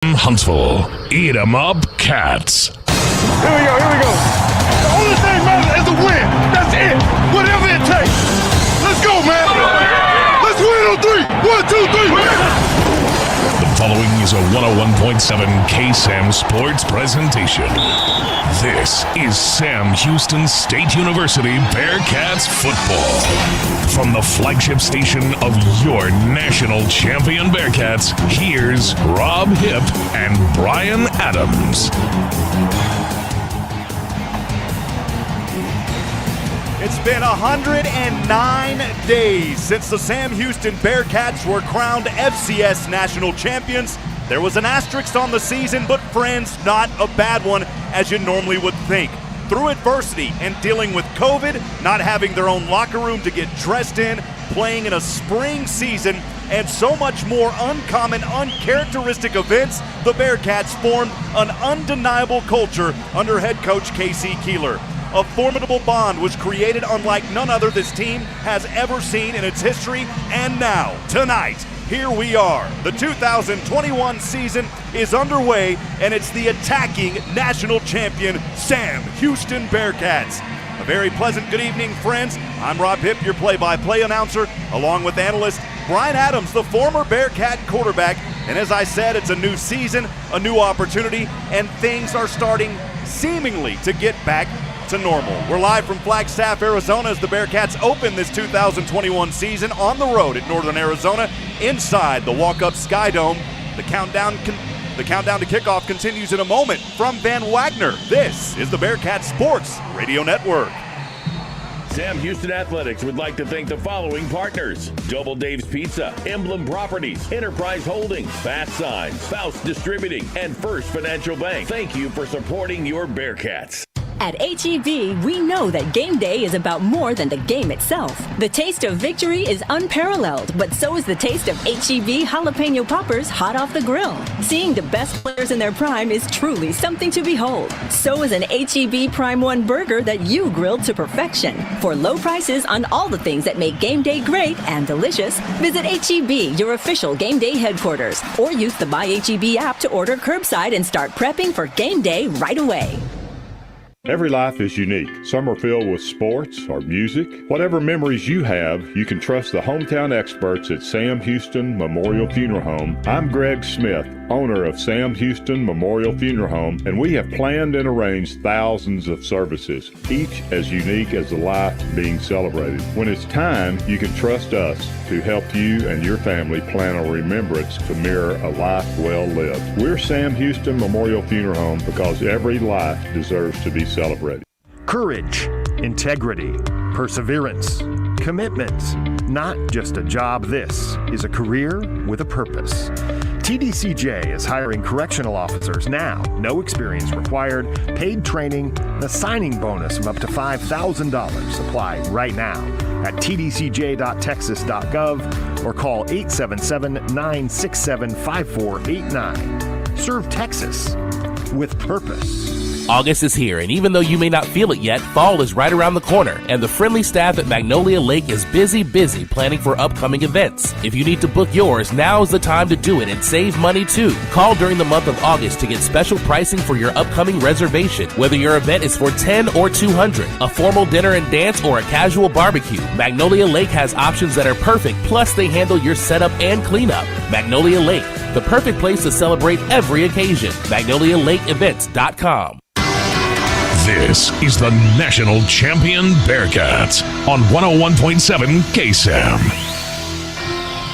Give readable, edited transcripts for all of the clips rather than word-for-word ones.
Huntsville, eat 'em up, Cats. Here we go. The only thing matters is a win. That's it. Whatever it takes. Let's go, man. Let's win on 3. 1, 2, 3. The following is a 101.7 KSAM Sports presentation. This is Sam Houston State University Bearkats football. From the flagship station of your national champion Bearkats, here's Rob Hipp and Brian Adams. It's been 109 days since the Sam Houston Bearkats were crowned FCS national champions. There was an asterisk on the season, but friends, not a bad one, as you normally would think. Through adversity and dealing with COVID, not having their own locker room to get dressed in, playing in a spring season, and so much more uncommon, uncharacteristic events, the Bearkats formed an undeniable culture under head coach Keeler. A formidable bond was created unlike none other this team has ever seen in its history, and now, tonight, here we are. The 2021 season is underway, and it's the attacking national champion Sam Houston Bearkats. A very pleasant good evening, friends. I'm Rob Hipp, your play-by-play announcer, along with analyst Brian Adams, the former Bearcat quarterback. And as I said, it's a new season, a new opportunity, and things are starting seemingly to get back to normal. We're live from Flagstaff, Arizona, as the Bearkats open this 2021 season on the road at Northern Arizona inside the walk-up Sky Dome. The countdown to kickoff continues in a moment from Van Wagner. This is the Bearcat Sports Radio Network. Sam Houston Athletics would like to thank the following partners: Double Dave's Pizza, Emblem Properties, Enterprise Holdings, Fast Signs, Faust Distributing, and First Financial Bank. Thank you for supporting your Bearkats. At H-E-B, we know that game day is about more than the game itself. The taste of victory is unparalleled, but so is the taste of H-E-B jalapeno poppers hot off the grill. Seeing the best players in their prime is truly something to behold. So is an H-E-B Prime 1 burger that you grilled to perfection. For low prices on all the things that make game day great and delicious, visit H-E-B, your official game day headquarters, or use the My H-E-B app to order curbside and start prepping for game day right away. Every life is unique. Some are filled with sports or music. Whatever memories you have, you can trust the hometown experts at Sam Houston Memorial Funeral Home. I'm Greg Smith, owner of Sam Houston Memorial Funeral Home, and we have planned and arranged thousands of services, each as unique as the life being celebrated. When it's time, you can trust us to help you and your family plan a remembrance to mirror a life well lived. We're Sam Houston Memorial Funeral Home because every life deserves to be celebrated. Courage, integrity, perseverance, commitment. Not just a job, this is a career with a purpose. TDCJ is hiring correctional officers now. No experience required, paid training, and a signing bonus of up to $5,000. Apply right now at tdcj.texas.gov or call 877-967-5489. Serve Texas with purpose. August is here, and even though you may not feel it yet, fall is right around the corner, and the friendly staff at Magnolia Lake is busy planning for upcoming events. If you need to book yours, now is the time to do it and save money too. Call during the month of August to get special pricing for your upcoming reservation. Whether your event is for 10 or 200, a formal dinner and dance, or a casual barbecue, Magnolia Lake has options that are perfect, plus they handle your setup and cleanup. Magnolia Lake, the perfect place to celebrate every occasion. MagnoliaLakeEvents.com. This is the national champion Bearkats on 101.7 KSAM.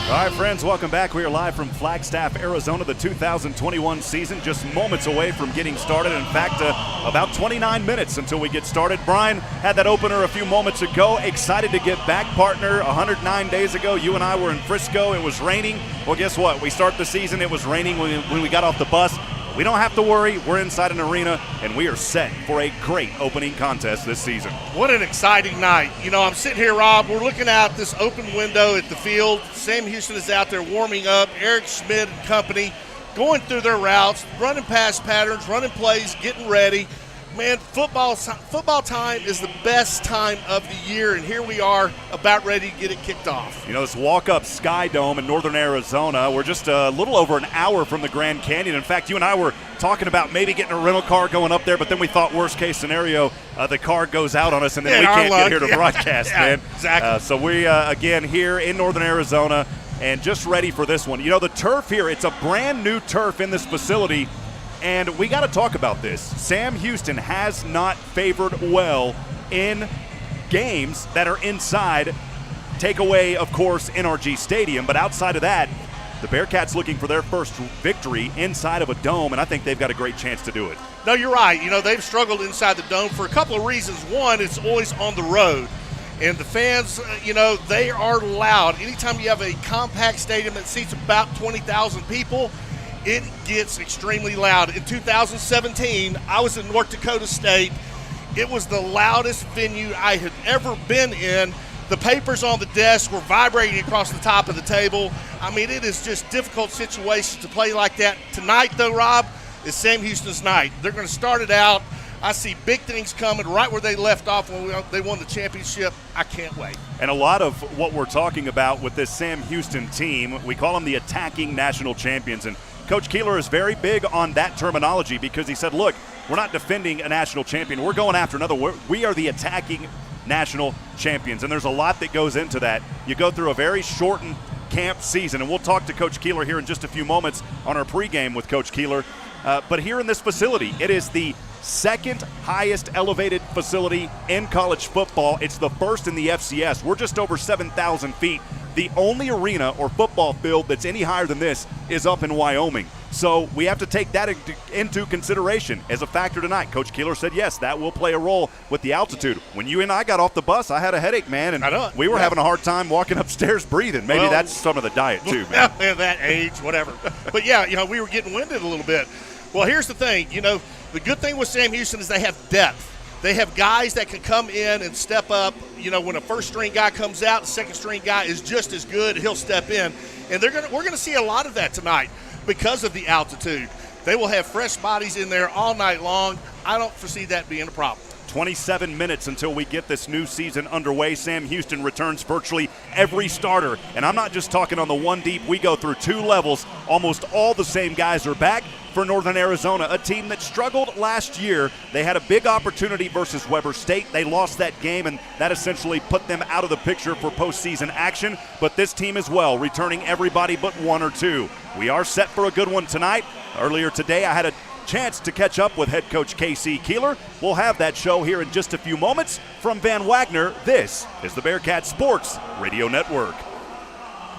All right, friends, welcome back. We are live from Flagstaff, Arizona. The 2021 season just moments away from getting started. In fact, about 29 minutes until we get started. Brian had that opener a few moments ago. Excited to get back, partner. 109 days ago, you and I were in Frisco. It was raining. Well, guess what? We start the season. It was raining when we got off the bus. We don't have to worry. We're inside an arena, and we are set for a great opening contest this season. What an exciting night. You know, I'm sitting here, Rob. We're looking out this open window at the field. Sam Houston is out there warming up. Eric Schmidt and company going through their routes, running pass patterns, running plays, getting ready. Man, football time is the best time of the year, and here we are about ready to get it kicked off. You know, this walk-up Sky Dome in northern Arizona, we're just a little over an hour from the Grand Canyon. In fact, you and I were talking about maybe getting a rental car going up there, but then we thought worst-case scenario, the car goes out on us, and then we can't get here to broadcast, man. Exactly. So we, again, here in northern Arizona, and just ready for this one. You know, the turf here, it's a brand-new turf in this facility. And we got to talk about this. Sam Houston has not favored well in games that are inside. Take away, of course, NRG Stadium. But outside of that, the Bearkats looking for their first victory inside of a dome, and I think they've got a great chance to do it. No, you're right. You know, they've struggled inside the dome for a couple of reasons. One, it's always on the road. And the fans, you know, they are loud. Anytime you have a compact stadium that seats about 20,000 people, it gets extremely loud. In 2017, I was in North Dakota State. It was the loudest venue I had ever been in. The papers on the desk were vibrating across the top of the table. I mean, it is just difficult situations to play like that. Tonight, though, Rob, is Sam Houston's night. They're going to start it out. I see big things coming right where they left off when they won the championship. I can't wait. And a lot of what we're talking about with this Sam Houston team, we call them the attacking national champions. And Coach Keeler is very big on that terminology because he said, look, we're not defending a national champion. We're going after another. We are the attacking national champions. And there's a lot that goes into that. You go through a very shortened camp season, and we'll talk to Coach Keeler here in just a few moments on our pregame with Coach Keeler. But here in this facility, it is the second highest elevated facility in college football. It's the first in the FCS. We're just over 7,000 feet. The only arena or football field that's any higher than this is up in Wyoming. So we have to take that into consideration as a factor tonight. Coach Keeler said, yes, that will play a role with the altitude. When you and I got off the bus, I had a headache, man, and we were having a hard time walking upstairs breathing. Maybe that's some of the diet too, man. That age, whatever. But, yeah, you know, we were getting winded a little bit. Well, here's the thing. You know, the good thing with Sam Houston is they have depth. They have guys that can come in and step up. You know, when a first-string guy comes out, the second-string guy is just as good. He'll step in. And we're going to see a lot of that tonight because of the altitude. They will have fresh bodies in there all night long. I don't foresee that being a problem. 27 minutes until we get this new season underway. Sam Houston returns virtually every starter. And I'm not just talking on the one deep. We go through two levels. Almost all the same guys are back for Northern Arizona, a team that struggled last year. They had a big opportunity versus Weber State. They lost that game, and that essentially put them out of the picture for postseason action. But this team as well, returning everybody but one or two. We are set for a good one tonight. Earlier today, I had a chance to catch up with head coach K.C. Keeler. We'll have that show here in just a few moments. From Van Wagner, this is the Bearcat Sports Radio Network.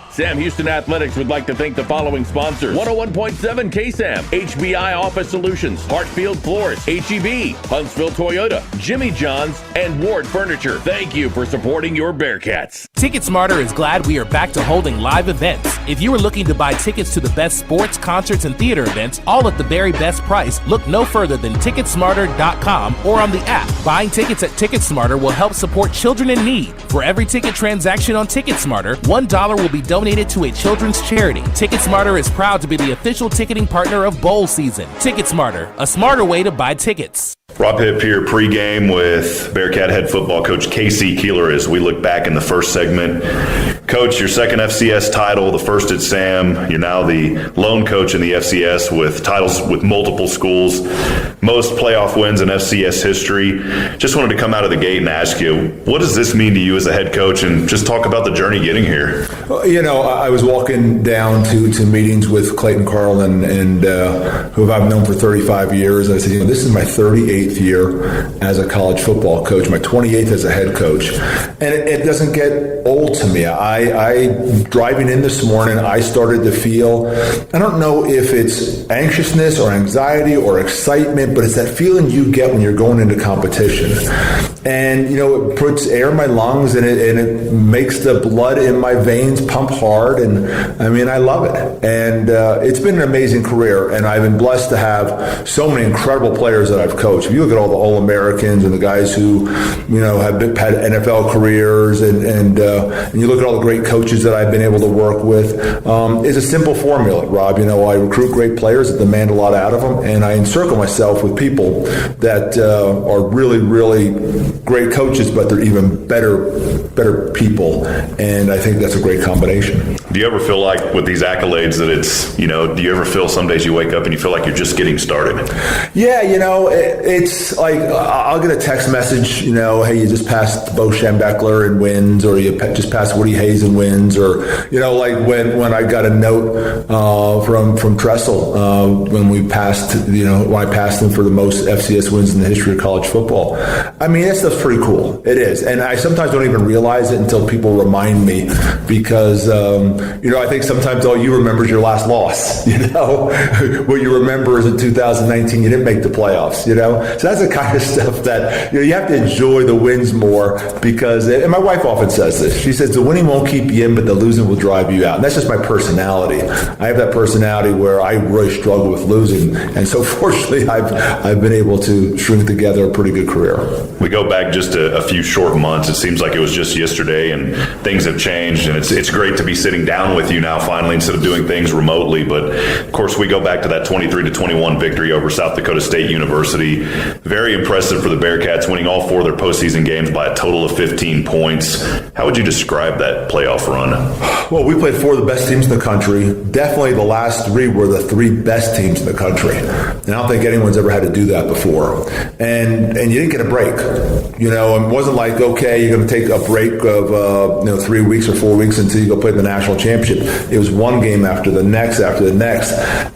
Sam Houston Athletics would like to thank the following sponsors: 101.7 KSAM, HBI Office Solutions, Hartfield Floors, HEB, Huntsville Toyota, Jimmy John's, and Ward Furniture. Thank you for supporting your Bearcats. TicketSmarter is glad we are back to holding live events. If you are looking to buy tickets to the best sports, concerts, and theater events, all at the very best price, look no further than TicketSmarter.com or on the app. Buying tickets at TicketSmarter will help support children in need. For every ticket transaction on TicketSmarter, $1 will be donated to a children's charity. TicketSmarter is proud to be the official ticketing partner of bowl season. TicketSmarter, a smarter way to buy tickets. Rob Hipp here pregame with Bearcat head football coach K.C. Keeler as we look back in the first segment. Coach, your second FCS title, the first at Sam. You're now the lone coach in the FCS with titles with multiple schools, most playoff wins in FCS history. Just wanted to come out of the gate and ask you, what does this mean to you as a head coach, and just talk about the journey getting here? Well, you know, I was walking down to meetings with Clayton Carlin, and who I've known for 35 years. I said, you know, this is my 38th year as a college football coach, my 28th as a head coach, and it doesn't get old to me. I driving in this morning, I started to feel, I don't know if it's anxiousness or anxiety or excitement, but it's that feeling you get when you're going into competition. And, you know, it puts air in my lungs, and it makes the blood in my veins pump hard. And, I mean, I love it. And it's been an amazing career, and I've been blessed to have so many incredible players that I've coached. If you look at all the All-Americans and the guys who, have had NFL careers, and you look at all the great coaches that I've been able to work with, it's a simple formula, Rob. I recruit great players that demand a lot out of them, and I encircle myself with people that are really, really great coaches, but they're even better people, and I think that's a great combination. Do you ever feel like with these accolades that it's, do you ever feel some days you wake up and you feel like you're just getting started? Yeah, it's like I'll get a text message, hey, you just passed Bo Schembechler in wins, or you just passed Woody Hayes in wins, or, like when I got a note from Tressel when we passed, when I passed him for the most FCS wins in the history of college football. I mean, that stuff's pretty cool. It is. And I sometimes don't even realize it until people remind me, because, I think sometimes all you remember is your last loss, What you remember is in 2019, you didn't make the playoffs, So that's the kind of stuff that, you have to enjoy the wins more, because, and my wife often says this, she says, the winning won't keep you in, but the losing will drive you out. And that's just my personality. I have that personality where I really struggle with losing. And so fortunately, I've been able to string together a pretty good career. We go back just a few short months. It seems like it was just yesterday, and things have changed, and it's great to be sitting down with you now finally instead of doing things remotely. But of course, we go back to that 23-21 victory over South Dakota State University. Very impressive for the Bearkats, winning all 4 of their postseason games by a total of 15 points. How would you describe that playoff run? Well, we played 4 of the best teams in the country. Definitely the last 3 were the 3 best teams in the country. And I don't think anyone's ever had to do that before. And you didn't get a break. It wasn't like, okay, you're going to take a break of 3 weeks or 4 weeks until you go play the national championship. It was one game after the next,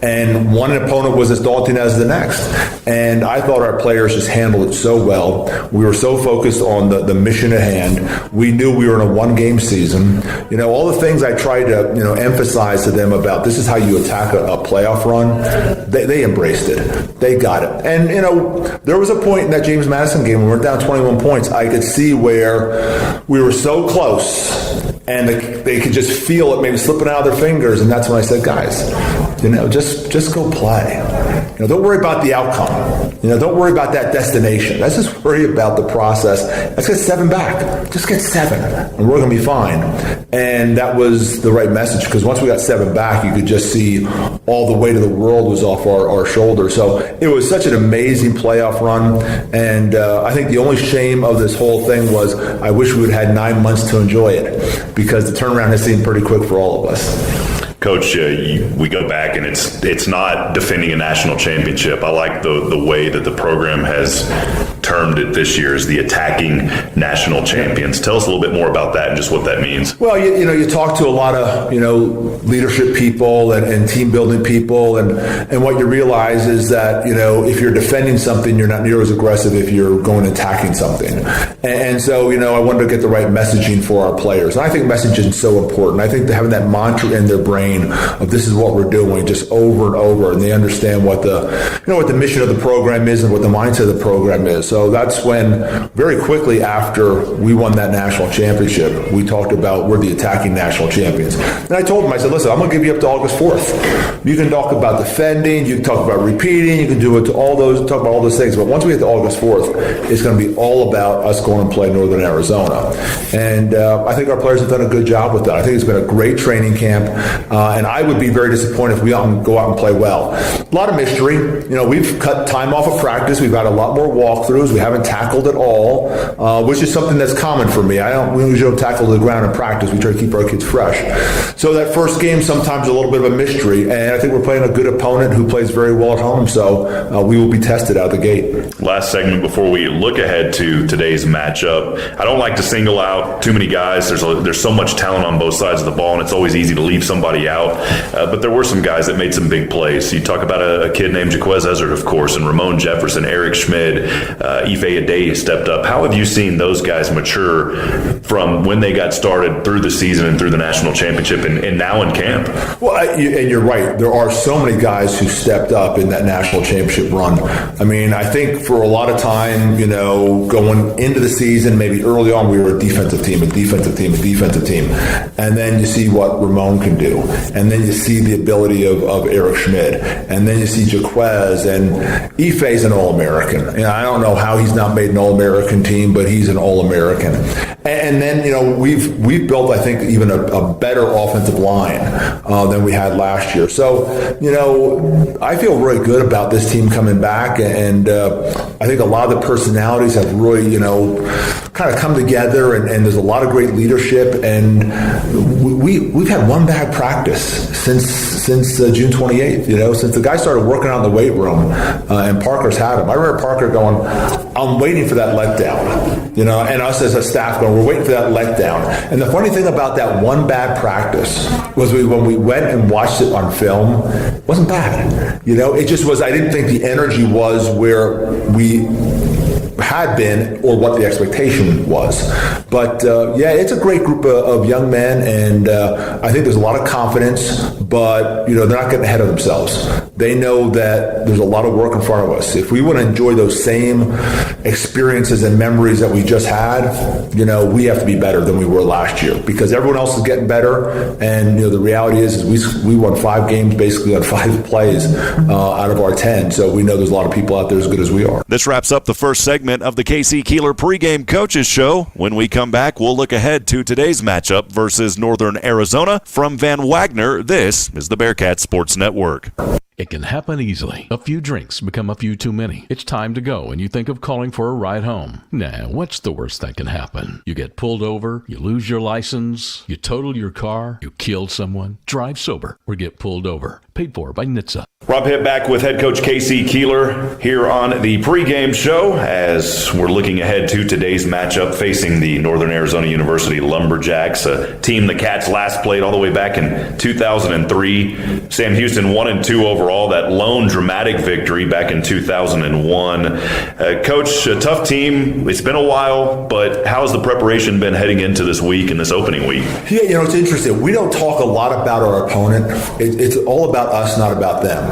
and one opponent was as daunting as the next. And I thought our players just handled it so well. We were so focused on the mission at hand. We knew we were in a one-game season. All the things I tried to emphasize to them about this is how you attack a playoff run, they embraced it. They got it. And there was a point in that James Madison game when we were down 21 points. I could see where we were so close, and they could just feel it maybe slipping out of their fingers. And that's when I said, guys, just go play. Don't worry about the outcome. Don't worry about that destination. Let's just worry about the process. Let's get 7 back. Just get 7, and we're going to be fine. And that was the right message, because once we got 7 back, you could just see all the weight of the world was off our shoulders. So it was such an amazing playoff run. And I think the only shame of this whole thing was I wish we would have had 9 months to enjoy it, because the turnaround has seemed pretty quick for all of us. Coach, we go back, and it's not defending a national championship. I like the way that the program has termed it this year as the attacking national champions. Tell us a little bit more about that and just what that means. Well, you talk to a lot of leadership people and team building people, and what you realize is that if you're defending something, you're not near as aggressive if you're going attacking something. And so I wanted to get the right messaging for our players, and I think messaging is so important. I think having that mantra in their brain of this is what we're doing just over and over, and they understand what the mission of the program is and what the mindset of the program is. So that's when very quickly after we won that national championship, we talked about we're the attacking national champions. And I told them, I said, listen, I'm going to give you up to August 4th. You can talk about defending, you can talk about repeating, you can do it to talk about all those things. But once we get to August 4th, it's going to be all about us going and play Northern Arizona. And I think our players have done a good job with that. I think it's been a great training camp. And I would be very disappointed if we don't go out and play well. A lot of mystery. We've cut time off of practice. We've got a lot more walkthroughs. We haven't tackled at all, which is something that's common for me. We usually don't tackle to the ground in practice. We try to keep our kids fresh. So that first game sometimes a little bit of a mystery. And I think we're playing a good opponent who plays very well at home. So we will be tested out of the gate. Last segment before we look ahead to today's matchup. I don't like to single out too many guys. There's so much talent on both sides of the ball, and it's always easy to leave somebody out. But there were some guys that made some big plays. You talk about a kid named Jaquez Ezzard, of course, and Ramon Jefferson, Eric Schmid, Ife Adeye stepped up. How have you seen those guys mature from when they got started through the season and through the national championship and now in camp? Well, and you're right. There are so many guys who stepped up in that national championship run. I mean, I think for a lot of time, going into the season, maybe early on, we were a defensive team. And then you see what Ramon can do. And then you see the ability of Eric Schmid. And then you see Jaquez. And Ife's an All-American. I don't know how he's not made an All-American team, but he's an All-American. And then, we've built, I think, even a better offensive line than we had last year. So, I feel really good about this team coming back. And I think a lot of the personalities have really, kind of come together. And there's a lot of great leadership. And we've had one bad practice since June 28th, since the guy started working out in the weight room and Parker's had him. I remember Parker going, I'm waiting for that letdown, and us as a staff going, we're waiting for that letdown. And the funny thing about that one bad practice was when we went and watched it on film, it wasn't bad. It just was, I didn't think the energy was where we had been or what the expectation was. But it's a great group of young men, and I think there's a lot of confidence, but they're not getting ahead of themselves. They know that there's a lot of work in front of us. If we want to enjoy those same experiences and memories that we just had, we have to be better than we were last year, because everyone else is getting better. And the reality is we won 5 games basically on 5 plays out of our 10. So we know there's a lot of people out there as good as we are. This wraps up the first segment of the KC Keeler pregame coaches show. When we come back, we'll look ahead to today's matchup versus Northern Arizona. From Van Wagner, this is the Bearkats Sports Network. It can happen easily. A few drinks become a few too many. It's time to go, and you think of calling for a ride home. Now, what's the worst that can happen? You get pulled over, you lose your license, you total your car, you kill someone, drive sober, or get pulled over. Paid for by NHTSA. Rob Hipp back with head coach KC Keeler here on the pregame show as we're looking ahead to today's matchup facing the Northern Arizona University Lumberjacks, a team the Cats last played all the way back in 2003. Sam Houston 1-2 overall, that lone dramatic victory back in 2001. Coach, a tough team. It's been a while, but how's the preparation been heading into this week and this opening week? Yeah, it's interesting. We don't talk a lot about our opponent. It's all about us, not about them.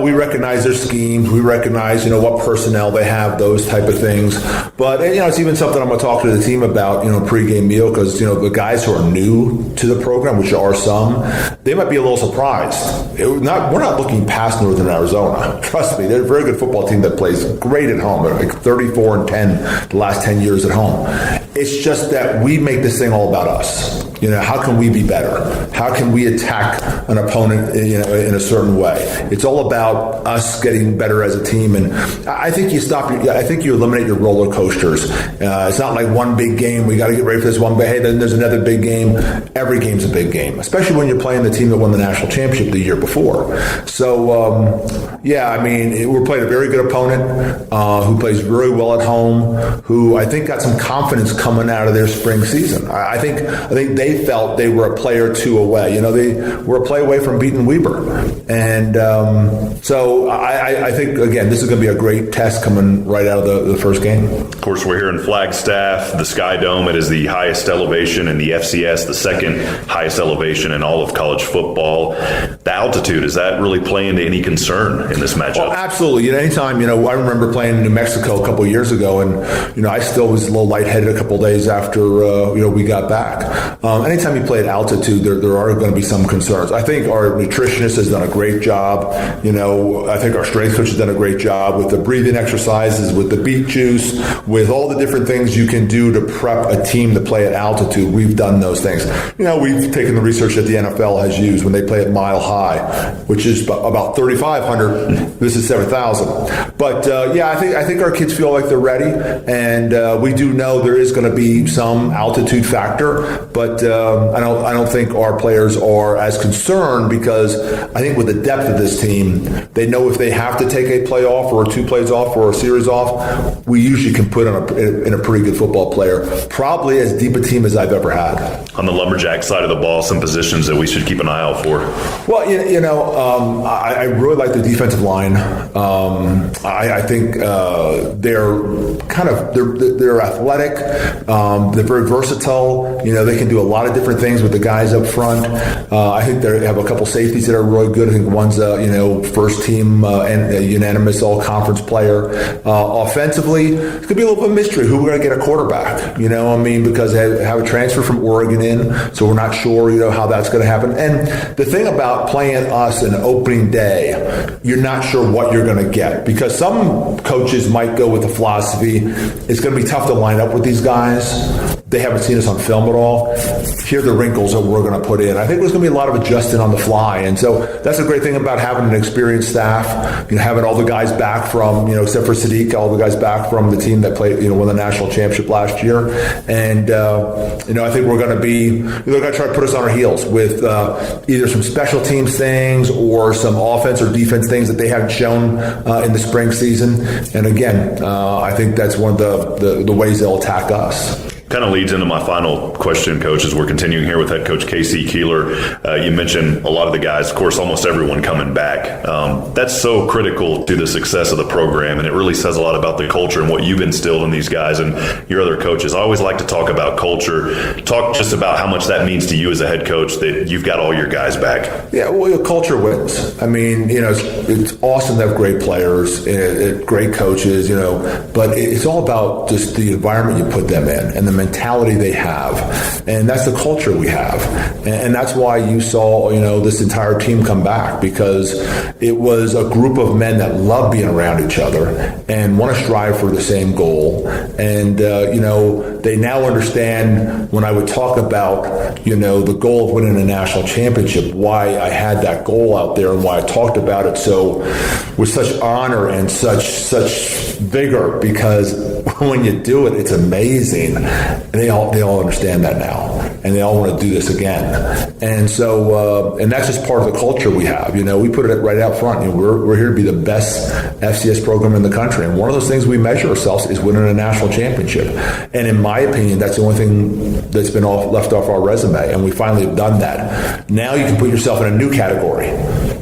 We recognize their schemes. We recognize, what personnel they have, those type of things. But, it's even something I'm going to talk to the team about, pregame meal, because, the guys who are new to the program, which are some, they might be a little surprised. We're not looking past Northern Arizona. Trust me, they're a very good football team that plays great at home. They're like 34-10 the last 10 years at home. It's just that we make this thing all about us. How can we be better? How can we attack an opponent, in a certain way? It's all about us getting better as a team. And I think you eliminate your roller coasters. It's not like one big game. We got to get ready for this one, but hey, then there's another big game. Every game's a big game, especially when you're playing the team that won the national championship the year before. So, we're playing a very good opponent who plays very well at home, who I think got some confidence coming out of their spring season. I think they felt they were a play or two away. They were a play away from beating Weber. And so I think, again, this is going to be a great test coming right out of the first game. Of course, we're here in Flagstaff, the Sky Dome. It is the highest elevation in the FCS, the second highest elevation in all of college football. The altitude, does that really play into any concern in this matchup? Oh, absolutely. Anytime, I remember playing in New Mexico a couple of years ago, and, I still was a little lightheaded a couple of days after, we got back. Anytime you play at altitude, there are going to be some concerns. I think our nutritionist has done a great job. I think our strength coach has done a great job with the breathing exercises, with the beet juice, with all the different things you can do to prep a team to play at altitude. We've done those things. We've taken the research that the NFL has used when they play at Mile High, which is about 3,500. This is 7,000. But I think our kids feel like they're ready, and we do know there is going to be some altitude factor, but I don't think our players are as concerned, because I think with the depth of this team, they know if they have to take a play off or 2 plays off or a series off, we usually can put in a pretty good football player. Probably as deep a team as I've ever had. on the Lumberjack side of the ball, some positions that we should keep an eye out for? Well, I really like the defensive line. I think they're athletic. They're very versatile. They can do a lot of different things with the guys up front. I think they have a couple safeties that are really good. I think one's first team and unanimous all conference player. Offensively, it's gonna be a little bit of mystery who we're gonna get a quarterback. Because they have a transfer from Oregon in, so we're not sure how that's gonna happen. And the thing about playing us in opening day, you're not sure what you're gonna get, because some coaches might go with the philosophy it's gonna be tough to line up with these guys. They haven't seen us on film at all. Here are the wrinkles that we're going to put in. I think there's going to be a lot of adjusting on the fly. And so that's a great thing about having an experienced staff, having all the guys back from, except for Sadiq, all the guys back from the team that played, won the national championship last year. And, I think they're going to try to put us on our heels with either some special teams things or some offense or defense things that they haven't shown in the spring season. And again, I think that's one of the ways they'll attack us. Kind of leads into my final question, Coach, as we're continuing here with head coach K.C. Keeler. You mentioned a lot of the guys, of course, almost everyone coming back. That's so critical to the success of the program, and it really says a lot about the culture and what you've instilled in these guys and your other coaches. I always like to talk about culture. Talk just about how much that means to you as a head coach that you've got all your guys back. Yeah, well, culture wins. It's awesome to have great players, great coaches, but it's all about just the environment you put them in and the mentality they have, and that's the culture we have, and that's why you saw this entire team come back, because it was a group of men that love being around each other and want to strive for the same goal. And they now understand when I would talk about the goal of winning a national championship, why I had that goal out there and why I talked about it so with such honor and such vigor, because when you do it, it's amazing. And they all understand that now, and they all want to do this again. And so, and that's just part of the culture we have. We put it right out front. We're here to be the best FCS program in the country, and one of those things we measure ourselves is winning a national championship. And in my opinion, that's the only thing that's been left off our resume, and we finally have done that. Now you can put yourself in a new category.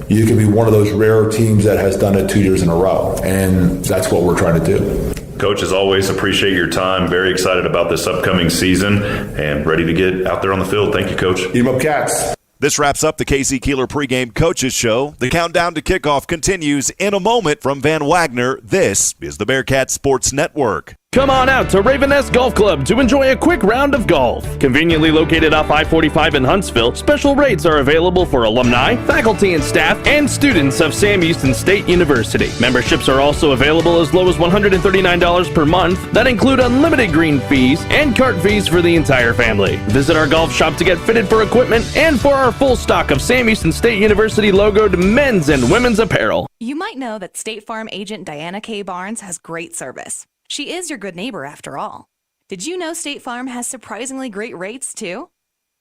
You can be one of those rare teams that has done it 2 years in a row, and that's what we're trying to do. Coach, as always, appreciate your time. Very excited about this upcoming season and ready to get out there on the field. Thank you, Coach. Eat 'em up, Cats. This wraps up the K.C. Keeler pregame coaches show. The countdown to kickoff continues in a moment from Van Wagner. This is the Bearkats Sports Network. Come on out to Raven Nest Golf Club to enjoy a quick round of golf. Conveniently located off I-45 in Huntsville, special rates are available for alumni, faculty and staff, and students of Sam Houston State University. Memberships are also available as low as $139 per month that include unlimited green fees and cart fees for the entire family. Visit our golf shop to get fitted for equipment and for our full stock of Sam Houston State University logoed men's and women's apparel. You might know that State Farm agent Diana K. Barnes has great service. She is your good neighbor after all. Did you know State Farm has surprisingly great rates too?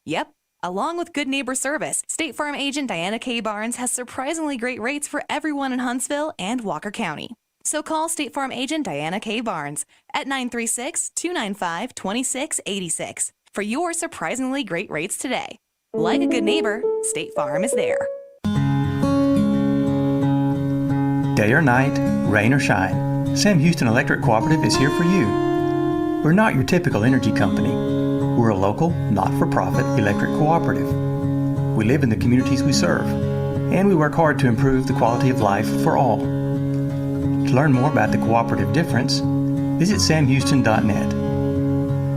Yep. Along with good neighbor service, State Farm agent Diana K. Barnes has surprisingly great rates for everyone in Huntsville and Walker County. So call State Farm agent Diana K. Barnes at 936-295-2686 for your surprisingly great rates today. Like a good neighbor, State Farm is there. Day or night, rain or shine, Sam Houston Electric Cooperative is here for you. We're not your typical energy company. We're a local, not-for-profit electric cooperative. We live in the communities we serve, and we work hard to improve the quality of life for all. To learn more about the cooperative difference, visit samhouston.net.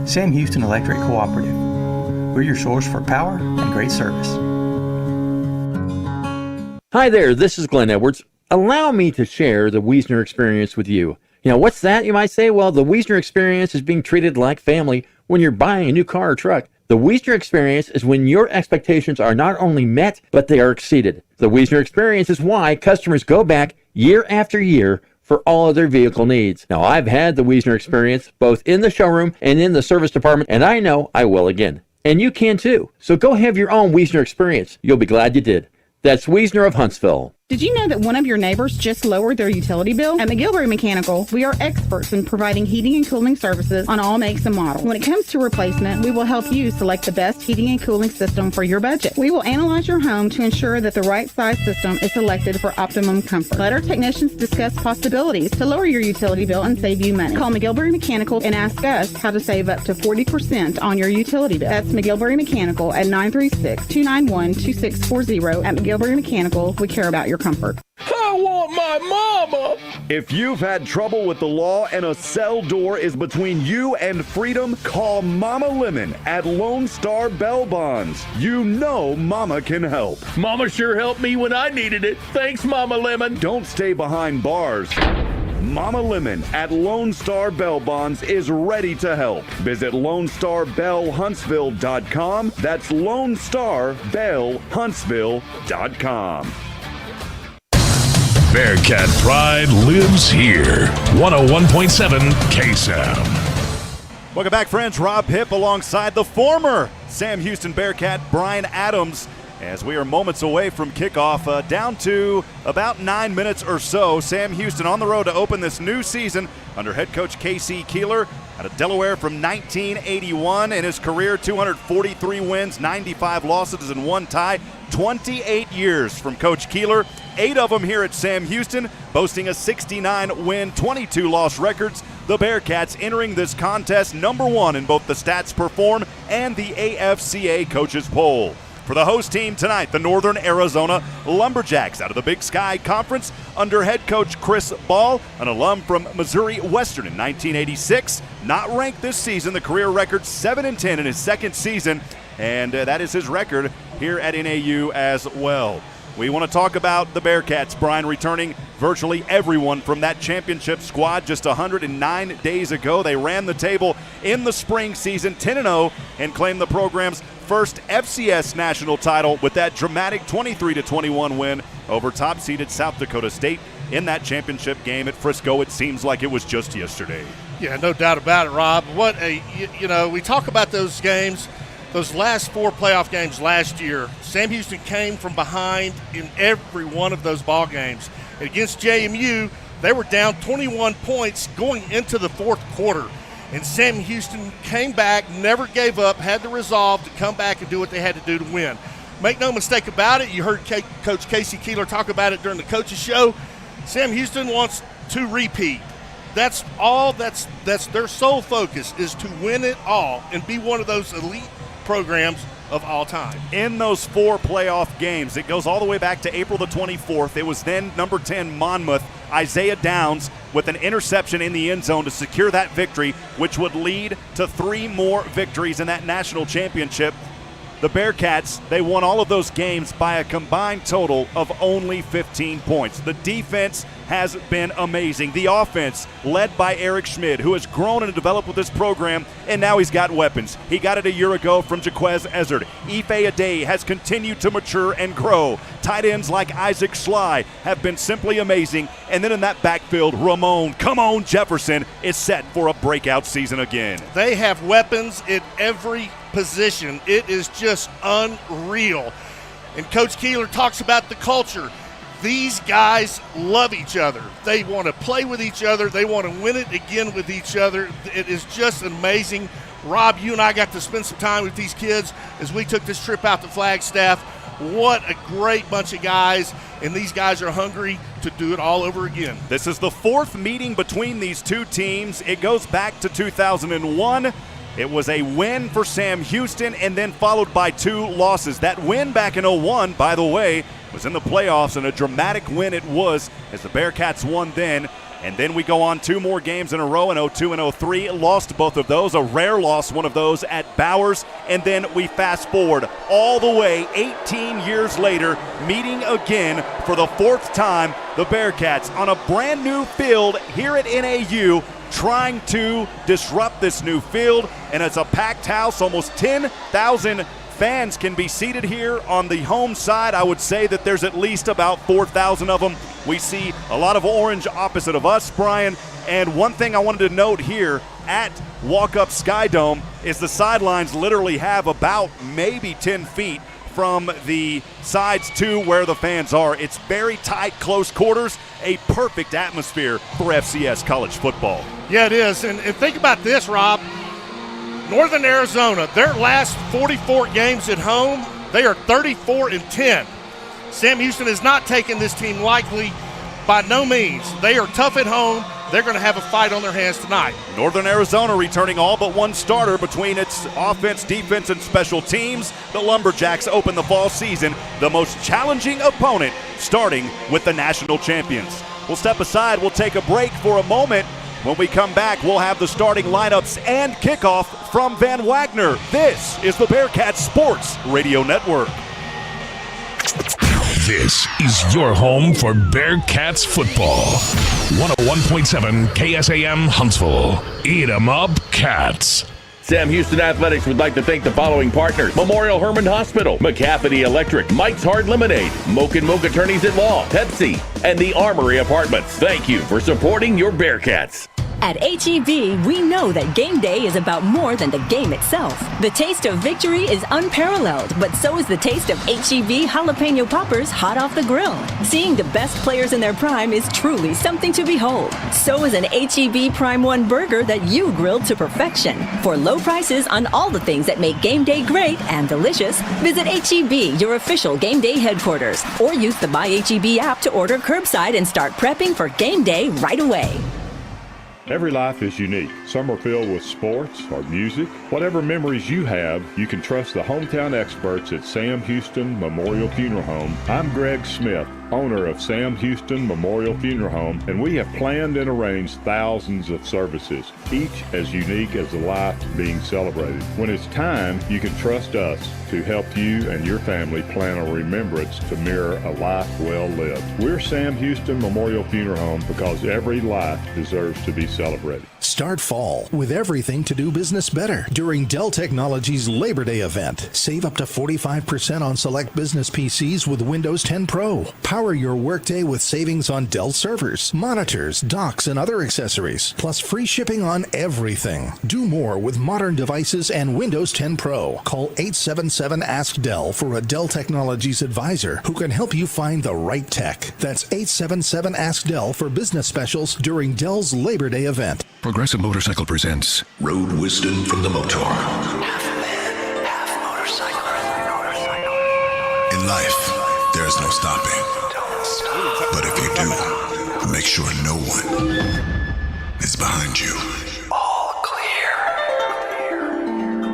Sam Houston Electric Cooperative. We're your source for power and great service. Hi there, this is Glenn Edwards. Allow me to share the Wiesner experience with you. What's that, you might say? Well, the Wiesner experience is being treated like family when you're buying a new car or truck. The Wiesner experience is when your expectations are not only met, but they are exceeded. The Wiesner experience is why customers go back year after year for all of their vehicle needs. Now, I've had the Wiesner experience both in the showroom and in the service department, and I know I will again. And you can too. So go have your own Wiesner experience. You'll be glad you did. That's Wiesner of Huntsville. Did you know that one of your neighbors just lowered their utility bill? At McGilvery Mechanical, we are experts in providing heating and cooling services on all makes and models. When it comes to replacement, we will help you select the best heating and cooling system for your budget. We will analyze your home to ensure that the right size system is selected for optimum comfort. Let our technicians discuss possibilities to lower your utility bill and save you money. Call McGilvery Mechanical and ask us how to save up to 40% on your utility bill. That's McGilvery Mechanical at 936-291-2640. At McGilvery Mechanical, we care about your comfort. I want my mama. If you've had trouble with the law and a cell door is between you and freedom, call Mama Lemon at Lone Star Bail Bonds. You know Mama can help. Mama sure helped me when I needed it. Thanks, Mama Lemon. Don't stay behind bars. Mama Lemon at Lone Star Bail Bonds is ready to help. Visit LoneStarBailHuntsville.com. That's LoneStarBailHuntsville.com. Bearcat pride lives here. 101.7 KSAM. Welcome back, friends. Rob Hipp alongside the former Sam Houston Bearcat, Brian Adams, as we are moments away from kickoff, down to about 9 minutes or so. Sam Houston on the road to open this new season under head coach K.C. Keeler out of Delaware from 1981. In his career, 243 wins, 95 losses, and 1 tie. 28 years from Coach Keeler, 8 of them here at Sam Houston, boasting a 69-win, 22-loss records. The Bearcats entering this contest #1 in both the stats perform and the AFCA coaches poll. For the host team tonight, the Northern Arizona Lumberjacks out of the Big Sky Conference under head coach Chris Ball, an alum from Missouri Western in 1986. Not ranked this season, the career record 7-10 in his second season, and that is his record here at NAU as well. We want to talk about the Bearcats, Brian, returning virtually everyone from that championship squad just 109 days ago. They ran the table in the spring season, 10-0, and claimed the program's first FCS national title with that dramatic 23-21 win over top-seeded South Dakota State in that championship game at Frisco. It seems like it was just yesterday. Yeah, no doubt about it, Rob. We talk about those games. Those last 4 playoff games last year, Sam Houston came from behind in every one of those ball games. And against JMU, they were down 21 points going into the fourth quarter. And Sam Houston came back, never gave up, had the resolve to come back and do what they had to do to win. Make no mistake about it, you heard Coach K.C. Keeler talk about it during the coaches show. Sam Houston wants to repeat. That's all. That's their sole focus, is to win it all and be one of those elite programs of all time. In those 4 playoff games, it goes all the way back to April the 24th. It was then number 10 Monmouth, Isaiah Downs, with an interception in the end zone to secure that victory, which would lead to 3 more victories in that national championship. The Bearcats, they won all of those games by a combined total of only 15 points. The defense has been amazing. The offense, led by Eric Schmid, who has grown and developed with this program, and now he's got weapons. He got it a year ago from Jaquez Ezzard. Ife Ade has continued to mature and grow. Tight ends like Isaac Schley have been simply amazing. And then in that backfield, Ramon, come on, Jefferson, is set for a breakout season again. They have weapons at every position. It is just unreal. And Coach Keeler talks about the culture. These guys love each other. They want to play with each other. They want to win it again with each other. It is just amazing. Rob, you and I got to spend some time with these kids as we took this trip out to Flagstaff. What a great bunch of guys, and these guys are hungry to do it all over again. This is the 4th meeting between these 2 teams. It goes back to 2001. It was a win for Sam Houston and then followed by 2 losses. That win back in 01, by the way, was in the playoffs, and a dramatic win it was as the Bearcats won then. And then we go on 2 more games in a row in 02 and 03, lost both of those, a rare loss, one of those at Bowers. And then we fast forward all the way 18 years later, meeting again for the 4th time, the Bearcats on a brand new field here at NAU, trying to disrupt this new field. And it's a packed house, almost 10,000 fans can be seated here on the home side. I would say that there's at least about 4,000 of them. We see a lot of orange opposite of us, Brian. And one thing I wanted to note here at Walk Up Sky Dome is the sidelines literally have about maybe 10 feet from the sides to where the fans are. It's very tight, close quarters, a perfect atmosphere for FCS college football. Yeah, it is. And think about this, Rob. Northern Arizona, their last 44 games at home, they are 34-10. Sam Houston has not taken this team lightly by no means. They are tough at home. They're going to have a fight on their hands tonight. Northern Arizona returning all but one starter between its offense, defense, and special teams. The Lumberjacks open the fall season the most challenging opponent, starting with the national champions. We'll step aside. We'll take a break for a moment. When we come back, we'll have the starting lineups and kickoff from Van Wagner. This is the Bearkats Sports Radio Network. This is your home for Bearkats football. 101.7 KSAM Huntsville. Eat 'em up, Cats. Sam Houston Athletics would like to thank the following partners: Memorial Hermann Hospital, McCafferty Electric, Mike's Hard Lemonade, Moke & Moke Attorneys at Law, Pepsi, and the Armory Apartments. Thank you for supporting your Bearkats. At H-E-B, we know that game day is about more than the game itself. The taste of victory is unparalleled, but so is the taste of H-E-B jalapeno poppers hot off the grill. Seeing the best players in their prime is truly something to behold. So is an H-E-B Prime 1 burger that you grilled to perfection. For low prices on all the things that make game day great and delicious, visit H-E-B, your official game day headquarters, or use the My H-E-B app to order curbside and start prepping for game day right away. Every life is unique. Some are filled with sports or music. Whatever memories you have, you can trust the hometown experts at Sam Houston Memorial Funeral Home. I'm Greg Smith, owner of Sam Houston Memorial Funeral Home, and we have planned and arranged thousands of services, each as unique as the life being celebrated. When it's time, you can trust us to help you and your family plan a remembrance to mirror a life well lived. We're Sam Houston Memorial Funeral Home because every life deserves to be celebrated. Start fall with everything to do business better during Dell Technologies Labor Day event. Save up to 45% on select business PCs with Windows 10 Pro. Power your workday with savings on Dell servers, monitors, docks, and other accessories, plus free shipping on everything. Do more with modern devices and Windows 10 Pro. Call 877-ASK-DELL for a Dell Technologies advisor who can help you find the right tech. That's 877-ASK-DELL for business specials during Dell's Labor Day event. Progressive Motorcycle presents Road Wisdom from the Motor. Half man, half motorcycle. In life, there is no stopping. But if you do, make sure no one is behind you. All clear.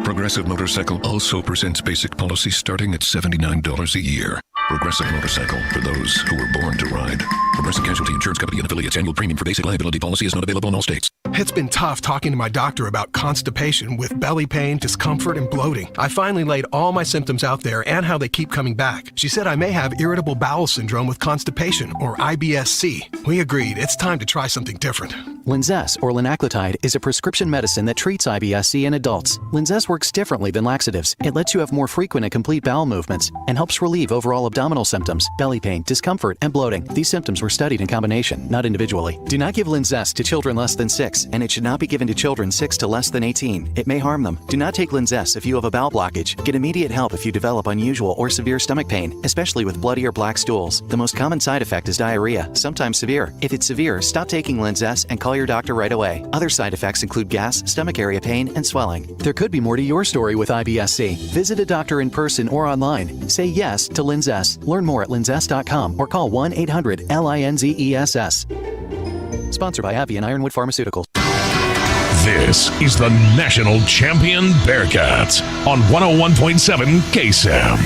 Progressive Motorcycle also presents basic policy starting at $79 a year. Progressive Motorcycle, for those who were born to ride. Progressive Casualty Insurance Company and affiliates. Annual premium for basic liability policy is not available in all states. It's been tough talking to my doctor about constipation with belly pain, discomfort, and bloating. I finally laid all my symptoms out there and how they keep coming back. She said I may have irritable bowel syndrome with constipation, or IBS-C. We agreed it's time to try something different. Linzess, or linaclotide, is a prescription medicine that treats IBS-C in adults. Linzess works differently than laxatives. It lets you have more frequent and complete bowel movements and helps relieve overall abdominal symptoms, belly pain, discomfort, and bloating. These symptoms were studied in combination, not individually. Do not give Linzess to children less than 6, and it should not be given to children 6 to less than 18. It may harm them. Do not take Linzess if you have a bowel blockage. Get immediate help if you develop unusual or severe stomach pain, especially with bloody or black stools. The most common side effect is diarrhea, sometimes severe. If it's severe, stop taking Linzess and call your doctor right away. Other side effects include gas, stomach area pain, and swelling. There could be more to your story with IBS-C. Visit a doctor in person or online. Say yes to Linzess. Learn more at linzess.com or call 1-800-LINZESS. Sponsored by AbbVie and Ironwood Pharmaceuticals. This is the national champion Bearkats on 101.7 KSAM.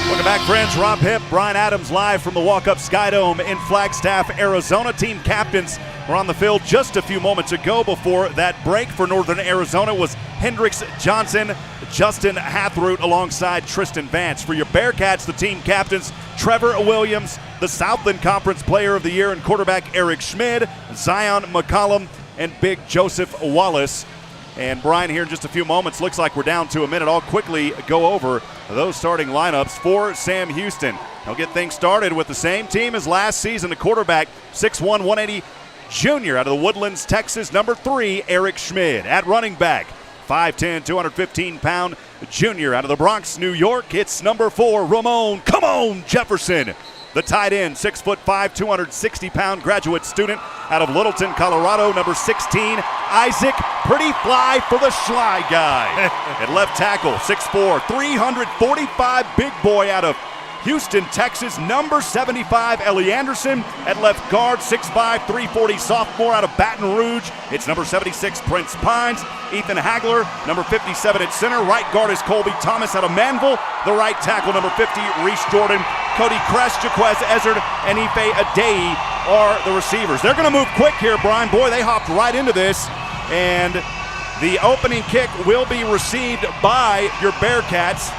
Welcome back, friends. Rob Hipp, Brian Adams live from the Walk-Up Skydome in Flagstaff, Arizona. Team captains were on the field just a few moments ago. Before that break for Northern Arizona was Hendricks Johnson, Justin Hathroot alongside Tristan Vance. For your Bearkats, the team captains, Trevor Williams, the Southland Conference Player of the Year and quarterback Eric Schmid, Zion McCollum, and Big Joseph Wallace. And Brian, here in just a few moments, looks like we're down to a minute. I'll quickly go over those starting lineups for Sam Houston. They'll get things started with the same team as last season. The quarterback, 6'1", 180 junior out of the Woodlands, Texas, number 3, Eric Schmid. At running back, 5'10", 215-pound junior out of the Bronx, New York. It's number 4, Ramon, come on, Jefferson. The tight end, 6'5", 260-pound graduate student out of Littleton, Colorado, number 16, Isaac, pretty fly for the Schley guy. At left tackle, 6'4", 345 big boy out of Houston, Texas, number 75, Ellie Anderson. At left guard, 6'5", 340 sophomore out of Baton Rouge. It's number 76, Prince Pines. Ethan Hagler, number 57 at center. Right guard is Colby Thomas out of Manville. The right tackle, number 50, Reese Jordan. Cody Crest, Jaquez Ezzard, and Ife Adei are the receivers. They're going to move quick here, Brian. Boy, they hopped right into this. And the opening kick will be received by your Bearcats.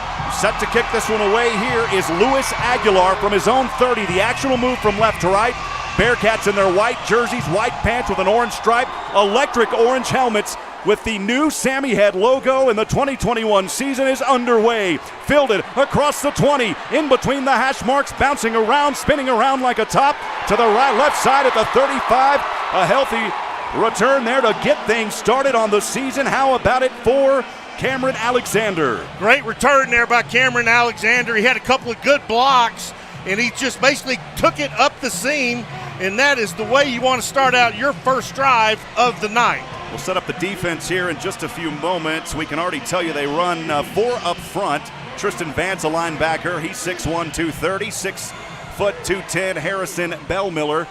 Set to kick this one away here is Luis Aguilar from his own 30. The actual move from left to right. Bearcats in their white jerseys, white pants with an orange stripe, electric orange helmets with the new Sammy Head logo, and the 2021 season is underway. Fielded across the 20, in between the hash marks, bouncing around, spinning around like a top to the right, left side at the 35. A healthy return there to get things started on the season. How about it for Cameron Alexander? Great return there by Cameron Alexander. He had a couple of good blocks, and he just basically took it up the seam, and that is the way you want to start out your first drive of the night. We'll set up the defense here in just a few moments. We can already tell you they run 4 up front. Tristan Vance, a linebacker. He's 6'1", 230, 6', 210. Harrison Bellmiller.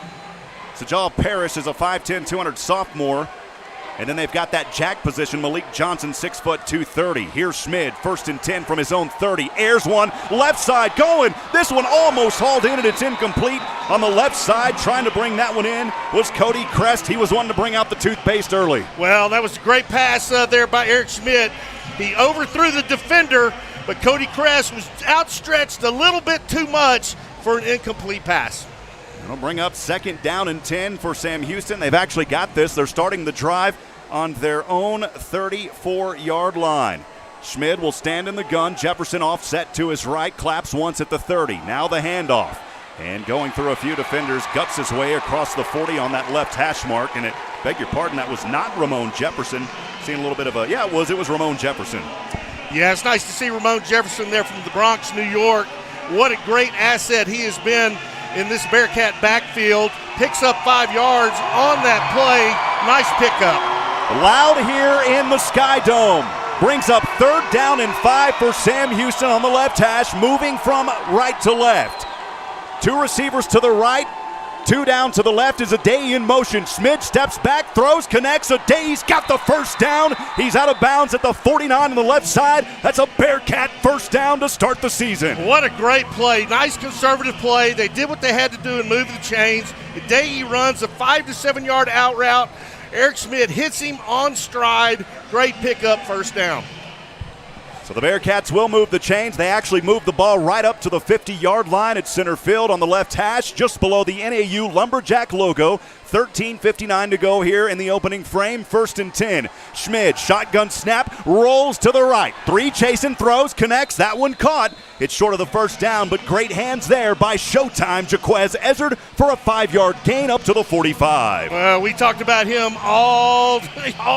Sajal Parrish is a 5'10", 200 sophomore. And then they've got that jack position, Malik Johnson, 6', 230. Here's Schmid, 1st and 10 from his own 30. Airs one, left side going. This one almost hauled in, and it's incomplete. On the left side, trying to bring that one in, was Cody Crest. He was one to bring out the toothpaste early. Well, that was a great pass there by Eric Schmid. He overthrew the defender, but Cody Crest was outstretched a little bit too much for an incomplete pass. It'll bring up 2nd down and 10 for Sam Houston. They've actually got this. They're starting the drive on their own 34-yard line. Schmid will stand in the gun. Jefferson offset to his right, claps once at the 30. Now the handoff. And going through a few defenders, guts his way across the 40 on that left hash mark. And beg your pardon, that was not Ramon Jefferson. Seeing a little bit of a, yeah, it was Ramon Jefferson. Yeah, it's nice to see Ramon Jefferson there from the Bronx, New York. What a great asset he has been in this Bearcat backfield. Picks up 5 yards on that play. Nice pickup. Loud here in the Sky Dome. Brings up 3rd down and 5 for Sam Houston on the left hash, moving from right to left. 2 receivers to the right, 2 down to the left is Adei in motion. Schmid steps back, throws, connects. Adei's got the 1st down. He's out of bounds at the 49 on the left side. That's a Bearcat 1st down to start the season. What a great play. Nice conservative play. They did what they had to do and move the chains. Adei runs a 5 to 7 yard out route. Eric Schmid hits him on stride. Great pickup, 1st down. So the Bearcats will move the chains. They actually moved the ball right up to the 50-yard line at center field on the left hash, just below the NAU Lumberjack logo. 13:59 to go here in the opening frame. 1st and 10. Schmid, shotgun snap, rolls to the right. 3 chasing throws, connects. That one caught. It's short of the 1st down, but great hands there by Showtime Jaquez Ezzard for a 5-yard gain up to the 45. Well, we talked about him all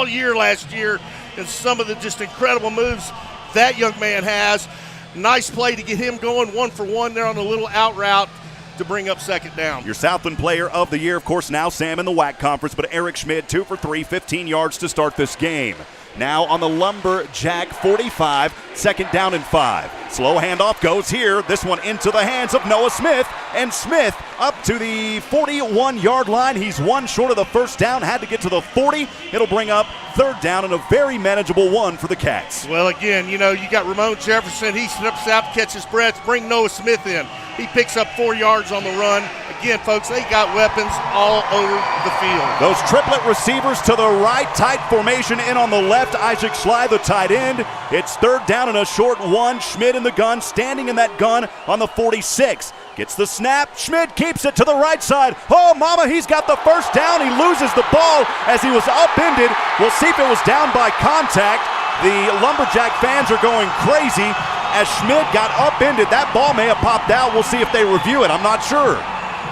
year last year and some of the just incredible moves that young man has. Nice play to get him going 1 for 1 there on a little out route to bring up 2nd down. Your Southland Player of the Year, of course, now Sam in the WAC Conference, but Eric Schmid 2 for 3, 15 yards to start this game. Now on the Lumberjack 45, 2nd down and 5. Slow handoff goes here. This one into the hands of Noah Smith. And Smith up to the 41-yard line. He's 1 short of the 1st down. Had to get to the 40. It'll bring up 3rd down and a very manageable one for the Cats. Well, again, you got Ramon Jefferson. He steps out to catch his breath. Bring Noah Smith in. He picks up 4 yards on the run. Again, folks, they got weapons all over the field. Those triplet receivers to the right, tight formation in on the left. Isaac Schley, the tight end. It's 3rd down and a short 1. Schmid in the gun, standing in that gun on the 46. Gets the snap. Schmid keeps it to the right side. Oh, mama, he's got the 1st down. He loses the ball as he was upended. We'll see if it was down by contact. The Lumberjack fans are going crazy as Schmid got upended. That ball may have popped out. We'll see if they review it. I'm not sure.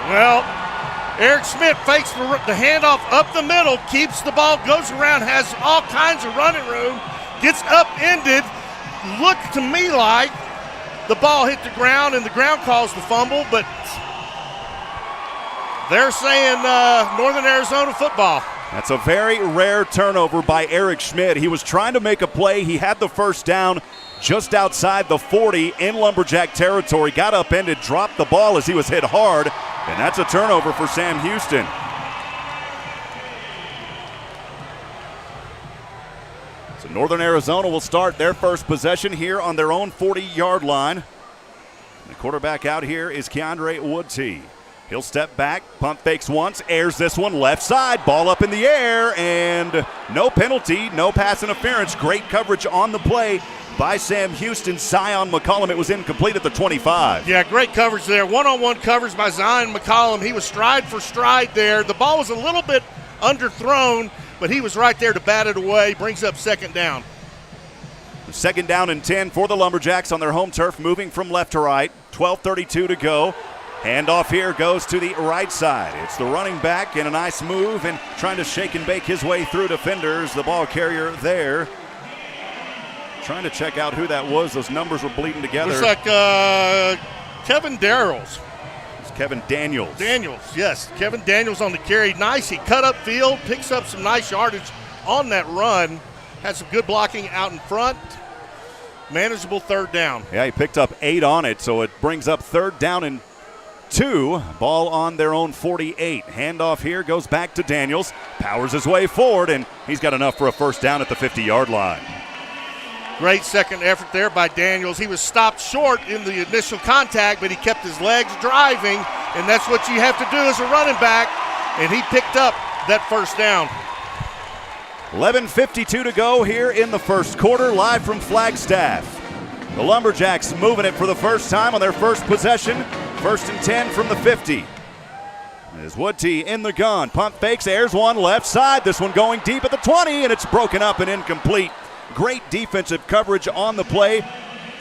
Well, Eric Schmid fakes the handoff up the middle, keeps the ball, goes around, has all kinds of running room, gets upended. Looked to me like the ball hit the ground and the ground caused the fumble, but they're saying Northern Arizona football. That's a very rare turnover by Eric Schmidt. He was trying to make a play. He had the first down just outside the 40 in Lumberjack territory. Got upended, dropped the ball as he was hit hard, and that's a turnover for Sam Houston. So Northern Arizona will start their first possession here on their own 40-yard line. The quarterback out here is Keandre Woodtee. He'll step back, pump fakes once, airs this one left side, ball up in the air, and no penalty, no pass interference. Great coverage on the play by Sam Houston. Zion McCollum, it was incomplete at the 25. Yeah, great coverage there. One-on-one coverage by Zion McCollum. He was stride for stride there. The ball was a little bit underthrown, but he was right there to bat it away. Brings up second down. Second down and 10 for the Lumberjacks on their home turf, moving from left to right. 12:32 to go. Handoff here goes to the right side. It's the running back in a nice move and trying to shake and bake his way through defenders. The ball carrier there. Trying to check out who that was. Those numbers were bleeding together. Looks like Kevin Darrells. It's Kevin Daniels. Yes. Kevin Daniels on the carry. Nice. He cut up field, picks up some nice yardage on that run. Had some good blocking out in front. Manageable third down. Yeah, he picked up 8 on it, so it brings up third down and 2. Ball on their own 48. Handoff here goes back to Daniels. Powers his way forward, and he's got enough for a first down at the 50-yard line. Great second effort there by Daniels. He was stopped short in the initial contact, but he kept his legs driving, and that's what you have to do as a running back, and he picked up that first down. 11:52 to go here in the first quarter, live from Flagstaff. The Lumberjacks moving it for the first time on their first possession. First and 10 from the 50. As Woodtee in the gun. Pump fakes, airs one left side. This one going deep at the 20, and it's broken up and incomplete. Great defensive coverage on the play.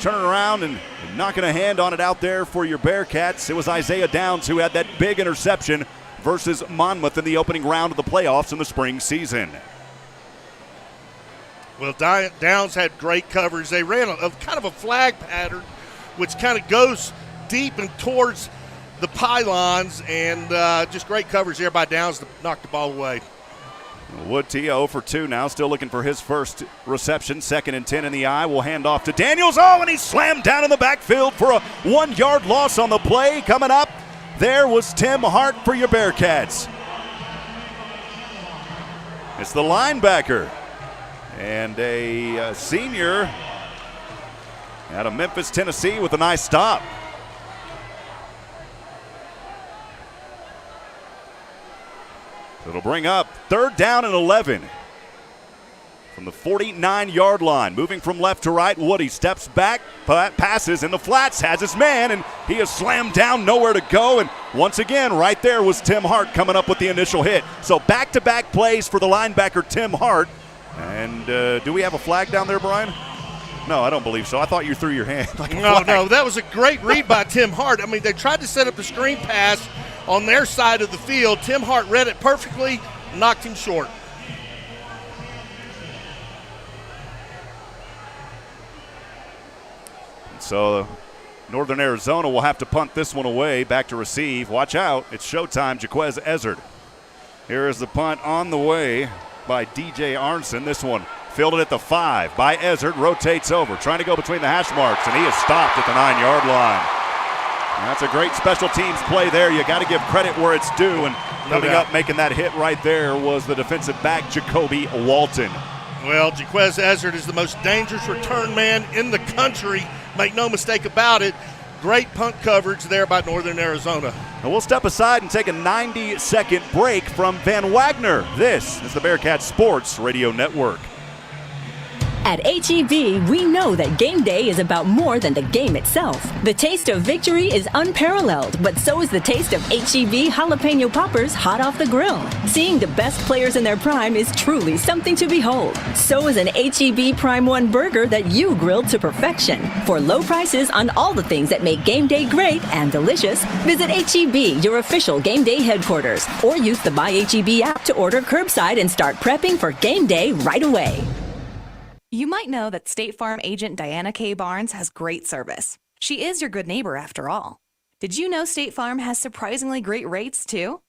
Turning around and knocking a hand on it out there for your Bearcats. It was Isaiah Downs who had that big interception versus Monmouth in the opening round of the playoffs in the spring season. Well, Downs had great coverage. They ran a kind of a flag pattern, which kind of goes deep and towards the pylons, and just great coverage there by Downs to knock the ball away. Woodtee 0 for 2 now, still looking for his first reception. Second and 10 in the eye. Will hand off to Daniels. Oh, and he slammed down in the backfield for a 1-yard loss on the play. Coming up, there was Tim Hart for your Bearcats. It's the linebacker and a senior out of Memphis, Tennessee with a nice stop. It'll bring up third down and 11 from the 49-yard line. Moving from left to right, Woody steps back, passes in the flats, has his man, and he is slammed down, nowhere to go. And once again, right there was Tim Hart coming up with the initial hit. So back-to-back plays for the linebacker, Tim Hart. And do we have a flag down there, Brian? No, I don't believe so. I thought you threw your hand. No, that was a great read by Tim Hart. I mean, they tried to set up the screen pass on their side of the field. Tim Hart read it perfectly, knocked him short. So Northern Arizona will have to punt this one away. Back to receive. Watch out. It's showtime. Jaquez Ezzard. Here is the punt on the way by DJ Arnson. This one fielded at the 5 by Ezzard. Rotates over. Trying to go between the hash marks, and he is stopped at the 9-yard line. And that's a great special teams play there. You got to give credit where it's due. And coming up, making that hit right there was the defensive back, Jacoby Walton. Well, Jaquez Ezzard is the most dangerous return man in the country. Make no mistake about it. Great punt coverage there by Northern Arizona. And we'll step aside and take a 90-second break from Van Wagner. This is the Bearcats Sports Radio Network. At H-E-B, we know that game day is about more than the game itself. The taste of victory is unparalleled, but so is the taste of H-E-B jalapeno poppers hot off the grill. Seeing the best players in their prime is truly something to behold. So is an H-E-B Prime 1 burger that you grilled to perfection. For low prices on all the things that make game day great and delicious, visit H-E-B, your official game day headquarters, or use the My H-E-B app to order curbside and start prepping for game day right away. You might know that State Farm agent Diana K. Barnes has great service. She is your good neighbor after all. Did you know State Farm has surprisingly great rates too?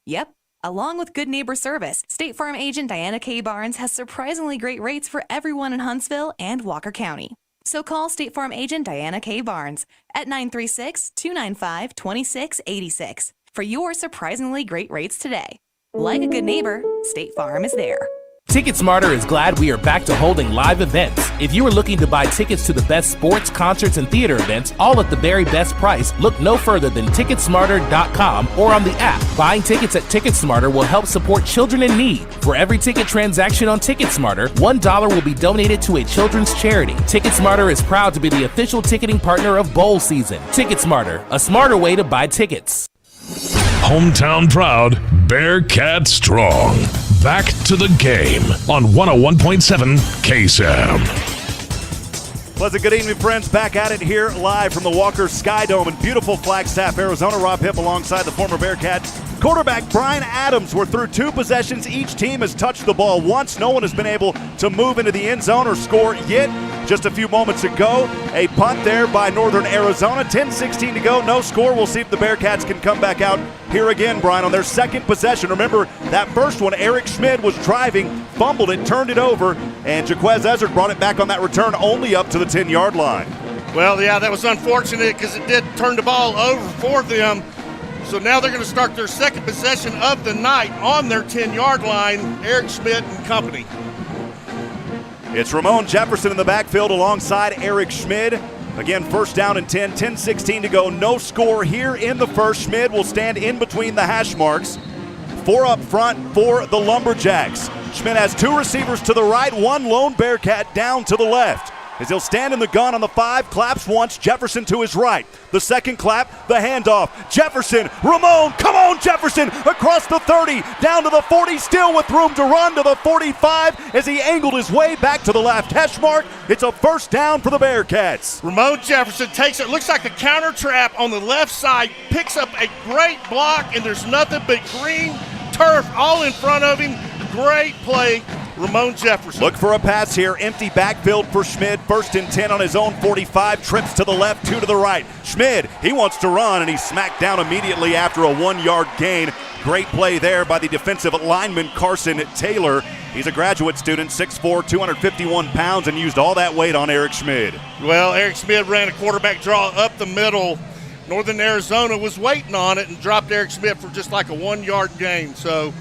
Yep. Along with good neighbor service, State Farm agent Diana K. Barnes has surprisingly great rates for everyone in Huntsville and Walker County. So call State Farm agent Diana K. Barnes at 936-295-2686 for your surprisingly great rates today. Like a good neighbor, State Farm is there. TicketSmarter is glad we are back to holding live events. If you are looking to buy tickets to the best sports, concerts, and theater events, all at the very best price, look no further than TicketSmarter.com or on the app. Buying tickets at TicketSmarter will help support children in need. For every ticket transaction on TicketSmarter, $1 will be donated to a children's charity. TicketSmarter is proud to be the official ticketing partner of bowl season. TicketSmarter, a smarter way to buy tickets. Hometown proud, Bearcat strong. Back to the game on 101.7 KSAM. Pleasant good evening, friends. Back at it here live from the Walker Sky Dome in beautiful Flagstaff, Arizona. Rob Hipp alongside the former Bearcat quarterback Brian Adams. We're through 2 possessions. Each team has touched the ball once. No one has been able to move into the end zone or score yet. Just a few moments ago, a punt there by Northern Arizona. 10-16 to go, no score. We'll see if the Bearcats can come back out here again, Brian, on their second possession. Remember, that first one, Eric Schmid was driving, fumbled it, turned it over, and Jaquez Ezzard brought it back on that return only up to the 10-yard line. Well, yeah, that was unfortunate because it did turn the ball over for them. So now they're going to start their second possession of the night on their 10-yard line, Eric Schmid and company. It's Ramon Jefferson in the backfield alongside Eric Schmid. Again, first down and 10, 10-16 to go. No score here in the first. Schmid will stand in between the hash marks. 4 up front for the Lumberjacks. Schmid has 2 receivers to the right, 1 lone Bearcat down to the left. As he'll stand in the gun on the 5, claps once, Jefferson to his right. The second clap, the handoff. Jefferson, Ramon, come on Jefferson, across the 30, down to the 40, still with room to run to the 45 as he angled his way back to the left hash mark. It's a first down for the Bearcats. Ramon Jefferson takes it, looks like a counter trap on the left side, picks up a great block, and there's nothing but green turf all in front of him. Great play, Ramon Jefferson. Look for a pass here. Empty backfield for Schmid. First and 10 on his own 45. Trips to the left, 2 to the right. Schmid, he wants to run, and he's smacked down immediately after a 1-yard gain. Great play there by the defensive lineman Carson Taylor. He's a graduate student, 6'4", 251 pounds, and used all that weight on Eric Schmid. Well, Eric Schmid ran a quarterback draw up the middle. Northern Arizona was waiting on it and dropped Eric Schmid for just like a 1-yard gain. So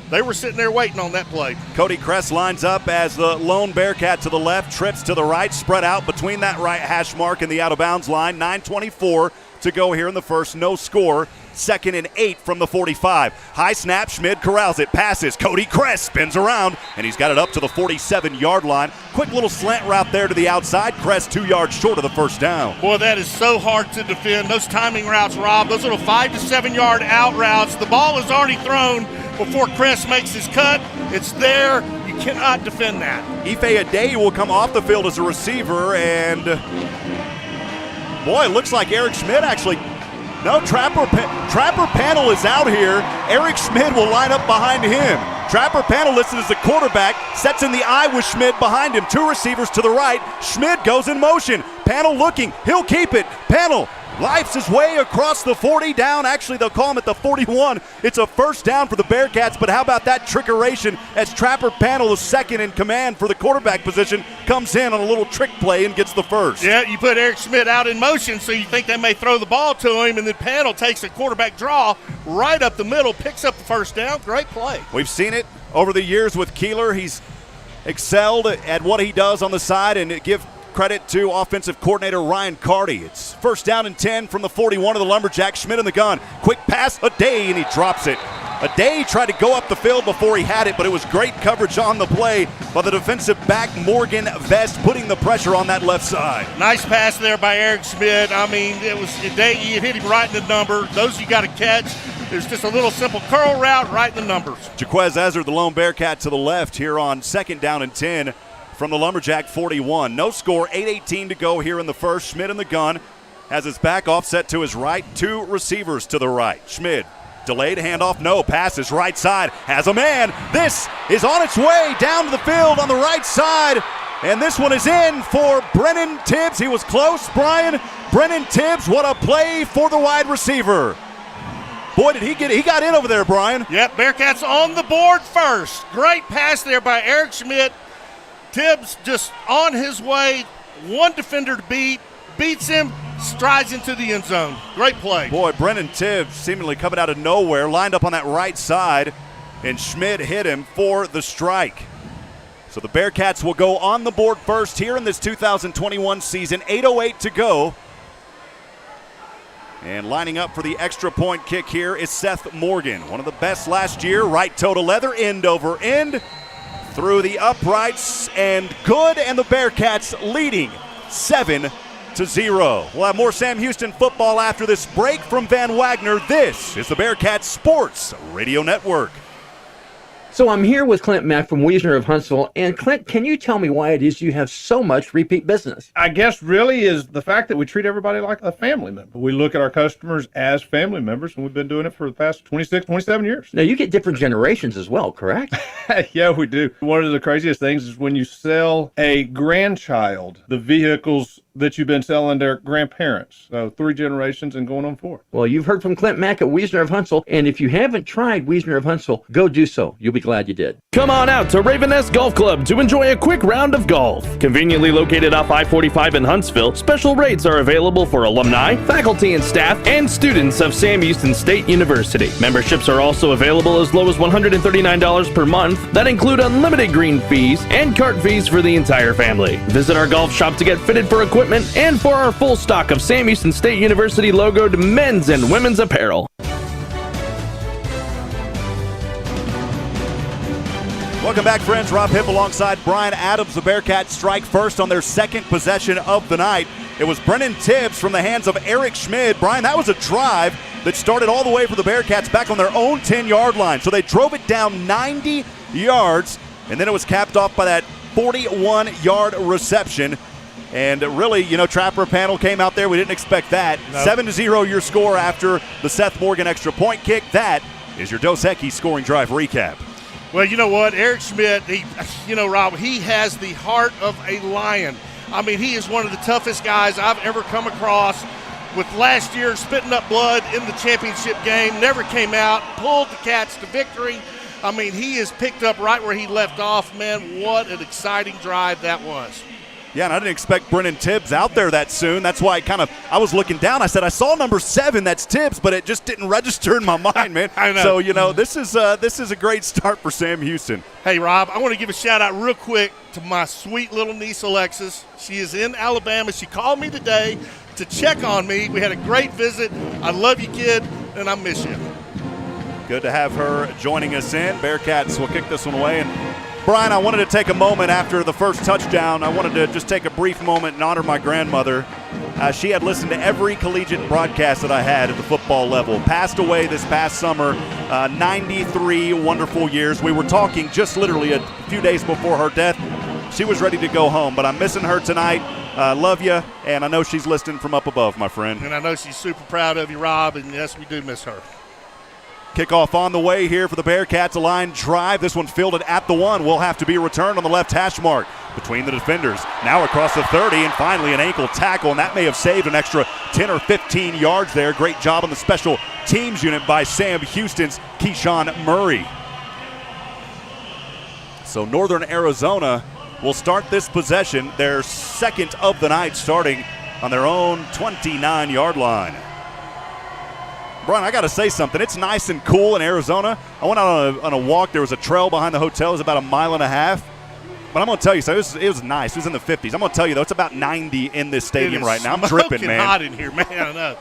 they were sitting there waiting on that play. Cody Kress lines up as the lone Bearcat to the left, trips to the right, spread out between that right hash mark and the out-of-bounds line. 9:24 to go here in the first. No score. 2nd and 8 from the 45. High snap, Schmid corrals it, passes. Cody Kress spins around, and he's got it up to the 47-yard line. Quick little slant route there to the outside. Kress 2 yards short of the first down. Boy, that is so hard to defend. Those timing routes, Rob, those little 5 to 7 yard out routes. The ball is already thrown before Kress makes his cut. It's there. You cannot defend that. Ife Adeye will come off the field as a receiver, and boy, it looks like Eric Schmid actually. No, Trapper Panel is out here. Eric Schmid will line up behind him. Trapper Panel listed as the quarterback, sets in the eye with Schmid behind him. 2 receivers to the right. Schmid goes in motion. Panel looking. He'll keep it. Panel lifes his way across the 40 down. Actually, they'll call him at the 41. It's a first down for the Bearcats, but how about that trickeration as Trapper Panel, the second in command for the quarterback position, comes in on a little trick play and gets the first. Yeah, you put Eric Schmid out in motion, so you think they may throw the ball to him, and then Panel takes a quarterback draw right up the middle, picks up the first down. Great play. We've seen it over the years with Keeler. He's excelled at what he does on the side, and give credit to offensive coordinator Ryan Carty. It's first down and 10 from the 41 of the Lumberjacks. Schmid in the gun. Quick pass, Adeye, and he drops it. Adeye tried to go up the field before he had it, but it was great coverage on the play by the defensive back Morgan Vest, putting the pressure on that left side. Nice pass there by Eric Schmid. I mean, it was Adeye, it hit him right in the number. Those you got to catch. There's just a little simple curl route right in the numbers. Jaquez Ezzard, the lone Bearcat to the left here on 2nd down and 10 from the Lumberjack 41. No score, 8:18 to go here in the first. Schmid in the gun, has his back offset to his right. 2 receivers to the right. Schmid, delayed handoff, no, passes right side, has a man. This is on its way down to the field on the right side. And this one is in for Brennan Tibbs. He was close, Brian. Brennan Tibbs, what a play for the wide receiver. Boy, did he got in over there, Brian. Yep, Bearkats on the board first. Great pass there by Eric Schmidt. Tibbs just on his way. One defender to beats him, strides into the end zone. Great play. Boy, Brennan Tibbs seemingly coming out of nowhere, lined up on that right side, and Schmidt hit him for the strike. So the Bearkats will go on the board first here in this 2021 season. 8:08 to go. And lining up for the extra point kick here is Seth Morgan. One of the best last year. Right toe to leather, end over end. Through the uprights and good. And the Bearkats leading 7-0. We'll have more Sam Houston football after this break from Van Wagner. This is the Bearkats Sports Radio Network. So I'm here with Clint Mack from Wiesner of Huntsville. And Clint, can you tell me why it is you have so much repeat business? I guess really is the fact that we treat everybody like a family member. We look at our customers as family members, and we've been doing it for the past 26, 27 years. Now, you get different generations as well, correct? Yeah, we do. One of the craziest things is when you sell a grandchild the vehicles that you've been selling their grandparents. So 3 generations and going on 4. Well, you've heard from Clint Mack at Wiesner of Huntsville, and if you haven't tried Wiesner of Huntsville, go do so. You'll be glad you did. Come on out to Raven Nest Golf Club to enjoy a quick round of golf. Conveniently located off I-45 in Huntsville, special rates are available for alumni, faculty and staff, and students of Sam Houston State University. Memberships are also available as low as $139 per month that include unlimited green fees and cart fees for the entire family. Visit our golf shop to get fitted for equipment and for our full stock of Sam Houston State University logoed men's and women's apparel. Welcome back, friends. Rob Hipp alongside Brian Adams. The Bearkats strike first on their second possession of the night. It was Brennan Tibbs from the hands of Eric Schmidt. Brian, that was a drive that started all the way for the Bearkats back on their own 10-yard line. So they drove it down 90 yards, and then it was capped off by that 41-yard reception. And really, Trapper panel came out there. We didn't expect that. Nope. 7-0 your score after the Seth Morgan extra point kick. That is your Dos Equis scoring drive recap. Well, you know what? Eric Schmidt, Rob, he has the heart of a lion. I mean, he is one of the toughest guys I've ever come across. With last year spitting up blood in the championship game, never came out, pulled the Cats to victory. I mean, he is picked up right where he left off. Man, what an exciting drive that was. Yeah, and I didn't expect Brennan Tibbs out there that soon. That's why I was looking down. I said, I saw number 7, that's Tibbs, but it just didn't register in my mind, man. I know. So, this is a great start for Sam Houston. Hey, Rob, I want to give a shout-out real quick to my sweet little niece, Alexis. She is in Alabama. She called me today to check on me. We had a great visit. I love you, kid, and I miss you. Good to have her joining us in. Bearkats will kick this one away. And Brian, I wanted to take a moment after the first touchdown. I wanted to just take a brief moment and honor my grandmother. She had listened to every collegiate broadcast that I had at the football level. Passed away this past summer, 93 wonderful years. We were talking just literally a few days before her death. She was ready to go home, but I'm missing her tonight. Love you, and I know she's listening from up above, my friend. And I know she's super proud of you, Rob, and yes, we do miss her. Kickoff on the way here for the Bearkats. A line drive. This one fielded at the 1. Will have to be returned on the left hash mark between the defenders. Now across the 30, and finally an ankle tackle, and that may have saved an extra 10 or 15 yards there. Great job on the special teams unit by Sam Houston's Keyshawn Murray. So Northern Arizona will start this possession, their second of the night, starting on their own 29-yard line. Brian, I got to say something. It's nice and cool in Arizona. I went out on a walk. There was a trail behind the hotel. It was about 1.5 miles. But I'm going to tell you, so it was nice. It was in the 50s. I'm going to tell you, though, it's about 90 in this stadium right now. I'm tripping, man. It's hot in here, man. I know.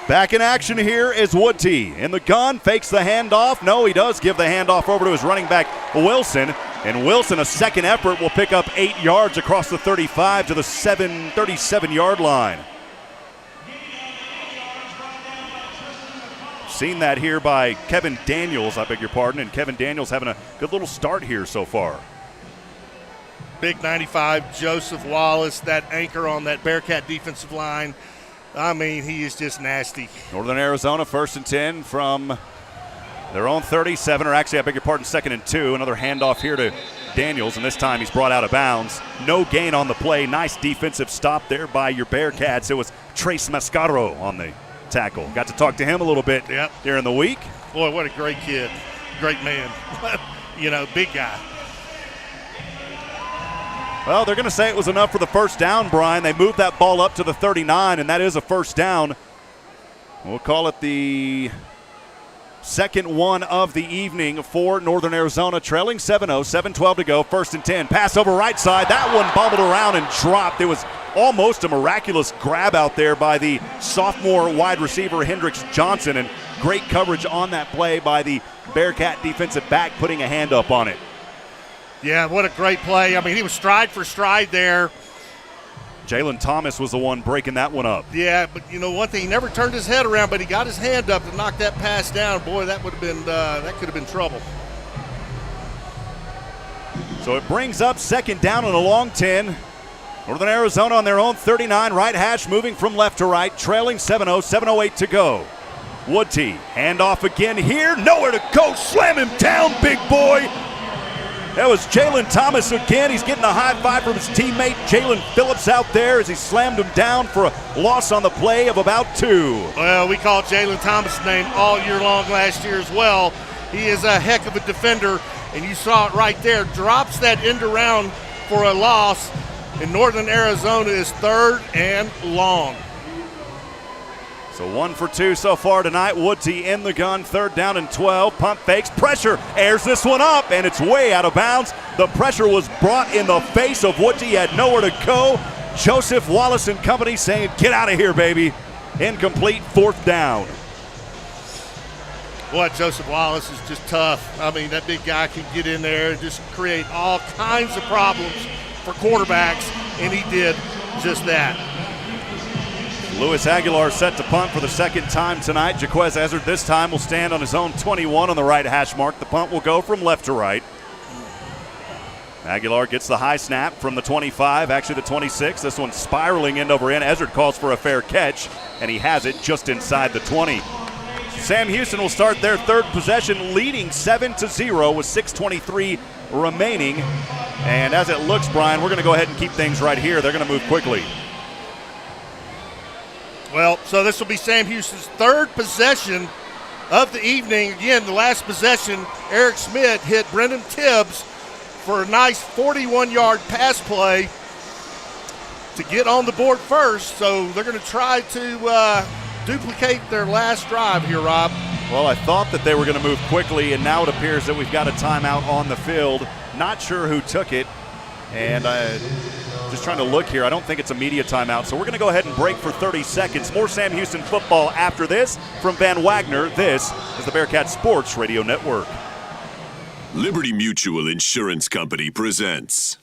Back in action here is Woodty. In the gun, fakes the handoff. No, he does give the handoff over to his running back, Wilson. And Wilson, a second effort, will pick up 8 yards across the 35 to the 37-yard line. Seen that here by Kevin Daniels, I beg your pardon, and Kevin Daniels having a good little start here so far. Big 95, Joseph Wallace, that anchor on that Bearcat defensive line. I mean, he is just nasty. Northern Arizona, 1st and 10 from Their own 37, or actually, I beg your pardon, 2nd and 2. Another handoff here to Daniels, and this time he's brought out of bounds. No gain on the play. Nice defensive stop there by your Bearcats. It was Trace Mascaro on the tackle. Got to talk to him a little bit during the week. Boy, what a great kid. Great man. Big guy. Well, they're going to say it was enough for the first down, Brian. They moved that ball up to the 39, and that is a first down. We'll call it the second one of the evening for Northern Arizona, trailing 7-0, 7:12 to go, 1st and 10. Pass over right side. That one bobbled around and dropped. It was almost a miraculous grab out there by the sophomore wide receiver Hendricks Johnson, and great coverage on that play by the Bearcat defensive back, putting a hand up on it. Yeah, what a great play. I mean, he was stride for stride there. Jalen Thomas was the one breaking that one up. Yeah, but one thing, he never turned his head around, but he got his hand up to knock that pass down. Boy, that would have been that could have been trouble. So it brings up 2nd down and a long 10. Northern Arizona on their own 39, right hash, moving from left to right, trailing 7-0, 7:08 to go. Woodtee, handoff again here, nowhere to go, slam him down, big boy. That was Jalen Thomas again. He's getting a high five from his teammate Jalen Phillips out there as he slammed him down for a loss on the play of about 2. Well, we called Jalen Thomas' name all year long last year as well. He is a heck of a defender, and you saw it right there. Drops that end around for a loss, and Northern Arizona is 3rd and long. So 1 for 2 so far tonight. Woodtee in the gun, 3rd down and 12. Pump fakes, pressure, airs this one up, and it's way out of bounds. The pressure was brought in the face of Woodtee. He had nowhere to go. Joseph Wallace and company saying, get out of here, baby. Incomplete, 4th down. Boy, Joseph Wallace is just tough. I mean, that big guy can get in there and just create all kinds of problems for quarterbacks, and he did just that. Luis Aguilar set to punt for the 2nd time tonight. Jaquez Ezzard this time will stand on his own 21 on the right hash mark. The punt will go from left to right. Aguilar gets the high snap from the 25, actually the 26. This one spiraling end over end. Ezzard calls for a fair catch, and he has it just inside the 20. Sam Houston will start their 3rd possession, leading 7-0 with 6:23 remaining. And as it looks, Brian, we're going to go ahead and keep things right here. They're going to move quickly. Well, so this will be Sam Houston's 3rd possession of the evening. Again, the last possession, Eric Schmidt hit Brendan Tibbs for a nice 41-yard pass play to get on the board first. So they're going to try to duplicate their last drive here, Rob. Well, I thought that they were going to move quickly, and now it appears that we've got a timeout on the field. Not sure who took it, and just trying to look here. I don't think it's a media timeout, so we're going to go ahead and break for 30 seconds. More Sam Houston football after this from Van Wagner. This is the Bearcat Sports Radio Network. Liberty Mutual Insurance Company presents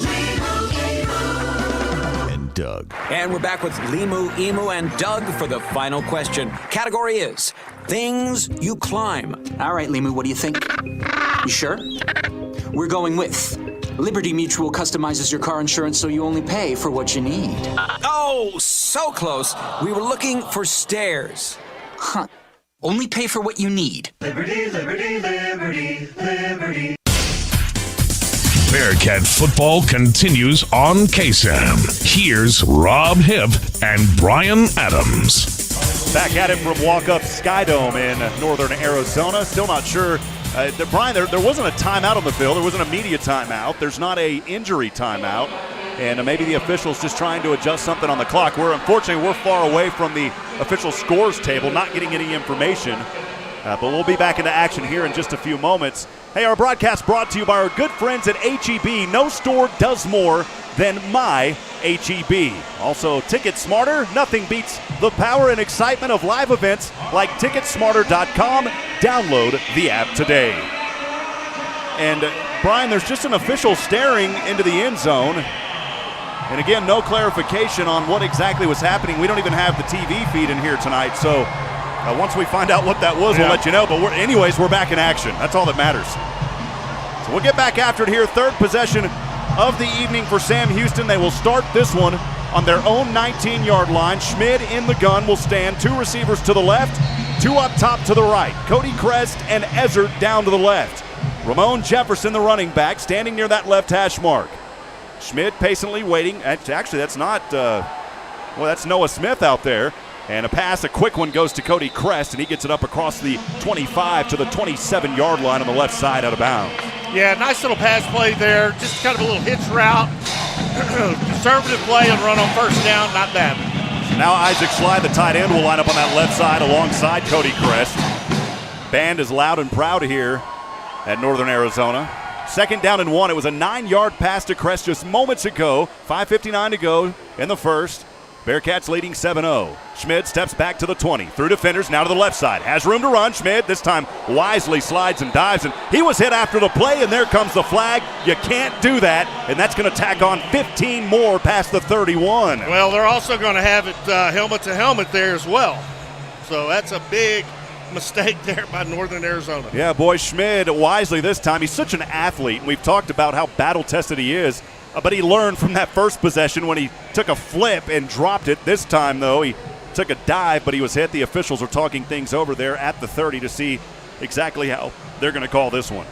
and Doug. And we're back with Limu, Emu, and Doug for the final question. Category is things you climb. All right, Limu, what do you think? You sure? We're going with Liberty Mutual customizes your car insurance so you only pay for what you need. Oh, so close. We were looking for stairs. Huh. Only pay for what you need. Liberty, liberty, liberty, liberty. Bearcat football continues on KSAM. Here's Rob Hipp and Brian Adams. Back at it from Walk-Up Skydome in Northern Arizona. Still not sure. Brian, there wasn't a timeout on the field. There wasn't a media timeout. There's not a injury timeout. And maybe the official's just trying to adjust something on the clock. Unfortunately, we're far away from the official scores table, not getting any information. But we'll be back into action here in just a few moments. Hey, our broadcast brought to you by our good friends at HEB. No store does more than my HEB. Also, Ticket Smarter. Nothing beats the power and excitement of live events like Ticketsmarter.com. Download the app today. And Brian, there's just an official staring into the end zone. And again, no clarification on what exactly was happening. We don't even have the TV feed in here tonight. So once we find out what that was, we'll let you know. But we're back in action. That's all that matters. So we'll get back after it here. 3rd possession of the evening for Sam Houston. They will start this one on their own 19-yard line. Schmid in the gun will stand. 2 receivers to the left. Two up top to the right. Cody Crest and Ezzard down to the left. Ramon Jefferson, the running back, standing near that left hash mark. Schmidt patiently waiting. Actually, that's not, that's Noah Smith out there. And a pass, a quick one, goes to Cody Crest, and he gets it up across the 25 to the 27-yard line on the left side out of bounds. Yeah, nice little pass play there. Just kind of a little hitch route. Conservative play and run on first down. Not bad. Now Isaac Schley, the tight end, will line up on that left side alongside Cody Crest. Band is loud and proud here at Northern Arizona. Second down and 1. It was a 9-yard pass to Crest just moments ago. 5:59 to go in the first. Bearkats leading 7-0. Schmidt steps back to the 20. Through defenders, now to the left side. Has room to run. Schmidt this time wisely slides and dives. And he was hit after the play, and there comes the flag. You can't do that. And that's going to tack on 15 more past the 31. Well, they're also going to have it helmet to helmet there as well. So that's a big mistake there by Northern Arizona. Yeah, boy, Schmidt wisely this time. He's such an athlete, and we've talked about how battle-tested he is. But he learned from that first possession when he took a flip and dropped it. This time, though, he took a dive, but he was hit. The officials are talking things over there at the 30 to see exactly how they're going to call this one.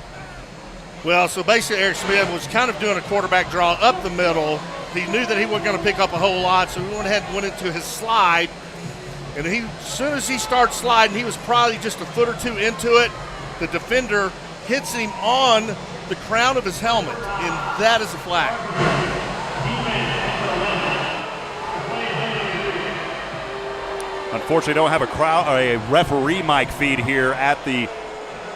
Well, so basically Eric Smith was kind of doing a quarterback draw up the middle. He knew that he wasn't going to pick up a whole lot, so he went ahead and went into his slide. And as soon as he started sliding, he was probably just a foot or two into it. The defender hits him on the crown of his helmet, and that is a flag. Unfortunately, don't have a referee mic feed here at the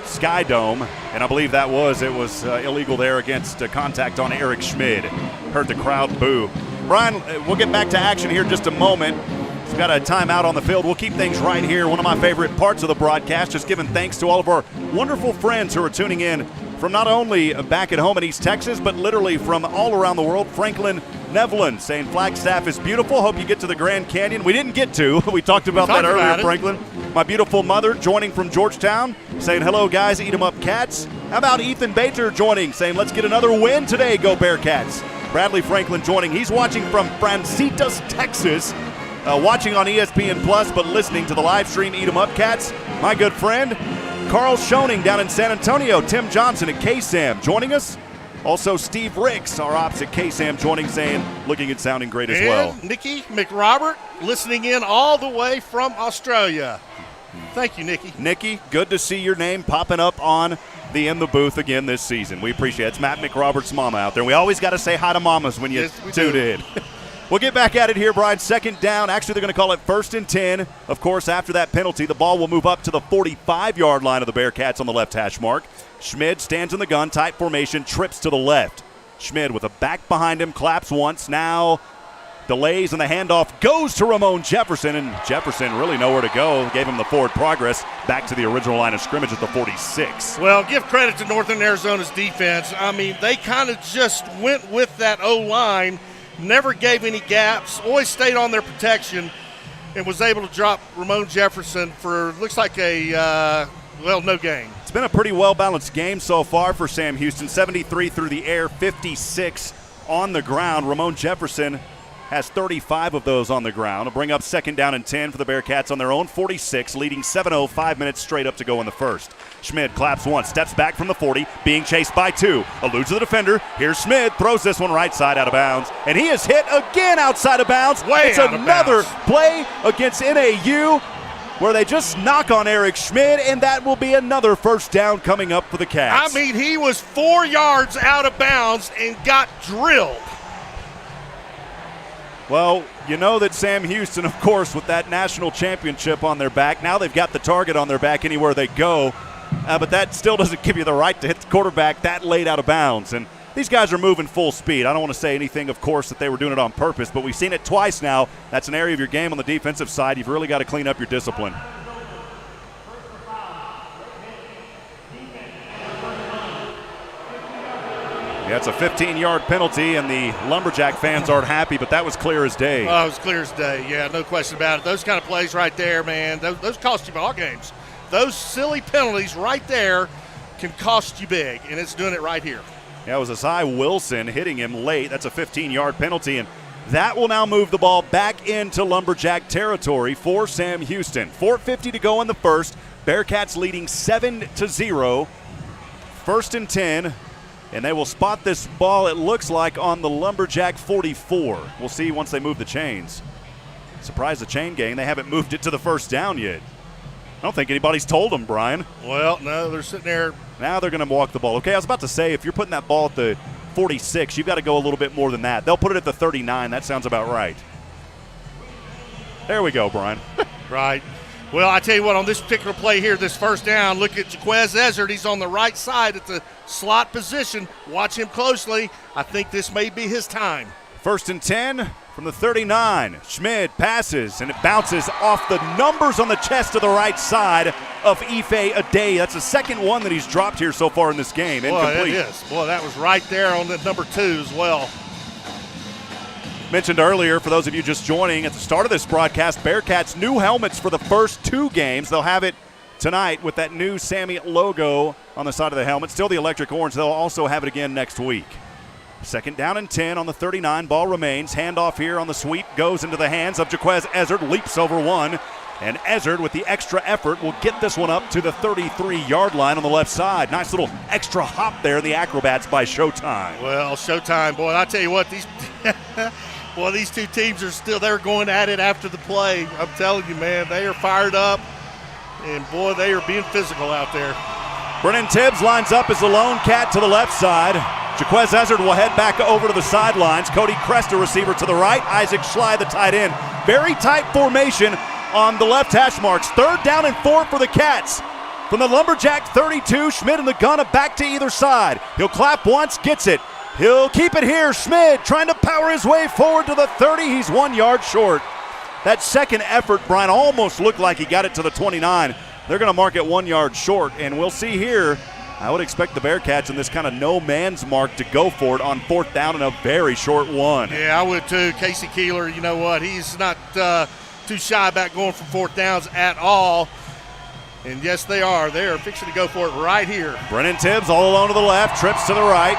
Sky Dome, and I believe it was illegal there against contact on Eric Schmidt. Heard the crowd boo. Brian, we'll get back to action here in just a moment. We've got a timeout on the field. We'll keep things right here. One of my favorite parts of the broadcast, just giving thanks to all of our wonderful friends who are tuning in from not only back at home in East Texas, but literally from all around the world. Franklin Nevlin saying Flagstaff is beautiful. Hope you get to the Grand Canyon. We didn't get to. We talked about that earlier, Franklin. My beautiful mother joining from Georgetown saying, hello, guys, eat 'em up, Cats. How about Ethan Bater joining, saying, let's get another win today, go Bearkats. Bradley Franklin joining. He's watching from Francitas, Texas. Watching on ESPN Plus, but listening to the live stream, Eat 'em Up, Cats. My good friend, Carl Schoening down in San Antonio. Tim Johnson at KSAM joining us. Also, Steve Ricks, our ops at KSAM, joining, saying, looking and sounding great as well. Nikki McRobert listening in all the way from Australia. Thank you, Nikki. Nikki, good to see your name popping up on the In the Booth again this season. We appreciate it. It's Matt McRobert's mama out there. We always got to say hi to mamas when you tune in. We'll get back at it here, Brian. Second down. Actually, they're going to call it 1st and 10. Of course, after that penalty, the ball will move up to the 45-yard line of the Bearkats on the left hash mark. Schmidt stands in the gun, tight formation, trips to the left. Schmidt with a back behind him, claps once, now delays, and the handoff goes to Ramon Jefferson, and Jefferson really nowhere to go. Gave him the forward progress back to the original line of scrimmage at the 46. Well, give credit to Northern Arizona's defense. I mean, they kind of just went with that O-line, never gave any gaps, always stayed on their protection, and was able to drop Ramon Jefferson for, looks like no gain. It's been a pretty well-balanced game so far for Sam Houston. 73 through the air, 56 on the ground. Ramon Jefferson has 35 of those on the ground. It'll bring up 2nd down and 10 for the Bearkats on their own 46, leading 7-0, 5 minutes straight up to go in the first. Schmidt claps once, steps back from the 40, being chased by 2, eludes the defender. Here's Schmidt, throws this one right side out of bounds, and he is hit again outside of bounds. It's another play against NAU where they just knock on Eric Schmidt, and that will be another first down coming up for the Cats. I mean, he was 4 yards out of bounds and got drilled. Well, you know that Sam Houston, of course, with that national championship on their back, now they've got the target on their back anywhere they go, but that still doesn't give you the right to hit the quarterback that late out of bounds. And these guys are moving full speed. I don't want to say anything, of course, that they were doing it on purpose, but we've seen it twice now. That's an area of your game on the defensive side. You've really got to clean up your discipline. Yeah, it's a 15-yard penalty, and the Lumberjack fans aren't happy, but that was clear as day. Oh, it was clear as day. Yeah, no question about it. Those kind of plays right there, man, those cost you ball games. Those silly penalties right there can cost you big, and it's doing it right here. Yeah, it was Asai Wilson hitting him late. That's a 15-yard penalty, and That will now move the ball back into Lumberjack territory for Sam Houston. 4:50 to go in the first. Bearkats leading 7-0. 1st and 10. And they will spot this ball, it looks like, on the Lumberjack 44. We'll see once they move the chains. Surprised the chain gang, they haven't moved it to the first down yet. I don't think anybody's told them, Brian. Well, no, they're sitting there. Now they're going to walk the ball. Okay, I was about to say, if you're putting that ball at the 46, you've got to go a little bit more than that. They'll put it at the 39. That sounds about right. There we go, Brian. Right. Well, I tell you what, on this particular play here, this first down, look at Jaquez Ezzard. He's on the right side at the slot position. Watch him closely. I think this may be his time. 1st and 10 from the 39. Schmid passes, and it bounces off the numbers on the chest to the right side of Ife Ade. That's the second one that he's dropped here so far in this game. Incomplete. Boy, it is. Boy, that was right there on the number 2 as well. Mentioned earlier, for those of you just joining at the start of this broadcast, Bearkats new helmets for the first 2 games. They'll have it tonight with that new Sammy logo on the side of the helmet. Still the electric orange. They'll also have it again next week. 2nd down and 10 on the 39. Ball remains. Handoff here on the sweep goes into the hands of Jaquez Ezzard. Leaps over one. And Ezzard, with the extra effort, will get this one up to the 33-yard line on the left side. Nice little extra hop there, the Acrobats by Showtime. Well, Showtime, boy, I tell you what, these two teams they're going at it after the play. I'm telling you, man, they are fired up. And, boy, they are being physical out there. Brennan Tibbs lines up as the lone cat to the left side. Jaquez Ezzard will head back over to the sidelines. Cody Cresta, receiver to the right. Isaac Schley, the tight end. Very tight formation on the left hash marks. 3rd down and 4 for the Cats. From the Lumberjack 32, Schmid in the gun, back to either side. He'll clap once, gets it. He'll keep it here. Schmid trying to power his way forward to the 30. He's 1 yard short. That second effort, Brian, almost looked like he got it to the 29. They're going to mark it 1 yard short, and we'll see here. I would expect the Bearkats in this kind of no man's mark to go for it on 4th down and a very short one. Yeah, I would too. Casey Keeler, you know what? He's not too shy about going for 4th downs at all. And yes, they are. They are fixing to go for it right here. Brennan Tibbs all alone to the left, trips to the right.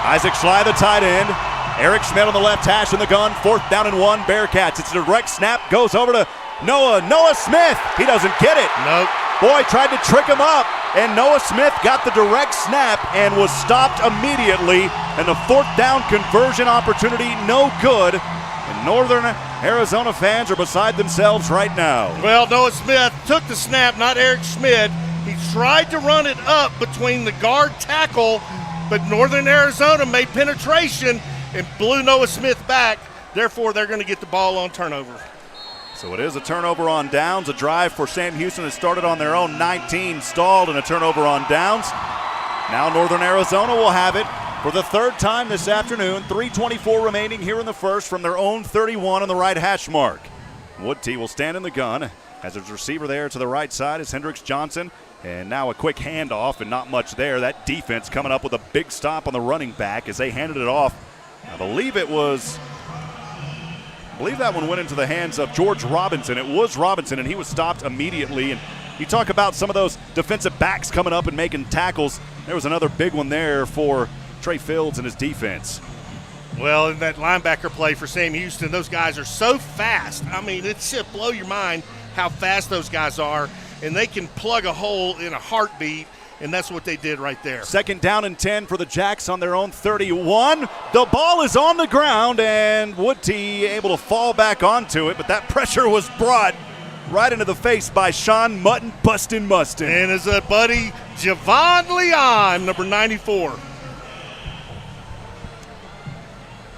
Isaac Schley, the tight end. Eric Schmidt on the left hash in the gun. 4th down and 1, Bearkats. It's a direct snap, goes over to Noah Smith. He doesn't get it. Nope. Boy, tried to trick him up, and Noah Smith got the direct snap and was stopped immediately. And the 4th down conversion opportunity, no good. And Northern Arizona fans are beside themselves right now. Well, Noah Smith took the snap, not Eric Schmidt. He tried to run it up between the guard tackle, but Northern Arizona made penetration and blew Noah Smith back. Therefore, they're going to get the ball on turnover. So it is a turnover on downs. A drive for Sam Houston has started on their own 19, stalled, and a turnover on downs. Now Northern Arizona will have it for the 3rd time this afternoon. 3:24 remaining here in the first from their own 31 on the right hash mark. Woodtee will stand in the gun as his receiver there to the right side is Hendricks Johnson. And now a quick handoff and not much there. That defense coming up with a big stop on the running back as they handed it off. I believe that one went into the hands of George Robinson. It was Robinson, and he was stopped immediately. And you talk about some of those defensive backs coming up and making tackles. There was another big one there for Trey Fields and his defense. Well, in that linebacker play for Sam Houston, those guys are so fast. I mean, it's just blow your mind how fast those guys are, and they can plug a hole in a heartbeat. And that's what they did right there. 2nd down and 10 for the Jacks on their own 31. The ball is on the ground, and Woodtee able to fall back onto it, but that pressure was brought right into the face by Sean Mutton Bustin' Mustin. And his buddy Javon Leon, number 94.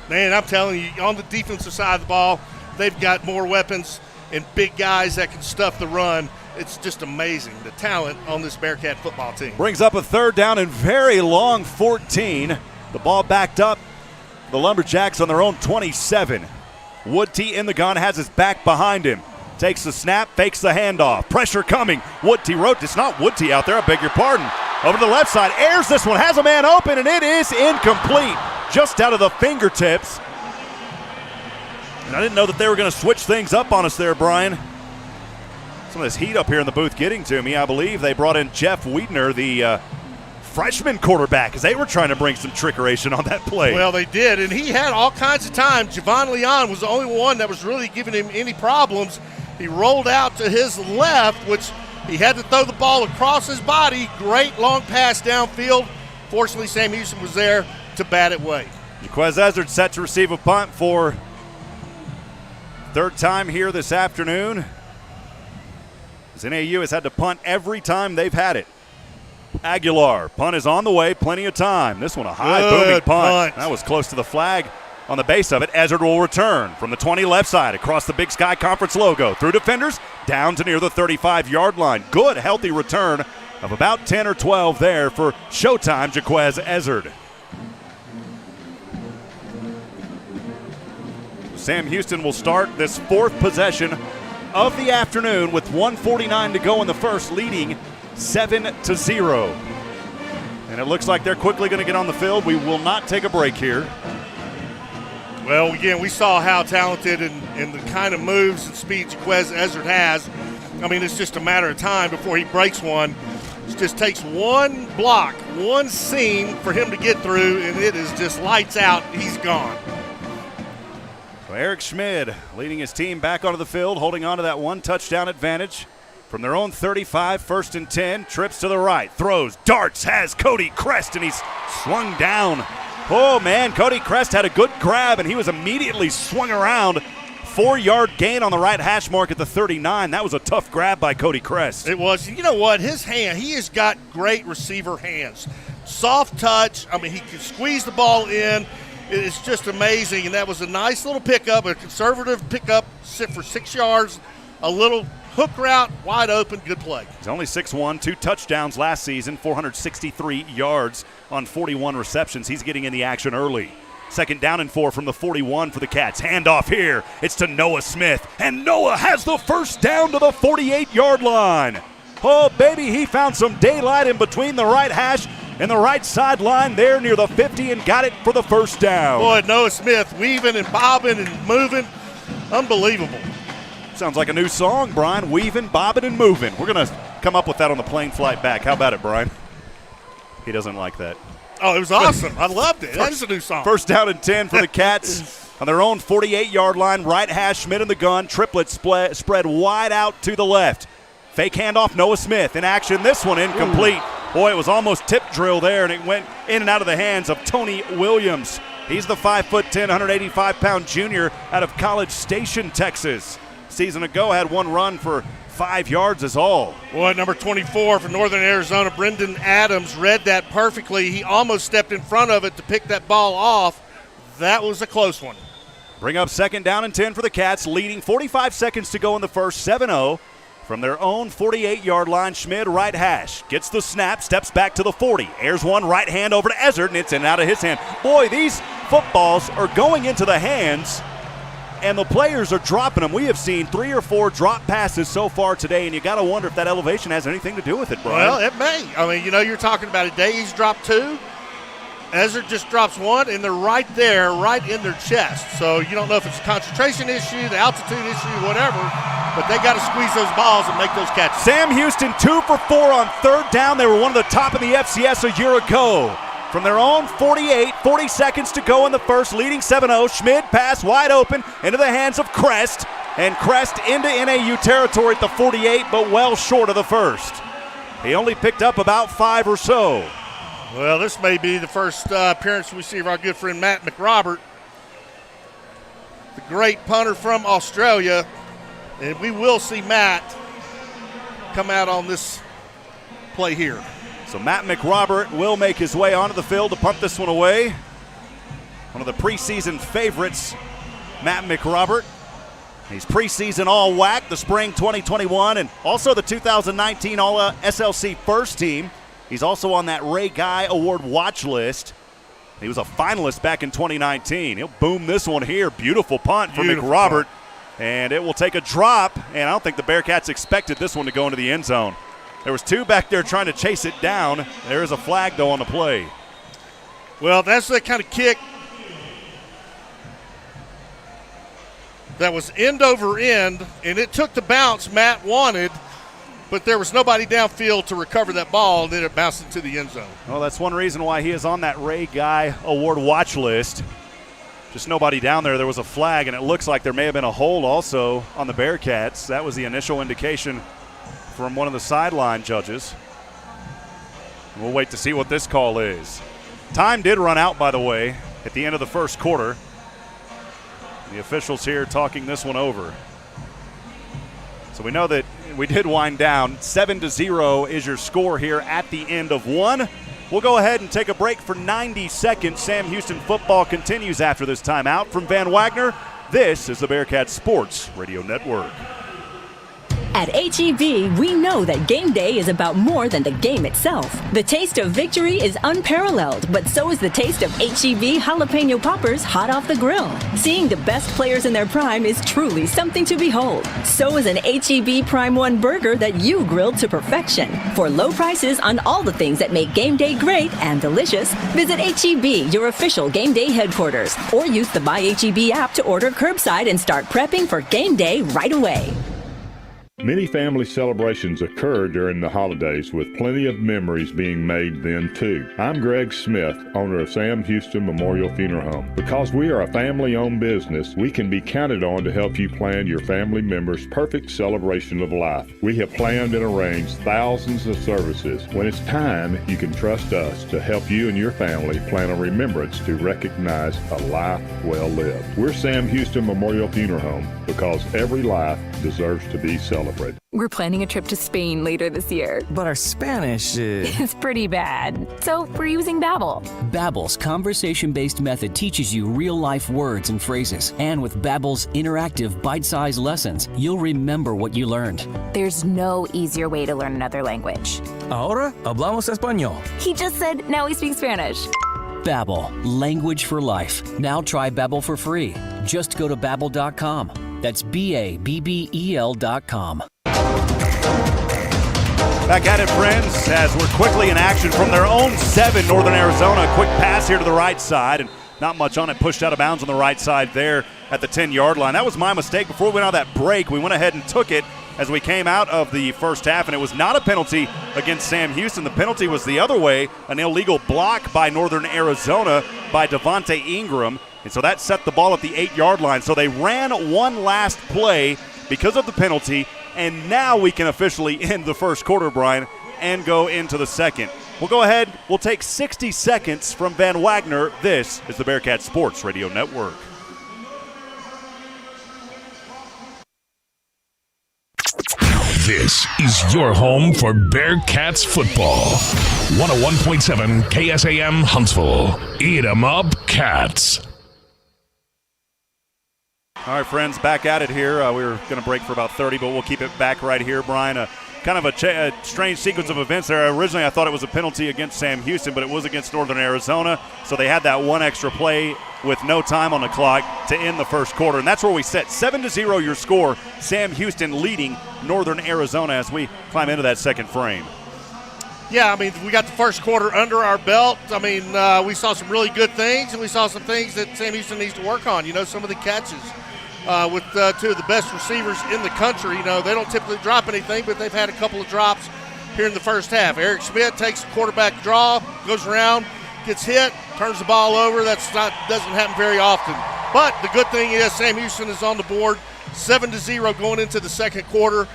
Man, I'm telling you, on the defensive side of the ball, they've got more weapons and big guys that can stuff the run. It's just amazing, the talent on this Bearcat football team. Brings up a 3rd down and very long 14. The ball backed up. The Lumberjacks on their own 27. Woodtee in the gun, has his back behind him. Takes the snap, fakes the handoff. Pressure coming. Woodtee wrote, it's not Woodtee out there, I beg your pardon. Over to the left side, airs this one, has a man open, and it is incomplete. Just out of the fingertips. And I didn't know that they were going to switch things up on us there, Brian. Some of this heat up here in the booth getting to me. I believe they brought in Jeff Wiedner, the freshman quarterback as they were trying to bring some trickeration on that play. Well, they did, and he had all kinds of time. Javon Leon was the only one that was really giving him any problems. He rolled out to his left, which he had to throw the ball across his body. Great long pass downfield. Fortunately, Sam Houston was there to bat it away. Jaquez Ezzard set to receive a punt for third time here this afternoon. As NAU has had to punt every time they've had it. Aguilar, punt is on the way, plenty of time. This one a high booming punt. That was close to the flag on the base of it. Ezzard will return from the 20 left side across the Big Sky Conference logo. Through defenders, down to near the 35-yard line. Good, healthy return of about 10 or 12 there for Showtime Jaquez Ezzard. Sam Houston will start this fourth possession of the afternoon with 1:49 to go in the first, leading 7-0. And it looks like they're quickly going to get on the field. We will not take a break here. Well, again, we saw how talented and the kind of moves and speed Jaquez Ezzard has. I mean, it's just a matter of time before he breaks one. It just takes one block, one seam for him to get through, and it is just lights out. He's gone. So Eric Schmid leading his team back onto the field, holding on to that one touchdown advantage. From their own 35, 1st and 10, trips to the right, throws, darts, has Cody Crest, and he's swung down. Oh, man, Cody Crest had a good grab, and he was immediately swung around. 4-yard gain on the right hash mark at the 39. That was a tough grab by Cody Crest. It was. You know what? His hand, he has got great receiver hands. Soft touch. I mean, he can squeeze the ball in. It's just amazing, and that was a nice little pickup, a conservative pickup for 6 yards, a little hook route, wide open, good play. He's only 6'1", 2 touchdowns last season, 463 yards on 41 receptions. He's getting in the action early. 2nd down and 4 from the 41 for the Cats. Handoff here. It's to Noah Smith, and Noah has the first down to the 48-yard line. Oh, baby, he found some daylight in between the right hash and the right sideline there near the 50 and got it for the first down. Boy, Noah Smith weaving and bobbing and moving. Unbelievable. Sounds like a new song, Brian. Weaving, bobbing, and moving. We're going to come up with that on the plane flight back. How about it, Brian? He doesn't like that. Oh, it was awesome. I loved it. That is a new song. 1st down and 10 for the Cats on their own 48-yard line. Right hash, Schmidt in the gun. Triplet spread wide out to the left. Fake handoff, Noah Smith in action. This one incomplete. Ooh. Boy, it was almost tip drill there, and it went in and out of the hands of Tony Williams. He's the 5'10", 185-pound junior out of College Station, Texas. Season ago had one run for 5 yards is all. Boy, number 24 from Northern Arizona, Brendan Adams, read that perfectly. He almost stepped in front of it to pick that ball off. That was a close one. Bring up 2nd down and 10 for the Cats, leading 45 seconds to go in the first, 7-0. From their own 48-yard line, Schmid, right hash, gets the snap, steps back to the 40, airs one right hand over to Ezzard, and it's in and out of his hand. Boy, these footballs are going into the hands, and the players are dropping them. We have seen 3 or 4 drop passes so far today, and you got to wonder if that elevation has anything to do with it, Brian. Well, it may. I mean, you know, you're talking about a day he's dropped 2. Ezzard just drops 1, and they're right there, right in their chest. So you don't know if it's a concentration issue, the altitude issue, whatever, but they got to squeeze those balls and make those catches. Sam Houston 2 for 4 on 3rd down. They were one of the top in the FCS a year ago. From their own 48, 40 seconds to go in the first, leading 7-0. Schmid pass wide open into the hands of Crest, and Crest into NAU territory at the 48, but well short of the first. He only picked up about 5 or so. Well, this may be the first appearance we see of our good friend Matt McRobert, the great punter from Australia. And we will see Matt come out on this play here. So Matt McRobert will make his way onto the field to punt this one away. One of the preseason favorites, Matt McRobert. He's preseason All-WAC, the spring 2021, and also the 2019 All-SLC first team. He's also on that Ray Guy Award watch list. He was a finalist back in 2019. He'll boom this one here. Beautiful punt for McRobert. And it will take a drop, and I don't think the Bearcats expected this one to go into the end zone. There was 2 back there trying to chase it down. There is a flag, though, on the play. Well, that's the kind of kick that was end over end, and it took the bounce Matt wanted. but there was nobody downfield to recover that ball, and then it bounced into the end zone. Well, that's one reason why he is on that Ray Guy Award watch list. Just nobody down there. There was a flag, and it looks like there may have been a hold also on the Bearcats. That was the initial indication from one of the sideline judges. We'll wait to see what this call is. Time did run out, by the way, at the end of the first quarter. The officials here talking this one over. So we know that we did wind down. 7-0 is your score here at the end of one. We'll go ahead and take a break for 90 seconds. Sam Houston football continues after this timeout. From Van Wagner, this is the Bearcats Sports Radio Network. At H-E-B, we know that game day is about more than the game itself. The taste of victory is unparalleled, but so is the taste of H-E-B jalapeno poppers hot off the grill. Seeing the best players in their prime is truly something to behold. So is an H-E-B Prime 1 burger that you grilled to perfection. For low prices on all the things that make game day great and delicious, visit H-E-B, your official game day headquarters, or use the Buy H-E-B app to order curbside and start prepping for game day right away. Many family celebrations occur during the holidays with plenty of memories being made then too. I'm Greg Smith, owner of Sam Houston Memorial Funeral Home. Because we are a family-owned business, we can be counted on to help you plan your family member's perfect celebration of life. We have planned and arranged thousands of services. When it's time, you can trust us to help you and your family plan a remembrance to recognize a life well lived. We're Sam Houston Memorial Funeral Home because every life deserves to be celebrated. We're planning a trip to Spain later this year. But our Spanish is pretty bad. So we're using Babbel. Babbel's conversation-based method teaches you real-life words and phrases. And with Babbel's interactive, bite-sized lessons, you'll remember what you learned. There's no easier way to learn another language. Ahora hablamos español. He just said now we speak Spanish. Babbel, language for life. Now try Babbel for free. Just go to Babbel.com. That's Babbel.com. Back at it, friends, as we're quickly in action from their own 7, Northern Arizona. A quick pass here to the right side, and not much on it. Pushed out of bounds on the right side there at the 10-yard line. That was my mistake. Before we went out that break, we went ahead and took it as we came out of the first half, and it was not a penalty against Sam Houston. The penalty was the other way, an illegal block by Northern Arizona by Devontae Ingram. And so that set the ball at the 8-yard line. So they ran one last play because of the penalty, and now we can officially end the first quarter, Brian, and go into the second. We'll go ahead. We'll take 60 seconds from Van Wagner. This is the Bearcats Sports Radio Network. This is your home for Bearcats football. 101.7 KSAM Huntsville. Eat 'em up, Cats. All right, friends, back at it here. We were going to break for about 30, but we'll keep it back right here, Brian. Kind of a strange sequence of events there. Originally, I thought it was a penalty against Sam Houston, but it was against Northern Arizona. So they had that one extra play with no time on the clock to end the first quarter. And that's where we set 7-0 your score. Sam Houston leading Northern Arizona as we climb into that second frame. Yeah, I mean, we got the first quarter under our belt. I mean, we saw some really good things, and we saw some things that Sam Houston needs to work on. You know, some of the catches. With two of the best receivers in the country. You know, they don't typically drop anything, but they've had a couple of drops here in the first half. Eric Schmidt takes a quarterback draw, goes around, gets hit, turns the ball over. Doesn't happen very often. But the good thing is Sam Houston is on the board, 7-0 going into the second quarter,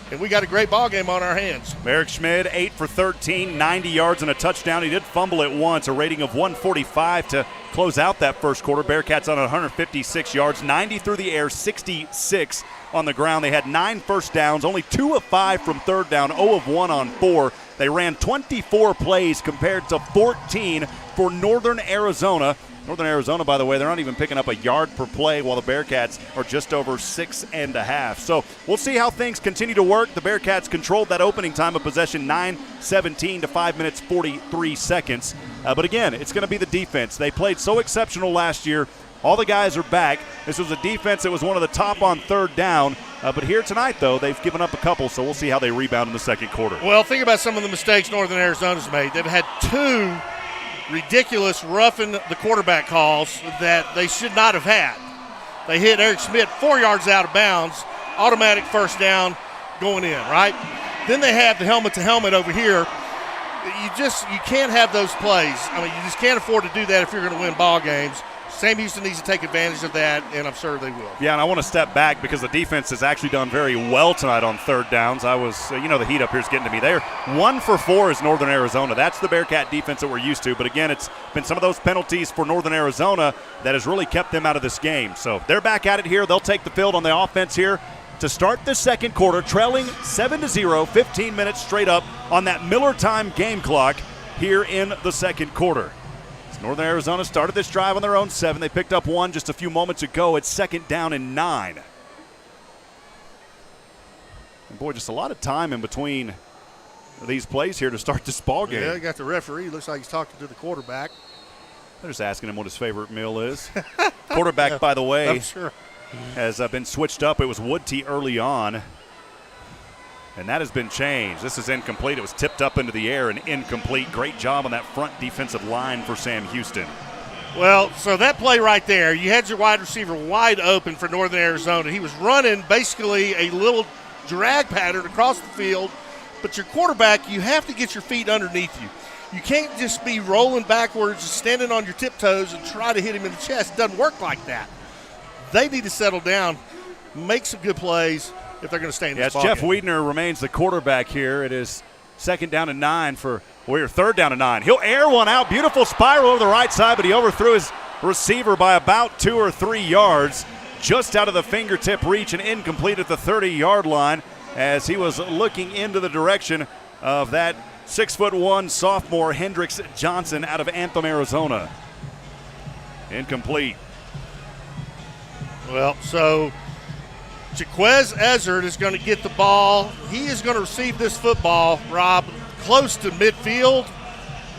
and we got a great ball game on our hands. Eric Schmidt, 8 for 13, 90 yards and a touchdown. He did fumble it once, a rating of 145 to close out that first quarter. Bearcats on 156 yards, 90 through the air, 66 on the ground. They had 9 first downs, only 2 of 5 from third down, 0 of 1 on 4. They ran 24 plays compared to 14 for Northern Arizona. Northern Arizona, by the way, they're not even picking up a yard per play, while the Bearcats are just over 6.5. So we'll see how things continue to work. The Bearcats controlled that opening time of possession, 9:17 to 5 minutes 43 seconds. But again, it's going to be the defense. They played so exceptional last year. All the guys are back. This was a defense that was one of the top on third down. But here tonight, though, they've given up a couple, so we'll see how they rebound in the second quarter. Well, think about some of the mistakes Northern Arizona's made. They've had 2 ridiculous roughing the quarterback calls that they should not have had. They hit Eric Schmidt 4 yards out of bounds, automatic first down going in, right? Then they have the helmet-to-helmet over here. You can't have those plays. I mean, you just can't afford to do that if you're going to win ball games. Sam Houston needs to take advantage of that, and I'm sure they will. Yeah, and I want to step back because the defense has actually done very well tonight on third downs. The heat up here is getting to me. They're 1 for 4 is Northern Arizona. That's the Bearcat defense that we're used to. But again, it's been some of those penalties for Northern Arizona that has really kept them out of this game. So they're back at it here. They'll take the field on the offense here to start the second quarter, trailing 7-0, 15 minutes straight up on that Miller time game clock here in the second quarter. Northern Arizona started this drive on their own 7. They picked up 1 just a few moments ago. It's 2nd down and 9. And boy, just a lot of time in between these plays here to start this ball game. Yeah, you got the referee. Looks like he's talking to the quarterback. They're just asking him what his favorite meal is. Quarterback, by the way, sure, has been switched up. It was Woodty early on. And that has been changed. This is incomplete. It was tipped up into the air and incomplete. Great job on that front defensive line for Sam Houston. Well, so that play right there, you had your wide receiver wide open for Northern Arizona. He was running basically a little drag pattern across the field, but your quarterback, you have to get your feet underneath you. You can't just be rolling backwards and standing on your tiptoes and try to hit him in the chest. It doesn't work like that. They need to settle down, make some good plays, if they're going to stay in this ball Jeff game. Wiedner remains the quarterback here. It is 2nd down and 9 for Warrior, 3rd down and 9. He'll air one out. Beautiful spiral over the right side, but he overthrew his receiver by about 2 or 3 yards, just out of the fingertip reach and incomplete at the 30-yard line as he was looking into the direction of that 6'1" sophomore Hendrix Johnson out of Anthem, Arizona. Incomplete. Well, so Jaquez Ezzard is going to get the ball. He is going to receive this football, Rob, close to midfield.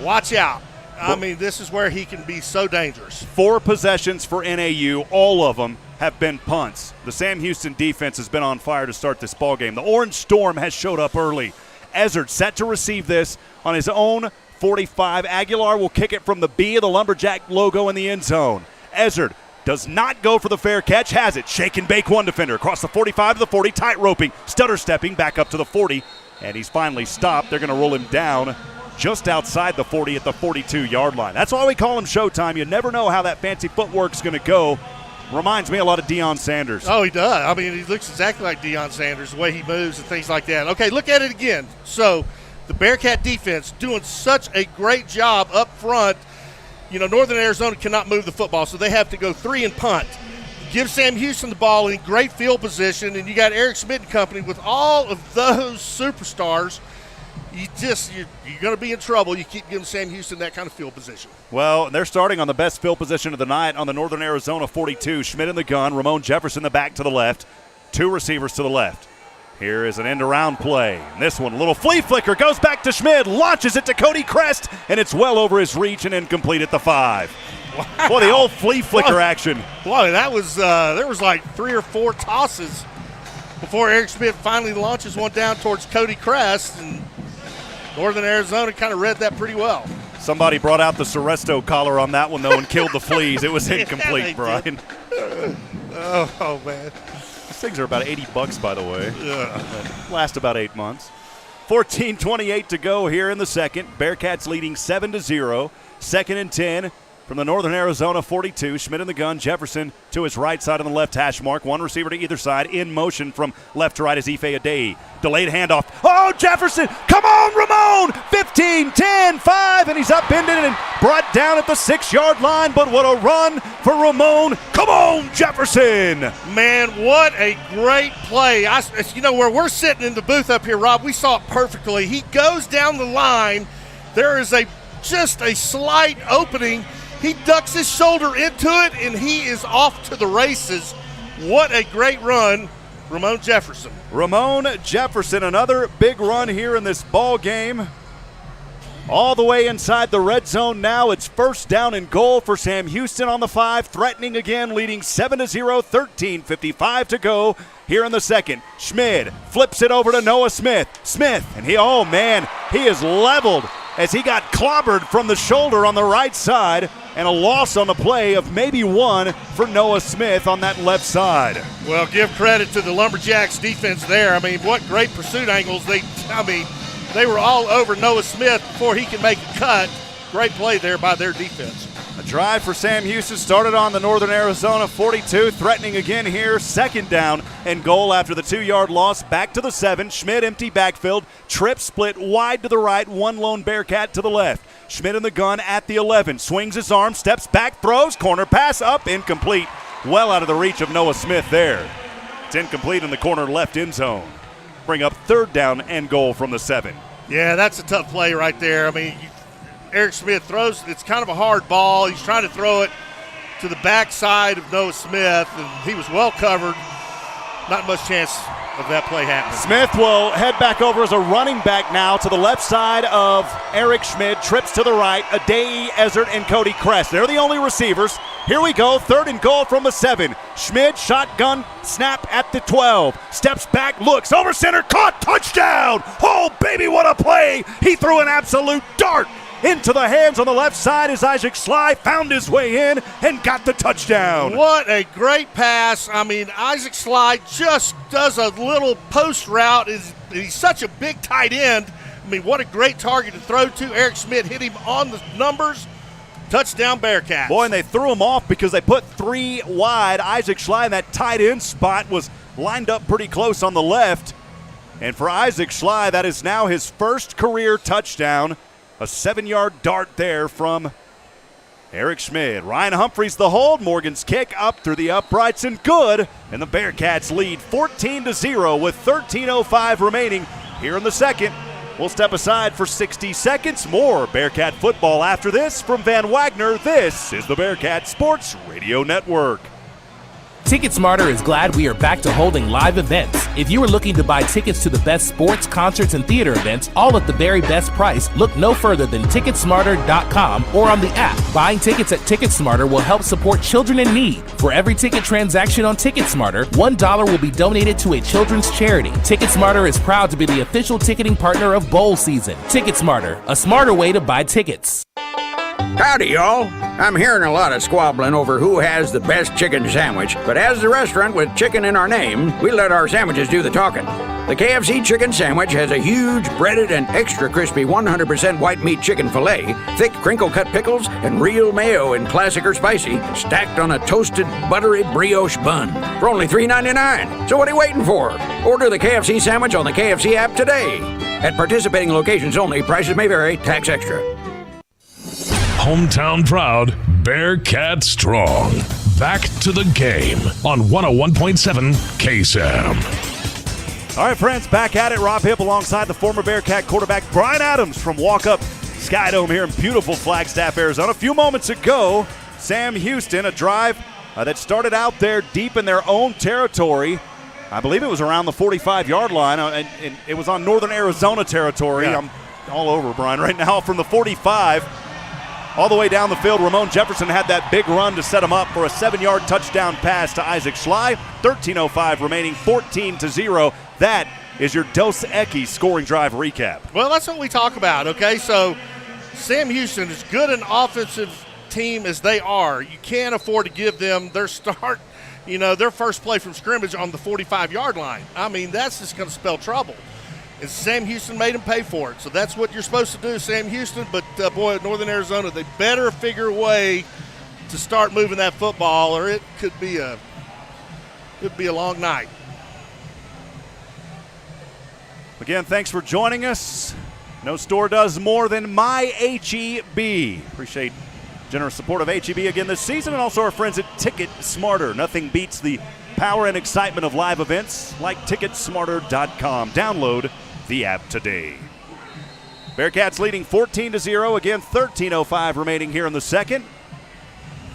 Watch out. I mean, this is where he can be so dangerous. 4 possessions for NAU. All of them have been punts. The Sam Houston defense has been on fire to start this ball game. The Orange Storm has showed up early. Ezzard set to receive this on his own 45. Aguilar will kick it from the B of the Lumberjack logo in the end zone. Ezzard does not go for the fair catch, has it. Shake and bake one defender across the 45 to the 40, tight roping, stutter stepping back up to the 40, and he's finally stopped. They're going to roll him down just outside the 40 at the 42-yard line. That's why we call him Showtime. You never know how that fancy footwork's going to go. Reminds me a lot of Deion Sanders. Oh, he does. I mean, he looks exactly like Deion Sanders, the way he moves and things like that. Okay, look at it again. So the Bearcat defense doing such a great job up front. You know, Northern Arizona cannot move the football, so they have to go 3 and punt. Give Sam Houston the ball in great field position, and you got Eric Schmidt and company with all of those superstars. You're going to be in trouble. You keep giving Sam Houston that kind of field position. Well, they're starting on the best field position of the night on the Northern Arizona 42. Schmidt in the gun, Ramon Jefferson the back to the left, 2 receivers to the left. Here is an end-around play. And this one, a little flea flicker, goes back to Schmidt, launches it to Cody Crest, and it's well over his reach and incomplete at the 5. Wow. Boy, the old flea flicker action. Boy, that was there was like 3 or 4 tosses before Eric Schmidt finally launches one down towards Cody Crest, and Northern Arizona kind of read that pretty well. Somebody brought out the Seresto collar on that one, though, and killed the fleas. It was incomplete, yeah, Brian. Oh, man. These things are about $80, by the way. Yeah. Last about 8 months. 14:28 to go here in the second. Bearcats leading 7-0. 2nd and 10 from the Northern Arizona 42. Schmidt in the gun. Jefferson to his right side on the left hash mark. 1 receiver to either side. In motion from left to right is Ife Adei. Delayed handoff. Oh, Jefferson! Come on, Ramon! 15, 10, 5, and he's upended and brought down at the 6-yard line. But what a run for Ramon! Come on, Jefferson! Man, what a great play! Where we're sitting in the booth up here, Rob, we saw it perfectly. He goes down the line. There is just a slight opening. He ducks his shoulder into it, and he is off to the races. What a great run, Ramon Jefferson. Ramon Jefferson, another big run here in this ball game. All the way inside the red zone now. It's 1st down and goal for Sam Houston on the 5. Threatening again, leading 7-0, 13:55 to go here in the second. Schmid flips it over to Noah Smith. And he is leveled as he got clobbered from the shoulder on the right side, and a loss on the play of maybe one for Noah Smith on that left side. Well, give credit to the Lumberjacks defense there. I mean, what great pursuit angles. They were all over Noah Smith before he could make a cut. Great play there by their defense. A drive for Sam Houston started on the Northern Arizona 42, threatening again here. Second down and goal after the 2-yard loss. Back to the 7. Schmidt empty backfield. Trip split wide to the right. One lone Bearcat to the left. Schmidt in the gun at the 11. Swings his arm, steps back, throws. Corner pass up, incomplete. Well out of the reach of Noah Smith there. It's incomplete in the corner left end zone. Bring up third down and goal from the 7. Yeah, that's a tough play right there. I mean, Eric Smith throws, it's kind of a hard ball. He's trying to throw it to the backside of Noah Smith, and he was well covered. Not much chance of that play happening. Smith will head back over as a running back now to the left side of Eric Schmidt. Trips to the right. Adai Ezzard and Cody Kress. They're the only receivers. Here we go. Third and goal from the 7. Schmidt shotgun snap at the 12. Steps back, looks over center, caught, touchdown. Oh, baby, what a play. He threw an absolute dart into the hands on the left side as Isaac Sly found his way in and got the touchdown. What a great pass. I mean, Isaac Sly just does a little post route. He's such a big tight end. I mean, what a great target to throw to. Eric Schmidt hit him on the numbers. Touchdown Bearcats. Boy, and they threw him off because they put 3 wide. Isaac Sly in that tight end spot was lined up pretty close on the left. And for Isaac Sly, that is now his first career touchdown. A 7-yard dart there from Eric Schmidt. Ryan Humphreys the hold. Morgan's kick up through the uprights and good. And the Bearcats lead 14-0 with 13:05 remaining here in the second. We'll step aside for 60 seconds. More Bearcat football after this from Van Wagner. This is the Bearcat Sports Radio Network. TicketSmarter is glad we are back to holding live events. If you are looking to buy tickets to the best sports, concerts, and theater events, all at the very best price, look no further than TicketSmarter.com or on the app. Buying tickets at TicketSmarter will help support children in need. For every ticket transaction on TicketSmarter, $1 will be donated to a children's charity. TicketSmarter is proud to be the official ticketing partner of bowl season. TicketSmarter, a smarter way to buy tickets. Howdy, y'all. I'm hearing a lot of squabbling over who has the best chicken sandwich, but as the restaurant with chicken in our name, we let our sandwiches do the talking. The KFC chicken sandwich has a huge, breaded, and extra crispy 100% white meat chicken filet, thick crinkle-cut pickles, and real mayo in classic or spicy, stacked on a toasted, buttery brioche bun for only $3.99. So what are you waiting for? Order the KFC sandwich on the KFC app today. At participating locations only, prices may vary, tax extra. Hometown proud, Bearcat strong. Back to the game on 101.7 KSAM. All right, friends, back at it. Rob Hipp alongside the former Bearcat quarterback Brian Adams from Walk-Up Skydome here in beautiful Flagstaff, Arizona. A few moments ago, Sam Houston, a drive that started out there deep in their own territory. I believe it was around the 45-yard line, and it was on Northern Arizona territory. Yeah. I'm all over, Brian, right now from the 45. All the way down the field, Ramon Jefferson had that big run to set him up for a 7-yard touchdown pass to Isaac Sly. 13:05 remaining, 14-0. That is your Dos Equis scoring drive recap. Well, that's what we talk about, okay? So Sam Houston, as good an offensive team as they are, you can't afford to give them their start, their first play from scrimmage on the 45-yard line. I mean, that's just going to spell trouble. And Sam Houston made him pay for it. So that's what you're supposed to do, Sam Houston. But, boy, Northern Arizona, they better figure a way to start moving that football, or it could be a long night. Again, thanks for joining us. No store does more than my HEB. Appreciate generous support of HEB again this season, and also our friends at TicketSmarter. Nothing beats the power and excitement of live events like TicketSmarter.com. Download the app today. Bearcats leading 14-0. Again, 13:05 remaining here in the second.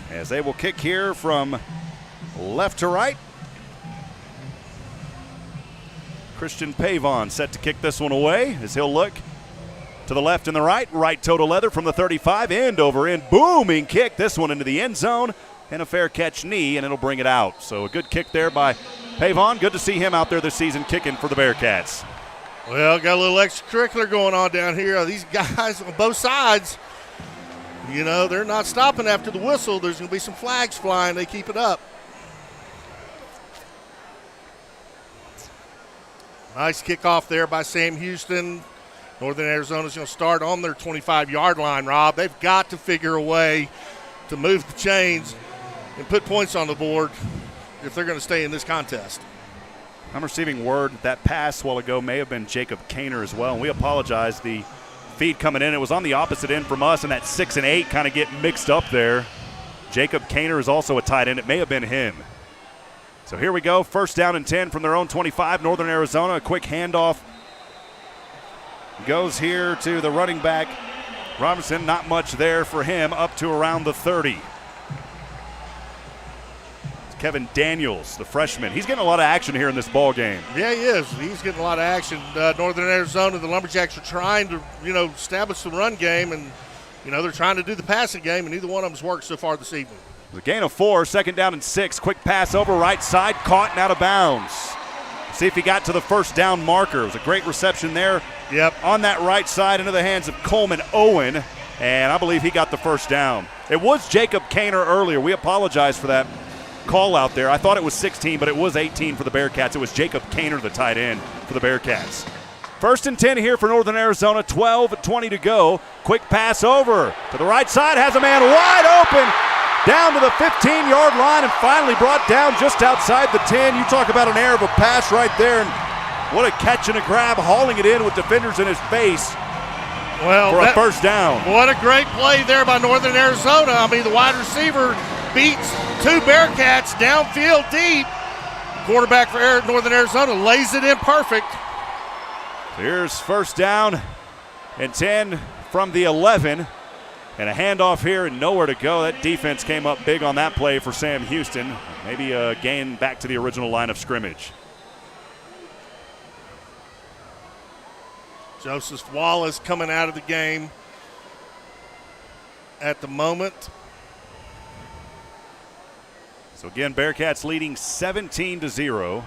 As they will kick here from left to right. Christian Pavon set to kick this one away as he'll look to the left and the right. Right toe to leather from the 35. End over end. Booming kick. This one into the end zone. And a fair catch knee, and it'll bring it out. So a good kick there by Pavon. Good to see him out there this season kicking for the Bearcats. Well, got a little extracurricular going on down here. These guys on both sides, you know, they're not stopping after the whistle. There's going to be some flags flying. They keep it up. Nice kickoff there by Sam Houston. Northern Arizona's going to start on their 25-yard line, Rob. They've got to figure a way to move the chains and put points on the board if they're going to stay in this contest. I'm receiving word that pass while ago may have been Jacob Kaner as well, and we apologize. The feed coming in, it was on the opposite end from us, and that 6 and 8 kind of get mixed up there. Jacob Kaner is also a tight end. It may have been him. So here we go, first down and 10 from their own 25, Northern Arizona. A quick handoff goes here to the running back, Robinson. Not much there for him, up to around the 30. Kevin Daniels, the freshman. He's getting a lot of action here in this ball game. Yeah, he is. He's getting a lot of action. Northern Arizona, the Lumberjacks are trying to, establish the run game, and, they're trying to do the passing game, and neither one of them's worked so far this evening. The gain of 4, second down and 6. Quick pass over right side, caught and out of bounds. See if he got to the first down marker. It was a great reception there. Yep. On that right side into the hands of Coleman Owen, and I believe he got the first down. It was Jacob Kaner earlier. We apologize for that call out there. I thought it was 16, but it was 18 for the Bearcats. It was Jacob Kaner, the tight end for the Bearcats. First and 10 here for Northern Arizona, 12:20 to go. Quick pass over to the right side, has a man wide open down to the 15-yard line and finally brought down just outside the 10. You talk about an air of a pass right there, and what a catch and a grab, hauling it in with defenders in his face for a first down. What a great play there by Northern Arizona. I mean, the wide receiver beats 2 Bearcats downfield deep. Quarterback for Northern Arizona lays it in perfect. Here's first down and 10 from the 11. And a handoff here and nowhere to go. That defense came up big on that play for Sam Houston. Maybe a gain back to the original line of scrimmage. Joseph Wallace coming out of the game at the moment. So again, Bearcats leading 17-0.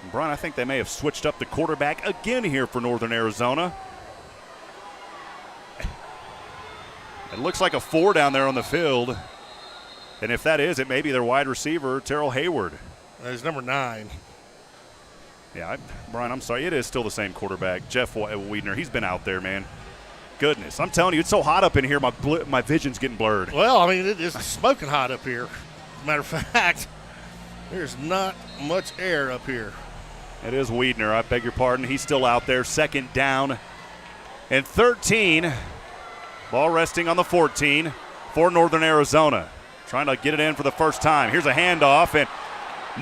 And Brian, I think they may have switched up the quarterback again here for Northern Arizona. It looks like a 4 down there on the field. And if that is, it may be their wide receiver, Terrell Hayward. That is number 9. Yeah, Brian, I'm sorry. It is still the same quarterback, Jeff Wiedner. He's been out there, man. Goodness, I'm telling you, it's so hot up in here, my vision's getting blurred. Well, I mean, it is smoking hot up here. As a matter of fact, there's not much air up here. It is Wiedner, I beg your pardon. He's still out there. Second down and 13. Ball resting on the 14 for Northern Arizona. Trying to get it in for the first time. Here's a handoff and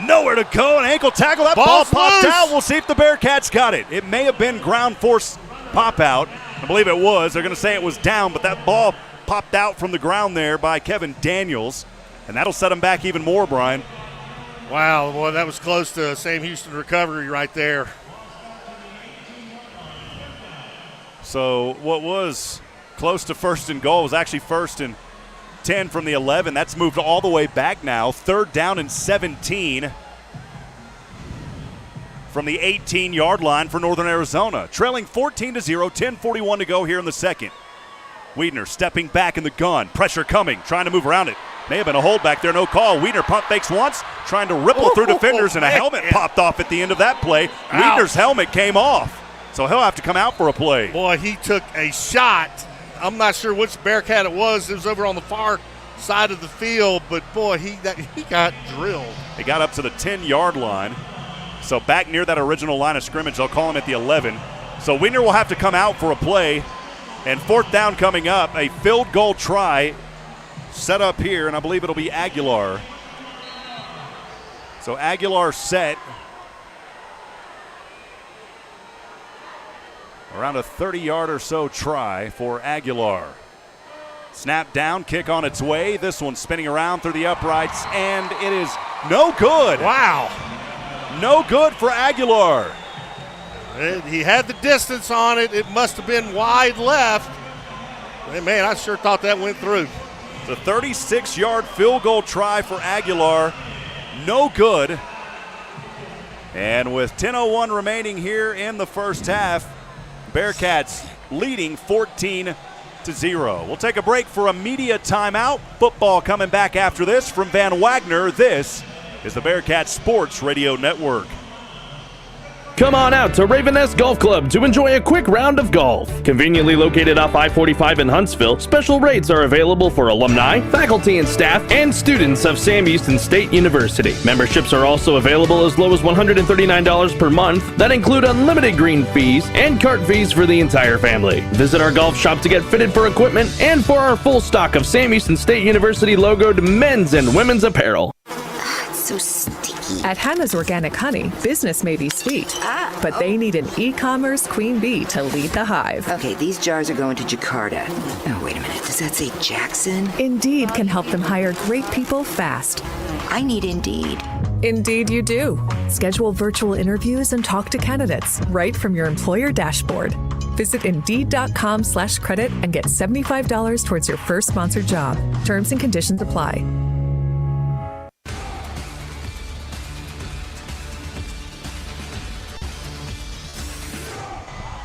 nowhere to go. An ankle tackle. That ball popped out. We'll see if the Bearcats got it. It may have been ground force pop out. I believe it was. They're going to say it was down, but that ball popped out from the ground there by Kevin Daniels. And that'll set him back even more, Brian. Wow, boy, that was close to Sam Houston recovery right there. So what was close to first and goal was actually first and 10 from the 11. That's moved all the way back now. Third down and 17 from the 18-yard line for Northern Arizona. Trailing 14-0, 10:41 to go here in the second. Wiedner stepping back in the gun. Pressure coming, trying to move around it. May have been a hold back there, no call. Wiedner pump fakes once, trying to ripple through defenders, and a helmet popped off at the end of that play. Wiedner's helmet came off, so he'll have to come out for a play. Boy, he took a shot. I'm not sure which Bearcat it was. It was over on the far side of the field, but boy, he got drilled. They got up to the 10-yard line, so back near that original line of scrimmage. They'll call him at the 11. So Wiedner will have to come out for a play, and fourth down coming up, a field goal try set up here, and I believe it'll be Aguilar. So Aguilar set around a 30-yard or so try for Aguilar. Snap down, kick on its way. This one spinning around through the uprights, and it is no good. Wow. No good for Aguilar. He had the distance on it. It must have been wide left. And man, I sure thought that went through. The 36-yard field goal try for Aguilar. No good. And with 10:01 remaining here in the first half, Bearkats leading 14-0. We'll take a break for a media timeout. Football coming back after this from Van Wagner. This is the Bearkats Sports Radio Network. Come on out to Raven Nest Golf Club to enjoy a quick round of golf. Conveniently located off I-45 in Huntsville, special rates are available for alumni, faculty and staff, and students of Sam Houston State University. Memberships are also available as low as $139 per month that include unlimited green fees and cart fees for the entire family. Visit our golf shop to get fitted for equipment and for our full stock of Sam Houston State University logoed men's and women's apparel. So sticky. At Hannah's Organic Honey, business may be sweet, but they need an e-commerce queen bee to lead the hive. Okay, these jars are going to Jakarta. Oh, wait a minute. Does that say Jackson? Indeed can help them hire great people fast. I need Indeed. Indeed you do. Schedule virtual interviews and talk to candidates right from your employer dashboard. Visit Indeed.com/credit and get $75 towards your first sponsored job. Terms and conditions apply.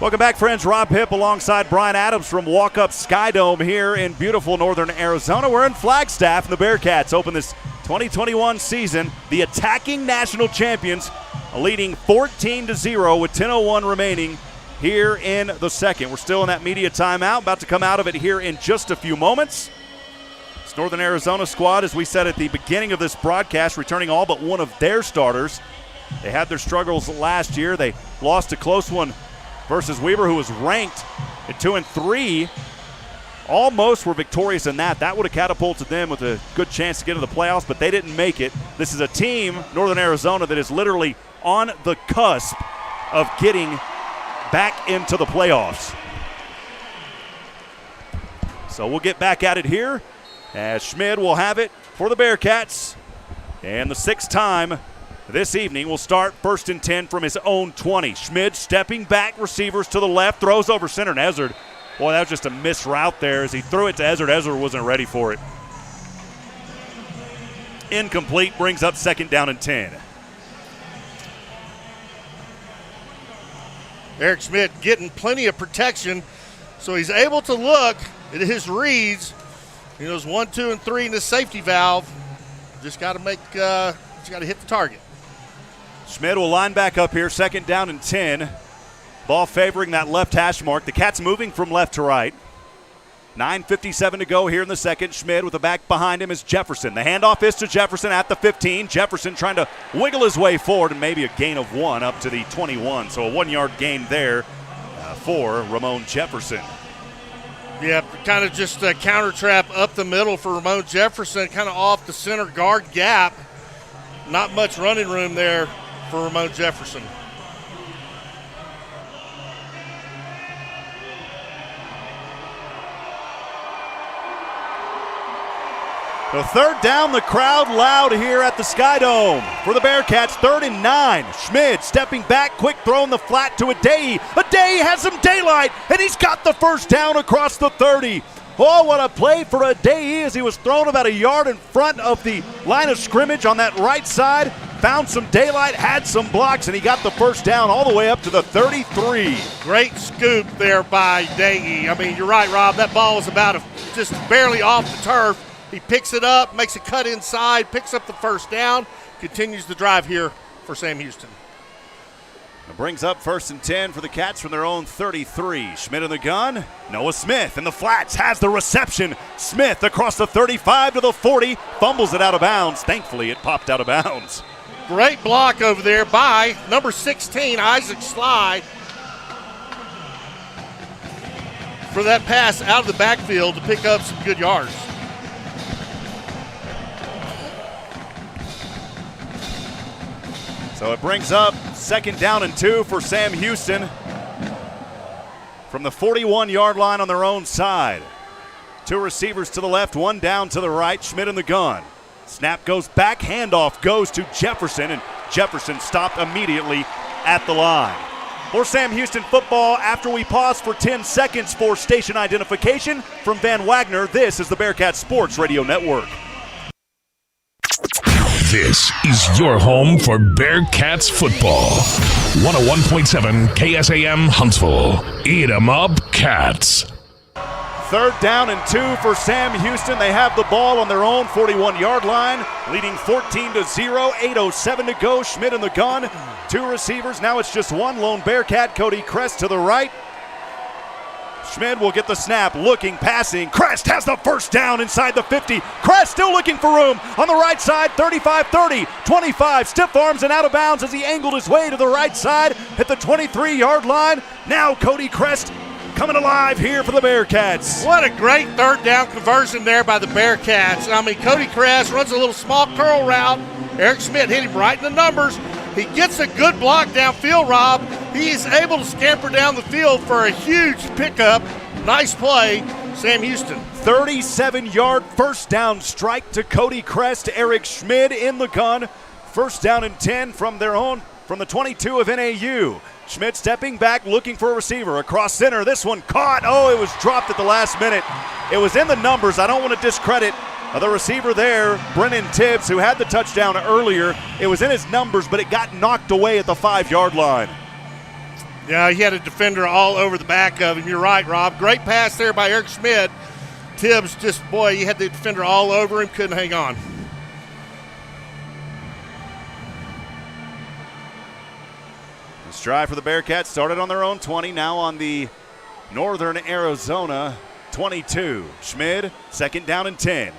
Welcome back, friends. Rob Hipp alongside Brian Adams from Walk Up Skydome here in beautiful northern Arizona. We're in Flagstaff, and the Bearkats open this 2021 season, the attacking national champions, leading 14-0 with 10:01 remaining here in the second. We're still in that media timeout, about to come out of it here in just a few moments. This Northern Arizona squad, as we said at the beginning of this broadcast, returning all but one of their starters. They had their struggles last year. They lost a close one versus Weber, who was ranked at 2-3. Almost were victorious in that. That would have catapulted them with a good chance to get to the playoffs, but they didn't make it. This is a team, Northern Arizona, that is literally on the cusp of getting back into the playoffs. So we'll get back at it here as Schmid will have it for the Bearkats. And the sixth time this evening will start 1st and 10 from his own 20. Schmid stepping back, receivers to the left, throws over center, and Ezard. Boy, that was just a missed route there as he threw it to Ezard. Ezard wasn't ready for it. Incomplete, brings up 2nd down and 10. Eric Schmid getting plenty of protection, so he's able to look at his reads. He knows 1, 2, and 3 in the safety valve. Just got to hit the target. Schmid will line back up here, 2nd down and 10. Ball favoring that left hash mark. The Cats moving from left to right. 9:57 to go here in the second. Schmid with the back behind him is Jefferson. The handoff is to Jefferson at the 15. Jefferson trying to wiggle his way forward and maybe a gain of 1 up to the 21. So a 1-yard gain there for Ramon Jefferson. Yeah, kind of just a counter trap up the middle for Ramon Jefferson, kind of off the center guard gap. Not much running room there for Ramon Jefferson. The 3rd down, the crowd loud here at the Skydome for the Bearkats. 3rd and 9. Schmid stepping back, quick throw in the flat to Adai. Adai has some daylight, and he's got the 1st down across the 30. Oh, what a play for Adai as he was thrown about a yard in front of the line of scrimmage on that right side. Found some daylight, had some blocks, and he got the 1st down all the way up to the 33. Great scoop there by Adai. I mean, you're right, Rob. That ball was about just barely off the turf. He picks it up, makes a cut inside, picks up the 1st down, continues the drive here for Sam Houston. It brings up 1st and 10 for the Cats from their own 33. Schmid in the gun. Noah Smith in the flats has the reception. Smith across the 35 to the 40. Fumbles it out of bounds. Thankfully, it popped out of bounds. Great block over there by number 16, Isaac Sly, for that pass out of the backfield to pick up some good yards. So it brings up 2nd down and 2 for Sam Houston from the 41-yard line on their own side. 2 receivers to the left, 1 down to the right. Schmid in the gun. Snap goes back, handoff goes to Jefferson, and Jefferson stopped immediately at the line. For Sam Houston football, after we pause for 10 seconds for station identification from Van Wagner, this is the Bearkats Sports Radio Network. This is your home for Bearkats football. 101.7 KSAM Huntsville. Eat 'em up, Cats. 3rd down and 2 for Sam Houston. They have the ball on their own 41-yard line, leading 14-0, 8:07 to go. Schmidt in the gun, 2 receivers. Now it's just one lone Bearcat, Cody Crest to the right. Schmidt will get the snap, looking, passing. Crest has the first down inside the 50. Crest still looking for room on the right side, 35-30, 25. Stiff arms and out of bounds as he angled his way to the right side at the 23-yard line. Now Cody Crest coming alive here for the Bearcats. What a great 3rd down conversion there by the Bearcats. I mean, Cody Crest runs a little small curl route. Eric Schmidt hit him right in the numbers. He gets a good block downfield, Rob. He is able to scamper down the field for a huge pickup. Nice play, Sam Houston. 37-yard first down strike to Cody Crest. Eric Schmidt in the gun. First down and 10 from the 22 of NAU. Schmidt stepping back, looking for a receiver. Across center, this one caught. Oh, it was dropped at the last minute. It was in the numbers. I don't want to discredit the receiver there, Brennan Tibbs, who had the touchdown earlier. It was in his numbers, but it got knocked away at the 5-yard line. Yeah, he had a defender all over the back of him. You're right, Rob. Great pass there by Eric Schmidt. Tibbs just, boy, he had the defender all over him, couldn't hang on. This drive for the Bearcats started on their own 20, now on the Northern Arizona 22. Schmidt, 2nd down and 10.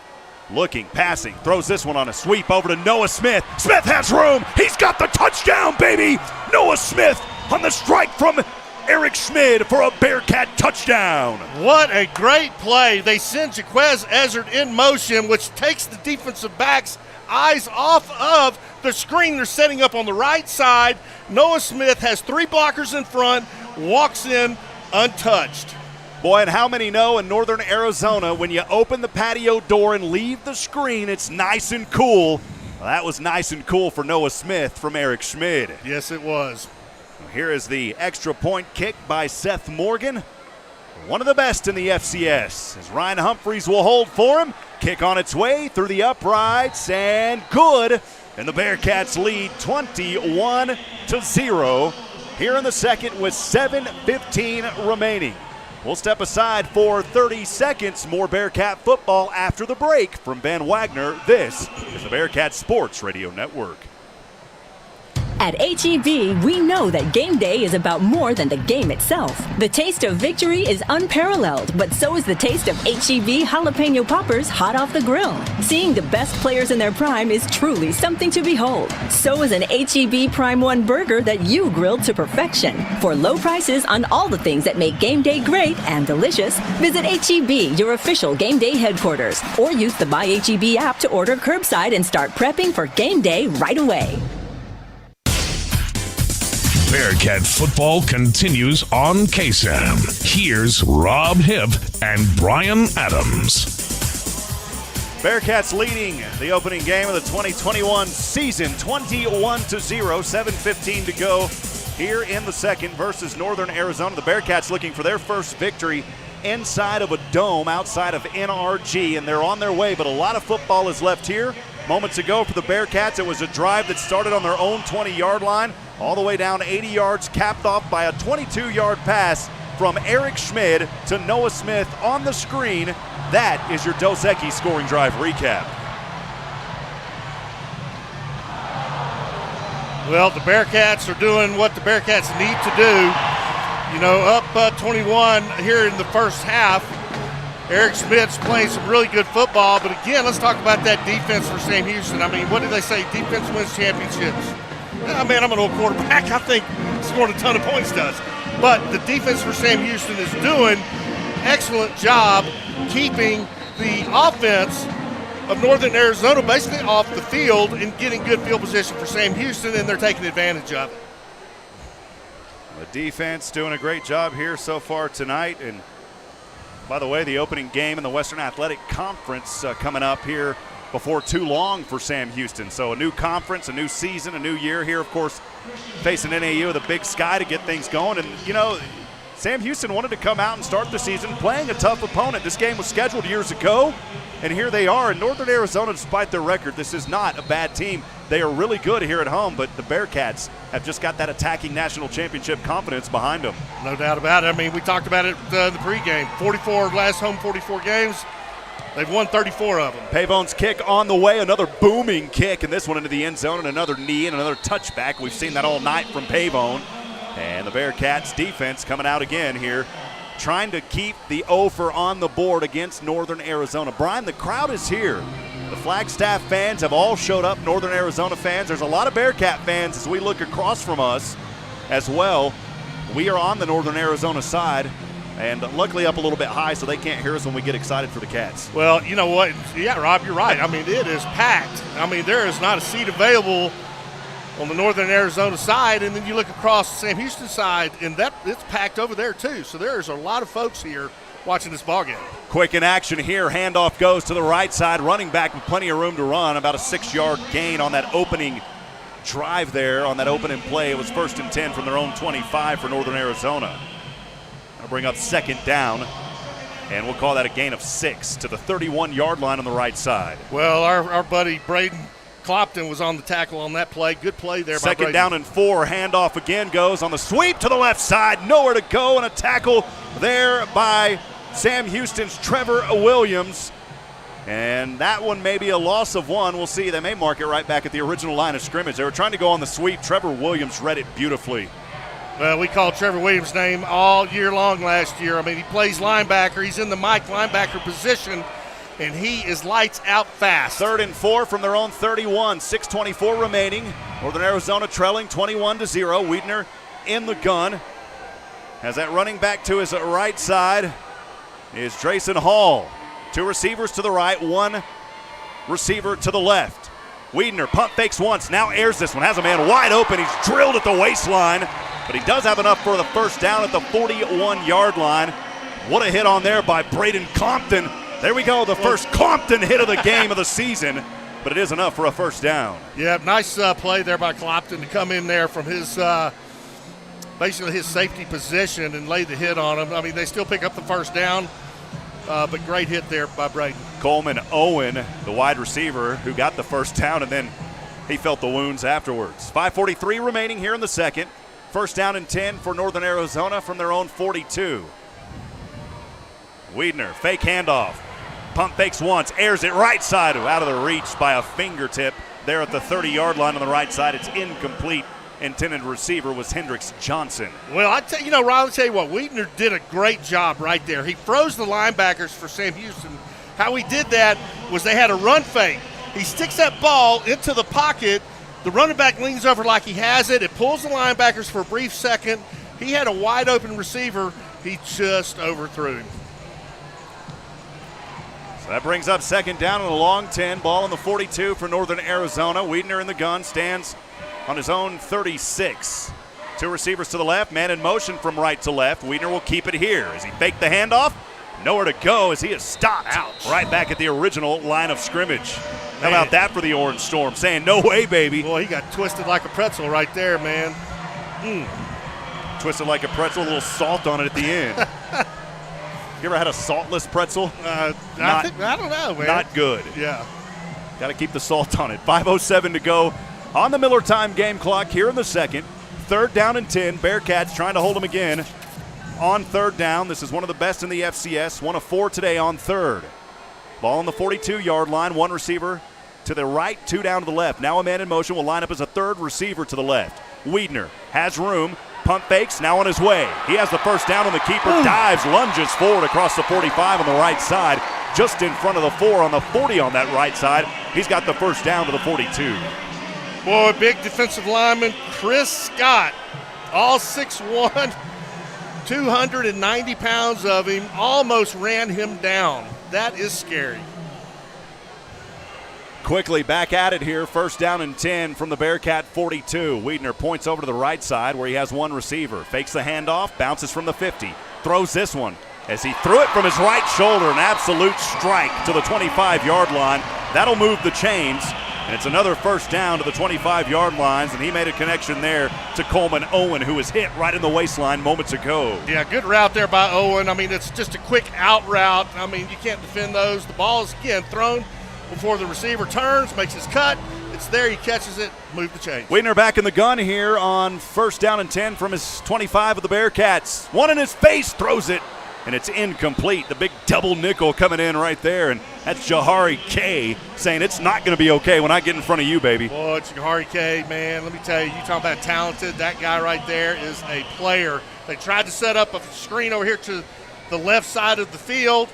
Looking, passing, throws this one on a sweep over to Noah Smith. Smith has room. He's got the touchdown, baby. Noah Smith on the strike from Eric Schmidt for a Bearcat touchdown. What a great play. They send Jaquez Ezzard in motion, which takes the defensive back's eyes off of the screen they're setting up on the right side. Noah Smith has 3 blockers in front, walks in untouched. Boy, and how many know in Northern Arizona, when you open the patio door and leave the screen, it's nice and cool. Well, that was nice and cool for Noah Smith from Eric Schmidt. Yes, it was. Here is the extra point kick by Seth Morgan. One of the best in the FCS. As Ryan Humphreys will hold for him. Kick on its way through the uprights and good. And the Bearcats lead 21-0 here in the second with 7:15 remaining. We'll step aside for 30 seconds. More Bearcat football after the break. From Ben Wagner, this is the Bearcat Sports Radio Network. At H-E-B, we know that game day is about more than the game itself. The taste of victory is unparalleled, but so is the taste of H-E-B jalapeno poppers hot off the grill. Seeing the best players in their prime is truly something to behold. So is an H-E-B Prime 1 burger that you grilled to perfection. For low prices on all the things that make game day great and delicious, visit H-E-B, your official game day headquarters, or use the Buy H-E-B app to order curbside and start prepping for game day right away. Bearcat football continues on KSAM. Here's Rob Hipp and Brian Adams. Bearcats leading the opening game of the 2021 season, 21-0, 7:15 to go here in the second versus Northern Arizona. The Bearcats looking for their first victory inside of a dome outside of NRG, and they're on their way, but a lot of football is left here. Moments ago for the Bearcats, it was a drive that started on their own 20-yard line, all the way down 80 yards, capped off by a 22-yard pass from Eric Schmidt to Noah Smith on the screen. That is your Dos Equis scoring drive recap. Well, the Bearcats are doing what the Bearcats need to do. You know, up 21 here in the first half. Eric Schmidt's playing some really good football, but again, let's talk about that defense for Sam Houston. I mean, what did they say? Defense wins championships. Oh, man, I'm an old quarterback. I think scoring a ton of points does. But the defense for Sam Houston is doing an excellent job keeping the offense of Northern Arizona basically off the field and getting good field position for Sam Houston, and they're taking advantage of it. The defense doing a great job here so far tonight. And by the way, the opening game in the Western Athletic Conference coming up here before too long for Sam Houston. So a new conference, a new season, a new year here, of course, facing NAU with a Big Sky to get things going. And, you know, Sam Houston wanted to come out and start the season playing a tough opponent. This game was scheduled years ago, and here they are in Northern Arizona. Despite their record, this is not a bad team. They are really good here at home, but the Bearkats have just got that attacking national championship confidence behind them. No doubt about it. I mean, we talked about it in the pregame. 44 last home 44 games. They've won 34 of them. Pavone's kick on the way, another booming kick, and this one into the end zone, and another knee and another touchback. We've seen that all night from Pavone. And the Bearkats defense coming out again here, trying to keep the over on the board against Northern Arizona. Brian, the crowd is here. The Flagstaff fans have all showed up, Northern Arizona fans. There's a lot of Bearcat fans as we look across from us as well. We are on the Northern Arizona side, and luckily up a little bit high so they can't hear us when we get excited for the Cats. Well, you know what? Yeah, Rob, you're right. I mean, it is packed. I mean, there is not a seat available on the Northern Arizona side, and then you look across the Sam Houston side, and it's packed over there too. So there's a lot of folks here watching this ballgame. Quick in action here. Handoff goes to the right side. Running back with plenty of room to run. About a 6-yard gain on that opening drive there, on that opening play. It was 1st and 10 from their own 25 for Northern Arizona. I'll bring up 2nd down, and we'll call that a gain of 6 to the 31-yard line on the right side. Well, our buddy Braden Clopton was on the tackle on that play. Good play there by Braden. 2nd down and 4. Handoff again goes on the sweep to the left side. Nowhere to go, and a tackle there by Sam Houston's Trevor Williams. And that one may be a loss of 1. We'll see. They may mark it right back at the original line of scrimmage. They were trying to go on the sweep. Trevor Williams read it beautifully. Well, we called Trevor Williams' name all year long last year. I mean, he plays linebacker. He's in the Mike linebacker position, and he is lights out fast. 3rd and 4 from their own 31. 6:24 remaining. Northern Arizona trailing 21-0. Wiedner in the gun. Has that running back to his right side is Drayson Hall. 2 receivers to the right, 1 receiver to the left. Wiedner pump fakes once, now airs this one. Has a man wide open. He's drilled at the waistline, but he does have enough for the first down at the 41-yard line. What a hit on there by Braden Compton. There we go, the first Compton hit of the game of the season, but it is enough for a first down. Yeah, nice play there by Clopton to come in there from his basically his safety position and lay the hit on him. I mean, they still pick up the first down, but great hit there by Braden. Coleman Owen, the wide receiver, who got the first down, and then he felt the wounds afterwards. 5:43 remaining here in the second. First down and 10 for Northern Arizona from their own 42. Wiedner, fake handoff. Pump fakes once, airs it right side, out of the reach by a fingertip there at the 30-yard line on the right side. It's incomplete. Intended receiver was Hendricks Johnson. Well, Ron, I'll tell you what, Wiedner did a great job right there. He froze the linebackers for Sam Houston. How he did that was they had a run fake. He sticks that ball into the pocket. The running back leans over like he has it. It pulls the linebackers for a brief second. He had a wide open receiver. He just overthrew him. So that brings up 2nd down and a long 10. Ball on the 42 for Northern Arizona. Wiedner in the gun, stands on his own 36. 2 receivers to the left, man in motion from right to left. Wiedner will keep it here. As he faked the handoff, nowhere to go as he is stopped. Ouch. Right back at the original line of scrimmage. How about that for the Orange Storm, saying no way, baby. Boy, he got twisted like a pretzel right there, man. Twisted like a pretzel, a little salt on it at the end. You ever had a saltless pretzel? I don't know, man. Not good. Yeah. Got to keep the salt on it. 5:07 to go on the Miller time game clock here in the second. 3rd down and 10. Bearkats trying to hold them again on 3rd down. This is one of the best in the FCS. 1 of 4 today on 3rd. Ball on the 42-yard line. 1 receiver to the right, 2 down to the left. Now a man in motion will line up as a 3rd receiver to the left. Wiedner has room. Pump fakes, now on his way. He has the first down, and the keeper dives, lunges forward across the 45 on the right side, just in front of the 4 on the 40 on that right side. He's got the first down to the 42. Boy, big defensive lineman Chris Scott, all 6'1", 290 pounds of him, almost ran him down. That is scary. Quickly back at it here. 1st down and 10 from the Bearcat 42. Wiedner points over to the right side where he has 1 receiver. Fakes the handoff, bounces from the 50. Throws this one as he threw it from his right shoulder. An absolute strike to the 25-yard line. That'll move the chains. And it's another first down to the 25-yard lines, and he made a connection there to Coleman Owen, who was hit right in the waistline moments ago. Yeah, good route there by Owen. I mean, it's just a quick out route. I mean, you can't defend those. The ball is, again, thrown before the receiver turns, makes his cut. It's there, he catches it, move the chains. Weidner back in the gun here on 1st down and 10 from his 25 of the Bearcats. One in his face, throws it, and it's incomplete. The big double nickel coming in right there, and that's Jahari K saying it's not going to be okay when I get in front of you, baby. Boy, Jahari K, man, let me tell you, you talking about talented. That guy right there is a player. They tried to set up a screen over here to the left side of the field.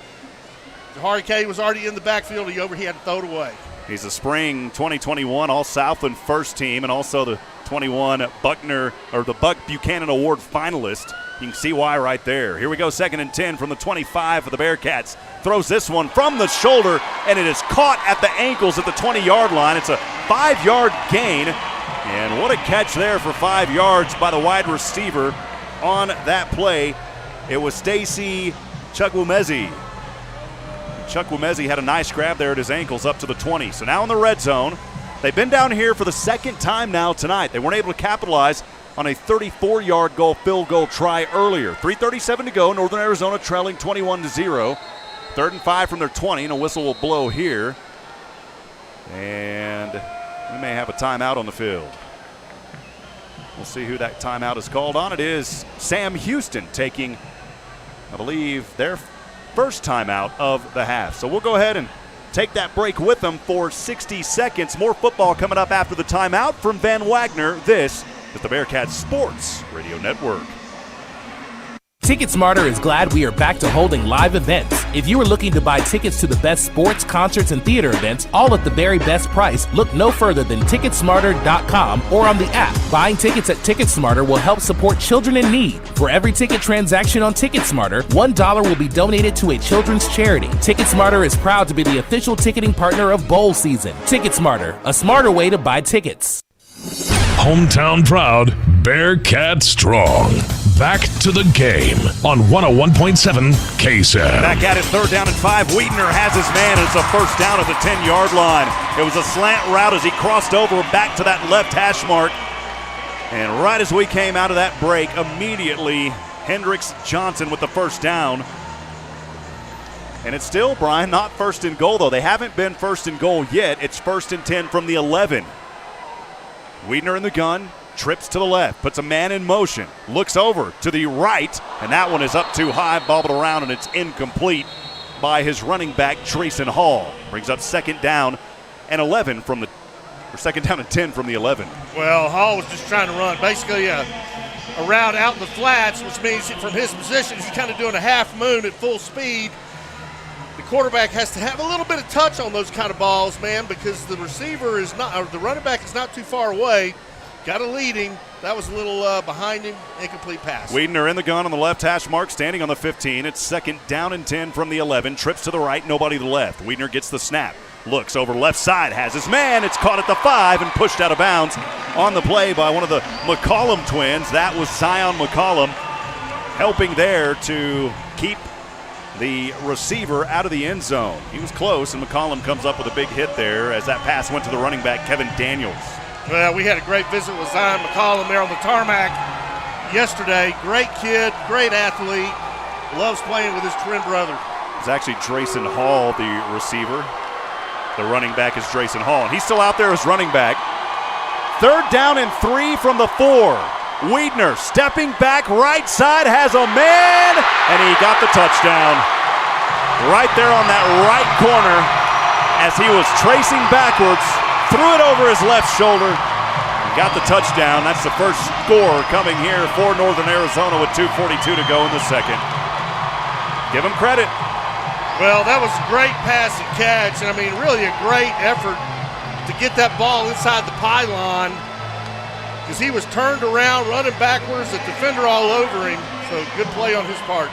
Jahari K was already in the backfield. He had to throw it away. He's a spring 2021 All-Southland first team and also the 21 Buckner or the Buck Buchanan Award finalist. You can see why right there. Here we go, 2nd and 10 from the 25 for the Bearcats. Throws this one from the shoulder, and it is caught at the ankles at the 20-yard line. It's a 5-yard gain, and what a catch there for 5 yards by the wide receiver on that play. It was Stacy Chukwumezi. Chukwumezi had a nice grab there at his ankles up to the 20. So now in the red zone. They've been down here for the second time now tonight. They weren't able to capitalize on a 34-yard field goal try earlier. 3:37 to go. Northern Arizona trailing 21-0. 3rd and 5 from their 20, and a whistle will blow here. And we may have a timeout on the field. We'll see who that timeout is called on. It is Sam Houston taking, I believe, their first timeout of the half. So we'll go ahead and take that break with them for 60 seconds. More football coming up after the timeout from Van Wagner. This is the Bearcats Sports Radio Network. Ticket Smarter is glad we are back to holding live events. If you are looking to buy tickets to the best sports, concerts, and theater events, all at the very best price, look no further than Ticketsmarter.com or on the app. Buying tickets at TicketSmarter will help support children in need. For every ticket transaction on TicketSmarter, $1 will be donated to a children's charity. TicketSmarter is proud to be the official ticketing partner of bowl season. TicketSmarter, a smarter way to buy tickets. Hometown proud, Bearcat strong. Back to the game on 101.7 KSAM. Back at it, 3rd down and 5. Weidner has his man. It's a first down at the 10-yard line. It was a slant route as he crossed over back to that left hash mark. And right as we came out of that break, immediately Hendricks Johnson with the first down. And it's still, Brian, not 1st and goal, though. They haven't been 1st and goal yet. It's 1st and 10 from the 11. Weidner in the gun, trips to the left, puts a man in motion, looks over to the right, and that one is up too high, bobbled around, and it's incomplete by his running back, Trayson Hall. Brings up 2nd down and 11 from the, or 2nd down and 10 from the 11. Well, Hall was just trying to run basically a route out in the flats, which means from his position, he's kind of doing a half moon at full speed. The quarterback has to have a little bit of touch on those kind of balls, man, because the receiver is not, or the running back is not too far away. Got to lead him. That was a little behind him, incomplete pass. Weidner in the gun on the left hash mark, standing on the 15. It's 2nd down and 10 from the 11. Trips to the right, nobody to the left. Weidner gets the snap. Looks over left side, has his man. It's caught at the 5 and pushed out of bounds on the play by one of the McCollum twins. That was Zion McCollum helping there to keep the receiver out of the end zone. He was close, and McCollum comes up with a big hit there as that pass went to the running back, Kevin Daniels. Well, we had a great visit with Zion McCollum there on the tarmac yesterday. Great kid, great athlete, loves playing with his twin brother. It's actually Trayson Hall, the receiver. The running back is Trayson Hall, and he's still out there as running back. 3rd down and 3 from the 4. Weidner stepping back right side, has a man, and he got the touchdown. Right there on that right corner as he was tracing backwards, threw it over his left shoulder, and got the touchdown. That's the first score coming here for Northern Arizona with 2:42 to go in the second. Give him credit. Well, that was a great pass and catch, and I mean, really a great effort to get that ball inside the pylon, because he was turned around, running backwards, the defender all over him. So good play on his part.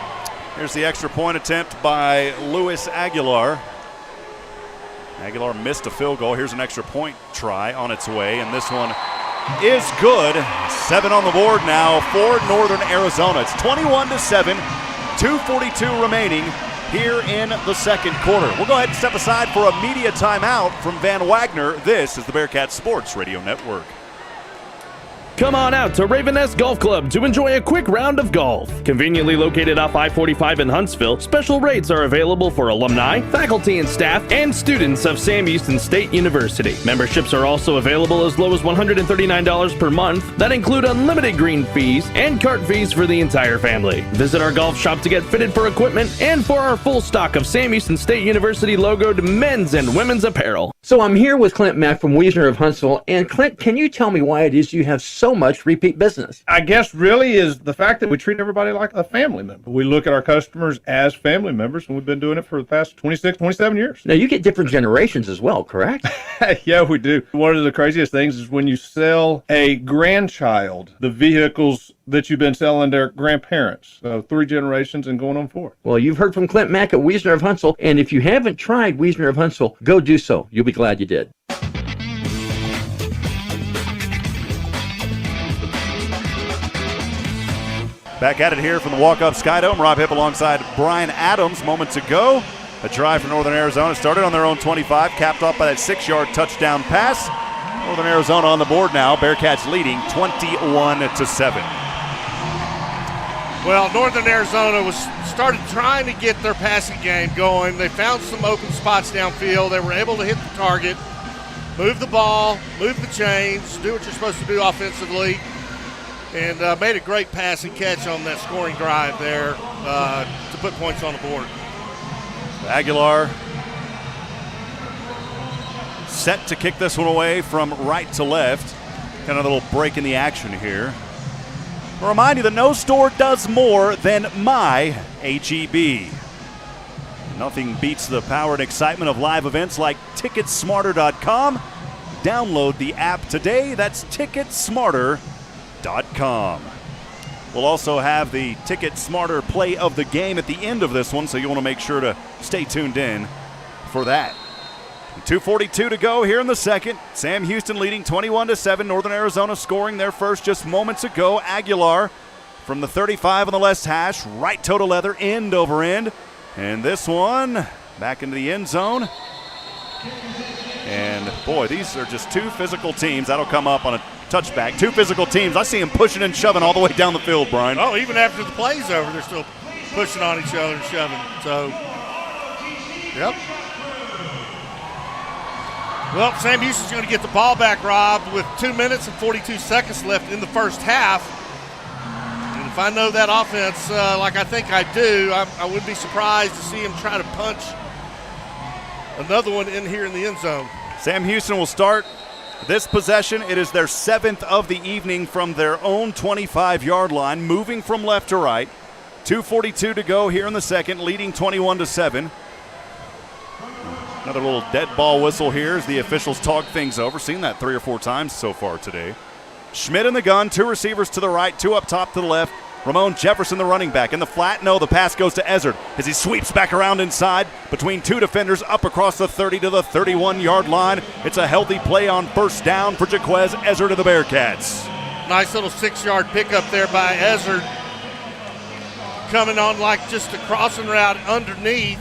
Here's the extra point attempt by Luis Aguilar. Aguilar missed a field goal. Here's an extra point try on its way, and this one is good. 7 on the board now for Northern Arizona. It's 21-7, 2:42 remaining here in the second quarter. We'll go ahead and step aside for a media timeout from Van Wagner. This is the Bearcats Sports Radio Network. Come on out to Raven Nest Golf Club to enjoy a quick round of golf. Conveniently located off I-45 in Huntsville, special rates are available for alumni, faculty and staff, and students of Sam Houston State University. Memberships are also available as low as $139 per month that include unlimited green fees and cart fees for the entire family. Visit our golf shop to get fitted for equipment and for our full stock of Sam Houston State University logoed men's and women's apparel. So I'm here with Clint Mack from Wiesner of Huntsville. And Clint, can you tell me why it is you have so much repeat business? I guess really is the fact that we treat everybody like a family member. We look at our customers as family members, and we've been doing it for the past 26, 27 years. Now, you get different generations as well, correct? Yeah, we do. One of the craziest things is when you sell a grandchild the vehicles that you've been selling their grandparents. So 3 generations and going on 4. Well, you've heard from Clint Mack at Wiesner of Huntsville, and if you haven't tried Wiesner of Huntsville, go do so. You'll be glad you did. Back at it here from the walk-up Skydome. Rob Hipp alongside Brian Adams moments ago. A try for Northern Arizona started on their own 25, capped off by that 6-yard touchdown pass. Northern Arizona on the board now. Bearcats leading 21-7. Well, Northern Arizona started trying to get their passing game going. They found some open spots downfield. They were able to hit the target, move the ball, move the chains, do what you're supposed to do offensively, and made a great pass and catch on that scoring drive there to put points on the board. Aguilar set to kick this one away from right to left. Kind of a little break in the action here. I'll remind you that no store does more than my HEB. Nothing beats the power and excitement of live events like Ticketsmarter.com. Download the app today. That's Ticketsmarter.com. We'll also have the Ticket Smarter play of the game at the end of this one, so you want to make sure to stay tuned in for that. 2:42 to go here in the second. Sam Houston leading 21-7. Northern Arizona scoring their first just moments ago. Aguilar from the 35 on the left hash, right toe to leather, end over end. And this one back into the end zone. And boy, these are just 2 physical teams. That'll come up on a touchback. 2 physical teams. I see them pushing and shoving all the way down the field, Brian. Oh, even after the play's over, they're still pushing on each other and shoving. So, yep. Well, Sam Houston's going to get the ball back, Rob, with 2 minutes and 42 seconds left in the first half. And if I know that offense like I think I do, I wouldn't be surprised to see him try to punch another one in here in the end zone. Sam Houston will start this possession. It is their 7th of the evening from their own 25-yard line, moving from left to right. 2:42 to go here in the second, leading 21-7. Another little dead ball whistle here as the officials talk things over. Seen that 3 or 4 times so far today. Schmidt in the gun, 2 receivers to the right, 2 up top to the left. Ramon Jefferson, the running back. In the flat, no, the pass goes to Ezzard as he sweeps back around inside between 2 defenders up across the 30 to the 31-yard line. It's a healthy play on first down for Jaquez Ezzard of the Bearcats. Nice little 6-yard pickup there by Ezzard. Coming on like just a crossing route underneath.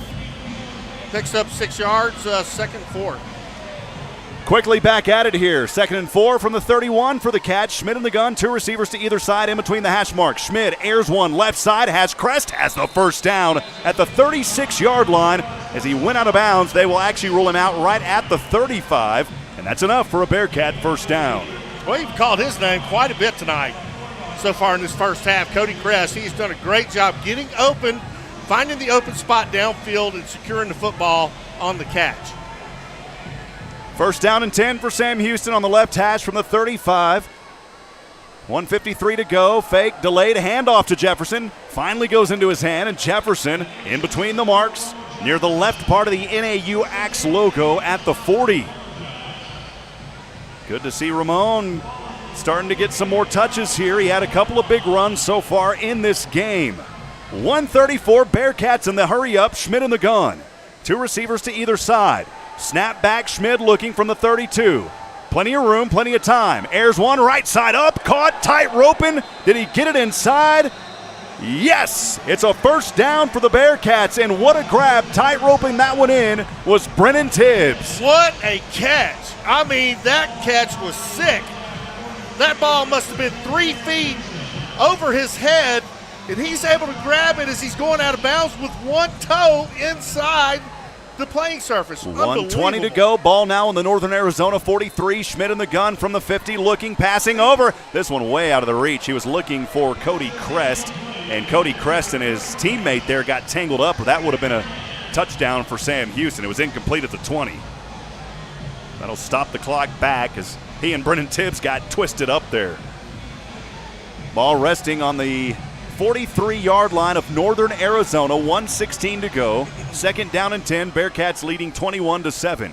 Picks up 6 yards, 2nd and 4. Quickly back at it here. 2nd and 4 from the 31 for the catch. Schmidt in the gun, 2 receivers to either side in between the hash marks. Schmidt airs one left side. Crest has the first down at the 36-yard line. As he went out of bounds, they will actually rule him out right at the 35. And that's enough for a Bearcat first down. Well, you've called his name quite a bit tonight so far in this first half. Cody Crest, he's done a great job getting open, finding the open spot downfield and securing the football on the catch. First down and 10 for Sam Houston on the left hash from the 35. 1:53 to go. Fake, delayed, handoff to Jefferson. Finally goes into his hand, and Jefferson in between the marks near the left part of the NAU Axe logo at the 40. Good to see Ramon starting to get some more touches here. He had a couple of big runs so far in this game. 1:34, Bearcats in the hurry up. Schmidt in the gun. 2 receivers to either side. Snap back, Schmidt looking from the 32. Plenty of room, plenty of time. Airs one right side up, caught, tight roping. Did he get it inside? Yes, it's a first down for the Bearcats, and what a grab. Tight roping that one in was Brennan Tibbs. What a catch. I mean, that catch was sick. That ball must have been 3 feet over his head, and he's able to grab it as he's going out of bounds with one toe inside the playing surface. 1:20 to go. Ball now in the Northern Arizona 43. Schmidt in the gun from the 50, looking, passing over. This one way out of the reach. He was looking for Cody Crest, and Cody Crest and his teammate there got tangled up, or that would have been a touchdown for Sam Houston. It was incomplete at the 20. That'll stop the clock back as he and Brennan Tibbs got twisted up there. Ball resting on the 43-yard line of Northern Arizona, 1:16 to go. Second down and 10, Bearcats leading 21-7.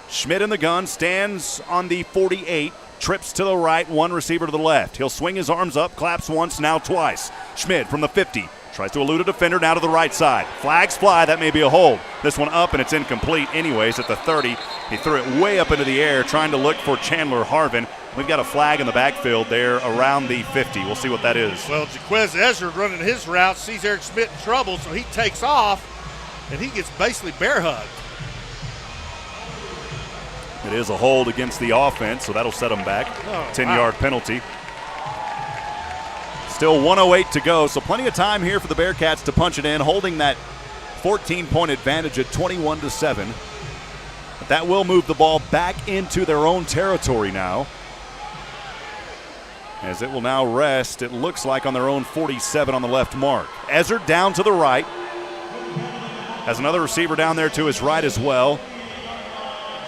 Schmidt in the gun, stands on the 48, trips to the right, one receiver to the left. He'll swing his arms up, claps once, now twice. Schmidt from the 50, tries to elude a defender, now to the right side. Flags fly, that may be a hold. This one up and it's incomplete anyways at the 30. He threw it way up into the air, trying to look for Chandler Harvin. We've got a flag in the backfield there around the 50. We'll see what that is. Well, Jaquez Ezra running his route, sees Eric Schmidt in trouble, so he takes off, and he gets basically bear hugged. It is a hold against the offense, so that'll set him back. 10-yard penalty. Still 1:08 to go, so plenty of time here for the Bearcats to punch it in, holding that 14-point advantage at 21-7. But that will move the ball back into their own territory now, as it will now rest, it looks like, on their own 47 on the left mark. Ezra down to the right. Has another receiver down there to his right as well.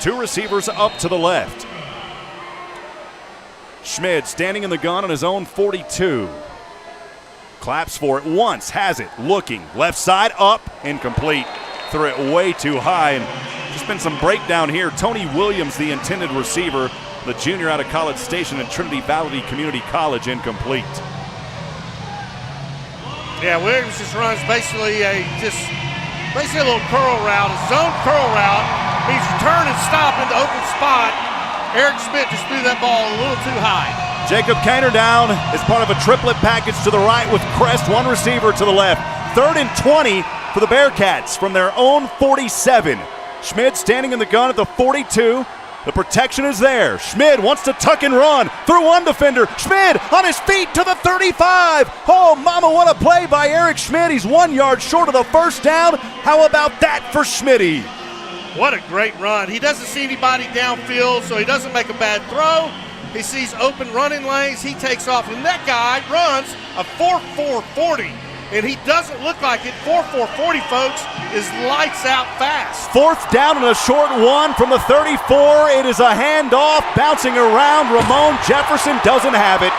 Two receivers up to the left. Schmidt standing in the gun on his own 42. Claps for it once, has it, looking. Left side up, incomplete. Threw it way too high, and just been some breakdown here. Tony Williams, the intended receiver, the junior out of College Station and Trinity Valley Community College, incomplete. Yeah, Williams just runs basically a little curl route, a zone curl route. He's turn and stop in the open spot. Eric Schmidt just threw that ball a little too high. Jacob Kaner down as part of a triplet package to the right with Crest, one receiver to the left. 3rd and 20 for the Bearcats from their own 47. Schmidt standing in the gun at the 42. The protection is there. Schmidt wants to tuck and run through one defender. Schmidt on his feet to the 35. Oh, mama, what a play by Eric Schmidt. He's 1 yard short of the first down. How about that for Schmitty? What a great run. He doesn't see anybody downfield, so he doesn't make a bad throw. He sees open running lanes. He takes off, and that guy runs a 4.440. And he doesn't look like it. 4.440, folks, is lights out fast. 4th down and a short one from the 34. It is a handoff, bouncing around. Ramon Jefferson doesn't have it.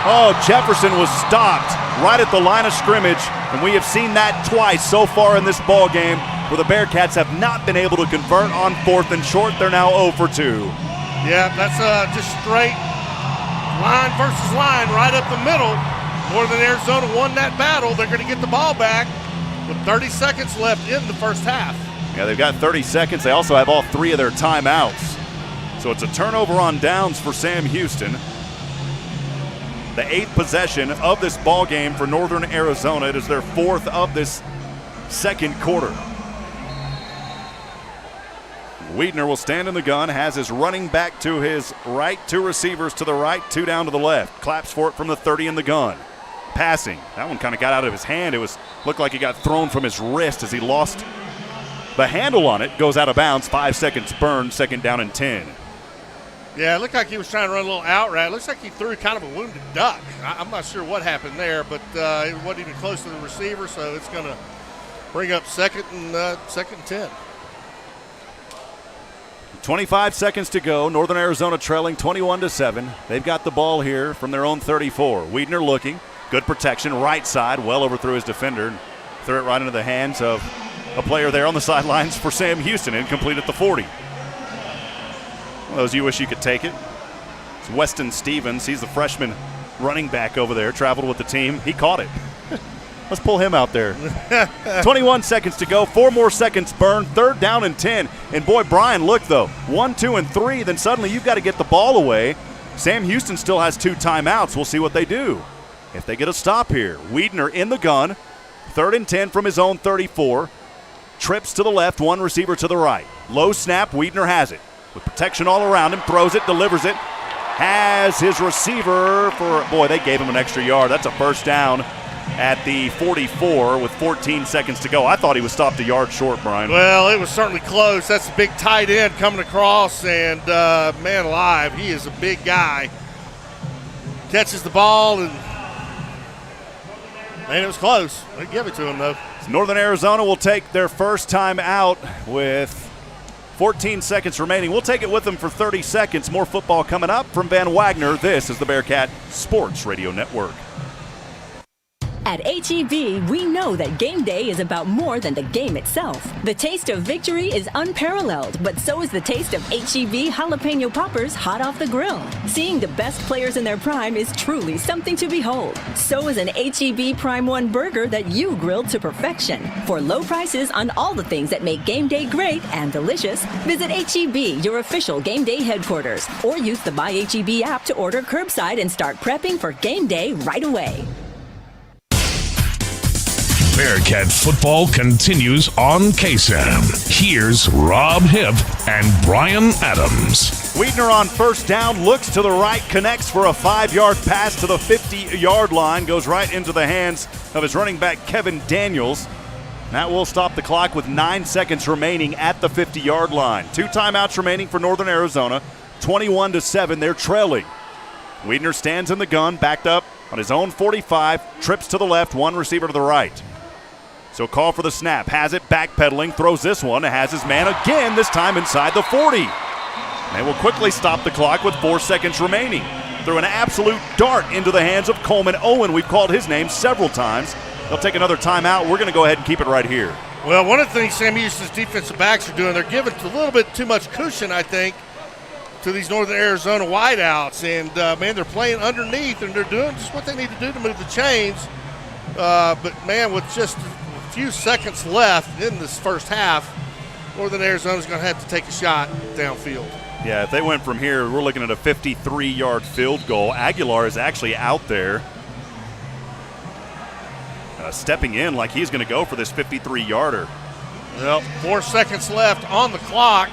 Oh, Jefferson was stopped right at the line of scrimmage, and we have seen that twice so far in this ball game, where the Bearcats have not been able to convert on 4th and short. They're now 0 for 2. Yeah, that's just straight line versus line right up the middle. Northern Arizona won that battle. They're going to get the ball back with 30 seconds left in the first half. Yeah, they've got 30 seconds. They also have all 3 of their timeouts. So it's a turnover on downs for Sam Houston. The 8th possession of this ball game for Northern Arizona. It is their 4th of this second quarter. Wiedner will stand in the gun, has his running back to his right, 2 receivers to the right, 2 down to the left. Claps for it from the 30 in the gun. Passing. That one kind of got out of his hand. It looked like it got thrown from his wrist as he lost the handle on it. Goes out of bounds. 5 seconds burned. 2nd down and 10. Yeah, it looked like he was trying to run a little out route. It looks like he threw kind of a wounded duck. I'm not sure what happened there, but it wasn't even close to the receiver, so it's going to bring up 2nd and 10. 25 seconds to go. Northern Arizona trailing 21-7. They've got the ball here from their own 34. Wiedner looking. Good protection. Right side. Well overthrew his defender. And threw it right into the hands of a player there on the sidelines for Sam Houston. Incomplete at the 40. One of those you wish you could take it. It's Weston Stevens. He's the freshman running back over there. Traveled with the team. He caught it. Let's pull him out there. 21 seconds to go. 4 more seconds burned. 3rd down and 10. And boy, Brian, look though. 1, 2, and 3. Then suddenly you've got to get the ball away. Sam Houston still has 2 timeouts. We'll see what they do. if they get a stop here. Wiedner in the gun, 3rd and 10 from his own 34. Trips to the left, one receiver to the right. Low snap, Wiedner has it. With protection all around him, throws it, delivers it. Has his receiver for, boy, they gave him an extra yard. That's a first down at the 44 with 14 seconds to go. I thought he was stopped a yard short, Brian. Well, it was certainly close. That's a big tight end coming across, and man alive, he is a big guy. Catches the ball, and man, it was close. They give it to him, though. Northern Arizona will take their first time out with 14 seconds remaining. We'll take it with them for 30 seconds. More football coming up from Van Wagner. This is the Bearcat Sports Radio Network. At H-E-B, we know that game day is about more than the game itself. The taste of victory is unparalleled, but so is the taste of H-E-B jalapeno poppers hot off the grill. Seeing the best players in their prime is truly something to behold. So is an H-E-B Prime 1 burger that you grilled to perfection. For low prices on all the things that make game day great and delicious, visit H-E-B, your official game day headquarters, or use the Buy H-E-B app to order curbside and start prepping for game day right away. Bearcat football continues on KSAM. Here's Rob Hipp and Brian Adams. Wiedner on first down, looks to the right, connects for a 5-yard pass to the 50-yard line, goes right into the hands of his running back, Kevin Daniels. That will stop the clock with 9 seconds remaining at the 50-yard line. 2 timeouts remaining for Northern Arizona. 21-7, they're trailing. Wiedner stands in the gun, backed up on his own 45, trips to the left, one receiver to the right. So call for the snap, has it, backpedaling, throws this one, has his man again, this time inside the 40. They will quickly stop the clock with 4 seconds remaining. Threw an absolute dart into the hands of Coleman Owen. We've called his name several times. They'll take another timeout. We're going to go ahead and keep it right here. Well, one of the things Sam Houston's defensive backs are doing, they're giving a little bit too much cushion, I think, to these Northern Arizona wideouts. And, man, they're playing underneath, and they're doing just what they need to do to move the chains. But, man, with just a few seconds left in this first half, Northern Arizona's going to have to take a shot downfield. Yeah, if they went from here, we're looking at a 53-yard field goal. Aguilar is actually out there stepping in like he's going to go for this 53-yarder. Well, 4 seconds left on the clock.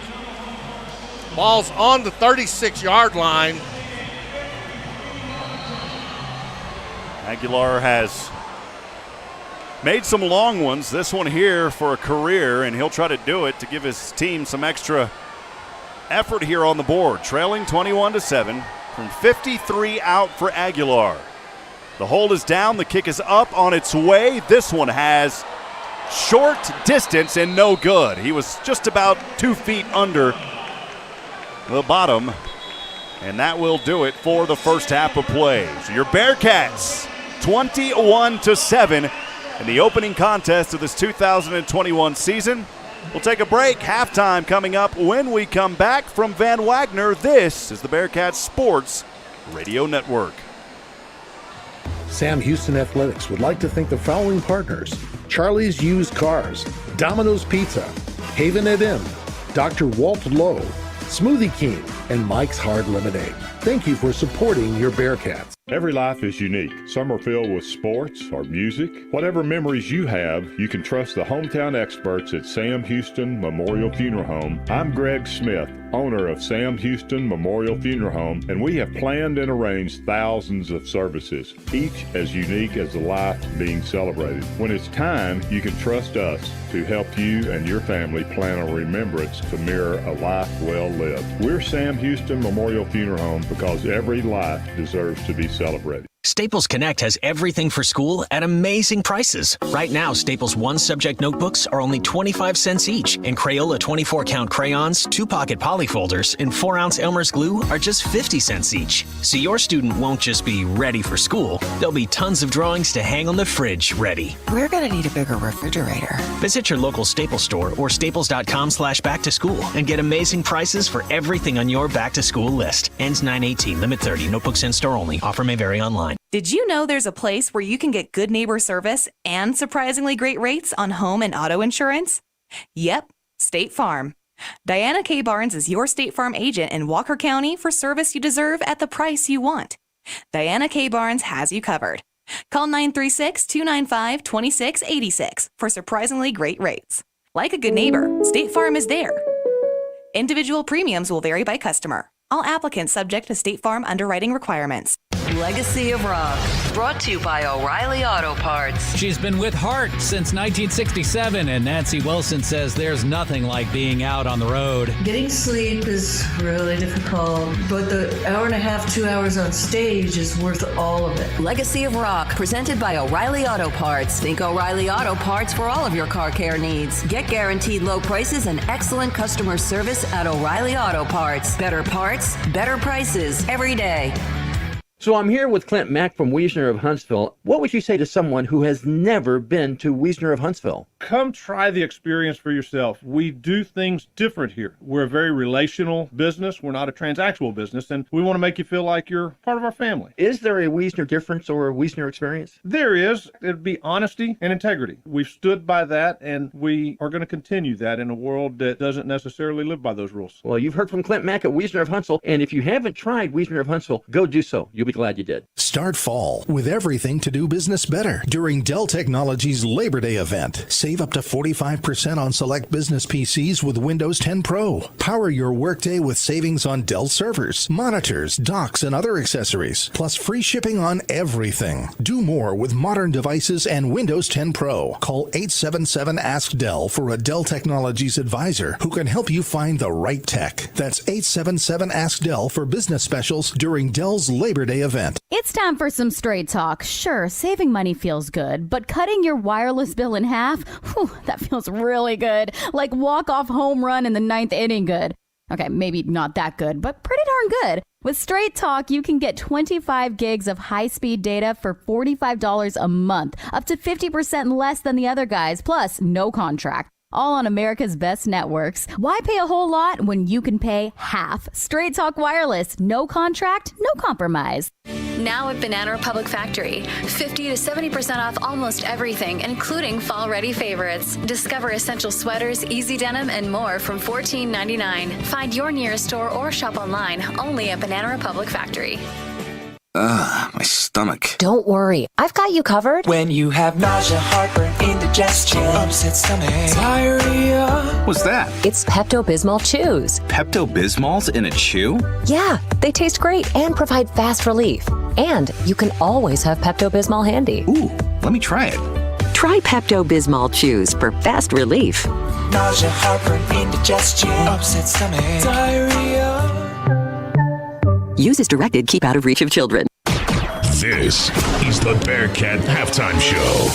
Ball's on the 36-yard line. Aguilar has made some long ones. This one here for a career, and he'll try to do it to give his team some extra effort here on the board. Trailing 21-7 from 53 out for Aguilar. The hold is down. The kick is up on its way. This one has short distance and no good. He was just about 2 feet under the bottom, and that will do it for the first half of play. So your Bearcats 21-7 in the opening contest of this 2021 season. We'll take a break. Halftime coming up when we come back from Van Wagner. This is the Bearcats Sports Radio Network. Sam Houston Athletics would like to thank the following partners: Charlie's Used Cars, Domino's Pizza, Haven at Inn, Dr. Walt Lowe, Smoothie King, and Mike's Hard Lemonade. Thank you for supporting your Bearcats. Every life is unique. Some are filled with sports or music. Whatever memories you have, you can trust the hometown experts at Sam Houston Memorial Funeral Home. I'm Greg Smith, owner of Sam Houston Memorial Funeral Home, and we have planned and arranged thousands of services, each as unique as the life being celebrated. When it's time, you can trust us to help you and your family plan a remembrance to mirror a life well lived. We're Sam Houston Memorial Funeral Home because every life deserves to be celebrated. Staples Connect has everything for school at amazing prices. Right now, Staples 1-subject notebooks are only 25 cents each, and Crayola 24-count crayons, 2-pocket poly folders, and 4-ounce Elmer's glue are just 50 cents each. So your student won't just be ready for school, there'll be tons of drawings to hang on the fridge ready. We're gonna need a bigger refrigerator. Visit your local Staples store or staples.com/back-to-school and get amazing prices for everything on your back-to-school list. Ends 9/18, limit 30, notebooks in store only. Offer may vary online. Did you know there's a place where you can get good neighbor service and surprisingly great rates on home and auto insurance? Yep, State Farm. Diana K. Barnes is your State Farm agent in Walker County for service you deserve at the price you want. Diana K. Barnes has you covered. Call 936-295-2686 for surprisingly great rates. Like a good neighbor, State Farm is there. Individual premiums will vary by customer. All applicants subject to State Farm underwriting requirements. Legacy of Rock, brought to you by O'Reilly Auto Parts. She's been with Hart since 1967, and Nancy Wilson says there's nothing like being out on the road. Getting sleep is really difficult, but the hour and a half, 2 hours on stage is worth all of it. Legacy of Rock, presented by O'Reilly Auto Parts. Think O'Reilly Auto Parts for all of your car care needs. Get guaranteed low prices and excellent customer service at O'Reilly Auto Parts. Better parts, better prices every day. So I'm here with Clint Mack from Wiesner of Huntsville. What would you say to someone who has never been to Wiesner of Huntsville? Come try the experience for yourself. We do things different here. We're a very relational business. We're not a transactional business, and we want to make you feel like you're part of our family. Is there a Wiesner difference or a Wiesner experience? There is. It'd be honesty and integrity. We've stood by that, and we are going to continue that in a world that doesn't necessarily live by those rules. Well, you've heard from Clint Mack at Wiesner of Huntsville, and if you haven't tried Wiesner of Huntsville, go do so. You'll be glad you did. Start fall with everything to do business better during Dell Technologies Labor Day event. Save up to 45% on select business PCs with Windows 10 Pro. Power your workday with savings on Dell servers, monitors, docks, and other accessories, plus free shipping on everything. Do more with modern devices and Windows 10 Pro. Call 877-ASK-DELL for a Dell Technologies advisor who can help you find the right tech. That's 877-ASK-DELL for business specials during Dell's Labor Day event. It's time for some straight talk. Sure, saving money feels good, but cutting your wireless bill in half, that feels really good. Like walk-off home run in the 9th inning good. Okay, maybe not that good, but pretty darn good. With Straight Talk, you can get 25 gigs of high-speed data for $45 a month, up to 50% less than the other guys, plus no contract. All on America's best networks. Why pay a whole lot when you can pay half? Straight Talk Wireless. No contract, no compromise. Now at Banana Republic Factory, 50 to 70% off almost everything, including fall-ready favorites. Discover essential sweaters, easy denim, and more from $14.99. Find your nearest store or shop online only at Banana Republic Factory. My stomach. Don't worry, I've got you covered. When you have nausea, heartburn, indigestion, upset stomach, diarrhea. What's that? It's Pepto-Bismol Chews. Pepto-Bismol's in a chew? Yeah, they taste great and provide fast relief. And you can always have Pepto-Bismol handy. Ooh, let me try it. Try Pepto-Bismol Chews for fast relief. Nausea, heartburn, indigestion, upset stomach, diarrhea. Use as directed. Keep out of reach of children. This is the Bearcat Halftime Show.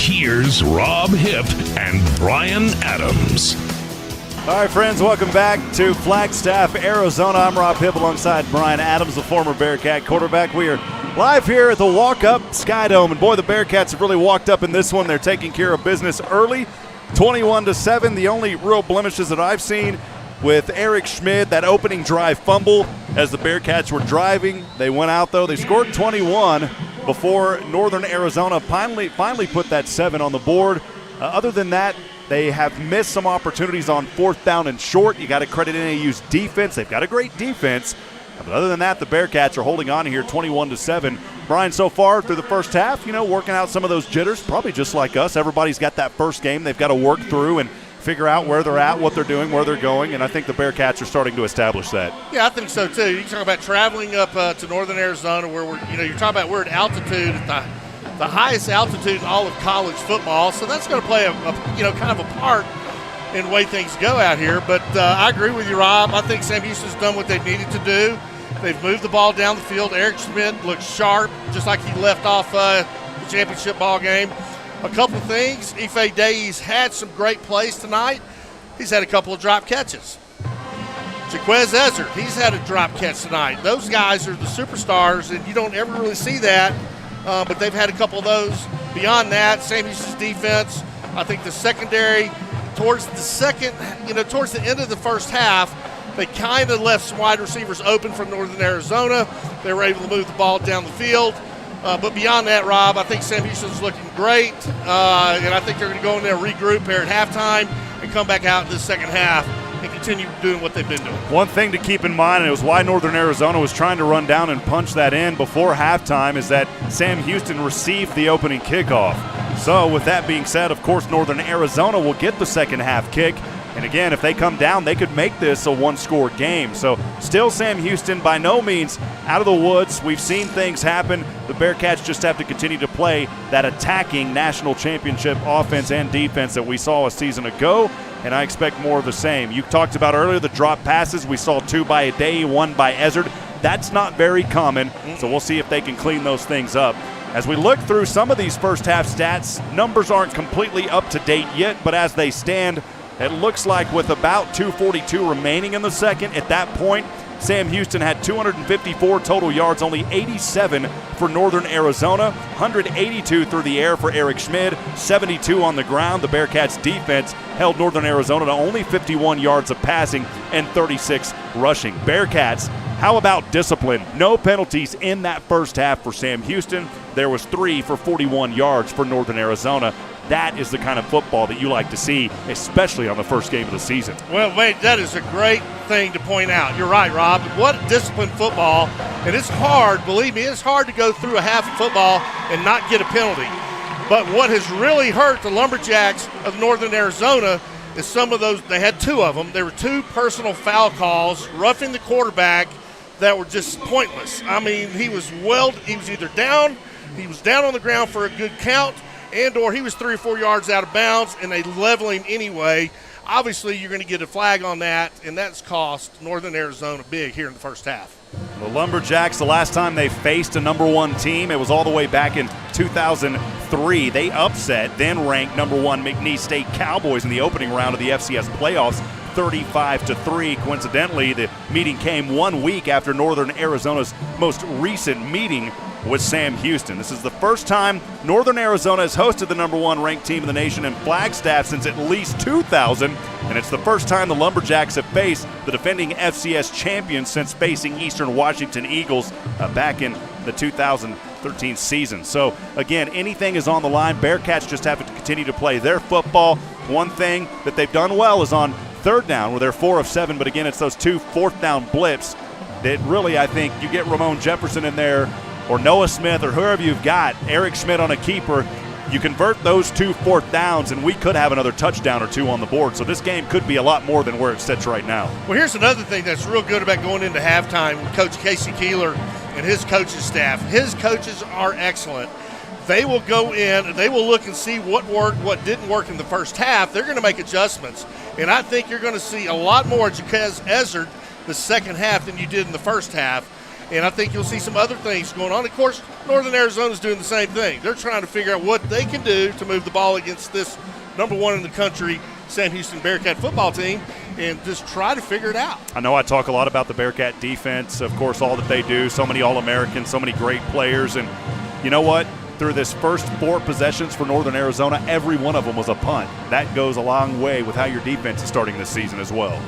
Here's Rob Hipp and Brian Adams. All right, friends, welcome back to Flagstaff, Arizona. I'm Rob Hipp alongside Brian Adams, the former Bearcat quarterback. We are live here at the Walk-Up Skydome, and boy, the Bearcats have really walked up in this one. They're taking care of business early, 21-7. The only real blemishes that I've seen with Eric Schmid, that opening drive fumble as the Bearcats were driving. They went out, though. They scored 21 before Northern Arizona finally put that 7 on the board. Other than that, they have missed some opportunities on 4th down and short. You got to credit NAU's defense. They've got a great defense. But other than that, the Bearcats are holding on here 21-7. Brian, so far through the first half, working out some of those jitters, probably just like us. Everybody's got that first game they've got to work through and figure out where they're at, what they're doing, where they're going, and I think the Bearcats are starting to establish that. Yeah, I think so too. You talk about traveling up to northern Arizona, where you're talking about we're at altitude, at the highest altitude in all of college football, so that's going to play a kind of a part in the way things go out here. But I agree with you, Rob. I think Sam Houston's done what they needed to do. They've moved the ball down the field. Eric Schmidt looks sharp, just like he left off the championship ball game. A couple of things. Ife Day's had some great plays tonight. He's had a couple of drop catches. Jaquez Ezzard, he's had a drop catch tonight. Those guys are the superstars, and you don't ever really see that, but they've had a couple of those. Beyond that, Sam Houston's defense, I think the secondary, towards the end of the first half, they kind of left some wide receivers open from Northern Arizona. They were able to move the ball down the field. But beyond that, Rob, I think Sam Houston's looking great, and I think they're going to go in there, regroup here at halftime, and come back out in the second half and continue doing what they've been doing. One thing to keep in mind, and it was why Northern Arizona was trying to run down and punch that in before halftime, is that Sam Houston received the opening kickoff. So with that being said, of course, Northern Arizona will get the second half kick. And again, if they come down, they could make this a one-score game. So still Sam Houston by no means out of the woods. We've seen things happen. The Bearcats just have to continue to play that attacking national championship offense and defense that we saw a season ago, and I expect more of the same. You talked about earlier the drop passes. We saw 2 by Ade, 1 by Ezzard. That's not very common, so we'll see if they can clean those things up. As we look through some of these first half stats, numbers aren't completely up to date yet, but as they stand, it looks like with about 2:42 remaining in the second, at that point, Sam Houston had 254 total yards, only 87 for Northern Arizona, 182 through the air for Eric Schmid, 72 on the ground. The Bearcats defense held Northern Arizona to only 51 yards of passing and 36 rushing. Bearcats, how about discipline? No penalties in that first half for Sam Houston. There was 3 for 41 yards for Northern Arizona. That is the kind of football that you like to see, especially on the first game of the season. Well, Wade, that is a great thing to point out. You're right, Rob. What disciplined football. And it's hard, believe me, it's hard to go through a half of football and not get a penalty. But what has really hurt the Lumberjacks of Northern Arizona is some of those, they had 2 of them. There were 2 personal foul calls, roughing the quarterback, that were just pointless. I mean, he was either down, he was down on the ground for a good count, and/or he was 3 or 4 yards out of bounds, and they level him anyway. Obviously, you're going to get a flag on that, and that's cost Northern Arizona big here in the first half. The Lumberjacks, the last time they faced a number 1 team, it was all the way back in 2003. They upset then-ranked number 1 McNeese State Cowboys in the opening round of the FCS playoffs, 35-3. Coincidentally, the meeting came 1 week after Northern Arizona's most recent meeting with Sam Houston. This is the first time Northern Arizona has hosted the number 1 ranked team in the nation in Flagstaff since at least 2000, and it's the first time the Lumberjacks have faced the defending FCS champions since facing Eastern Washington Eagles back in the 2013 season. So again, anything is on the line. Bearcats just have to continue to play their football. One thing that they've done well is on third down, where they're 4 of 7, but again, it's those 2 fourth down blips that really, I think, you get Ramon Jefferson in there or Noah Smith or whoever you've got, Eric Schmid on a keeper, you convert those 2 fourth downs, and we could have another touchdown or 2 on the board. So this game could be a lot more than where it sits right now. Well, here's another thing that's real good about going into halftime with Coach Casey Keeler and his coaching staff. His coaches are excellent. They will go in and they will look and see what worked, what didn't work in the first half. They're going to make adjustments. And I think you're going to see a lot more Jaquez Ezzard the second half than you did in the first half. And I think you'll see some other things going on. Of course, Northern Arizona's doing the same thing. They're trying to figure out what they can do to move the ball against this number 1 in the country Sam Houston Bearcat football team and just try to figure it out. I know I talk a lot about the Bearcat defense, of course, all that they do, so many All-Americans, so many great players. And you know what? Through this first 4 possessions for Northern Arizona, every one of them was a punt. That goes a long way with how your defense is starting this season as well.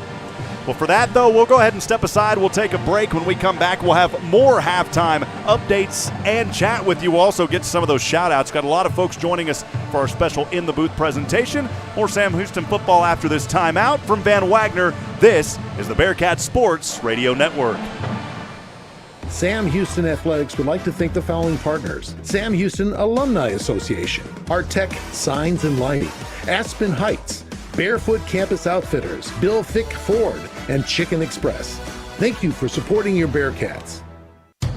Well, for that, though, we'll go ahead and step aside. We'll take a break. When we come back, we'll have more halftime updates and chat with you. Also get some of those shout-outs. Got a lot of folks joining us for our special In the Booth presentation. More Sam Houston football after this timeout. From Van Wagner, this is the Bearcat Sports Radio Network. Sam Houston Athletics would like to thank the following partners: Sam Houston Alumni Association, Artec Signs and Lighting, Aspen Heights, Barefoot Campus Outfitters, Bill Fick Ford, and Chicken Express. Thank you for supporting your Bearcats.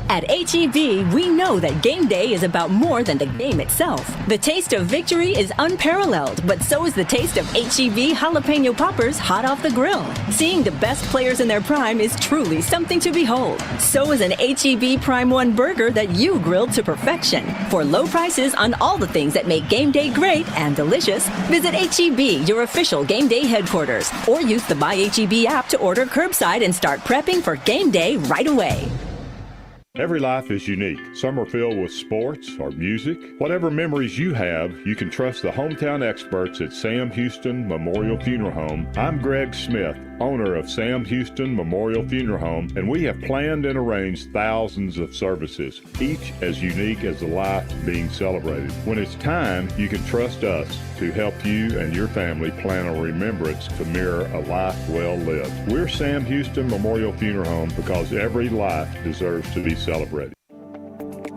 At H-E-B, we know that game day is about more than the game itself. The taste of victory is unparalleled, but so is the taste of H-E-B jalapeno poppers hot off the grill. Seeing the best players in their prime is truly something to behold. So is an H-E-B Prime 1 burger that you grilled to perfection. For low prices on all the things that make game day great and delicious, visit H-E-B, your official game day headquarters, or use the My H-E-B app to order curbside and start prepping for game day right away. Every life is unique. Some are filled with sports or music. Whatever memories you have, you can trust the hometown experts at Sam Houston Memorial Funeral Home. I'm Greg Smith. owner of Sam Houston Memorial Funeral Home, and we have planned and arranged thousands of services, each as unique as the life being celebrated. When it's time, you can trust us to help you and your family plan a remembrance to mirror a life well lived. We're Sam Houston Memorial Funeral Home because every life deserves to be celebrated.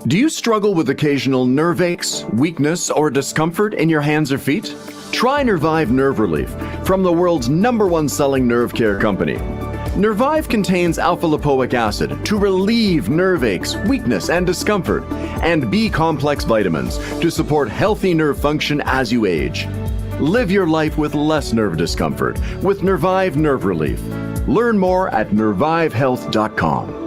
Do you struggle with occasional nerve aches, weakness, or discomfort in your hands or feet? Try Nervive Nerve Relief from the world's #1 selling nerve care company. Nervive contains alpha-lipoic acid to relieve nerve aches, weakness, and discomfort, and B-complex vitamins to support healthy nerve function as you age. Live your life with less nerve discomfort with Nervive Nerve Relief. Learn more at nervivehealth.com.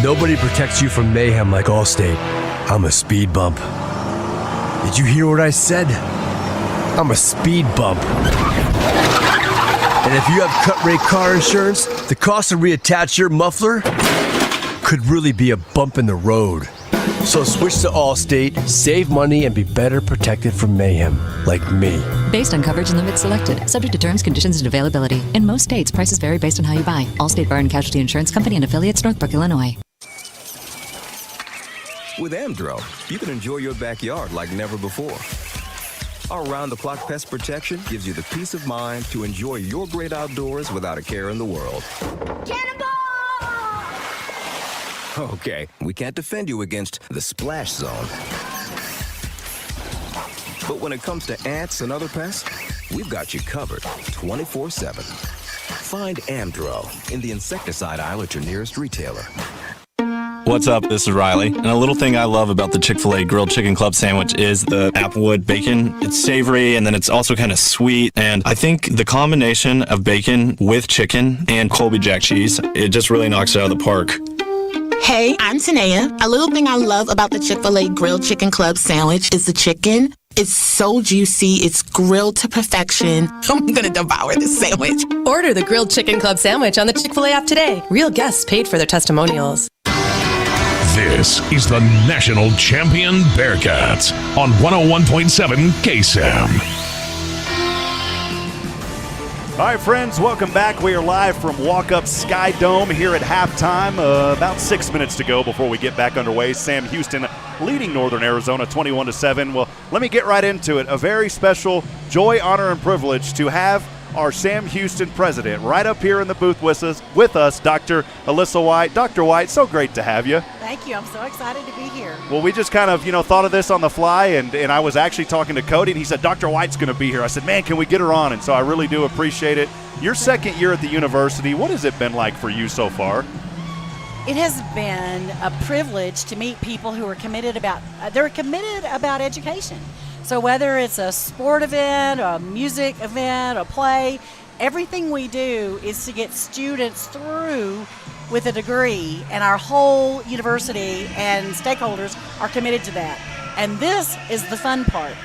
Nobody protects you from mayhem like Allstate. I'm a speed bump. Did you hear what I said? I'm a speed bump. And if you have cut rate car insurance, the cost to reattach your muffler could really be a bump in the road. So switch to Allstate, save money, and be better protected from mayhem, like me. Based on coverage and limits selected, subject to terms, conditions, and availability. In most states, prices vary based on how you buy. Allstate Fire and Casualty Insurance Company and affiliates, Northbrook, Illinois. With Amdro, you can enjoy your backyard like never before. Our round-the-clock pest protection gives you the peace of mind to enjoy your great outdoors without a care in the world. Okay, we can't defend you against the splash zone. But when it comes to ants and other pests, we've got you covered 24/7. Find Amdro in the insecticide aisle at your nearest retailer. What's up? This is Riley. And a little thing I love about the Chick-fil-A Grilled Chicken Club sandwich is the applewood bacon. It's savory and then it's also kind of sweet. And I think the combination of bacon with chicken and Colby Jack cheese, it just really knocks it out of the park. Hey, I'm Tanea. A little thing I love about the Chick-fil-A Grilled Chicken Club sandwich is the chicken. It's so juicy. It's grilled to perfection. I'm going to devour this sandwich. Order the Grilled Chicken Club sandwich on the Chick-fil-A app today. Real guests paid for their testimonials. This is the national champion Bearkats on 101.7 KSAM. All right, friends, welcome back. We are live from Walk-Up Sky Dome here at halftime. About 6 minutes to go before we get back underway. Sam Houston leading Northern Arizona 21-7. Well, let me get right into it. A very special joy, honor, and privilege to have our Sam Houston president right up here in the booth with us, Dr. Alyssa White. Dr. White, so great to have you. Thank you. I'm so excited to be here. Well, we just kind of, thought of this on the fly, and I was actually talking to Cody, and he said, Dr. White's going to be here. I said, man, can we get her on? And so I really do appreciate it. Your second year at the university, what has it been like for you so far? It has been a privilege to meet people who are committed about education. So whether it's a sport event, a music event, a play, everything we do is to get students through with a degree, and our whole university and stakeholders are committed to that. And this is the fun part.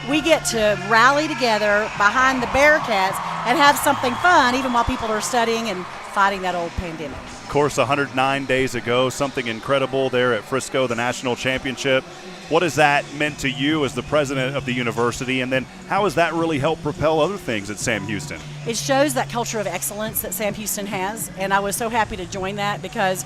We get to rally together behind the Bearkats and have something fun even while people are studying and fighting that old pandemic. Of course, 109 days ago, something incredible there at Frisco, the national championship. What has that meant to you as the president of the university, and then how has that really helped propel other things at Sam Houston? It shows that culture of excellence that Sam Houston has, and I was so happy to join that because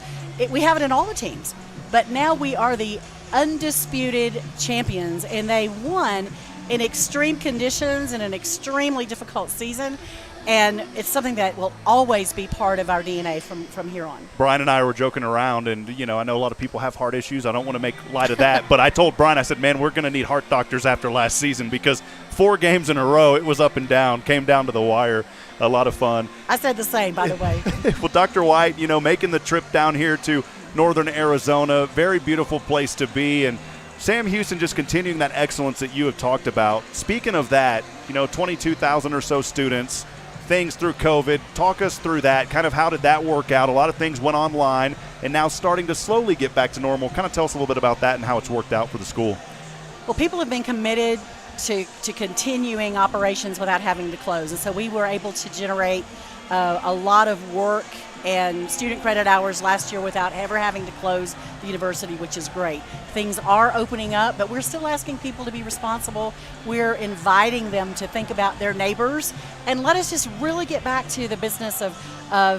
we have it in all the teams. But now we are the undisputed champions, and they won in extreme conditions in an extremely difficult season. And it's something that will always be part of our DNA from here on. Brian and I were joking around, and, I know a lot of people have heart issues. I don't want to make light of that. But I told Brian, I said, man, we're going to need heart doctors after last season because 4 games in a row, it was up and down, came down to the wire. A lot of fun. I said the same, by the way. Well, Dr. White, making the trip down here to Northern Arizona, very beautiful place to be. And Sam Houston just continuing that excellence that you have talked about. Speaking of that, 22,000 or so students, things through COVID. Talk us through that. Kind of how did that work out? A lot of things went online and now starting to slowly get back to normal. Kind of tell us a little bit about that and how it's worked out for the school. Well, people have been committed to continuing operations without having to close. And so we were able to generate a lot of work and student credit hours last year without ever having to close the university, which is great. Things are opening up, but we're still asking people to be responsible. We're inviting them to think about their neighbors, and let us just really get back to the business of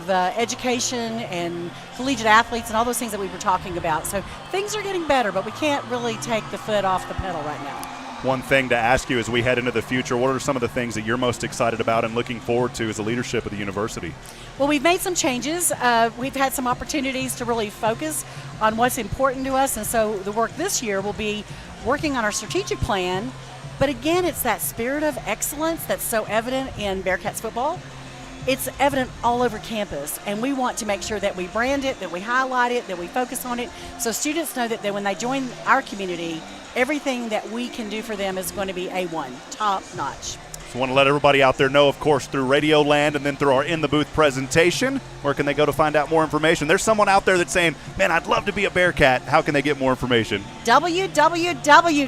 education and collegiate athletes and all those things that we were talking about. So things are getting better, but we can't really take the foot off the pedal right now. One thing to ask you as we head into the future, what are some of the things that you're most excited about and looking forward to as the leadership of the university? Well, we've made some changes. We've had some opportunities to really focus on what's important to us, and so the work this year will be working on our strategic plan. But again, it's that spirit of excellence that's so evident in Bearcats football. It's evident all over campus, and we want to make sure that we brand it, that we highlight it, that we focus on it, so students know that when they join our community, everything that we can do for them is going to be A1, top notch. So I want to let everybody out there know, of course, through Radio Land and then through our In the Booth presentation. Where can they go to find out more information? There's someone out there that's saying, man, I'd love to be a Bearcat. How can they get more information? www.shsu.edu,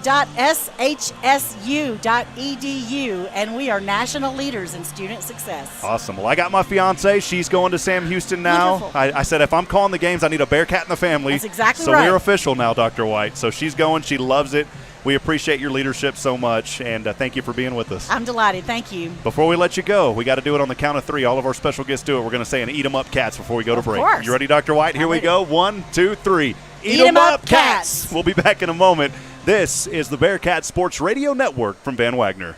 and we are national leaders in student success. Awesome. Well, I got my fiance. She's going to Sam Houston now. I said, if I'm calling the games, I need a Bearcat in the family. That's exactly so right. So we're official now, Dr. White. So she's going. She loves it. We appreciate your leadership so much, and thank you for being with us. I'm delighted. Thank you. Before we let you go, we got to do it on the count of three. All of our special guests do it. We're going to say an eat 'em up cats before we go to break. Of course. You ready, Dr. White? Here we go. 1, 2, 3. Eat 'em up cats. We'll be back in a moment. This is the Bearcat Sports Radio Network from Van Wagner.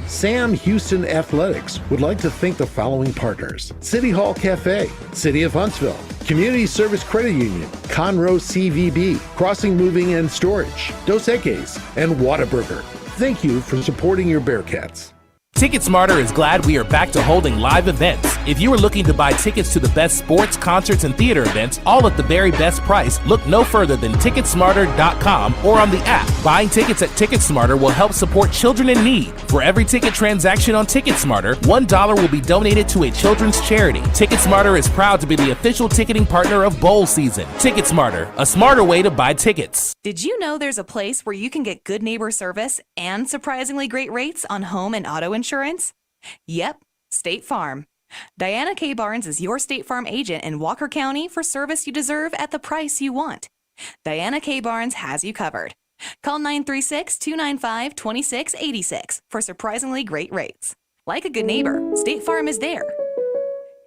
Sam Houston Athletics would like to thank the following partners: City Hall Cafe, City of Huntsville, Community Service Credit Union, Conroe CVB, Crossing Moving and Storage, Dos Equis, and Whataburger. Thank you for supporting your Bearcats. TicketSmarter is glad we are back to holding live events. If you are looking to buy tickets to the best sports, concerts, and theater events, all at the very best price, look no further than TicketSmarter.com or on the app. Buying tickets at TicketSmarter will help support children in need. For every ticket transaction on TicketSmarter, $1 will be donated to a children's charity. TicketSmarter is proud to be the official ticketing partner of bowl season. TicketSmarter, a smarter way to buy tickets. Did you know there's a place where you can get good neighbor service and surprisingly great rates on home and auto insurance? Yep, State Farm. Diana K. Barnes is your State Farm agent in Walker County for service you deserve at the price you want. Diana K. Barnes has you covered. Call 936-295-2686 for surprisingly great rates. Like a good neighbor, State Farm is there.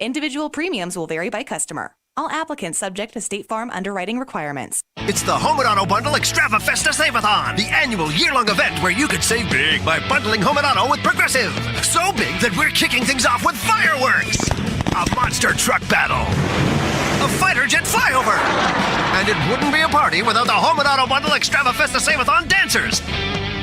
Individual premiums will vary by customer. All applicants subject to State Farm underwriting requirements. It's the Home and Auto Bundle Extravafesta Save-a-thon, the annual year-long event where you could save big by bundling Home and Auto with Progressive. So big that we're kicking things off with fireworks, a monster truck battle, a fighter jet flyover, and it wouldn't be a party without the Home and Auto Bundle Extravafesta Save-a-thon dancers.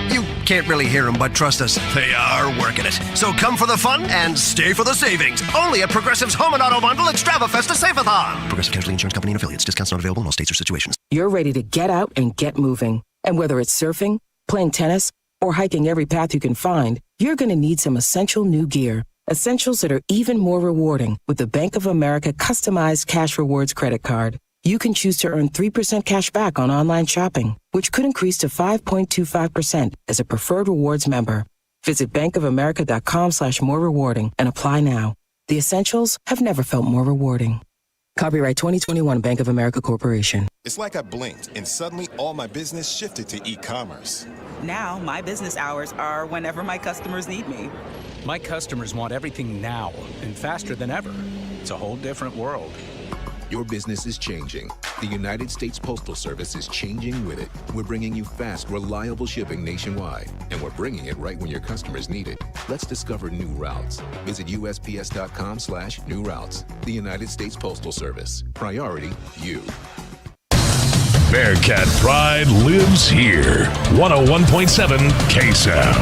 You can't really hear them, but trust us, they are working it. So come for the fun and stay for the savings. Only at Progressive's Home and Auto Bundle Extravafesta Save-a-thon. Progressive Casualty Insurance Company and Affiliates. Discounts not available in all states or situations. You're ready to get out and get moving. And whether it's surfing, playing tennis, or hiking every path you can find, you're going to need some essential new gear. Essentials that are even more rewarding with the Bank of America customized cash rewards credit card. You can choose to earn 3% cash back on online shopping, which could increase to 5.25% as a preferred rewards member. Visit bankofamerica.com/more rewarding and apply now. The essentials have never felt more rewarding. Copyright 2021 Bank of America Corporation. It's like I blinked and suddenly all my business shifted to e-commerce. Now my business hours are whenever my customers need me. My customers want everything now and faster than ever. It's a whole different world. Your business is changing. The United States Postal Service is changing with it. We're bringing you fast, reliable shipping nationwide, and we're bringing it right when your customers need it. Let's discover new routes. Visit USPS.com/new routes. The United States Postal Service. Priority you. Bearcat pride lives here. 101.7 KSAM.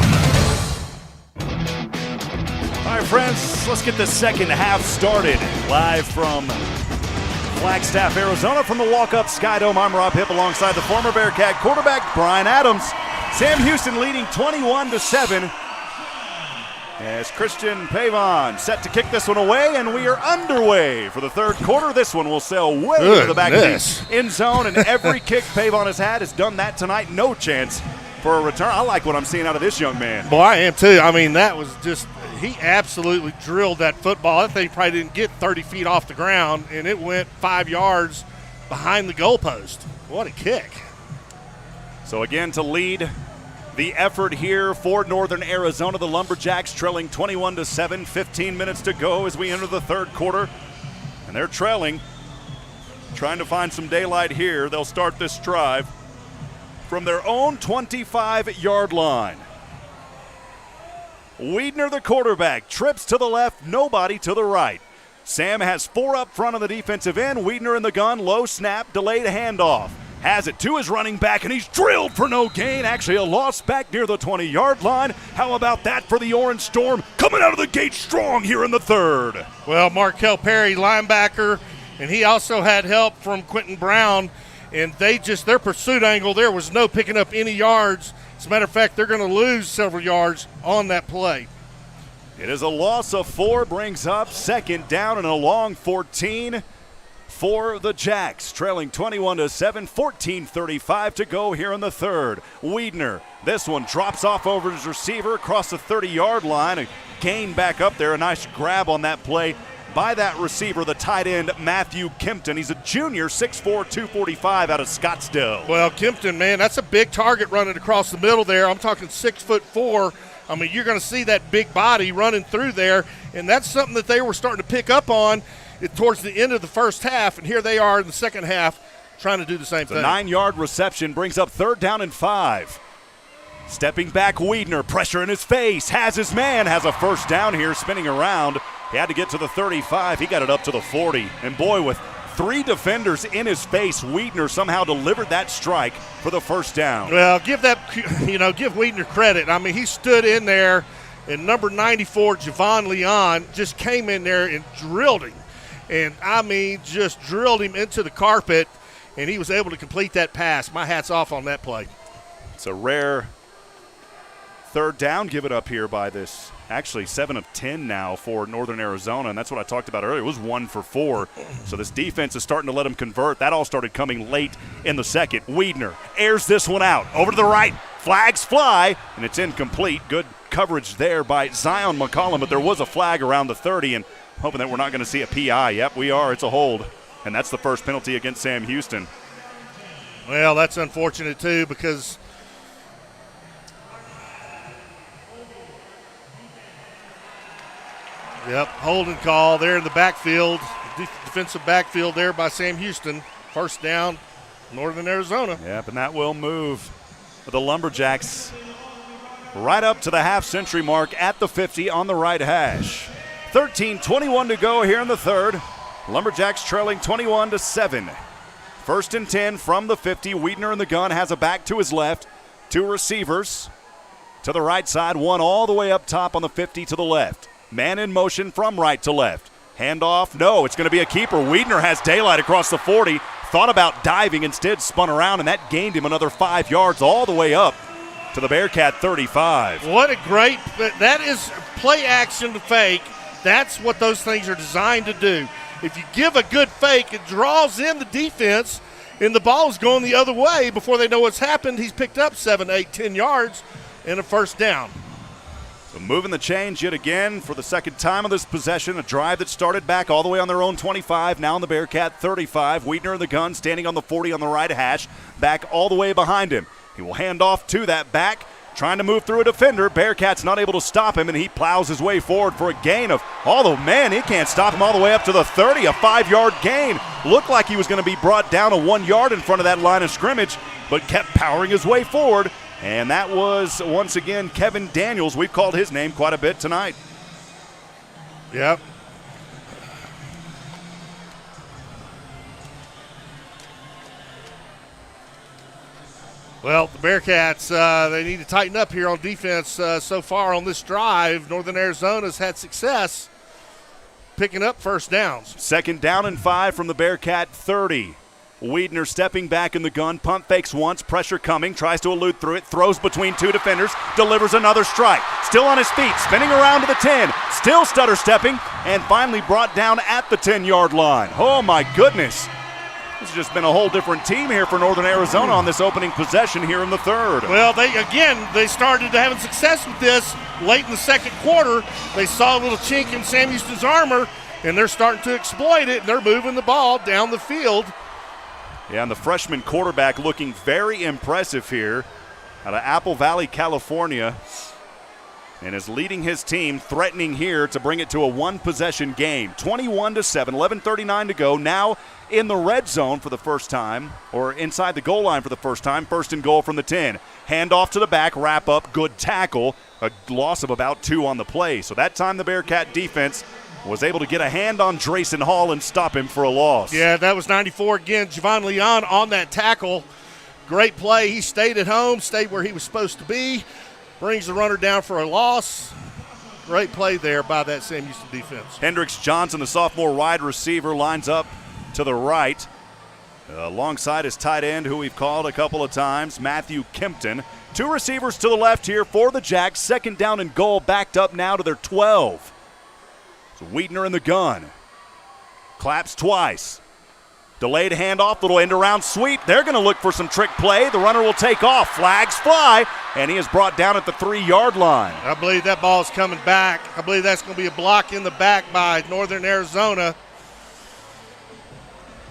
All right, friends, let's get the second half started. Live from Flagstaff, Arizona, from the Walk-Up Skydome. I'm Rob Hipp alongside the former Bearcat quarterback, Brian Adams. Sam Houston leading 21-7. As Christian Pavon set to kick this one away, and we are underway for the third quarter. This one will sail way to the back of the end zone, and every kick Pavon has had has done that tonight. No chance for a return. I like what I'm seeing out of this young man. Boy, I am too. I mean, that was just He absolutely drilled that football. I think he probably didn't get 30 feet off the ground, and it went 5 yards behind the goalpost. What a kick. So again, to lead the effort here for Northern Arizona, the Lumberjacks trailing 21-7, 15 minutes to go as we enter the third quarter. And they're trailing, trying to find some daylight here. They'll start this drive from their own 25-yard line. Wiedner, the quarterback, trips to the left, nobody to the right. Sam has 4 up front on the defensive end. Wiedner in the gun, low snap, delayed handoff. Has it to his running back, and he's drilled for no gain. Actually, a loss back near the 20-yard line. How about that for the Orange Storm? Coming out of the gate strong here in the third. Well, Markel Perry, linebacker, and he also had help from Quentin Brown, and their pursuit angle, there was no picking up any yards. As a matter of fact, they're going to lose several yards on that play. It is a loss of 4, brings up second down and a long 14 for the Jacks, trailing 21-7, 14:35 to go here in the third. Wiedner, this one drops off over his receiver across the 30-yard line. A gain back up there, a nice grab on that play by that receiver, the tight end, Matthew Kempton. He's a junior, 6'4", 245 out of Scottsdale. Well, Kempton, man, that's a big target running across the middle there. I'm talking 6'4". I mean, you're going to see that big body running through there, and that's something that they were starting to pick up on towards the end of the first half, and here they are in the second half trying to do the same thing. The 9-yard reception brings up 3rd down and 5. Stepping back, Wiedner, pressure in his face, has his man, has a first down here, spinning around. He had to get to the 35. He got it up to the 40. And boy, with 3 defenders in his face, Wiedner somehow delivered that strike for the first down. Well, give Wiedner credit. I mean, he stood in there, and number 94, Javon Leon, just came in there and drilled him. And, I mean, just drilled him into the carpet, and he was able to complete that pass. My hat's off on that play. It's a rare 3rd down given up here by this. Actually, 7 of 10 now for Northern Arizona, and that's what I talked about earlier. It was 1 for 4. So this defense is starting to let them convert. That all started coming late in the second. Wiedner airs this one out. Over to the right. Flags fly, and it's incomplete. Good coverage there by Zion McCollum, but there was a flag around the 30, and hoping that we're not going to see a PI. Yep, we are. It's a hold, and that's the first penalty against Sam Houston. Well, that's unfortunate, too, because holding call there in the backfield, defensive backfield there by Sam Houston. First down, Northern Arizona. Yep, and that will move the Lumberjacks right up to the half-century mark at the 50 on the right hash. 13:21 to go here in the third. Lumberjacks trailing 21-7. 1st and 10 from the 50. Wiedner in the gun, has a back to his left. 2 receivers to the right side, 1 all the way up top on the 50 to the left. Man in motion from right to left. Handoff, no, it's going to be a keeper. Wiedner has daylight across the 40. Thought about diving, instead spun around, and that gained him another 5 yards all the way up to the Bearcat 35. What a great, that is play action to fake. That's what those things are designed to do. If you give a good fake, it draws in the defense, and the ball is going the other way before they know what's happened. He's picked up 7, 8, 10 yards and a first down. So moving the chains yet again for the second time of this possession. A drive that started back all the way on their own 25, now on the Bearcat 35. Wiedner in the gun, standing on the 40 on the right hash, back all the way behind him. He will hand off to that back, trying to move through a defender. Bearcats not able to stop him, and he plows his way forward for a gain of, although, man, he can't stop him all the way up to the 30, a 5-yard gain. Looked like he was going to be brought down a 1 yard in front of that line of scrimmage, but kept powering his way forward. And that was, once again, Kevin Daniels. We've called his name quite a bit tonight. Yep. Well, the Bearcats, they need to tighten up here on defense so far on this drive. Northern Arizona's had success picking up first downs. 2nd down and 5 from the Bearcat 30. Wiedner stepping back in the gun, pump fakes once, pressure coming, tries to elude through it, throws between 2 defenders, delivers another strike. Still on his feet, spinning around to the 10, still stutter stepping, and finally brought down at the 10-yard line. Oh my goodness. It's just been a whole different team here for Northern Arizona on this opening possession here in the third. Well, they started having success with this late in the second quarter. They saw a little chink in Sam Houston's armor, and they're starting to exploit it, and they're moving the ball down the field. Yeah, and the freshman quarterback looking very impressive here out of Apple Valley, California, and is leading his team, threatening here to bring it to a one-possession game. 21-7, 11:39 to go. Now in the red zone for the first time, or inside the goal line for the first time. First and goal from the 10. Hand off to the back, wrap up, good tackle. A loss of about 2 on the play. So that time the Bearcat defense was able to get a hand on Drayson Hall and stop him for a loss. Yeah, that was 94 again. Javon Leon on that tackle. Great play. He stayed at home, stayed where he was supposed to be. Brings the runner down for a loss. Great play there by that Sam Houston defense. Hendricks Johnson, the sophomore wide receiver, lines up to the right. Alongside his tight end, who we've called a couple of times, Matthew Kempton. 2 receivers to the left here for the Jacks. Second down and goal, backed up now to their 12. So Wiedner in the gun. Claps twice. Delayed handoff, little end-around sweep. They're going to look for some trick play. The runner will take off. Flags fly, and he is brought down at the 3-yard line. I believe that ball is coming back. I believe that's going to be a block in the back by Northern Arizona.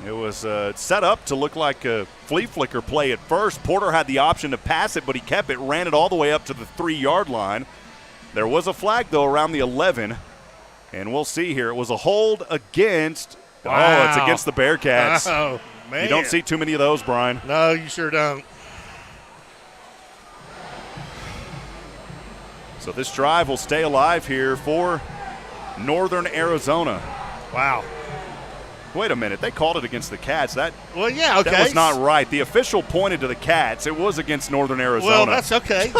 It was set up to look like a flea flicker play at first. Porter had the option to pass it, but he kept it, ran it all the way up to the 3-yard line. There was a flag, though, around the 11, and we'll see here. It was a hold against – wow. Oh, it's against the Bearcats. Oh, man. You don't see too many of those, Brian. No, you sure don't. So this drive will stay alive here for Northern Arizona. Wow. Wait a minute. They called it against the Cats. Well, yeah, okay. That was not right. The official pointed to the Cats. It was against Northern Arizona. Well, that's okay.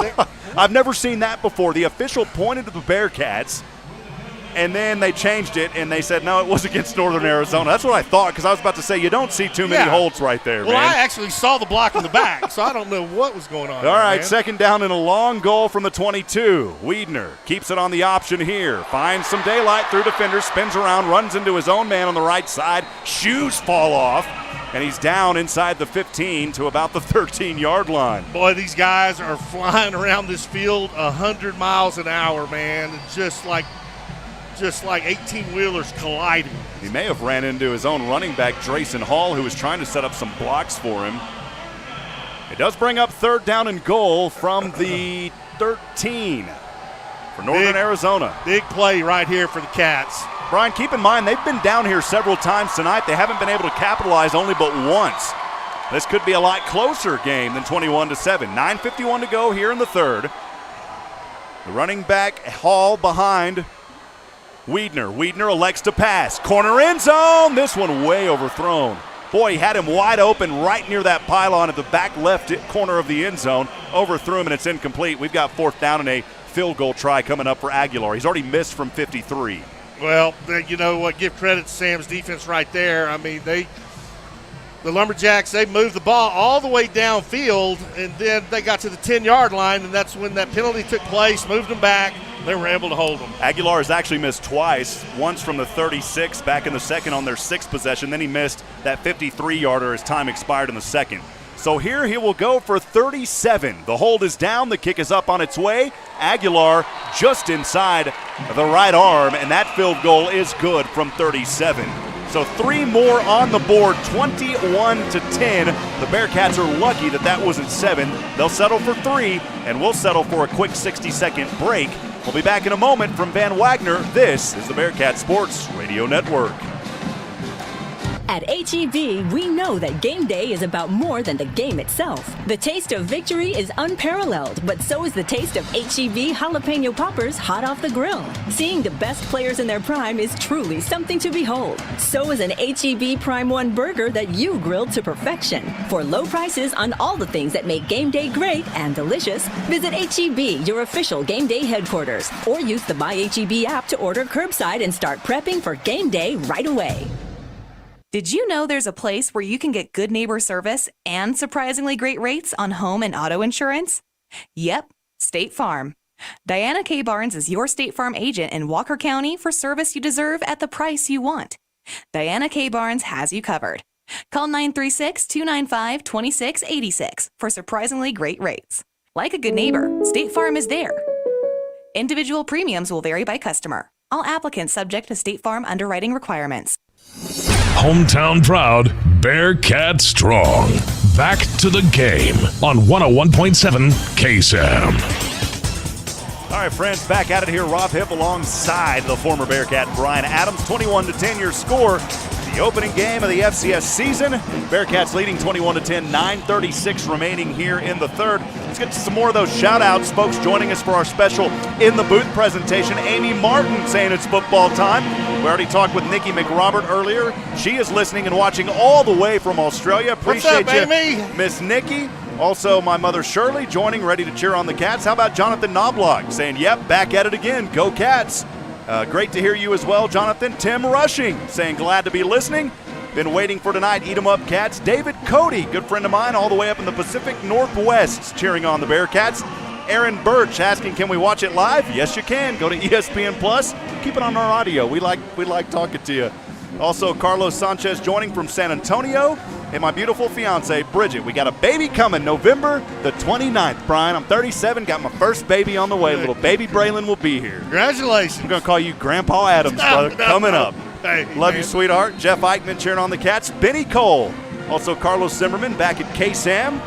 I've never seen that before. The official pointed to the Bearcats, and then they changed it, and they said, no, it was against Northern Arizona. That's what I thought, because I was about to say, you don't see too many holds right there, well, man. I actually saw the block in the back, so I don't know what was going on. All right, man. second down and a long goal from the 22. Wiedner keeps it on the option here. Finds some daylight through defenders, spins around, runs into his own man on the right side. Shoes fall off, and he's down inside the 15 to about the 13-yard line. Boy, these guys are flying around this field 100 miles an hour, man. It's just like 18-wheelers colliding. He may have ran into his own running back, Drayson Hall, who was trying to set up some blocks for him. It does bring up third down and goal from the 13 for Northern Arizona. Big play right here for the Cats. Brian, keep in mind, they've been down here several times tonight. They haven't been able to capitalize only but once. This could be a lot closer game than 21-7. 9:51 to go here in the third. The running back, Hall, behind Wiedner. Wiedner elects to pass. Corner end zone. This one way overthrown. Boy, he had him wide open right near that pylon at the back left corner of the end zone. Overthrew him, and it's incomplete. We've got fourth down and a field goal try coming up for Aguilar. He's already missed from 53. Well, you know what? Give credit to Sam's defense right there. I mean, the Lumberjacks, they moved the ball all the way downfield, and then they got to the 10-yard line, and that's when that penalty took place, moved them back. They were able to hold them. Aguilar has actually missed twice, once from the 36 back in the second on their sixth possession. Then he missed that 53-yarder as time expired in the second. So here he will go for 37. The hold is down. The kick is up on its way. Aguilar just inside the right arm, and that field goal is good from 37. So 3 more on the board, 21-10. The Bearcats are lucky that wasn't 7. They'll settle for 3, and we'll settle for a quick 60-second break. We'll be back in a moment from Van Wagner. This is the Bearcat Sports Radio Network. At H-E-B, we know that game day is about more than the game itself. The taste of victory is unparalleled, but so is the taste of H-E-B jalapeno poppers hot off the grill. Seeing the best players in their prime is truly something to behold. So is an H-E-B Prime 1 burger that you grilled to perfection. For low prices on all the things that make game day great and delicious, visit H-E-B, your official game day headquarters, or use the Buy H-E-B app to order curbside and start prepping for game day right away. Did you know there's a place where you can get good neighbor service and surprisingly great rates on home and auto insurance? Yep, State Farm. Diana K. Barnes is your State Farm agent in Walker County for service you deserve at the price you want. Diana K. Barnes has you covered. Call 936-295-2686 for surprisingly great rates. Like a good neighbor, State Farm is there. Individual premiums will vary by customer. All applicants subject to State Farm underwriting requirements. Hometown proud, Bearcat strong. Back to the game on 101.7 KSAM. All right, friends, back at it here. Rob Hipp alongside the former Bearcat Brian Adams. 21-10 your score. The opening game of the FCS season. Bearcats leading 21-10, 9:36 remaining here in the third. Let's get to some more of those shout-outs. Folks joining us for our special In the Booth presentation. Amy Martin saying it's football time. We already talked with Nikki McRobert earlier. She is listening and watching all the way from Australia. Appreciate What's up, you, Amy? Miss Nikki. Also, my mother Shirley joining, ready to cheer on the Cats. How about Jonathan Knobloch saying, yep, back at it again. Go Cats. Great to hear you as well, Jonathan. Tim Rushing saying glad to be listening. Been waiting for tonight. Eat 'em up, Cats. David Cody, good friend of mine, all the way up in the Pacific Northwest, cheering on the Bearcats. Aaron Birch asking, can we watch it live? Yes, you can. Go to ESPN Plus. Keep it on our audio. We like talking to you. Also, Carlos Sanchez joining from San Antonio. And my beautiful fiance, Bridget. We got a baby coming November the 29th, Brian. I'm 37, got my first baby on the way. Little baby Braylon will be here. Congratulations. I'm going to call you Grandpa Adams, brother. Coming up. Hey, Love man. you, sweetheart. Jeff Eichmann cheering on the Cats. Benny Cole. Also, Carlos Zimmerman back at KSAM.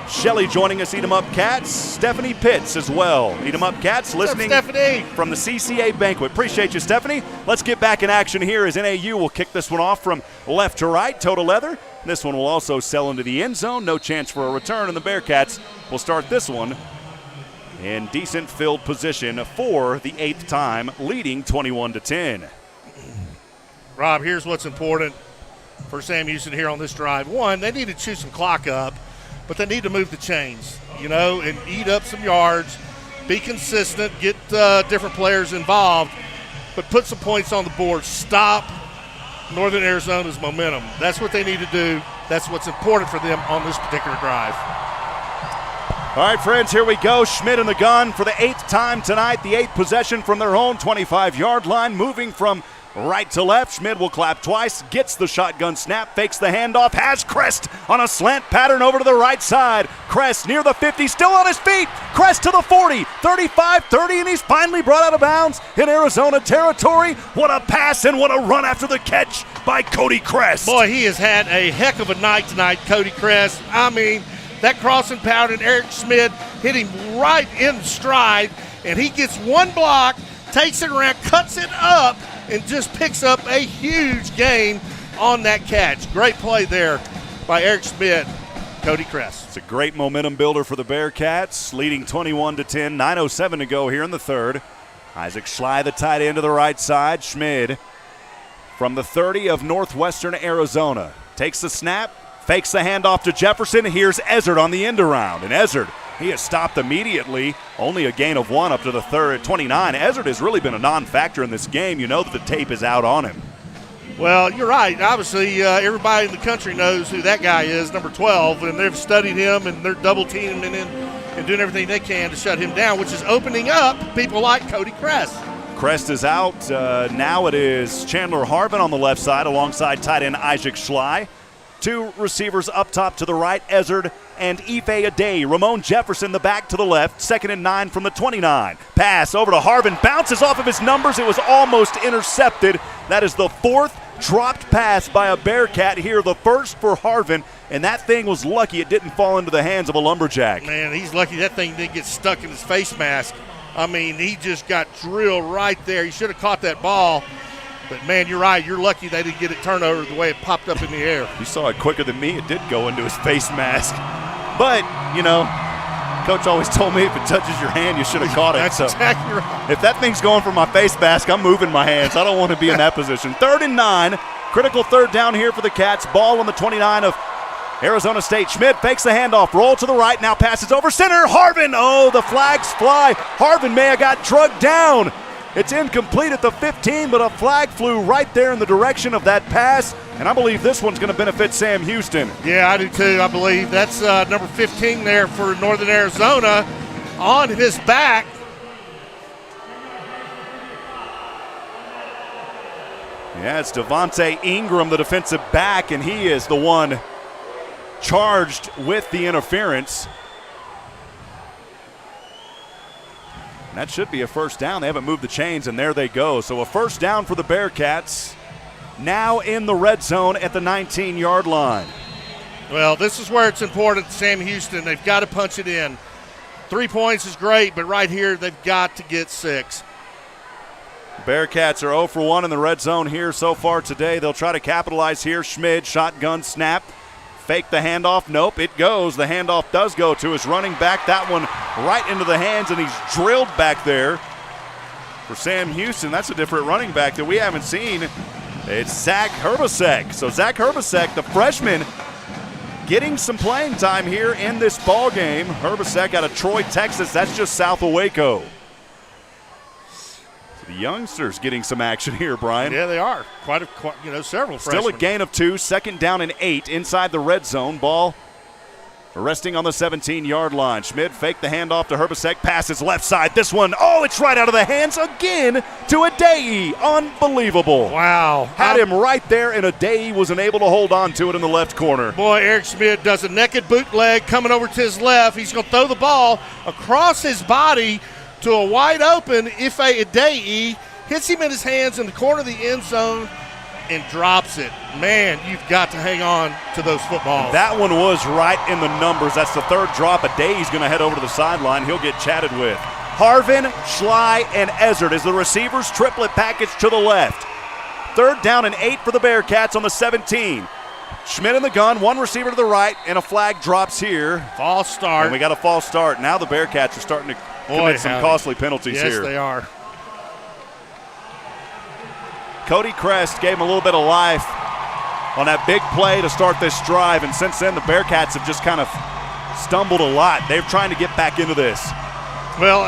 Shelly joining us, Eat 'em Up Cats. Stephanie Pitts as well. Eat 'em Up Cats listening Stephanie? from the CCA banquet. Appreciate you, Stephanie. Let's get back in action here as NAU will kick this one off from left to right. Total leather. This one will also sell into the end zone. No chance for a return, and the Bearcats will start this one in decent field position for the 8th time, leading 21-10. Rob, here's what's important for Sam Houston here on this drive. One, they need to chew some clock up, but they need to move the chains, and eat up some yards, be consistent, get different players involved, but put some points on the board. Stop Northern Arizona's momentum. That's what they need to do. That's what's important for them on this particular drive. All right, friends, here we go. Schmidt in the gun for the 8th time tonight. The 8th possession from their own 25-yard line, moving from right to left. Schmidt will clap twice, gets the shotgun snap, fakes the handoff, has Crest on a slant pattern over to the right side. Crest near the 50, still on his feet. Crest to the 40, 35, 30, and he's finally brought out of bounds in Arizona territory. What a pass and what a run after the catch by Cody Crest. Boy, he has had a heck of a night tonight, Cody Crest. I mean, that crossing pattern, Eric Schmidt hit him right in stride, and he gets one block, takes it around, cuts it up, and just picks up a huge gain on that catch. Great play there by Eric Schmidt, Cody Crest. It's a great momentum builder for the Bearcats, leading 21-10, 9:07 to go here in the third. Isaac Schley, the tight end to the right side. Schmid from the 30 of Northwestern Arizona takes the snap, fakes the handoff to Jefferson. Here's Ezzard on the end around, and Ezzard, he is stopped immediately. Only a gain of 1 up to the third, 29. Ezzard has really been a non-factor in this game. You know that the tape is out on him. Well, you're right. Obviously, everybody in the country knows who that guy is, number 12, and they've studied him, and they're double-teaming him and doing everything they can to shut him down, which is opening up people like Cody Crest. Crest is out. Now it is Chandler Harvin on the left side alongside tight end Isaac Schley. 2 receivers up top to the right, Ezzard and Ife Aday. Ramon Jefferson, the back to the left, 2nd and 9 from the 29. Pass over to Harvin, bounces off of his numbers. It was almost intercepted. That is the 4th dropped pass by a Bearcat here, the first for Harvin, and that thing was lucky it didn't fall into the hands of a Lumberjack. Man, he's lucky that thing didn't get stuck in his face mask. I mean, he just got drilled right there. He should have caught that ball. But, man, you're right. You're lucky they didn't get it turned over the way it popped up in the air. You saw it quicker than me. It did go into his face mask. But, Coach always told me if it touches your hand, you should have caught it. That's exactly right. If that thing's going for my face mask, I'm moving my hands. I don't want to be in that position. 3rd and 9. Critical third down here for the Cats. Ball on the 29 of Arizona State. Schmidt fakes the handoff. Roll to the right. Now passes over center. Harvin. Oh, the flags fly. Harvin may have got drugged down. It's incomplete at the 15, but a flag flew right there in the direction of that pass, and I believe this one's going to benefit Sam Houston. Yeah, I do too. I believe that's number 15 there for Northern Arizona on his back. Yeah, it's Devontae Ingram, the defensive back, and he is the one charged with the interference. And that should be a first down. They haven't moved the chains, and there they go. So a first down for the Bearcats, now in the red zone at the 19-yard line. Well, this is where it's important, Sam Houston. They've got to punch it in. 3 points is great, but right here they've got to get 6. Bearcats are 0 for 1 in the red zone here so far today. They'll try to capitalize here. Schmid, shotgun snap. Fake the handoff. Nope, it goes. The handoff does go to his running back. That one right into the hands, and he's drilled back there for Sam Houston. That's a different running back that we haven't seen. It's Zach Herbasek. So Zach Herbasek, the freshman, getting some playing time here in this ball game. Herbasek out of Troy, Texas. That's just south of Waco. The youngsters getting some action here, Brian. Yeah, they are. Quite several freshmen. Still a gain of 2, 2nd down and 8 inside the red zone. Ball resting on the 17-yard line. Schmid faked the handoff to Herbasek. Passes left side. This one, it's right out of the hands again to Adei. Unbelievable. Wow. Had him right there, and Adei wasn't able to hold on to it in the left corner. Boy, Eric Schmid does a naked bootleg coming over to his left. He's going to throw the ball across his body to a wide open Ife Adei, hits him in his hands in the corner of the end zone and drops it. Man, you've got to hang on to those footballs. That one was right in the numbers. That's the third drop. Adei's going to head over to the sideline. He'll get chatted with. Harvin, Schley, and Ezzard is the receivers triplet package to the left. 3rd down and 8 for the Bearcats on the 17. Schmid in the gun, one receiver to the right, and a flag drops here. False start. And we got a false start. Now the Bearcats are starting to commit some costly penalties here. Yes, they are. Cody Crest gave him a little bit of life on that big play to start this drive, and since then the Bearcats have just kind of stumbled a lot. They're trying to get back into this. Well,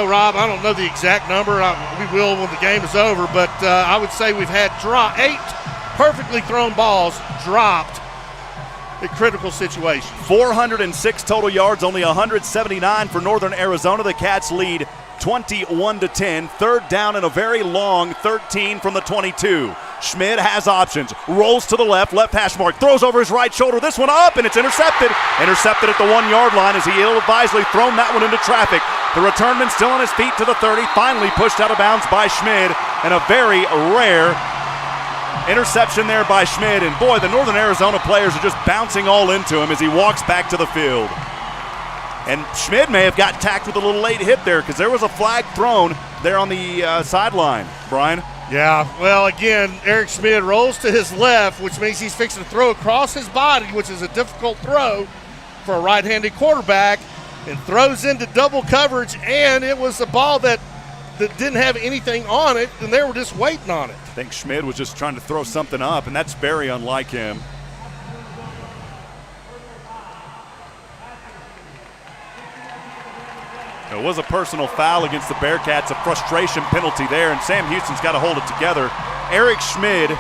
Rob, I don't know the exact number. We will when the game is over, but I would say we've had 8 perfectly thrown balls dropped in critical situations. 406 total yards, only 179 for Northern Arizona. The Cats lead 21-10. 3rd down and a very long 13 from the 22. Schmid has options, rolls to the left hash mark, throws over his right shoulder. This one up, and it's intercepted. Intercepted at the 1-yard line as he ill-advisedly thrown that one into traffic. The returnman still on his feet to the 30, finally pushed out of bounds by Schmid, and a very rare interception there by Schmid. And boy, the Northern Arizona players are just bouncing all into him as he walks back to the field. And Schmid may have got tacked with a little late hit there because there was a flag thrown there on the sideline, Brian. Yeah, well, again, Eric Schmid rolls to his left, which means he's fixing to throw across his body, which is a difficult throw for a right-handed quarterback, and throws into double coverage, and it was a ball that didn't have anything on it, and they were just waiting on it. I think Schmid was just trying to throw something up, and that's very unlike him. It was a personal foul against the Bearcats, a frustration penalty there, and Sam Houston's got to hold it together. Eric Schmid,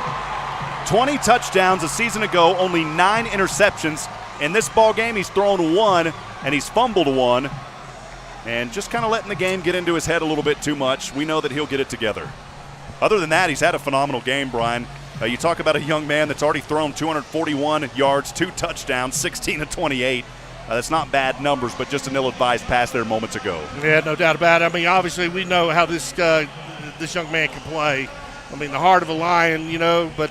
20 touchdowns a season ago, only 9 interceptions. In this ball game, he's thrown 1, and he's fumbled 1. And just kind of letting the game get into his head a little bit too much. We know that he'll get it together. Other than that, he's had a phenomenal game, Brian. You talk about a young man that's already thrown 241 yards, 2 touchdowns, 16 of 28. That's not bad numbers, but just an ill-advised pass there moments ago. Yeah, no doubt about it. I mean, obviously we know how this young man can play. I mean, the heart of a lion, but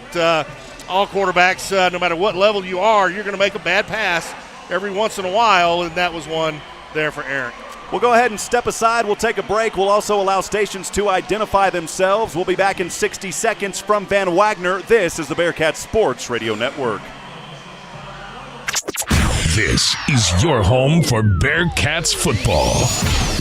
all quarterbacks, no matter what level you are, you're going to make a bad pass every once in a while, and that was one there for Eric. We'll go ahead and step aside. We'll take a break. We'll also allow stations to identify themselves. We'll be back in 60 seconds from Van Wagner. This is the Bearcats Sports Radio Network. This is your home for Bearcats football.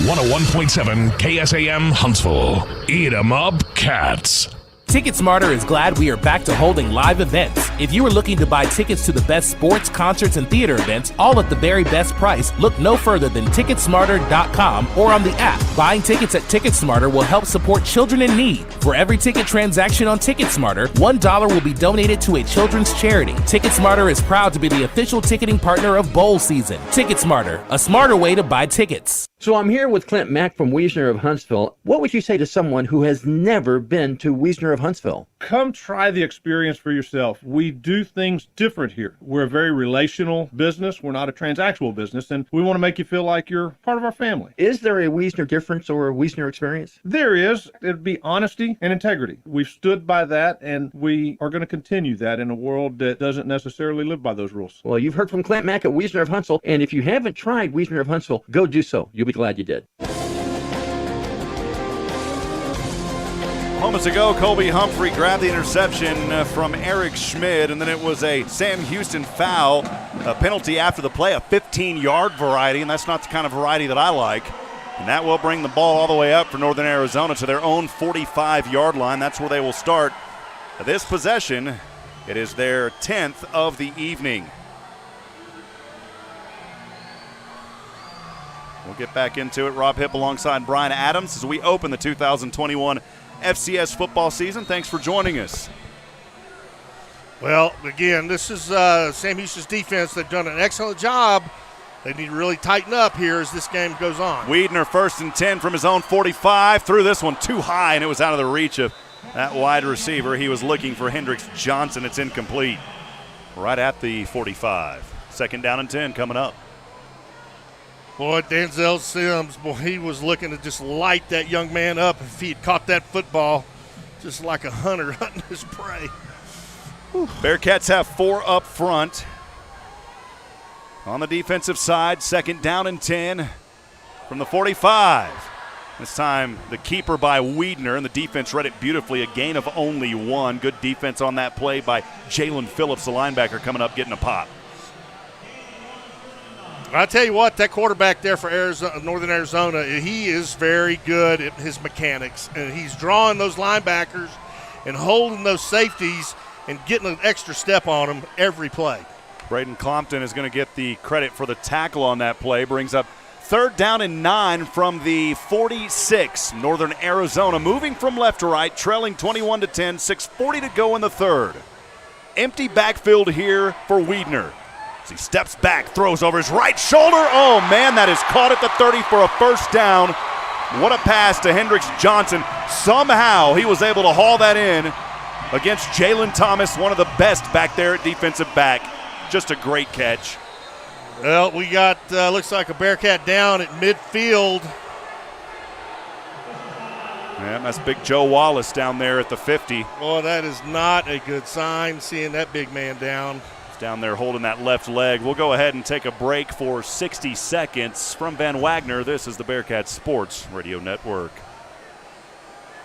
101.7 KSAM Huntsville. Eat 'em up, Cats. TicketSmarter is glad we are back to holding live events. If you are looking to buy tickets to the best sports, concerts, and theater events, all at the very best price, look no further than TicketSmarter.com or on the app. Buying tickets at TicketSmarter will help support children in need. For every ticket transaction on TicketSmarter, $1 will be donated to a children's charity. TicketSmarter is proud to be the official ticketing partner of bowl season. TicketSmarter, a smarter way to buy tickets. So I'm here with Clint Mack from Wiesner of Huntsville. What would you say to someone who has never been to Wiesner of Huntsville? Come try the experience for yourself. We do things different here. We're a very relational business. We're not a transactional business, and we want to make you feel like you're part of our family. Is there a Wiesner difference or a Wiesner experience? There is. It'd be honesty and integrity. We've stood by that, and we are going to continue that in a world that doesn't necessarily live by those rules. Well, you've heard from Clint Mack at Wiesner of Huntsville, and if you haven't tried Wiesner of Huntsville, go do so. You'll be glad you did. Moments ago, Colby Humphrey grabbed the interception from Eric Schmidt, and then it was a Sam Houston foul, a penalty after the play, a 15-yard variety, and that's not the kind of variety that I like. And that will bring the ball all the way up for Northern Arizona to their own 45-yard line. That's where they will start this possession. It is their 10th of the evening. We'll get back into it. Rob Hipp alongside Brian Adams as we open the 2021 FCS football season. Thanks for joining us. Well, again, this is Sam Houston's defense. They've done an excellent job. They need to really tighten up here as this game goes on. Wiedner 1st and 10 from his own 45. Threw this one too high, and it was out of the reach of that wide receiver. He was looking for Hendricks Johnson. It's incomplete. Right at the 45. 2nd down and 10 coming up. Boy, Denzel Sims, boy, he was looking to just light that young man up if he had caught that football, just like a hunter hunting his prey. Whew. Bearcats have 4 up front. On the defensive side, 2nd down and 10 from the 45. This time the keeper by Wiedner, and the defense read it beautifully. A gain of only 1. Good defense on that play by Jalen Phillips, the linebacker, coming up getting a pop. I tell you what, that quarterback there for Northern Arizona, he is very good at his mechanics, and he's drawing those linebackers and holding those safeties and getting an extra step on them every play. Braden Compton is going to get the credit for the tackle on that play. Brings up 3rd down and 9 from the 46. Northern Arizona moving from left to right, trailing 21-10, 6:40 to go in the 3rd. Empty backfield here for Wiedner. He steps back, throws over his right shoulder. Oh, man, that is caught at the 30 for a 1st down. What a pass to Hendricks Johnson. Somehow he was able to haul that in against Jalen Thomas, one of the best back there at defensive back. Just a great catch. Well, we got, looks like a Bearcat down at midfield. Yeah, that's Big Joe Wallace down there at the 50. Boy, that is not a good sign, seeing that big man down. Down there holding that left leg. We'll go ahead and take a break for 60 seconds. From Van Wagner, this is the Bearcats Sports Radio Network.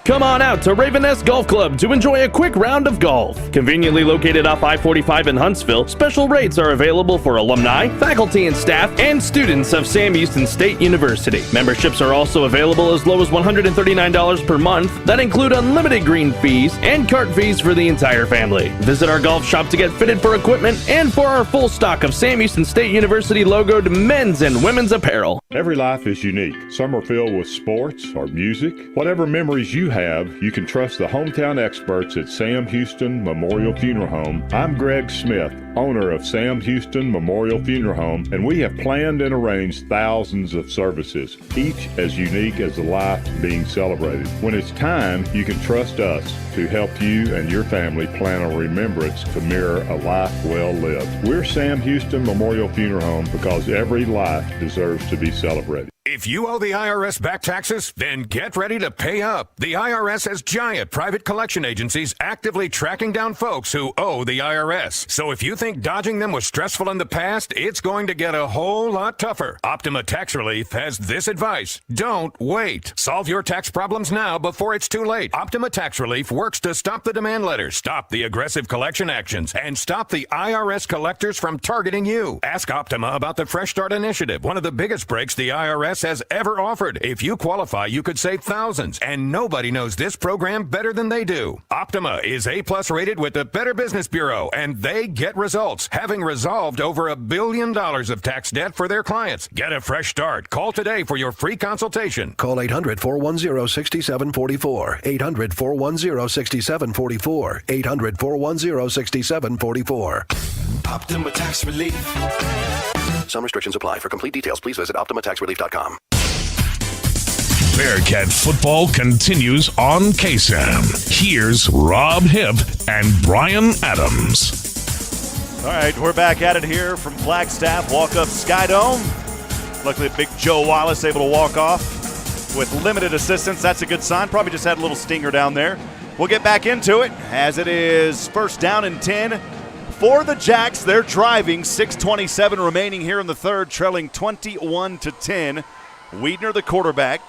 Come on out to Raven Nest Golf Club to enjoy a quick round of golf. Conveniently located off I-45 in Huntsville, special rates are available for alumni, faculty and staff, and students of Sam Houston State University. Memberships are also available as low as $139 per month that include unlimited green fees and cart fees for the entire family. Visit our golf shop to get fitted for equipment and for our full stock of Sam Houston State University logoed men's and women's apparel. Every life is unique. Some are filled with sports or music. Whatever memories you have, you can trust the hometown experts at Sam Houston Memorial Funeral Home. I'm Greg Smith, owner of Sam Houston Memorial Funeral Home, and we have planned and arranged thousands of services, each as unique as the life being celebrated. When it's time, you can trust us to help you and your family plan a remembrance to mirror a life well lived. We're Sam Houston Memorial Funeral Home because every life deserves to be celebrated. If you owe the IRS back taxes, then get ready to pay up. The IRS has giant private collection agencies actively tracking down folks who owe the IRS. So if you think dodging them was stressful in the past, it's going to get a whole lot tougher. Optima Tax Relief has this advice. Don't wait. Solve your tax problems now before it's too late. Optima Tax Relief works to stop the demand letters, stop the aggressive collection actions, and stop the IRS collectors from targeting you. Ask Optima about the Fresh Start Initiative, one of the biggest breaks the IRS has ever offered. If you qualify, you could save thousands, and nobody knows this program better than they do. Optima is A+ rated with the Better Business Bureau, and they get results, having resolved over $1 billion of tax debt for their clients. Get a fresh start. Call today for your free consultation. Call 800-410-6744. 800-410-6744. 800-410-6744. Optima Tax Relief. Some restrictions apply. For complete details, please visit OptimaTaxRelief.com. Bearcat football continues on KSAM. Here's Rob Hipp and Brian Adams. All right, we're back at it here from Flagstaff. Walk up Skydome. Luckily, Big Joe Wallace able to walk off with limited assistance. That's a good sign. Probably just had a little stinger down there. We'll get back into it as it is first down and 10 for the Jacks. They're driving. 6:27 remaining here in the third, trailing 21-10. Wiedner, the quarterback,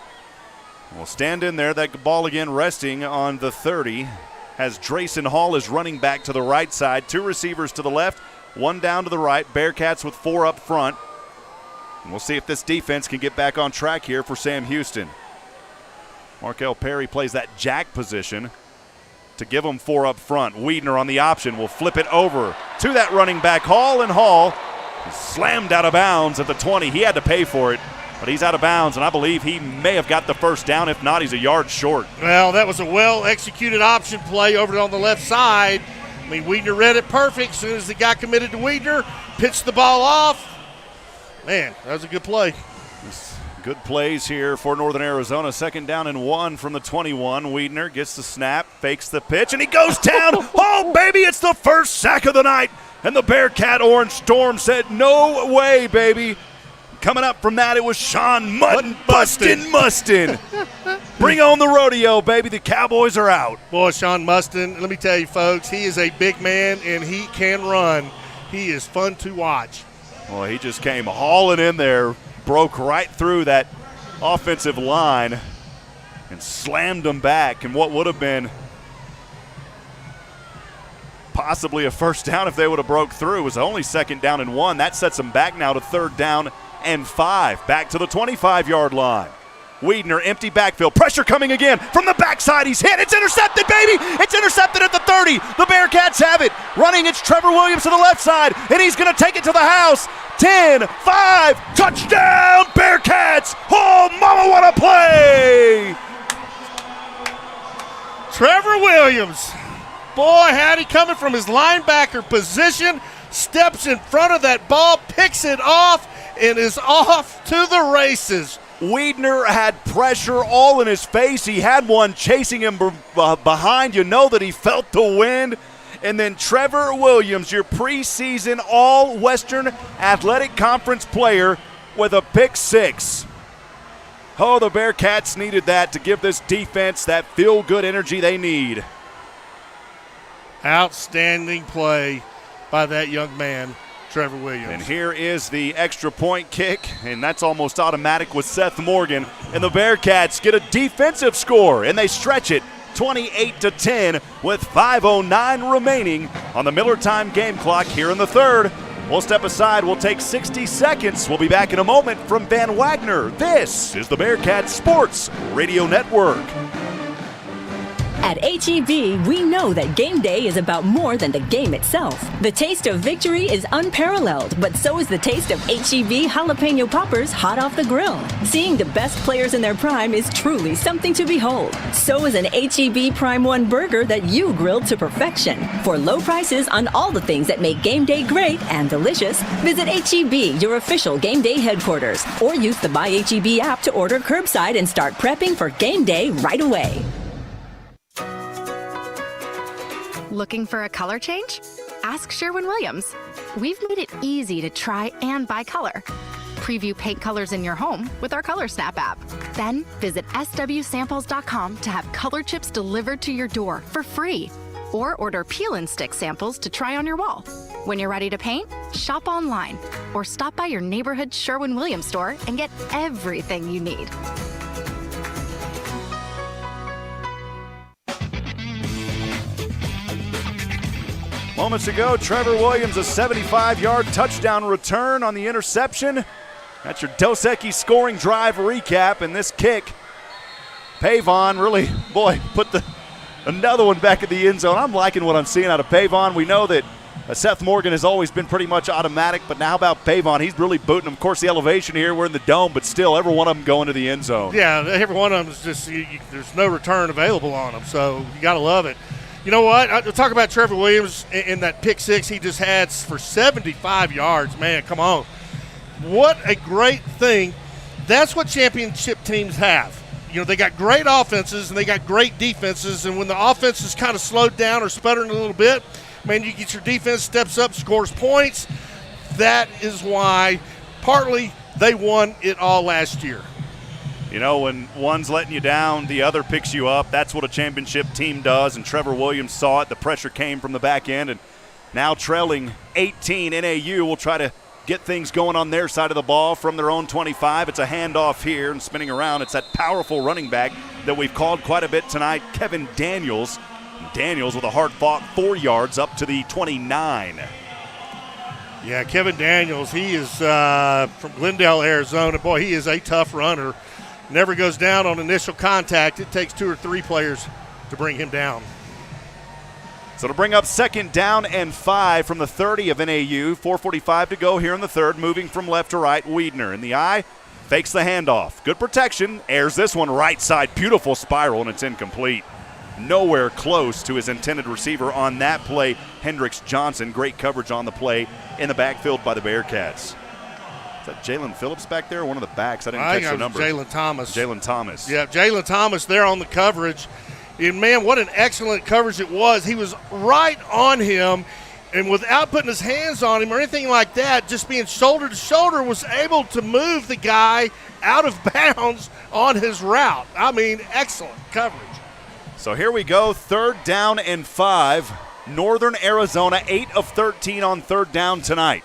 will stand in there. That ball again resting on the 30. As Drayson Hall is running back to the right side. 2 receivers to the left, 1 down to the right. Bearcats with 4 up front. And we'll see if this defense can get back on track here for Sam Houston. Markel Perry plays that jack position to give them 4 up front. Wiedner on the option will flip it over to that running back, Hall, and Hall is slammed out of bounds at the 20. He had to pay for it, but he's out of bounds, and I believe he may have got the first down. If not, he's a yard short. Well, that was a well-executed option play over on the left side. I mean, Wiedner read it perfect. As soon as the guy committed to Wiedner, pitched the ball off. Man, that was a good play. Good plays here for Northern Arizona. 2nd down and 1 from the 21. Wiedner gets the snap, fakes the pitch, and he goes down. Oh, baby, it's the first sack of the night. And the Bearcat Orange Storm said, no way, baby. Coming up from that, it was Sean Mutton Mustin. Bring on the rodeo, baby. The Cowboys are out. Boy, Sean Mustin, let me tell you, folks, he is a big man, and he can run. He is fun to watch. Well, he just came hauling in there, broke right through that offensive line and slammed them back. And what would have been possibly a first down if they would have broke through was only 2nd down and 1. That sets them back now to 3rd down and 5. Back to the 25-yard line. Wiedner, empty backfield. Pressure coming again from the backside. He's hit. It's intercepted, baby. It's intercepted at the 30. The Bearcats have it. Running, it's Trevor Williams to the left side, and he's going to take it to the house. 10, 5, touchdown, Bearcats. Oh, mama, what a play. Trevor Williams. Boy, had he coming from his linebacker position, steps in front of that ball, picks it off, and is off to the races. Wiedner had pressure all in his face. He had one chasing him behind. You know that he felt the wind. And then Trevor Williams, your preseason All-Western Athletic Conference player, with a pick 6. Oh, the Bearcats needed that to give this defense that feel-good energy they need. Outstanding play by that young man, Trevor Williams. And here is the extra point kick, and that's almost automatic with Seth Morgan. And the Bearcats get a defensive score, and they stretch it 28-10 with 5:09 remaining on the Miller Time game clock here in the third. We'll step aside. We'll take 60 seconds. We'll be back in a moment from Van Wagner. This is the Bearcat Sports Radio Network. At H-E-B, we know that game day is about more than the game itself. The taste of victory is unparalleled, but so is the taste of H-E-B jalapeno poppers hot off the grill. Seeing the best players in their prime is truly something to behold. So is an H-E-B Prime 1 burger that you grilled to perfection. For low prices on all the things that make game day great and delicious, visit H-E-B, your official game day headquarters, or use the Buy H-E-B app to order curbside and start prepping for game day right away. Looking for a color change? Ask Sherwin-Williams. We've made it easy to try and buy color. Preview paint colors in your home with our Color Snap app. Then visit swsamples.com to have color chips delivered to your door for free. Or order peel and stick samples to try on your wall. When you're ready to paint, shop online or stop by your neighborhood Sherwin-Williams store and get everything you need. Moments ago, Trevor Williams, a 75-yard touchdown return on the interception. That's your Dos Equis scoring drive recap, and this kick, Pavon really, boy, put another one back in the end zone. I'm liking what I'm seeing out of Pavon. We know that Seth Morgan has always been pretty much automatic, but now about Pavon, he's really booting them. Of course, the elevation here, we're in the dome, but still, every one of them going to the end zone. Yeah, every one of them is just, there's no return available on them, so you got to love it. You know what? I'll talk about Trevor Williams in that pick 6 he just had for 75 yards. Man, come on. What a great thing. That's what championship teams have. they got great offenses and they got great defenses, and when the offense is kind of slowed down or sputtering a little bit, man, you get your defense steps up, scores points. That is why partly they won it all last year. When one's letting you down, the other picks you up. That's what a championship team does, and Trevor Williams saw it. The pressure came from the back end, and now trailing 18, NAU will try to get things going on their side of the ball from their own 25. It's a handoff here and spinning around. It's that powerful running back that we've called quite a bit tonight, Kevin Daniels. Daniels with a hard-fought 4 yards up to the 29. Yeah, Kevin Daniels, he is from Glendale, Arizona. Boy, he is a tough runner. Never goes down on initial contact. It takes 2 or 3 players to bring him down. So to bring up 2nd down and 5 from the 30 of NAU. 4:45 to go here in the third. Moving from left to right, Wiedner in the eye. Fakes the handoff. Good protection. Airs this one right side. Beautiful spiral, and it's incomplete. Nowhere close to his intended receiver on that play. Hendricks Johnson. Great coverage on the play in the backfield by the Bearcats. Is that Jalen Phillips back there or one of the backs? I didn't catch the number. Jalen Thomas. Jalen Thomas. Yeah, Jalen Thomas there on the coverage. And, man, what an excellent coverage it was. He was right on him, and without putting his hands on him or anything like that, just being shoulder to shoulder, was able to move the guy out of bounds on his route. I mean, excellent coverage. So here we go, 3rd down and 5. Northern Arizona, 8 of 13 on 3rd down tonight.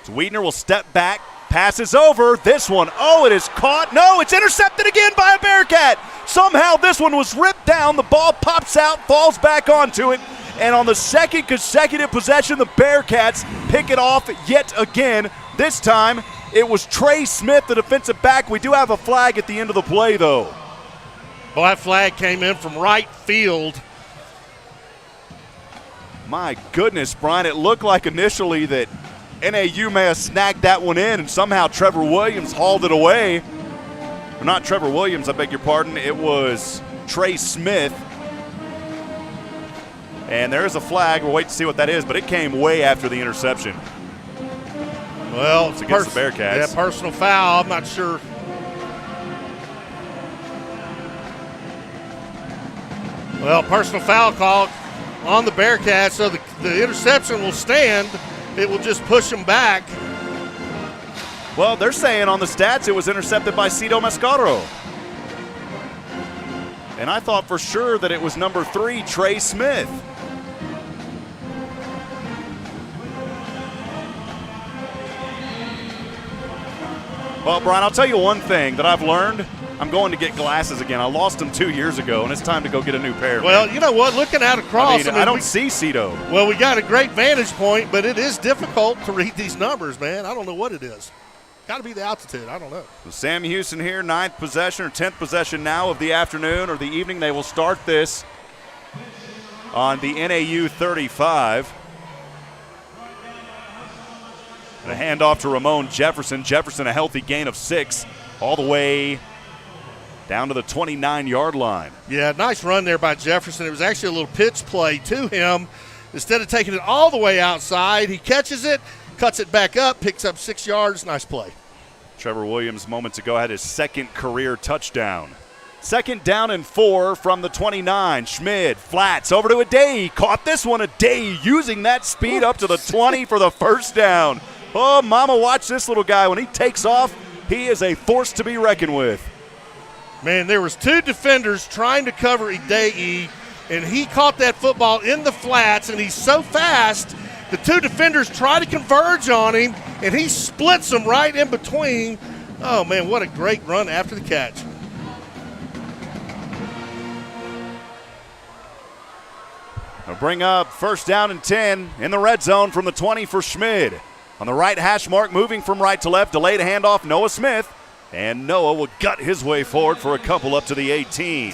So Wiedner will step back, passes over. This one, it is caught. No, it's intercepted again by a Bearcat. Somehow this one was ripped down. The ball pops out, falls back onto it. And on the 2nd consecutive possession, the Bearcats pick it off yet again. This time, it was Trey Smith, the defensive back. We do have a flag at the end of the play, though. Well, that flag came in from right field. My goodness, Brian, it looked like initially that NAU may have snagged that one in, and somehow Trevor Williams hauled it away. Or not Trevor Williams, I beg your pardon. It was Trey Smith. And there is a flag. We'll wait to see what that is, but it came way after the interception. Well, it's against the Bearcats. Yeah, personal foul. I'm not sure. Well, personal foul call on the Bearcats, so the interception will stand. It will just push them back. Well, they're saying on the stats it was intercepted by Cito Mascaro. And I thought for sure that it was number 3, Trey Smith. Well, Brian, I'll tell you one thing that I've learned. I'm going to get glasses again. I lost them 2 years ago, and it's time to go get a new pair. Well, you know what? Looking out across, I don't see Cito. Well, we got a great vantage point, but it is difficult to read these numbers, man. I don't know what it is. Got to be the altitude. I don't know. So Sam Houston here, 9th possession or 10th possession now of the afternoon or the evening. They will start this on the NAU 35. And a handoff to Ramon Jefferson. Jefferson, a healthy gain of 6 all the way down to the 29-yard line. Yeah, nice run there by Jefferson. It was actually a little pitch play to him. Instead of taking it all the way outside, he catches it, cuts it back up, picks up 6 yards. Nice play. Trevor Williams moments ago had his 2nd career touchdown. 2nd down and 4 from the 29. Schmid flats over to Adai. Caught this one. Adai using that speed up to the 20 for the 1st down. Oh, mama, watch this little guy. When he takes off, he is a force to be reckoned with. Man, there was 2 defenders trying to cover Adai, and he caught that football in the flats, and he's so fast, the 2 defenders try to converge on him, and he splits them right in between. Oh, man, what a great run after the catch. They'll bring up 1st down and 10 in the red zone from the 20 for Schmid. On the right hash mark, moving from right to left, delayed handoff, Noah Smith. And Noah will gut his way forward for a couple up to the 18.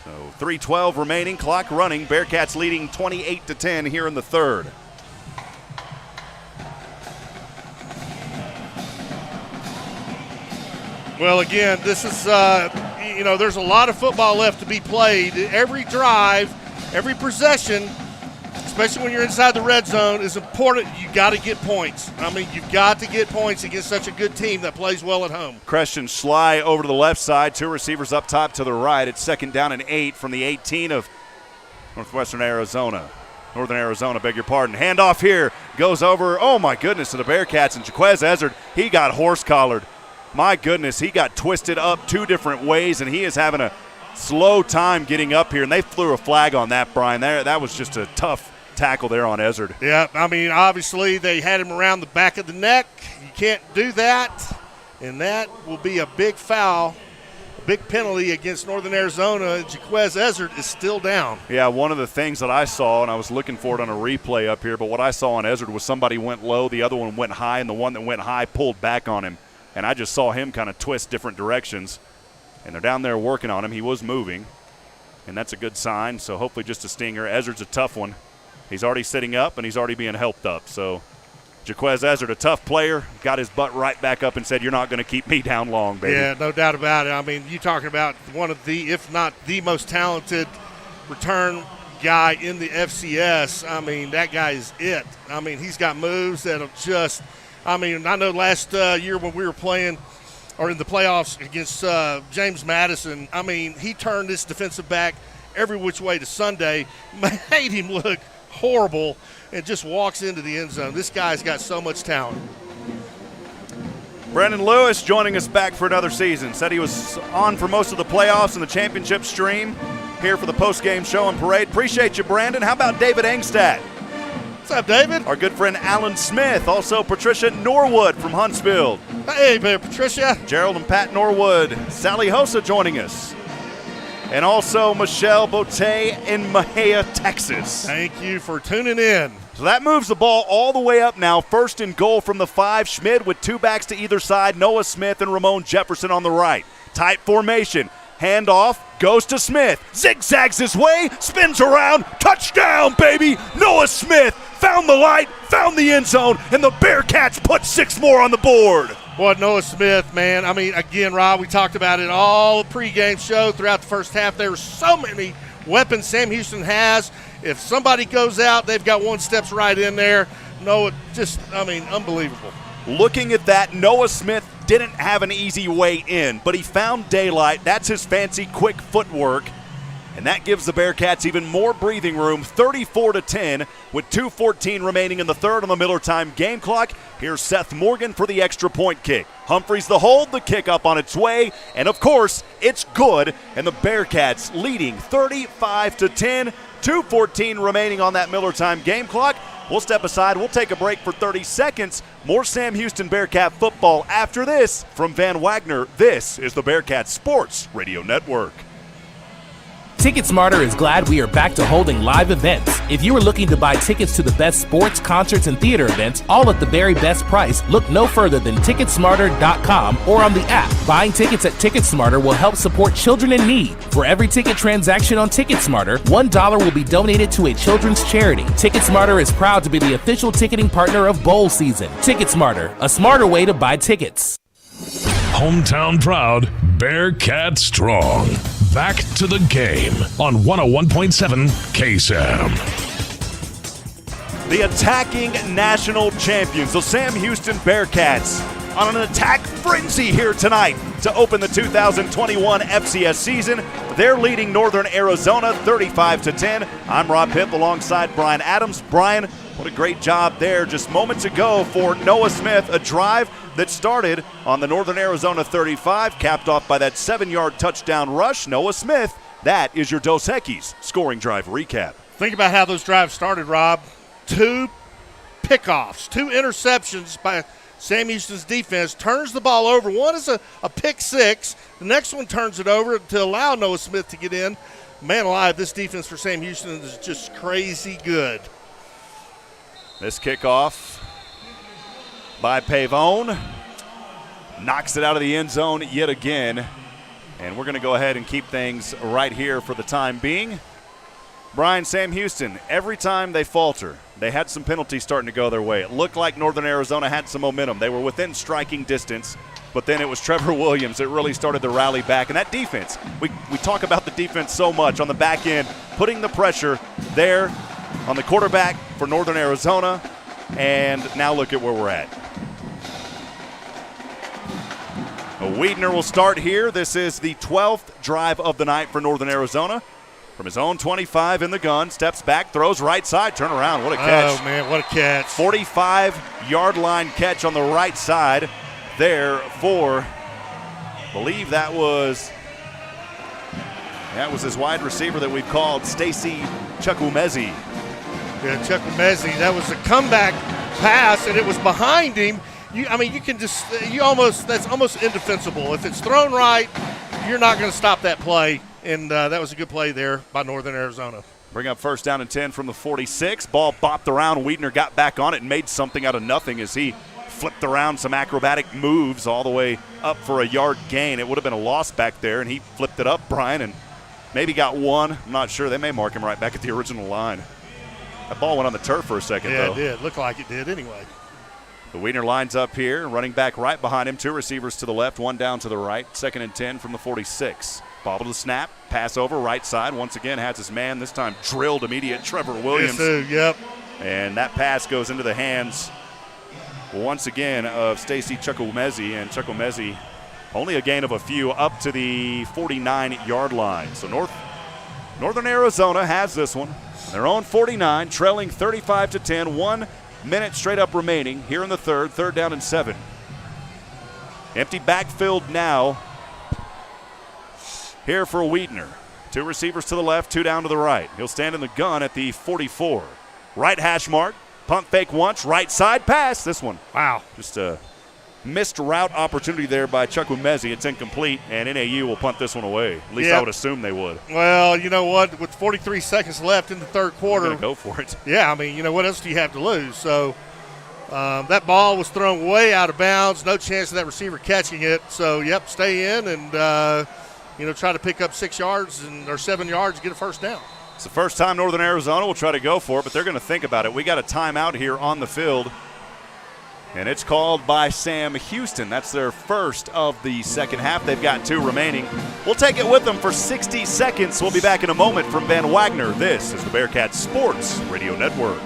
So 3:12 remaining, clock running. Bearcats leading 28-10 here in the 3rd. Well, again, this is, there's a lot of football left to be played. Every drive, every possession, especially when you're inside the red zone, is important. You got to get points. I mean, you've got to get points against such a good team that plays well at home. Christian Schley over to the left side, 2 receivers up top to the right. It's 2nd down and 8 from the 18 of Northern Arizona, beg your pardon. Handoff here, goes over, oh my goodness, to the Bearcats, and Jaquez Ezzard, he got horse-collared. My goodness, he got twisted up 2 different ways, and he is having a slow time getting up here, and they flew a flag on that, Brian. That was just a tough tackle there on Ezzard. Yeah, I mean, obviously they had him around the back of the neck. You can't do that, and that will be a big foul. Big penalty against Northern Arizona. Jaquez Ezzard is still down. Yeah, one of the things that I saw, and I was looking for it on a replay up here, but what I saw on Ezzard was somebody went low, the other one went high, and the one that went high pulled back on him. And I just saw him kind of twist different directions. And they're down there working on him. He was moving, and that's a good sign. So hopefully just a stinger. Ezzard's a tough one. He's already sitting up, and he's already being helped up. So Jaquez Ezzard, a tough player, got his butt right back up and said, you're not going to keep me down long, baby. Yeah, no doubt about it. I mean, you're talking about one of the, if not the most talented return guy in the FCS. I mean, that guy is it. I mean, he's got moves that'll just – I mean, I know last year when we were playing or in the playoffs against James Madison, I mean, he turned this defensive back every which way to Sunday, made him look horrible, and just walks into the end zone. This guy's got so much talent. Brendan Lewis joining us back for another season. Said he was on for most of the playoffs and the championship stream. Here for the post-game show and parade. Appreciate you, Brandon. How about David Engstad? What's up, David? Our good friend Alan Smith. Also Patricia Norwood from Huntsville. Hey, Patricia. Gerald and Pat Norwood. Sally Hosa joining us. And also Michelle Botte in Mahia, Texas. Thank you for tuning in. So that moves the ball all the way up now. 1st and goal from the 5. Schmid with 2 backs to either side. Noah Smith and Ramon Jefferson on the right. Tight formation. Handoff goes to Smith. Zigzags his way. Spins around. Touchdown, baby. Noah Smith found the light, found the end zone, and the Bearcats put 6 more on the board. Boy, Noah Smith, man. I mean, again, Rob, we talked about it all the pregame show throughout the first half. There were so many weapons Sam Houston has. If somebody goes out, they've got one steps right in there. Noah, just, I mean, unbelievable. Looking at that, Noah Smith didn't have an easy way in, but he found daylight. That's his fancy, quick footwork. And that gives the Bearcats even more breathing room, 34-10, with 2:14 remaining in the third on the Miller time game clock. Here's Seth Morgan for the extra point kick. Humphreys the hold, the kick up on its way, and of course, it's good, and the Bearcats leading 35-10, 2:14 remaining on that Miller time game clock. We'll step aside. We'll take a break for 30 seconds. More Sam Houston Bearcat football after this. From Van Wagner, this is the Bearcat Sports Radio Network. TicketSmarter is glad we are back to holding live events. If you are looking to buy tickets to the best sports, concerts, and theater events, all at the very best price, look no further than TicketSmarter.com or on the app. Buying tickets at TicketSmarter will help support children in need. For every ticket transaction on TicketSmarter, $1 will be donated to a children's charity. TicketSmarter is proud to be the official ticketing partner of bowl season. TicketSmarter, a smarter way to buy tickets. Hometown proud, Bearcat strong. Back to the game on 101.7 KSAM. The attacking national champions, the Sam Houston Bearcats, on an attack frenzy here tonight to open the 2021 FCS season. They're leading Northern Arizona 35-10. I'm Rob Hipp alongside Brian Adams. Brian, what a great job there just moments ago for Noah Smith, a drive that started on the Northern Arizona 35, capped off by that 7-yard touchdown rush. Noah Smith, that is your Dos Equis scoring drive recap. Think about how those drives started, Rob. 2 pickoffs, 2 interceptions by Sam Houston's defense, turns the ball over. One is a pick 6. The next one turns it over to allow Noah Smith to get in. Man alive, this defense for Sam Houston is just crazy good. This kickoff by Pavone knocks it out of the end zone yet again. And we're going to go ahead and keep things right here for the time being. Brian, Sam Houston, every time they falter, they had some penalties starting to go their way. It looked like Northern Arizona had some momentum. They were within striking distance, but then it was Trevor Williams that really started to rally back. And that defense, we talk about the defense so much on the back end, putting the pressure there on the quarterback for Northern Arizona, and now look at where we're at. Wiedner will start here. This is the 12th drive of the night for Northern Arizona. From his own 25 in the gun, steps back, throws right side, turn around. What a catch. Oh, man, what a catch. 45-yard line catch on the right side there for, I believe that was his wide receiver that we've called Stacy Chukwumezi. Yeah, Chukwumezi, that was a comeback pass, and it was behind him. That's almost indefensible. If it's thrown right, you're not going to stop that play, and that was a good play there by Northern Arizona. Bring up first down and 10 from the 46. Ball bopped around. Wiedner got back on it and made something out of nothing as he flipped around some acrobatic moves all the way up for a yard gain. It would have been a loss back there, and he flipped it up, Brian, and maybe got one. I'm not sure. They may mark him right back at the original line. That ball went on the turf for a second, though. Yeah, it did. Looked like it did anyway. The Wiedner lines up here, running back right behind him, two receivers to the left, one down to the right. Second and 10 from the 46. Bobble to snap, pass over, right side. Once again has his man, this time drilled immediate Trevor Williams. Yes, yep. And that pass goes into the hands, once again, of Stacy Chukwumezi. And Chukwumezi, only a gain of a few, up to the 49-yard line. So Northern Arizona has this one. Their own 49, trailing 35-10, 1 minute straight up remaining here in the third down and 7. Empty backfield now here for Wiedner. Two receivers to the left, two down to the right. He'll stand in the gun at the 44. Right hash mark, pump fake once, right side pass. This one, wow, just a missed route opportunity there by Chukwumezi. It's incomplete, and NAU will punt this one away. At least I would assume they would. Well, you know what? With 43 seconds left in the third quarter. They're gonna go for it. Yeah, I mean, what else do you have to lose? So that ball was thrown way out of bounds. No chance of that receiver catching it. So, stay in and, try to pick up 6 yards or 7 yards, get a first down. It's the first time Northern Arizona will try to go for it, but they're going to think about it. We got a timeout here on the field. And it's called by Sam Houston. That's their first of the second half. They've got 2 remaining. We'll take it with them for 60 seconds. We'll be back in a moment from Van Wagner. This is the Bearkats Sports Radio Network.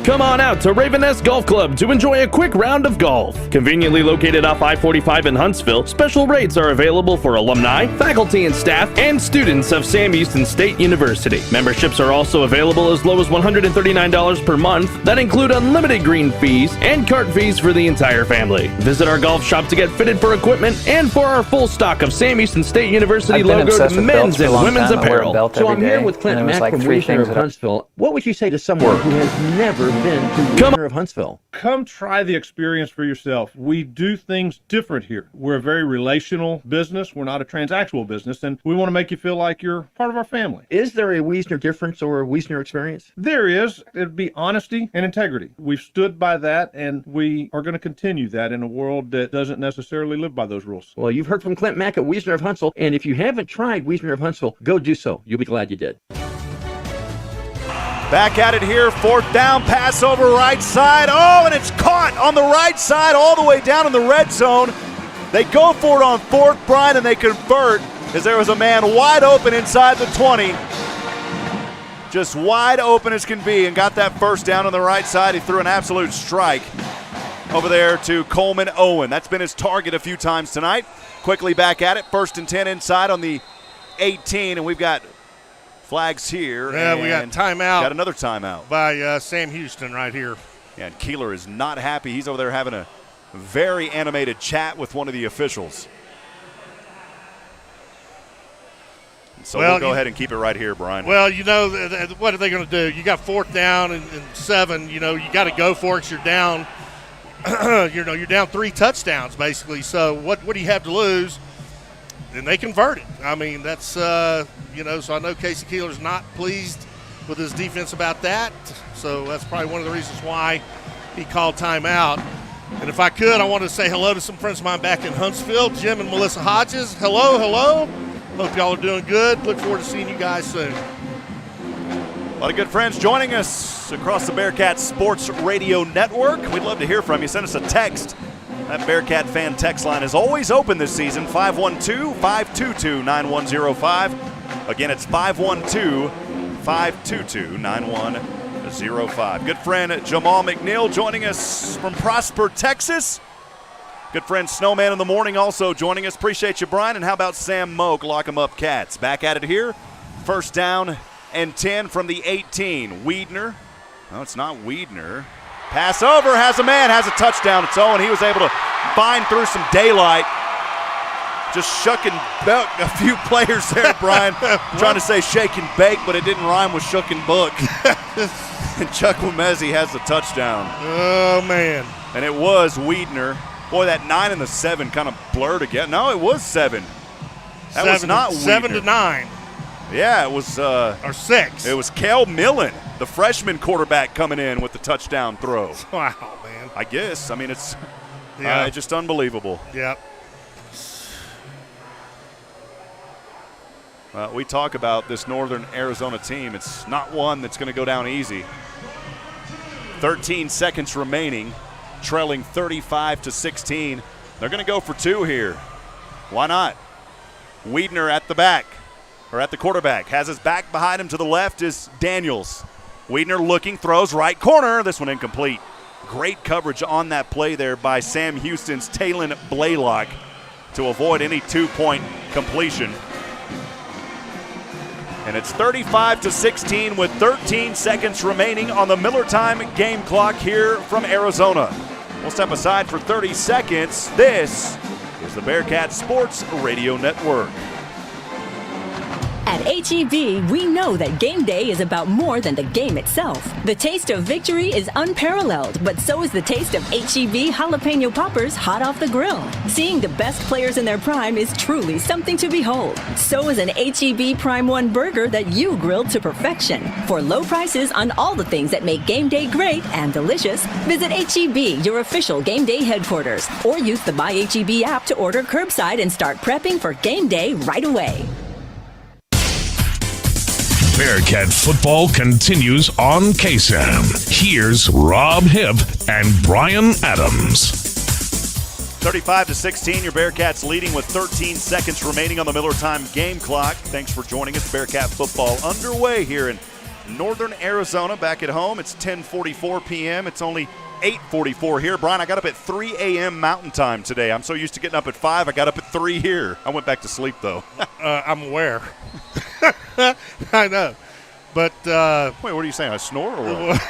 Come on out to Raven Nest Golf Club to enjoy a quick round of golf. Conveniently located off I-45 in Huntsville, special rates are available for alumni, faculty and staff, and students of Sam Houston State University. Memberships are also available as low as $139 per month that include unlimited green fees and cart fees for the entire family. Visit our golf shop to get fitted for equipment and for our full stock of Sam Houston State University logoed men's and women's apparel. So I'm here with Clint Mack from Wiesner of Huntsville. What would you say to someone who has never been to Wiesner of Huntsville? Come try the experience for yourself. We do things different here. We're a very relational business. We're not a transactional business, and we want to make you feel like you're part of our family. Is there a Wiesner difference or a Wiesner experience? There is. It'd be honesty and integrity. We've stood by that, and we are going to continue that in a world that doesn't necessarily live by those rules. Well, you've heard from Clint Mack at Wiesner of Huntsville, and if you haven't tried Wiesner of Huntsville, go do so. You'll be glad you did. Back at it here, fourth down, pass over right side. Oh, and it's caught on the right side all the way down in the red zone. They go for it on fourth, Brian, and they convert as there was a man wide open inside the 20. Just wide open as can be, and got that first down on the right side. He threw an absolute strike over there to Coleman Owen. That's been his target a few times tonight. Quickly back at it, first and 10 inside on the 18, and we've got flags here. Yeah, we got timeout. Got another timeout. By Sam Houston right here. Yeah, and Keeler is not happy. He's over there having a very animated chat with one of the officials. So we'll go ahead and keep it right here, Brian. Well, what are they going to do? You got fourth down and 7. You got to go for it. You're down. You're down 3 touchdowns basically. So what do you have to lose? And they convert it. I mean, that's, so I know Casey Keeler's not pleased with his defense about that. So that's probably one of the reasons why he called timeout. And if I could, I wanted to say hello to some friends of mine back in Huntsville, Jim and Melissa Hodges. Hello. Hope y'all are doing good. Look forward to seeing you guys soon. A lot of good friends joining us across the Bearkats Sports Radio Network. We'd love to hear from you. Send us a text. That Bearcat fan text line is always open this season, 512-522-9105. Again, it's 512-522-9105. 855-222-9105. Good friend Jamal McNeil joining us from Prosper, Texas. Good friend Snowman in the Morning also joining us. Appreciate you, Brian. And how about Sam Moak, Lock 'em Up Cats? Back at it here. First down and 10 from the 18. Wiedner. No, it's not Wiedner. Pass over, has a man, has a touchdown. It's Owen. He was able to find through some daylight. Just shuck and bake a few players there, Brian. Trying to say shake and bake, but it didn't rhyme with shook and book. And Chuck Wemezi has the touchdown. Oh, man. And it was Wiedner. Boy, that 9 and the 7 kind of blurred again. No, it was 7. That was not Wiedner. 7 to 9. Yeah, it was. Or 6. It was Kel Millen, the freshman quarterback, coming in with the touchdown throw. Wow, man. I guess. I mean, it's Yeah. just unbelievable. Yep. We talk about this Northern Arizona team. It's not one that's going to go down easy. 13 seconds remaining, trailing 35-16. They're going to go for 2 here. Why not? Wiedner at the back, or at the quarterback. Has his back behind him. To the left is Daniels. Wiedner looking, throws right corner. This one incomplete. Great coverage on that play there by Sam Houston's Talon Blaylock to avoid any 2-point completion. And it's 35-16 with 13 seconds remaining on the Miller Time game clock here from Arizona. We'll step aside for 30 seconds. This is the Bearkats Sports Radio Network. At H-E-B, we know that game day is about more than the game itself. The taste of victory is unparalleled, but so is the taste of H-E-B jalapeno poppers hot off the grill. Seeing the best players in their prime is truly something to behold. So is an H-E-B Prime 1 burger that you grilled to perfection. For low prices on all the things that make game day great and delicious, visit H-E-B, your official game day headquarters, or use the My H-E-B app to order curbside and start prepping for game day right away. Bearcat football continues on KSAM. Here's Rob Hipp and Brian Adams. 35-16, your Bearcats leading with 13 seconds remaining on the Miller Time game clock. Thanks for joining us. Bearcat football underway here in Northern Arizona. Back at home, it's 10:44 p.m. It's only 8:44 here. Brian, I got up at 3 a.m. Mountain Time today. I'm so used to getting up at 5, I got up at 3 here. I went back to sleep, though. I'm aware. I know. But, wait, what are you saying? I snore or what?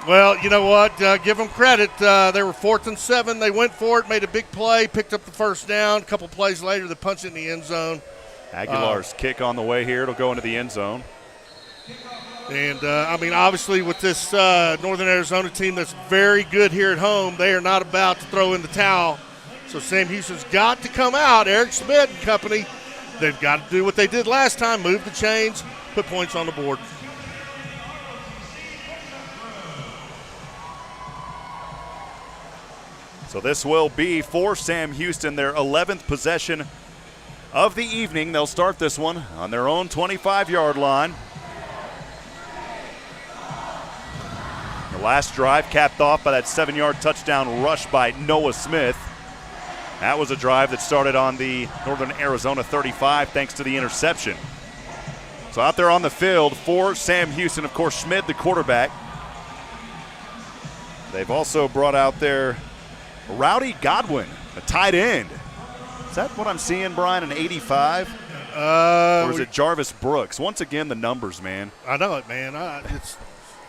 Well, you know what? Give them credit. They were 4th and 7. They went for it, made a big play, picked up the first down. A couple plays later, they punched it in the end zone. Aguilar's kick on the way here. It'll go into the end zone. And, I mean, obviously with this Northern Arizona team that's very good here at home, they are not about to throw in the towel. So Sam Houston's got to come out. Eric Schmidt and company, they've got to do what they did last time, move the chains, put points on the board. So this will be for Sam Houston their 11th possession of the evening. They'll start this one on their own 25-yard line. The last drive capped off by that 7-yard touchdown rush by Noah Smith. That was a drive that started on the Northern Arizona 35 thanks to the interception. So out there on the field for Sam Houston, of course, Schmidt, the quarterback. They've also brought out their Rowdy Godwin, a tight end. Is that what I'm seeing, Brian, an 85? Or is it Jarvis Brooks? Once again, the numbers, man. I know it, man.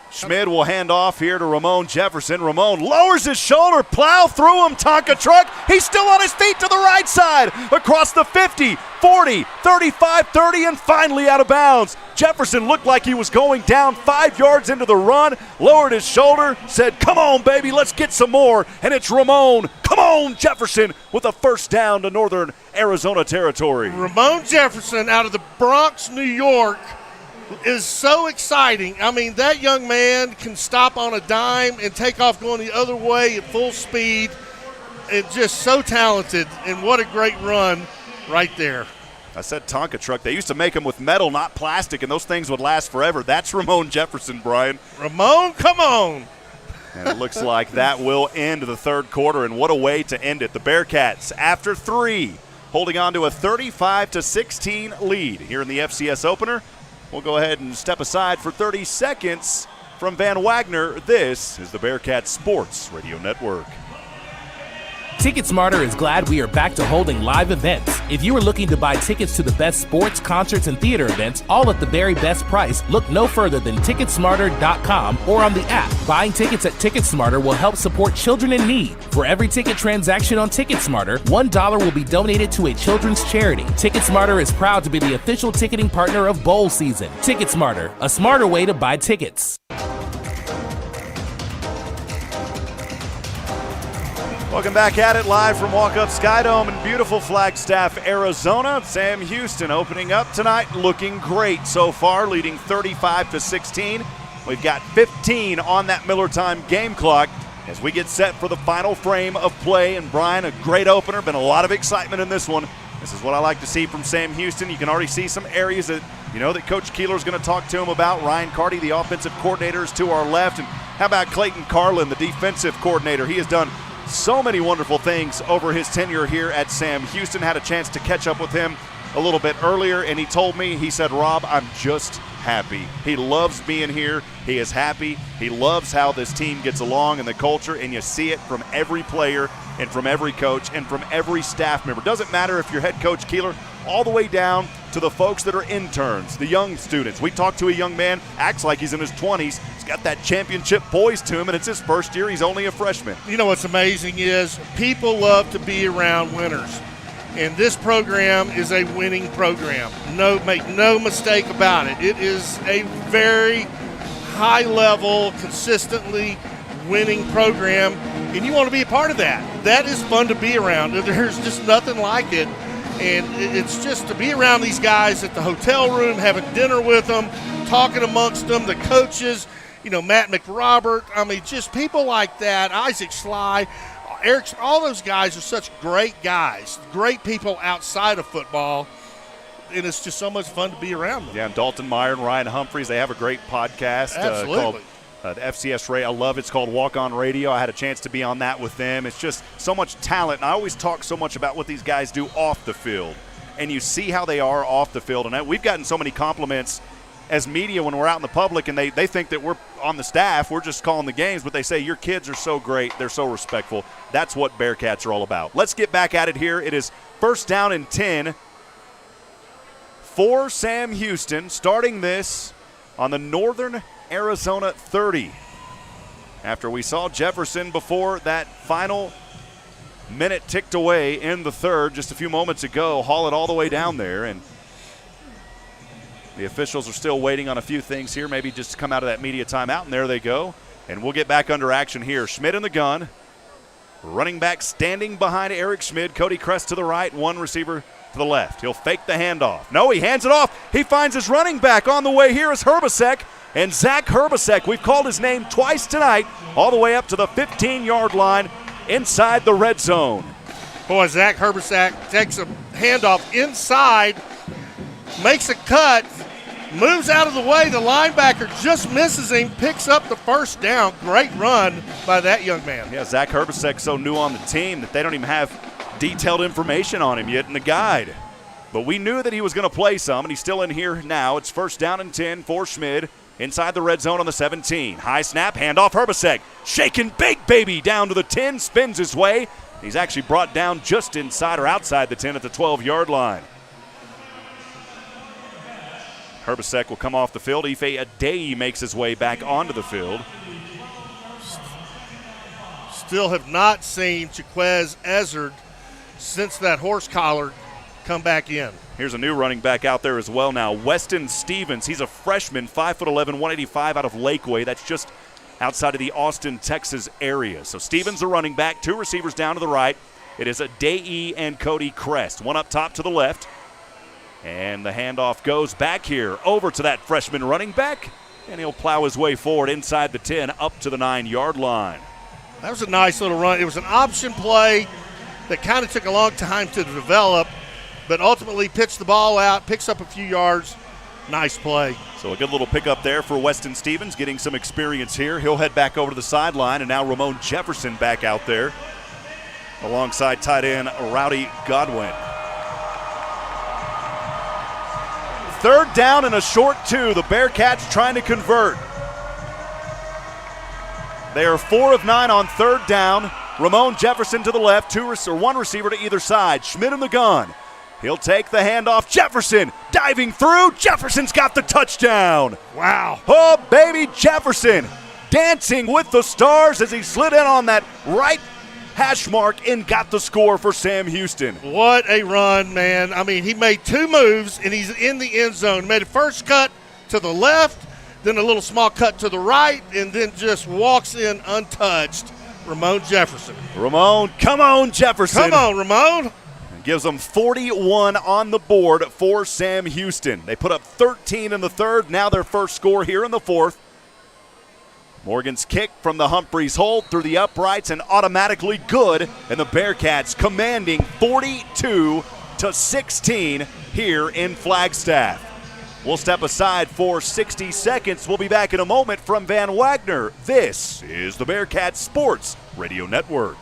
Schmidt will hand off here to Ramon Jefferson. Ramon lowers his shoulder, plow through him, Tonka truck. He's still on his feet to the right side, across the 50, 40, 35, 30, and finally out of bounds. Jefferson looked like he was going down 5 yards into the run, lowered his shoulder, said, come on, baby, let's get some more. And it's Ramon, come on, Jefferson, with a first down to Northern Arizona territory. Ramon Jefferson out of the Bronx, New York, is so exciting. I mean, that young man can stop on a dime and take off going the other way at full speed. And just so talented, and what a great run right there. I said Tonka truck. They used to make them with metal, not plastic, and those things would last forever. That's Ramon Jefferson, Brian. Ramon, come on. And it looks like that will end the third quarter, and what a way to end it. The Bearcats, after 3, holding on to a 35-16 lead here in the FCS opener. We'll go ahead and step aside for 30 seconds from Van Wagner. This is the Bearkats Sports Radio Network. TicketSmarter is glad we are back to holding live events. If you are looking to buy tickets to the best sports, concerts, and theater events, all at the very best price, look no further than TicketSmarter.com or on the app. Buying tickets at TicketSmarter will help support children in need. For every ticket transaction on TicketSmarter, $1 will be donated to a children's charity. TicketSmarter is proud to be the official ticketing partner of bowl season. TicketSmarter, a smarter way to buy tickets. Welcome back at it live from Walk-Up Skydome in beautiful Flagstaff, Arizona. Sam Houston opening up tonight, looking great so far, leading 35-16. We've got 15 on that Miller Time game clock as we get set for the final frame of play. And Brian, a great opener, been a lot of excitement in this one. This is what I like to see from Sam Houston. You can already see some areas that that Coach Keeler is going to talk to him about. Ryan Carty, the offensive coordinator, is to our left. And how about Clayton Carlin, the defensive coordinator? He has done so many wonderful things over his tenure here at Sam Houston. Had a chance to catch up with him a little bit earlier, and he told me, he said, Rob, I'm just happy. He loves being here. He is happy. He loves how this team gets along and the culture, and you see it from every player and from every coach and from every staff member. Doesn't matter if you're head coach Keeler, all the way down to the folks that are interns, the young students. We talked to a young man, acts like he's in his 20s. He's got that championship poise to him, and it's his first year. He's only a freshman. You know what's amazing is people love to be around winners. And this program is a winning program. Make no mistake about it. It is a very high level, consistently winning program, and you want to be a part of that. That is fun to be around. There's just nothing like it. And it's just to be around these guys at the hotel room, having dinner with them, talking amongst them, the coaches, Matt McRobert. I mean, just people like that, Isaac Sly, Eric, all those guys are such great guys, great people outside of football. And it's just so much fun to be around them. Yeah, and Dalton Meyer and Ryan Humphreys, they have a great podcast called the FCS Radio. I love it. It's called Walk On Radio. I had a chance to be on that with them. It's just so much talent. And I always talk so much about what these guys do off the field. And you see how they are off the field. And we've gotten so many compliments as media when we're out in the public, and they think that we're on the staff, we're just calling the games, but they say your kids are so great, they're so respectful. That's what Bearkats are all about. Let's get back at it here. It is first down and 10 for Sam Houston, starting this on the Northern Arizona 30. After we saw Jefferson before that final minute ticked away in the third just a few moments ago, haul it all the way down there, and the officials are still waiting on a few things here, maybe just to come out of that media timeout, and there they go. And we'll get back under action here. Schmidt in the gun. Running back standing behind Eric Schmidt. Cody Crest to the right, one receiver to the left. He'll fake the handoff. No, he hands it off. He finds his running back on the way. Here is Herbasek. And Zach Herbasek, we've called his name twice tonight, all the way up to the 15-yard line inside the red zone. Boy, Zach Herbasek takes a handoff inside, makes a cut, moves out of the way. The linebacker just misses him, picks up the first down. Great run by that young man. Yeah, Zach Herbasek's so new on the team that they don't even have detailed information on him yet in the guide. But we knew that he was going to play some, and he's still in here now. It's first down and 10 for Schmid inside the red zone on the 17. High snap, handoff Herbasek. Shaking big baby down to the 10, spins his way. He's actually brought down just inside or outside the 10 at the 12-yard line. Herbasek will come off the field. Ife Adeyi makes his way back onto the field. Still have not seen Jaquez Ezzard since that horse collar come back in. Here's a new running back out there as well now. Weston Stevens. He's a freshman, 5'11", 185 out of Lakeway. That's just outside of the Austin, Texas area. So Stevens a running back, two receivers down to the right. It is Adeyi and Cody Crest. One up top to the left. And the handoff goes back here over to that freshman running back, and he'll plow his way forward inside the 10 up to the 9-yard line. That was a nice little run. It was an option play that kind of took a long time to develop, but ultimately pitched the ball out, picks up a few yards. Nice play. So a good little pickup there for Weston Stevens, getting some experience here. He'll head back over to the sideline, and now Ramon Jefferson back out there alongside tight end Rowdy Godwin. 3rd down and a short 2. The Bearcats trying to convert. They are 4 of 9 on 3rd down. Ramon Jefferson to the left, 1 receiver to either side. Schmidt in the gun. He'll take the handoff. Jefferson diving through. Jefferson's got the touchdown. Wow. Oh, baby, Jefferson dancing with the stars as he slid in on that right hash mark and got the score for Sam Houston. What a run, man. I mean, he made 2 moves, and he's in the end zone. Made a first cut to the left, then a little small cut to the right, and then just walks in untouched. Ramon Jefferson. Ramon, come on, Jefferson. Come on, Ramon. Gives them 41 on the board for Sam Houston. They put up 13 in the 3rd, now their first score here in the 4th. Morgan's kick from the Humphreys hold through the uprights and automatically good, and the Bearcats commanding 42-16 here in Flagstaff. We'll step aside for 60 seconds. We'll be back in a moment from Van Wagner. This is the Bearcats Sports Radio Network.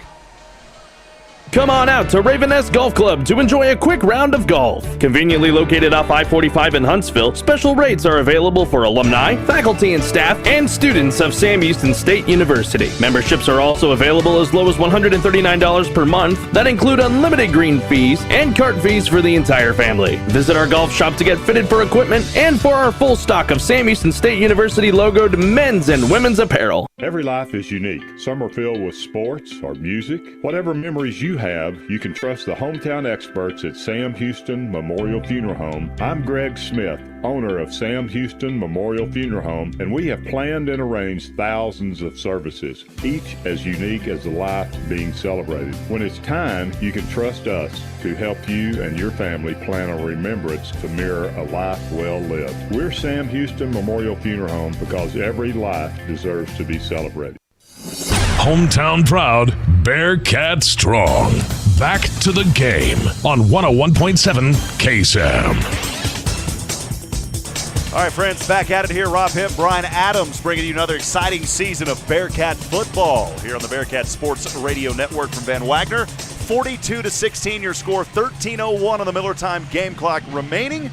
Come on out to Raven Nest Golf Club to enjoy a quick round of golf. Conveniently located off I-45 in Huntsville, special rates are available for alumni, faculty and staff, and students of Sam Houston State University. Memberships are also available as low as $139 per month that include unlimited green fees and cart fees for the entire family. Visit our golf shop to get fitted for equipment and for our full stock of Sam Houston State University logoed men's and women's apparel. Every life is unique. Some are filled with sports or music. Whatever memories you have, you can trust the hometown experts at Sam Houston Memorial Funeral Home. I'm Greg Smith, owner of Sam Houston Memorial Funeral Home, and we have planned and arranged thousands of services, each as unique as the life being celebrated. When it's time, you can trust us to help you and your family plan a remembrance to mirror a life well lived. We're Sam Houston Memorial Funeral Home because every life deserves to be celebrated. Hometown proud, Bearcat strong. Back to the game on 101.7 KSAM. All right, friends, back at it here. Rob Hipp, Brian Adams bringing you another exciting season of Bearcat football here on the Bearcat Sports Radio Network from Van Wagner. 42-16 your score, 13:01 on the Miller Time game clock remaining.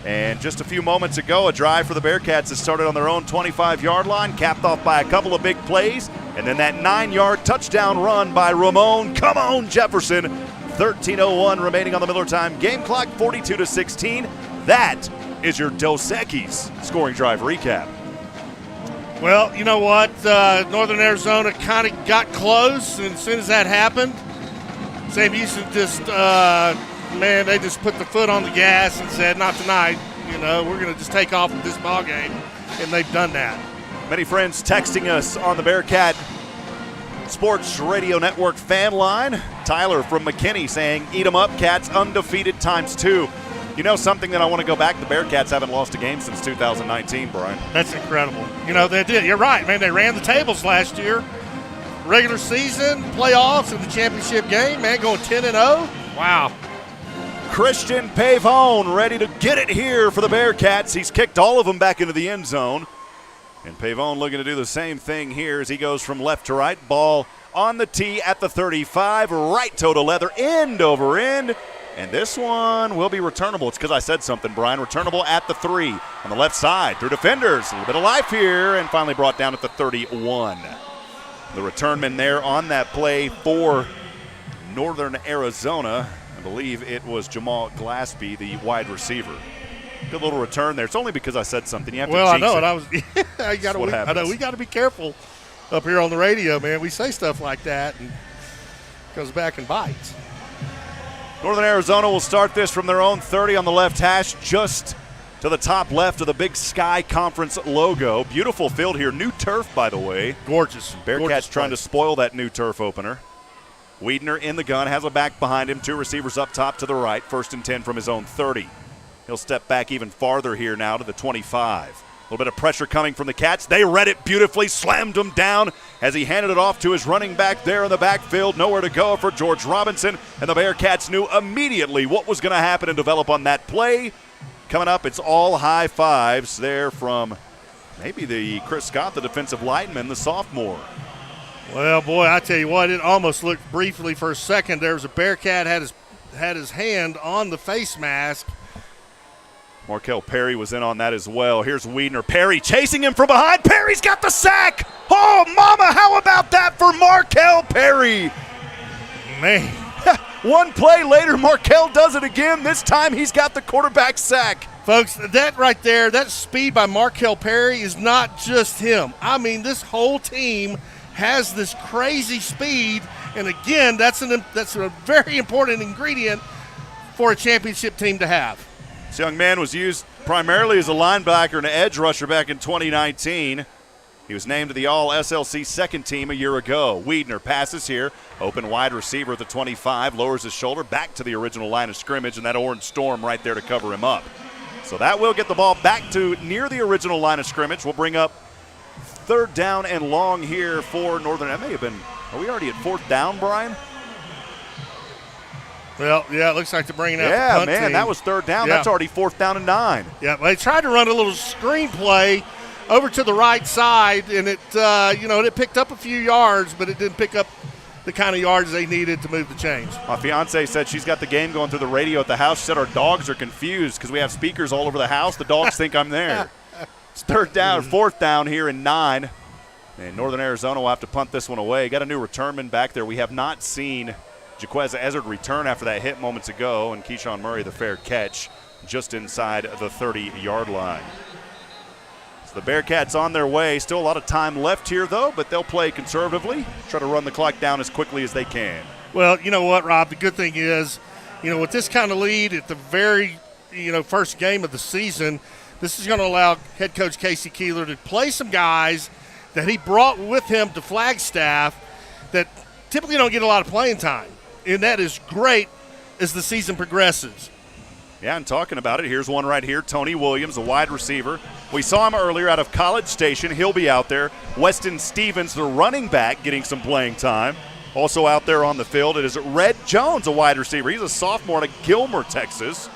And just a few moments ago, a drive for the Bearcats that started on their own 25-yard line, capped off by a couple of big plays, and then that 9-yard touchdown run by Ramon, come on, Jefferson. 13:01 remaining on the Miller Time game clock, 42-16. That is your Dos Equis scoring drive recap. Well, you know what? Northern Arizona kind of got close, and as soon as that happened, Sam Houston just they just put the foot on the gas and said, not tonight. You know, we're going to just take off with this ball game, and they've done that. Many friends texting us on the Bearcat Sports Radio Network fan line. Tyler from McKinney saying, eat 'em up, Cats, undefeated ×2. You know something that I want to go back, the Bearcats haven't lost a game since 2019, Brian. That's incredible. You know, they did. You're right, man. They ran the tables last year. Regular season, playoffs, and the championship game, man, going 10-0. Wow. Christian Pavone ready to get it here for the Bearcats. He's kicked all of them back into the end zone. And Pavone looking to do the same thing here as he goes from left to right. Ball on the tee at the 35, right toe to leather, end over end. And this one will be returnable. It's because I said something, Brian. Returnable at the 3 on the left side through defenders. A little bit of life here and finally brought down at the 31. The returnman there on that play for Northern Arizona. I believe it was Jamal Glaspie, the wide receiver. Good little return there. It's only because I said something. You have to I know it. I was. I know we got to be careful up here on the radio, man. We say stuff like that and it goes back and bites. Northern Arizona will start this from their own 30 on the left hash, just to the top left of the Big Sky Conference logo. Beautiful field here. New turf, by the way. Gorgeous. Bearcats trying to spoil that new turf opener. Wiedner in the gun, has a back behind him. 2 receivers up top to the right. 1st and 10 from his own 30. He'll step back even farther here now to the 25. A little bit of pressure coming from the Cats. They read it beautifully, slammed him down as he handed it off to his running back there in the backfield. Nowhere to go for George Robinson, and the Bearcats knew immediately what was going to happen and develop on that play. Coming up, it's all high fives there from maybe the Chris Scott, the defensive lineman, the sophomore. Well, boy, I tell you what, it almost looked briefly for a second. There was a Bearcat had his hand on the face mask. Markel Perry was in on that as well. Here's Wiedner. Perry chasing him from behind. Perry's got the sack. Oh, mama, how about that for Markel Perry? Man. One play later, Markel does it again. This time he's got the quarterback sack. Folks, that right there, that speed by Markel Perry is not just him. I mean, this whole team has this crazy speed, and again, that's a very important ingredient for a championship team to have. This young man was used primarily as a linebacker and an edge rusher back in 2019. He was named to the All-SLC second team a year ago. Wiedner passes here. Open wide receiver at the 25. Lowers his shoulder back to the original line of scrimmage, and that orange storm right there to cover him up. So that will get the ball back to near the original line of scrimmage. We'll bring up third down and long here for Northern. That may have been, are we already at fourth down, Brian? Well, yeah, it looks like they're bringing out the punt man, team. That was third down. Yeah. That's already 4th down and 9. Yeah, they tried to run a little screen play over to the right side, and it picked up a few yards, but it didn't pick up the kind of yards they needed to move the chains. My fiance said she's got the game going through the radio at the house. She said our dogs are confused because we have speakers all over the house. The dogs think I'm there. It's third down, 4th down here in 9. And Northern Arizona will have to punt this one away. Got a new returnman back there. We have not seen Jaquez Ezzard return after that hit moments ago, and Keyshawn Murray the fair catch just inside the 30-yard line. So the Bearkats on their way. Still a lot of time left here, though, but they'll play conservatively, try to run the clock down as quickly as they can. Well, you know what, Rob? The good thing is, with this kind of lead at the very, first game of the season, this is going to allow head coach Casey Keeler to play some guys that he brought with him to Flagstaff that typically don't get a lot of playing time. And that is great as the season progresses. Yeah, and talking about it, here's one right here, Tony Williams, a wide receiver. We saw him earlier out of College Station. He'll be out there. Weston Stevens, the running back, getting some playing time. Also out there on the field, it is Red Jones, a wide receiver. He's a sophomore out of Gilmer, Texas.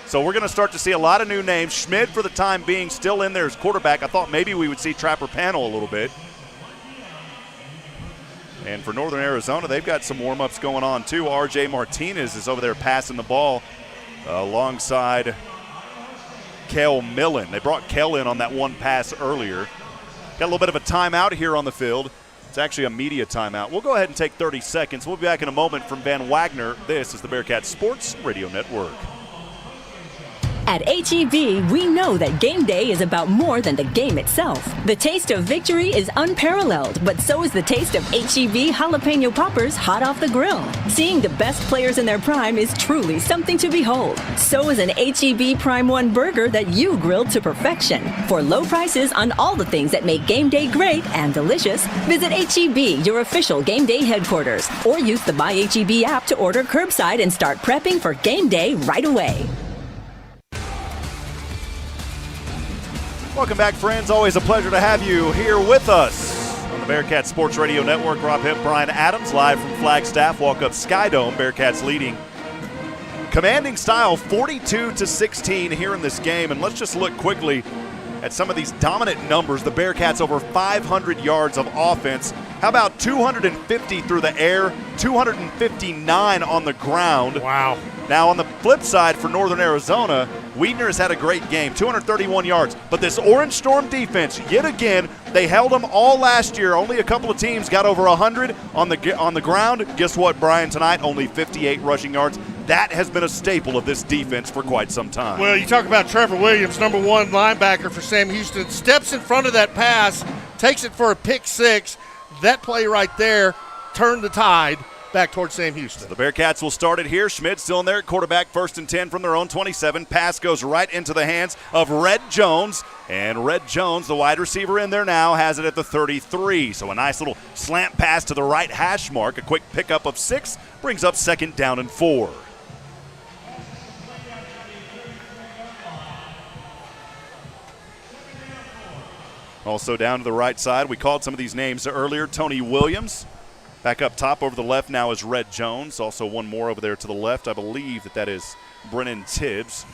So we're going to start to see a lot of new names. Schmidt, for the time being, still in there as quarterback. I thought maybe we would see Trapper Panel a little bit. And for Northern Arizona, they've got some warm-ups going on, too. R.J. Martinez is over there passing the ball alongside Kel Millen. They brought Kel in on that one pass earlier. Got a little bit of a timeout here on the field. It's actually a media timeout. We'll go ahead and take 30 seconds. We'll be back in a moment from Van Wagner. This is the Bearcats Sports Radio Network. At H-E-B, we know that game day is about more than the game itself. The taste of victory is unparalleled, but so is the taste of H-E-B jalapeno poppers hot off the grill. Seeing the best players in their prime is truly something to behold. So is an H-E-B Prime 1 burger that you grilled to perfection. For low prices on all the things that make game day great and delicious, visit H-E-B, your official game day headquarters, or use the My H-E-B app to order curbside and start prepping for game day right away. Welcome back, friends. Always a pleasure to have you here with us on the Bearcats Sports Radio Network. Rob Hipp, Brian Adams, live from Flagstaff. Walk up Skydome. Bearcats leading. Commanding style, 42-16 here in this game. And let's just look quickly at some of these dominant numbers. The Bearcats over 500 yards of offense. How about 250 through the air, 259 on the ground? Wow. Now, on the flip side for Northern Arizona, Wiedner has had a great game, 231 yards. But this Orange Storm defense, yet again, they held them all last year. Only a couple of teams got over 100 on the ground. Guess what, Brian, tonight? Only 58 rushing yards. That has been a staple of this defense for quite some time. Well, you talk about Trevor Williams, number 1 linebacker for Sam Houston, steps in front of that pass, takes it for a pick 6. That play right there turned the tide back towards Sam Houston. The Bearcats will start it here. Schmidt still in there at quarterback, 1st and 10 from their own 27. Pass goes right into the hands of Red Jones. And Red Jones, the wide receiver in there now, has it at the 33. So a nice little slant pass to the right hash mark. A quick pickup of 6 brings up 2nd down and 4. Also down to the right side, we called some of these names earlier. Tony Williams. Back up top over the left now is Red Jones. Also one more over there to the left. I believe that is Brennan Tibbs.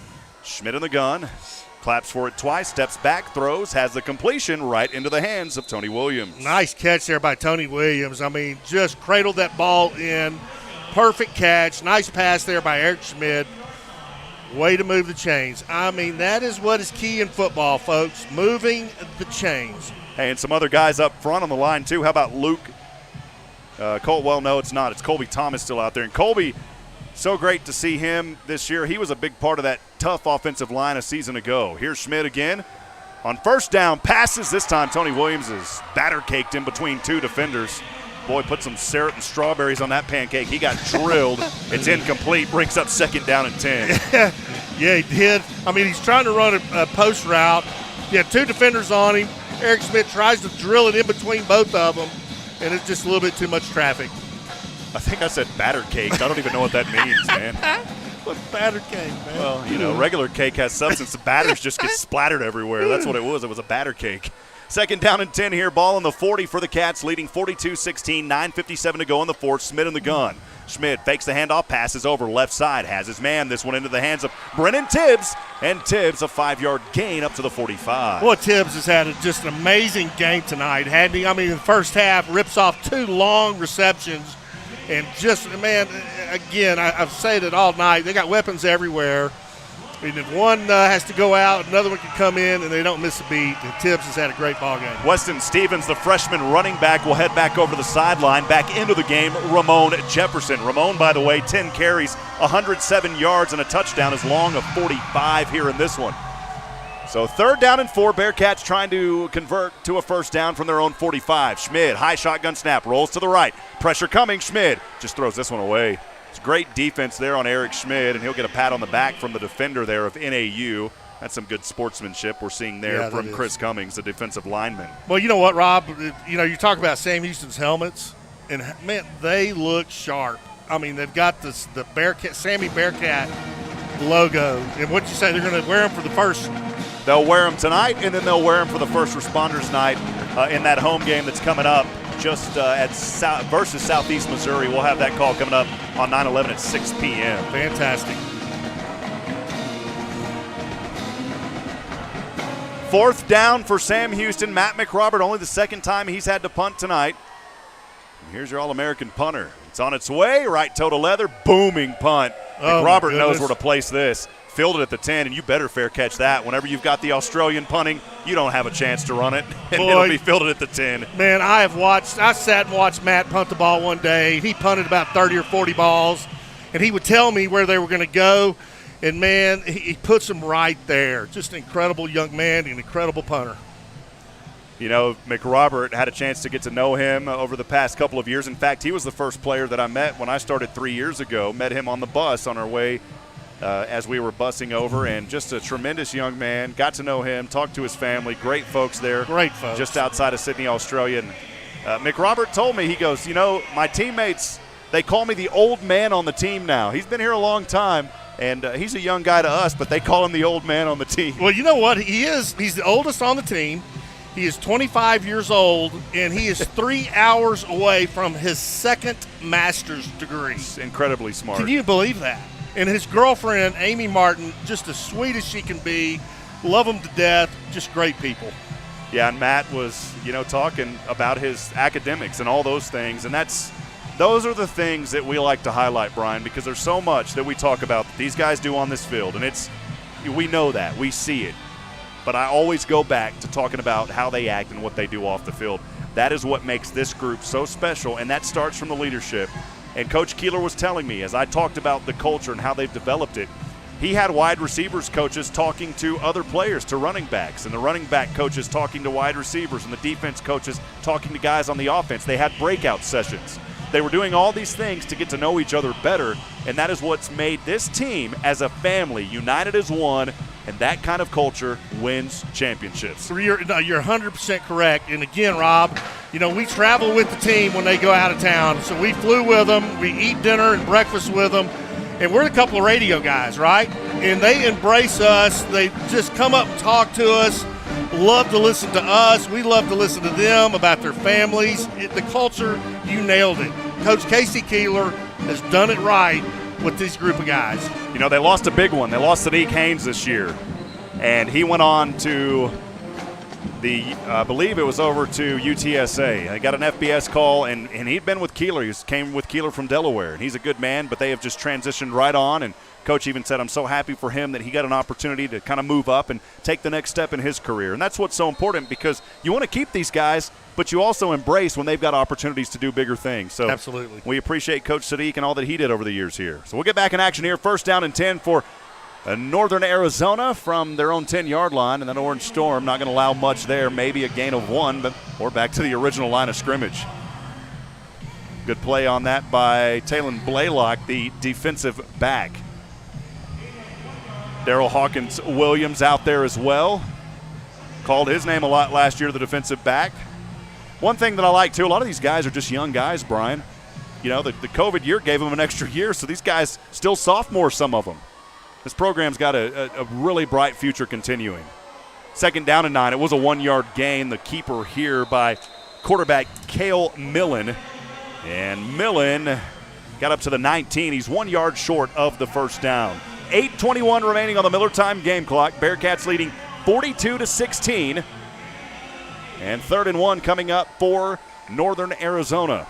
Schmidt in the gun. Claps for it twice. Steps back. Throws. Has the completion right into the hands of Tony Williams. Nice catch there by Tony Williams. I mean, just cradled that ball in. Perfect catch. Nice pass there by Eric Schmidt. Way to move the chains. I mean, that is what is key in football, folks, moving the chains. Hey, and some other guys up front on the line, too. How about Luke? Well, no, it's not. It's Colby Thomas still out there. And Colby, so great to see him this year. He was a big part of that tough offensive line a season ago. Here's Schmidt again. On first down passes, this time Tony Williams is batter-caked in between two defenders. Boy, put some syrup and strawberries on that pancake. He got drilled. It's incomplete. Brings up second down and 10. Yeah, he did. I mean, he's trying to run a post route. He had two defenders on him. Eric Schmidt tries to drill it in between both of them, and it's just a little bit too much traffic. I think I said batter-caked. I don't even know what that means, man. What's batter cake, man? Well, you know, regular cake has substance. The batters just get splattered everywhere. That's what it was. It was a batter cake. Second down and 10 here. Ball on the 40 for the Cats, leading 42-16. 9:57 to go in the fourth. Schmidt in the gun. Schmidt fakes the handoff, passes over left side, has his man. This one into the hands of Brennan Tibbs, and Tibbs a 5-yard gain up to the 45. Well, Tibbs has had just an amazing game tonight, hadn't he? I mean, in the first half, rips off two long receptions, and just, man, again, I've said it all night. They got weapons everywhere. I mean, if one has to go out, another one can come in, and they don't miss a beat. And Tibbs has had a great ball game. Weston Stevens, the freshman running back, will head back over to the sideline. Back into the game, Ramon Jefferson. Ramon, by the way, 10 carries, 107 yards, and a touchdown as long of 45 here in this one. So third down and 4. Bearcats trying to convert to a first down from their own 45. Schmidt, high shotgun snap, rolls to the right. Pressure coming. Schmidt just throws this one away. It's great defense there on Eric Schmidt, and he'll get a pat on the back from the defender there of NAU. That's some good sportsmanship we're seeing there from Chris Cummings, the defensive lineman. Well, you know what, Rob? You know, you talk about Sam Houston's helmets, and, man, they look sharp. I mean, they've got the Bearcat, Sammy Bearcat logo. And what you say, they're going to wear them for the first? They'll wear them tonight, and then they'll wear them for the first responders night in that home game that's coming up just versus Southeast Missouri. We'll have that call coming up on 9/11 at 6 p.m. Fantastic. Fourth down for Sam Houston. Matt McRobert, only the second time he's had to punt tonight. And here's your All-American punter. It's on its way. Right toe to leather. Booming punt. McRobert knows where to place this. Fielded at the 10, and you better fair catch that. Whenever you've got the Australian punting, you don't have a chance to run it, and it'll be fielded at the 10. Man, I sat and watched Matt punt the ball one day. He punted about 30 or 40 balls, and he would tell me where they were going to go, and, man, he puts them right there. Just an incredible young man, an incredible punter. You know, McRobert had a chance to get to know him over the past couple of years. In fact, he was the first player that I met when I started 3 years ago. Met him on the bus on our way as we were busing over, and just a tremendous young man. Got to know him, talked to his family. Great folks there. Great folks. Just outside of Sydney, Australia. And McRobert told me, he goes, you know, my teammates, they call me the old man on the team now. He's been here a long time, and he's a young guy to us, but they call him the old man on the team. Well, you know what? He is. He's the oldest on the team. He is 25 years old, and he is 3 hours away from his second master's degree. He's incredibly smart. Can you believe that? And his girlfriend, Amy Martin, just as sweet as she can be, love him to death, just great people. Yeah, and Matt was, you know, talking about his academics and all those things, and those are the things that we like to highlight, Brian, because there's so much that we talk about that these guys do on this field, and we know that, we see it. But I always go back to talking about how they act and what they do off the field. That is what makes this group so special, and that starts from the leadership. And Coach Keeler was telling me, as I talked about the culture and how they've developed it, he had wide receivers coaches talking to other players, to running backs, and the running back coaches talking to wide receivers, and the defense coaches talking to guys on the offense. They had breakout sessions. They were doing all these things to get to know each other better, and that is what's made this team as a family, united as one, and that kind of culture wins championships. You're 100% correct. And again, Rob, you know, we travel with the team when they go out of town. So we flew with them. We eat dinner and breakfast with them. And we're a couple of radio guys, right? And they embrace us. They just come up and talk to us, love to listen to us. We love to listen to them about their families. The culture, you nailed it. Coach Casey Keeler has done it right with this group of guys. You know, they lost a big one. They lost Sadiq Haynes this year. And he went on to I believe it was over to UTSA. They got an FBS call, and he'd been with Keeler. He came with Keeler from Delaware, and he's a good man, but they have just transitioned right on. And Coach even said, I'm so happy for him that he got an opportunity to kind of move up and take the next step in his career. And that's what's so important, because you want to keep these guys, but you also embrace when they've got opportunities to do bigger things. So absolutely, we appreciate Coach Sadiq and all that he did over the years here. So we'll get back in action here. 1st down and 10 for Northern Arizona from their own 10-yard line, and that Orange Storm not going to allow much there, maybe a gain of 1, but we're back to the original line of scrimmage. Good play on that by Talon Blaylock, the defensive back. Daryl Hawkins-Williams out there as well. Called his name a lot last year, the defensive back. One thing that I like, too, a lot of these guys are just young guys, Brian. You know, the COVID year gave them an extra year, so these guys still sophomores, some of them. This program's got a really bright future continuing. 2nd down and 9. It was a 1-yard gain. The keeper here by quarterback Cale Millen. And Millen got up to the 19. He's 1 yard short of the 1st down. 8:21 remaining on the Miller time game clock. Bearkats leading 42-16. And 3rd and 1 coming up for Northern Arizona.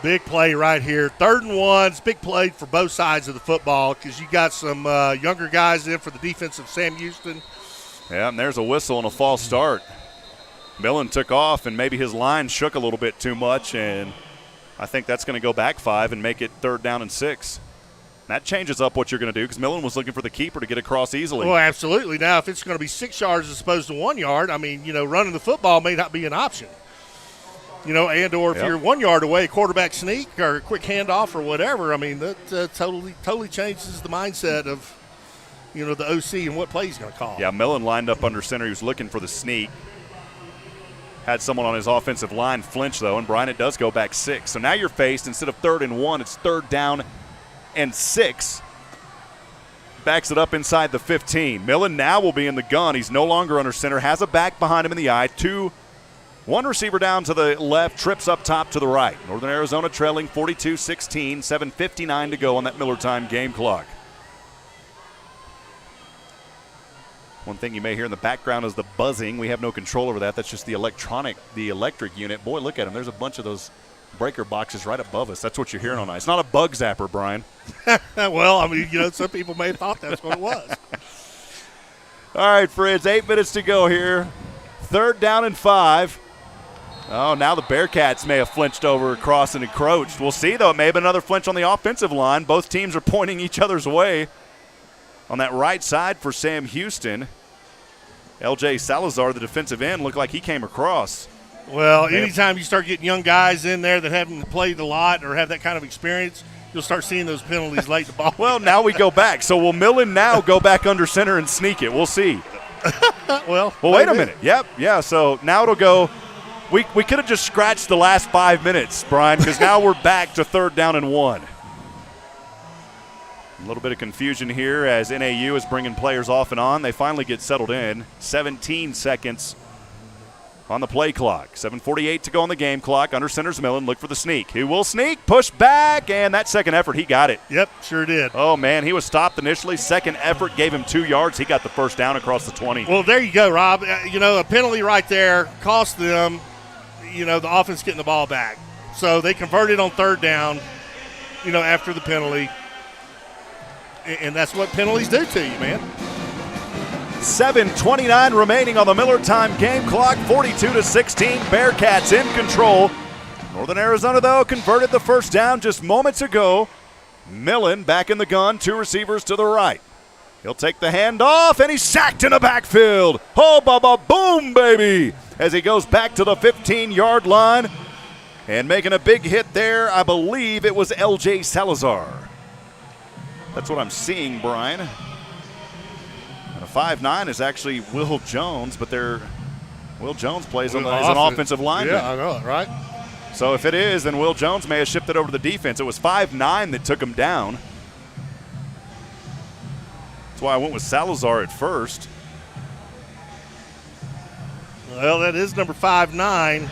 Big play right here. 3rd and 1. It's big play for both sides of the football, because you got some younger guys in for the defense of Sam Houston. Yeah, and there's a whistle and a false start. Millen took off, and maybe his line shook a little bit too much, and I think that's going to go back 5 and make it 3rd down and 6. That changes up what you're going to do, because Millen was looking for the keeper to get across easily. Well, absolutely. Now, if it's going to be 6 yards as opposed to 1 yard, I mean, running the football may not be an option. Or if you're 1 yard away, a quarterback sneak or a quick handoff or whatever, I mean, that totally changes the mindset of, the OC and what play he's going to call. Yeah, Millen lined up under center. He was looking for the sneak. Had someone on his offensive line flinch, though, and Brian, it does go back 6. So now you're faced, instead of 3rd and 1, it's 3rd down and 6. Backs it up inside the 15. Millen now will be in the gun. He's no longer under center, has a back behind him in the eye. 1 receiver down to the left, trips up top to the right. Northern Arizona trailing 42-16, 7:59 to go on that Miller time game clock. One thing you may hear in the background is the buzzing. We have no control over that. That's just the electric unit. Boy, look at him. There's a bunch of those breaker boxes right above us. That's what you're hearing on ice. It's not a bug zapper, Brian. Well, I mean, some people may have thought that's what it was. All right, Fritz, 8 minutes to go here. 3rd down and 5. Oh, now the Bearkats may have flinched over across and encroached. We'll see, though. It may have been another flinch on the offensive line. Both teams are pointing each other's way. On that right side for Sam Houston, L.J. Salazar, the defensive end, looked like he came across. Well, anytime you start getting young guys in there that haven't played a lot or have that kind of experience, you'll start seeing those penalties late in the ball. Well, now we go back. So will Millen now go back under center and sneak it? We'll see. Well, wait a minute. Yep, yeah, so now it'll go. We could have just scratched the last 5 minutes, Brian, because now we're back to 3rd down and 1. A little bit of confusion here as NAU is bringing players off and on. They finally get settled in. 17 seconds on the play clock. 7:48 to go on the game clock. Under center's Millen. Look for the sneak. He will sneak. Push back. And that second effort, he got it. Yep, sure did. Oh, man. He was stopped initially. Second effort gave him 2 yards. He got the 1st down across the 20. Well, there you go, Rob. A penalty right there cost them, the offense getting the ball back. So they converted on 3rd down, after the penalty. And that's what penalties do to you, man. 7:29 remaining on the Miller time game clock. 42-16. Bearkats in control. Northern Arizona, though, converted the 1st down just moments ago. Millen back in the gun. 2 receivers to the right. He'll take the handoff, and he's sacked in the backfield. Oh, baba, boom, baby. As he goes back to the 15-yard line. And making a big hit there, I believe it was L.J. Salazar. That's what I'm seeing, Brian. And a 5'9" is actually Will Jones, but Will Jones plays as an offensive lineman. Yeah, I know it, right? So if it is, then Will Jones may have shifted over to the defense. It was 5'9" that took him down. That's why I went with Salazar at first. Well, that is number 5'9".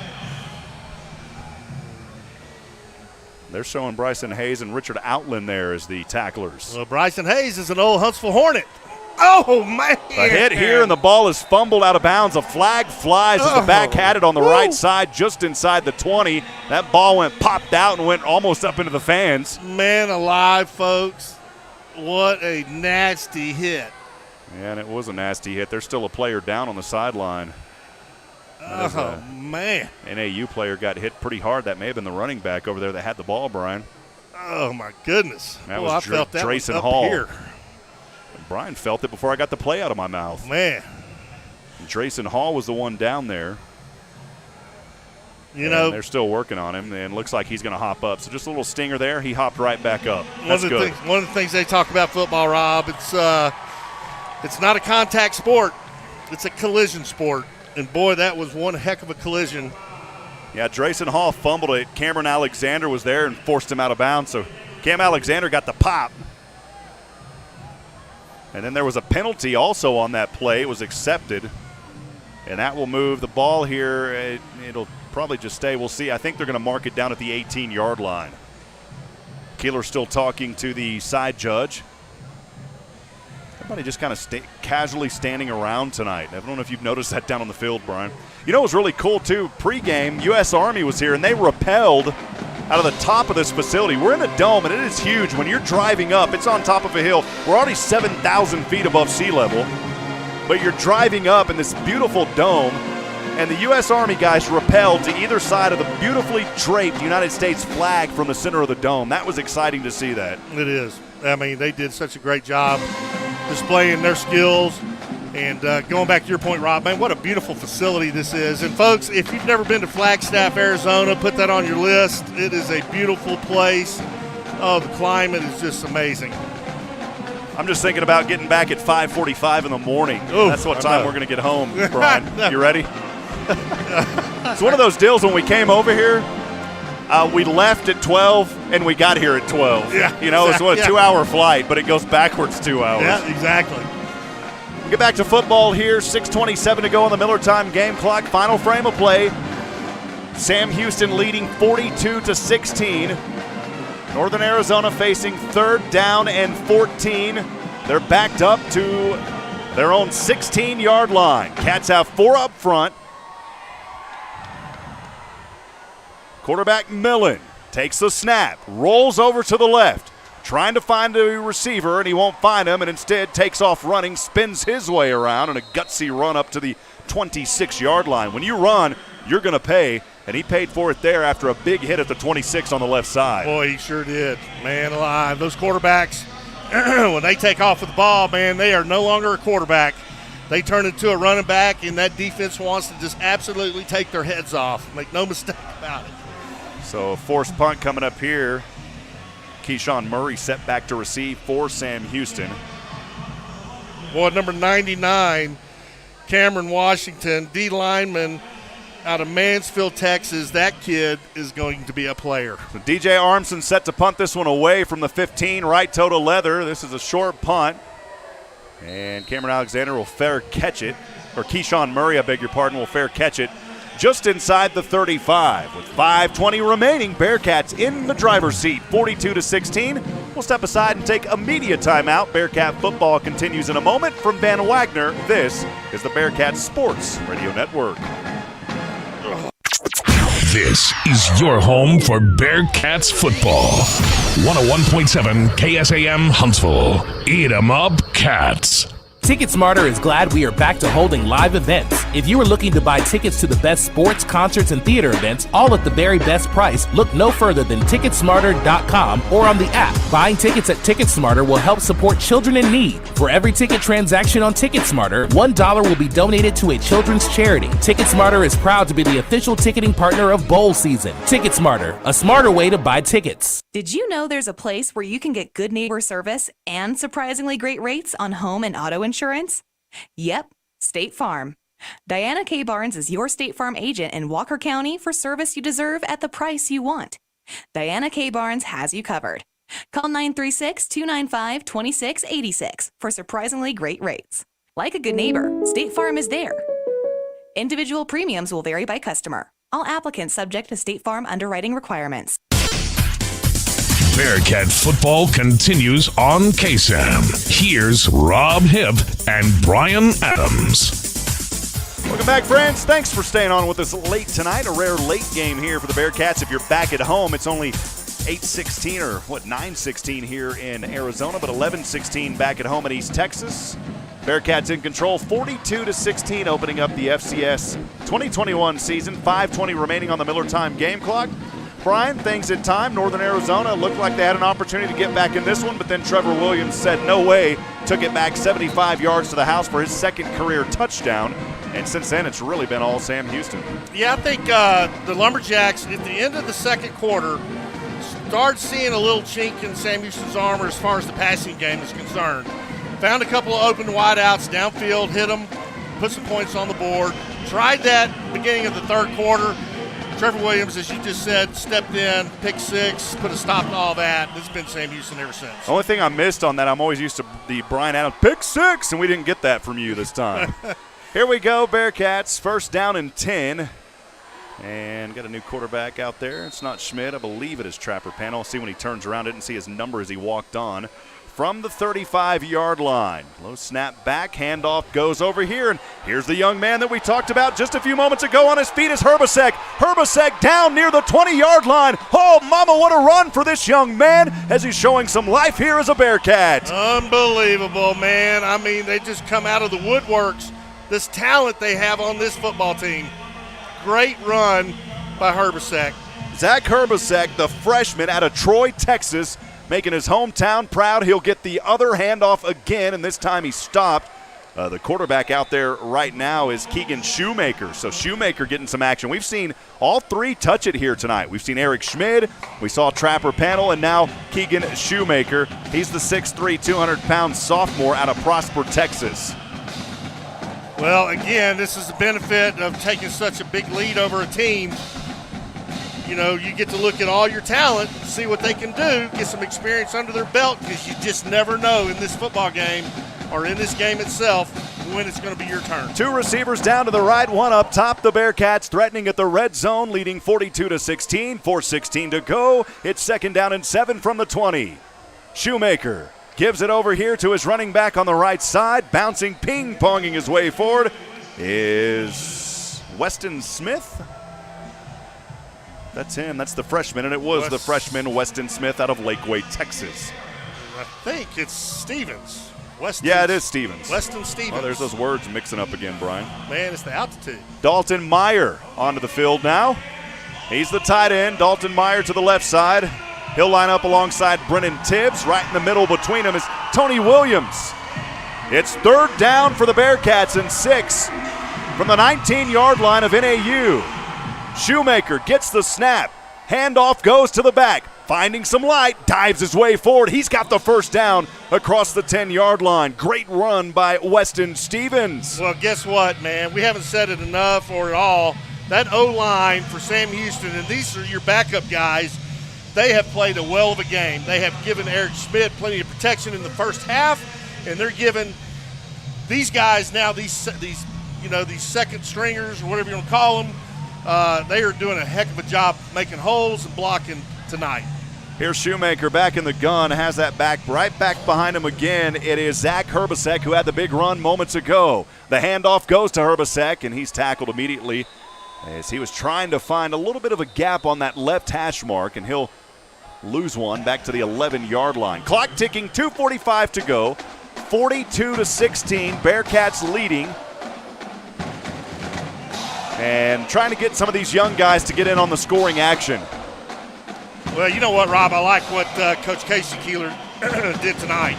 They're showing Bryson Hayes and Richard Outland there as the tacklers. Well, Bryson Hayes is an old Huntsville Hornet. Oh, man. A hit here, and the ball is fumbled out of bounds. A flag flies as the back had it on the right side, just inside the 20. That ball popped out and went almost up into the fans. Man alive, folks. What a nasty hit. Yeah, and it was a nasty hit. There's still a player down on the sideline. Oh, man. An AU player got hit pretty hard. That may have been the running back over there that had the ball, Brian. Oh, my goodness. That was I felt that Drayson up Hall. here. Brian felt it before I got the play out of my mouth. Man. Drayson Hall was the one down there. You know, they're still working on him, and looks like he's going to hop up. So just a little stinger there. He hopped right back up. That's good. One of the things they talk about football, Rob, it's not a contact sport. It's a collision sport. And, boy, that was one heck of a collision. Yeah, Drayson Hall fumbled it. Cameron Alexander was there and forced him out of bounds. So Cam Alexander got the pop. And then there was a penalty also on that play. It was accepted. And that will move the ball here. It'll probably just stay. We'll see. I think they're going to mark it down at the 18-yard line. Keeler still talking to the side judge. Everybody just kind of casually standing around tonight. I don't know if you've noticed that down on the field, Brian. You know what was really cool, too? Pre-game, U.S. Army was here, and they rappelled out of the top of this facility. We're in a dome, and it is huge. When you're driving up, it's on top of a hill. We're already 7,000 feet above sea level. But you're driving up in this beautiful dome, and the U.S. Army guys rappelled to either side of the beautifully draped United States flag from the center of the dome. That was exciting to see that. It is. I mean, they did such a great job displaying their skills. And going back to your point, Rob, man, what a beautiful facility this is. And, folks, if you've never been to Flagstaff, Arizona, put that on your list. It is a beautiful place. Oh, the climate is just amazing. I'm just thinking about getting back at 5:45 in the morning. Ooh, that's what time we're going to get home, Brian. You ready? It's one of those deals when we came over here, we left at 12 and we got here at 12. Yeah, you know, it's a 2-hour flight, but it goes backwards 2 hours. Yeah, exactly. We'll get back to football here. 6:27 to go on the Miller Time game clock. Final frame of play. Sam Houston leading 42-16. Northern Arizona facing 3rd down and 14. They're backed up to their own 16-yard line. Cats have 4 up front. Quarterback Millen takes the snap, rolls over to the left, trying to find a receiver, and he won't find him, and instead takes off running, spins his way around, and a gutsy run up to the 26-yard line. When you run, you're going to pay. And he paid for it there after a big hit at the 26 on the left side. Boy, he sure did. Man alive. Those quarterbacks, when they take off with the ball, man, they are no longer a quarterback. They turn into a running back, and that defense wants to just absolutely take their heads off. Make no mistake about it. So a forced punt coming up here. Keyshawn Murray set back to receive for Sam Houston. Boy, number 99, Cameron Washington, D lineman, out of Mansfield, Texas. That kid is going to be a player. So DJ Armson set to punt this one away from the 15, right toe to leather. This is a short punt. And Cameron Alexander will fair catch it. Or Keyshawn Murray, I beg your pardon, will fair catch it just inside the 35. With 5:20 remaining, Bearcats in the driver's seat, 42-16. We'll step aside and take a media timeout. Bearcat football continues in a moment. From Van Wagner, this is the Bearcats Sports Radio Network. This is your home for Bearcats football. 101.7 KSAM Huntsville. Eat 'em up, Cats. TicketSmarter is glad we are back to holding live events. If you are looking to buy tickets to the best sports, concerts, and theater events, all at the very best price, look no further than TicketSmarter.com or on the app. Buying tickets at TicketSmarter will help support children in need. For every ticket transaction on TicketSmarter, $1 will be donated to a children's charity. TicketSmarter is proud to be the official ticketing partner of bowl season. TicketSmarter, a smarter way to buy tickets. Did you know there's a place where you can get good neighbor service and surprisingly great rates on home and auto insurance? Yep, State Farm. Diana K. Barnes is your State Farm agent in Walker County for service you deserve at the price you want. Diana K. Barnes has you covered. Call 936-295-2686 for surprisingly great rates. Like a good neighbor, State Farm is there. Individual premiums will vary by customer. All applicants subject to State Farm underwriting requirements. Bearcat football continues on KSAM. Here's Rob Hipp and Brian Adams. Welcome back, friends. Thanks for staying on with us late tonight. A rare late game here for the Bearcats. If you're back at home, it's only 8-16 or 9-16 here in Arizona, but 11-16 back at home in East Texas. Bearkats in control, 42-16, opening up the FCS 2021 season. 5:20 remaining on the Miller Time game clock. Brian, things at time. Northern Arizona looked like they had an opportunity to get back in this one, but then Trevor Williams said no way, took it back 75 yards to the house for his second career touchdown. And since then, it's really been all Sam Houston. Yeah, I think the Lumberjacks, at the end of the second quarter, started seeing a little chink in Sam Houston's armor as far as the passing game is concerned. Found a couple of open wideouts downfield, hit them, put some points on the board. Tried that beginning of the third quarter. Trevor Williams, as you just said, stepped in, pick six, put a stop to all that. It's been Sam Houston ever since. The only thing I missed on that, I'm always used to the Brian Adams pick six, and we didn't get that from you this time. Here we go, Bearkats, first down and 10. And got a new quarterback out there. It's not Schmidt. I believe it is Trapper Panel. See when he turns around. Didn't see his number as he walked on. From the 35-yard line. Low snap back. Handoff goes over here. And here's the young man that we talked about just a few moments ago. On his feet is Herbasek. Herbasek down near the 20-yard line. Oh, mama, what a run for this young man as he's showing some life here as a Bearcat. Unbelievable, man. I mean, they just come out of the woodworks. This talent they have on this football team. Great run by Herbasek. Zach Herbasek, the freshman out of Troy, Texas, making his hometown proud. He'll get the other handoff again, and this time he stopped. The quarterback out there right now is Keegan Shoemaker. So Shoemaker getting some action. We've seen all three touch it here tonight. We've seen Eric Schmid, we saw Trapper Panel, and now Keegan Shoemaker. He's the 6'3", 200-pound sophomore out of Prosper, Texas. Well, again, this is the benefit of taking such a big lead over a team. You know, you get to look at all your talent, see what they can do, get some experience under their belt, because you just never know in this football game or in this game itself when it's going to be your turn. Two receivers down to the right, one up top. The Bearcats threatening at the red zone, leading 42-16, 4:16 to go. It's second down and 7 from the 20. Shoemaker gives it over here to his running back on the right side, bouncing, ping-ponging his way forward is Weston Smith. That's him. That's the freshman, and it was the freshman Weston Smith out of Lakeway, Texas. I think it's Stevens. Yeah, it is Stevens. Weston Stevens. Oh, there's those words mixing up again, Brian. Man, it's the altitude. Dalton Meyer onto the field now. He's the tight end. Dalton Meyer to the left side. He'll line up alongside Brennan Tibbs. Right in the middle between them is Tony Williams. It's third down for the Bearcats and 6 from the 19-yard line of NAU. Shoemaker gets the snap. Handoff goes to the back. Finding some light, dives his way forward. He's got the first down across the 10-yard line. Great run by Weston Stevens. Well, guess what, man? We haven't said it enough or at all. That O-line for Sam Houston, and these are your backup guys, they have played a well of a game. They have given Eric Schmidt plenty of protection in the first half, and they're giving these guys now, these second stringers or whatever you want to call them, they are doing a heck of a job making holes and blocking tonight. Here's Shoemaker back in the gun, has that back right back behind him again. It is Zach Herbasek who had the big run moments ago. The handoff goes to Herbasek, and he's tackled immediately as he was trying to find a little bit of a gap on that left hash mark, and he'll lose one back to the 11-yard line. Clock ticking, 2:45 to go. 42-16, Bearcats leading. And trying to get some of these young guys to get in on the scoring action. Well, you know what, Rob? I like what Coach Casey Keeler did tonight.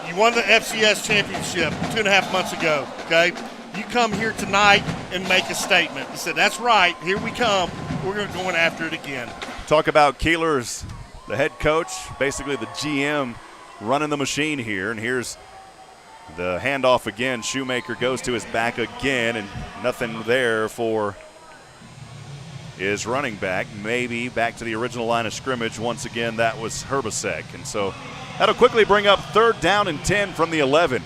You won the FCS championship 2.5 months ago, okay? You come here tonight and make a statement. He said, that's right, here we come. We're going to go in after it again. Talk about Keeler's the head coach, basically the GM running the machine here. And here's the handoff again. Shoemaker goes to his back again, and nothing there for his running back. Maybe back to the original line of scrimmage. Once again, that was Herbasek. And so that'll quickly bring up third down and 10 from the 11.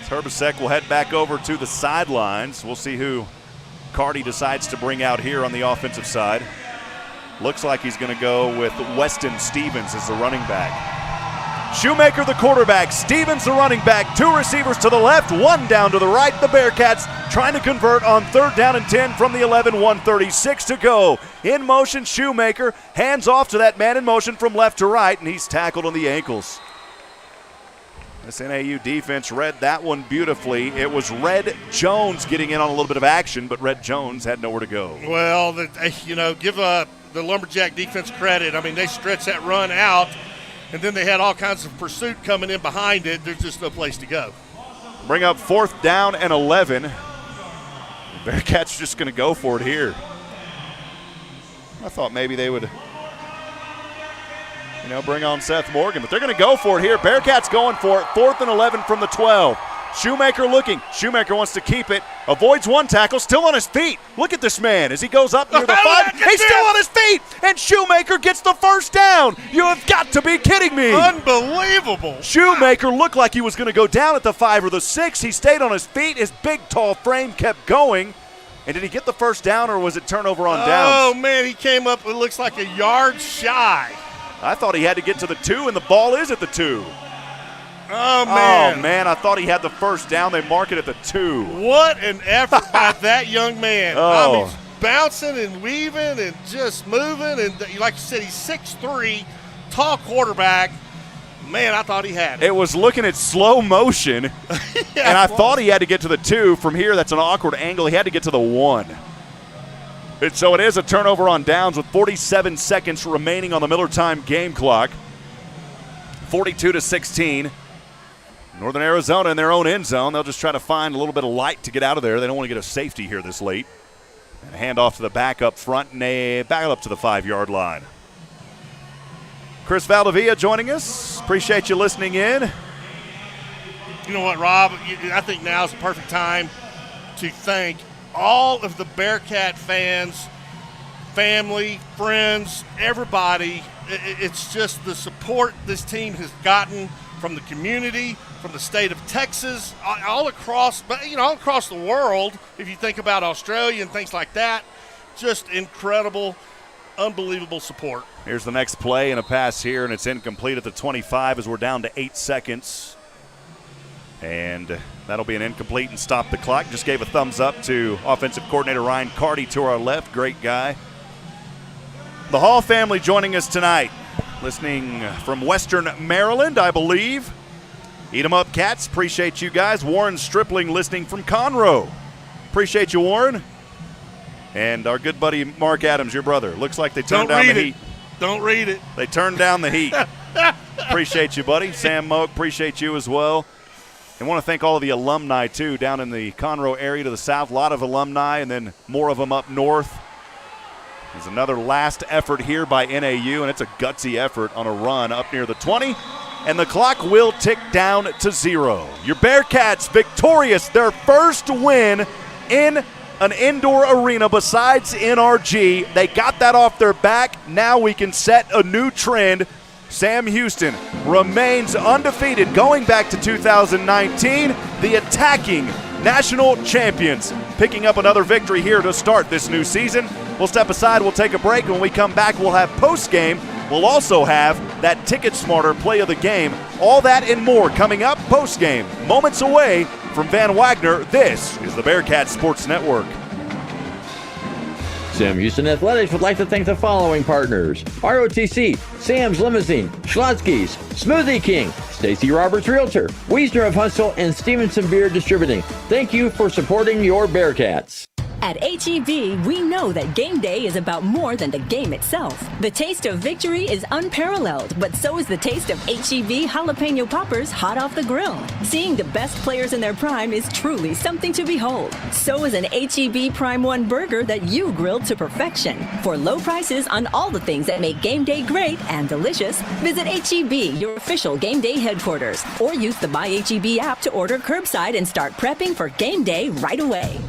Herbasek will head back over to the sidelines. We'll see who Carty decides to bring out here on the offensive side. Looks like he's going to go with Weston Stevens as the running back. Shoemaker the quarterback, Stevens the running back, 2 receivers to the left, 1 down to the right. The Bearcats trying to convert on 3rd down and 10 from the 11, 1:36 to go. In motion, Shoemaker, hands off to that man in motion from left to right, and he's tackled on the ankles. This NAU defense read that one beautifully. It was Red Jones getting in on a little bit of action, but Red Jones had nowhere to go. Well, give the Lumberjack defense credit. I mean, they stretched that run out, and then they had all kinds of pursuit coming in behind it. There's just no place to go. Bring up 4th down and 11. The Bearcats just going to go for it here. I thought maybe they would, bring on Seth Morgan, but they're going to go for it here. Bearcats going for it. 4th and 11 from the 12. Shoemaker looking. Shoemaker wants to keep it. Avoids 1 tackle. Still on his feet. Look at this man as he goes up near the 5. He's still on his feet. And Shoemaker gets the 1st down. You have got to be kidding me. Unbelievable. Shoemaker looked like he was going to go down at the 5 or the 6. He stayed on his feet. His big, tall frame kept going. And did he get the 1st down, or was it turnover on downs? Oh, man, he came up, it looks like a yard shy. I thought he had to get to the 2, and the ball is at the 2. Oh, man. Oh, man, I thought he had the 1st down. They mark it at the 2. What an effort by that young man. Oh. I mean, he's bouncing and weaving and just moving. And like you said, he's 6'3", tall quarterback. Man, I thought he had it. It was looking at slow motion, and I thought he had to get to the 2. From here, that's an awkward angle. He had to get to the 1. So it is a turnover on downs with 47 seconds remaining on the Miller Time game clock. 42-16. Northern Arizona in their own end zone. They'll just try to find a little bit of light to get out of there. They don't want to get a safety here this late. And a handoff to the back up front, and a back up to the 5-yard line. Chris Valdivia joining us. Appreciate you listening in. You know what, Rob? I think now is the perfect time to thank all of the Bearcat fans, family, friends, everybody. It's just the support this team has gotten from the community, from the state of Texas, all across, all across the world. If you think about Australia and things like that, just incredible, unbelievable support. Here's the next play and a pass here, and it's incomplete at the 25 as we're down to 8 seconds. And that'll be an incomplete and stop the clock. Just gave a thumbs up to offensive coordinator Ryan Carty to our left. Great guy. The Hall family joining us tonight. Listening from Western Maryland, I believe. Eat 'em up, Cats. Appreciate you guys. Warren Stripling listening from Conroe. Appreciate you, Warren. And our good buddy Mark Adams, your brother. Looks like they turned down the heat. Don't read it. They turned down the heat. Appreciate you, buddy. Sam Moak, appreciate you as well. And want to thank all of the alumni, too, down in the Conroe area to the south. A lot of alumni, and then more of them up north. There's another last effort here by NAU, and it's a gutsy effort on a run up near the 20. And the clock will tick down to 0. Your Bearcats victorious, their first win in an indoor arena besides NRG. They got that off their back. Now we can set a new trend. Sam Houston remains undefeated going back to 2019. The attacking national champions picking up another victory here to start this new season. We'll step aside. We'll take a break. When we come back, we'll have post-game. We'll also have that Ticket Smarter play of the game. All that and more coming up post-game. Moments away from Van Wagner, this is the Bearcats Sports Network. Sam Houston Athletics would like to thank the following partners: ROTC, Sam's Limousine, Schlotzky's, Smoothie King, Stacy Roberts Realtor, Wiesner of Huntsville, and Stevenson Beer Distributing. Thank you for supporting your Bearcats. At H-E-B, we know that game day is about more than the game itself. The taste of victory is unparalleled, but so is the taste of H-E-B jalapeno poppers hot off the grill. Seeing the best players in their prime is truly something to behold. So is an H-E-B Prime 1 burger that you grilled to perfection. For low prices on all the things that make game day great and delicious, visit H-E-B, your official game day headquarters, or use the My H-E-B app to order curbside and start prepping for game day right away.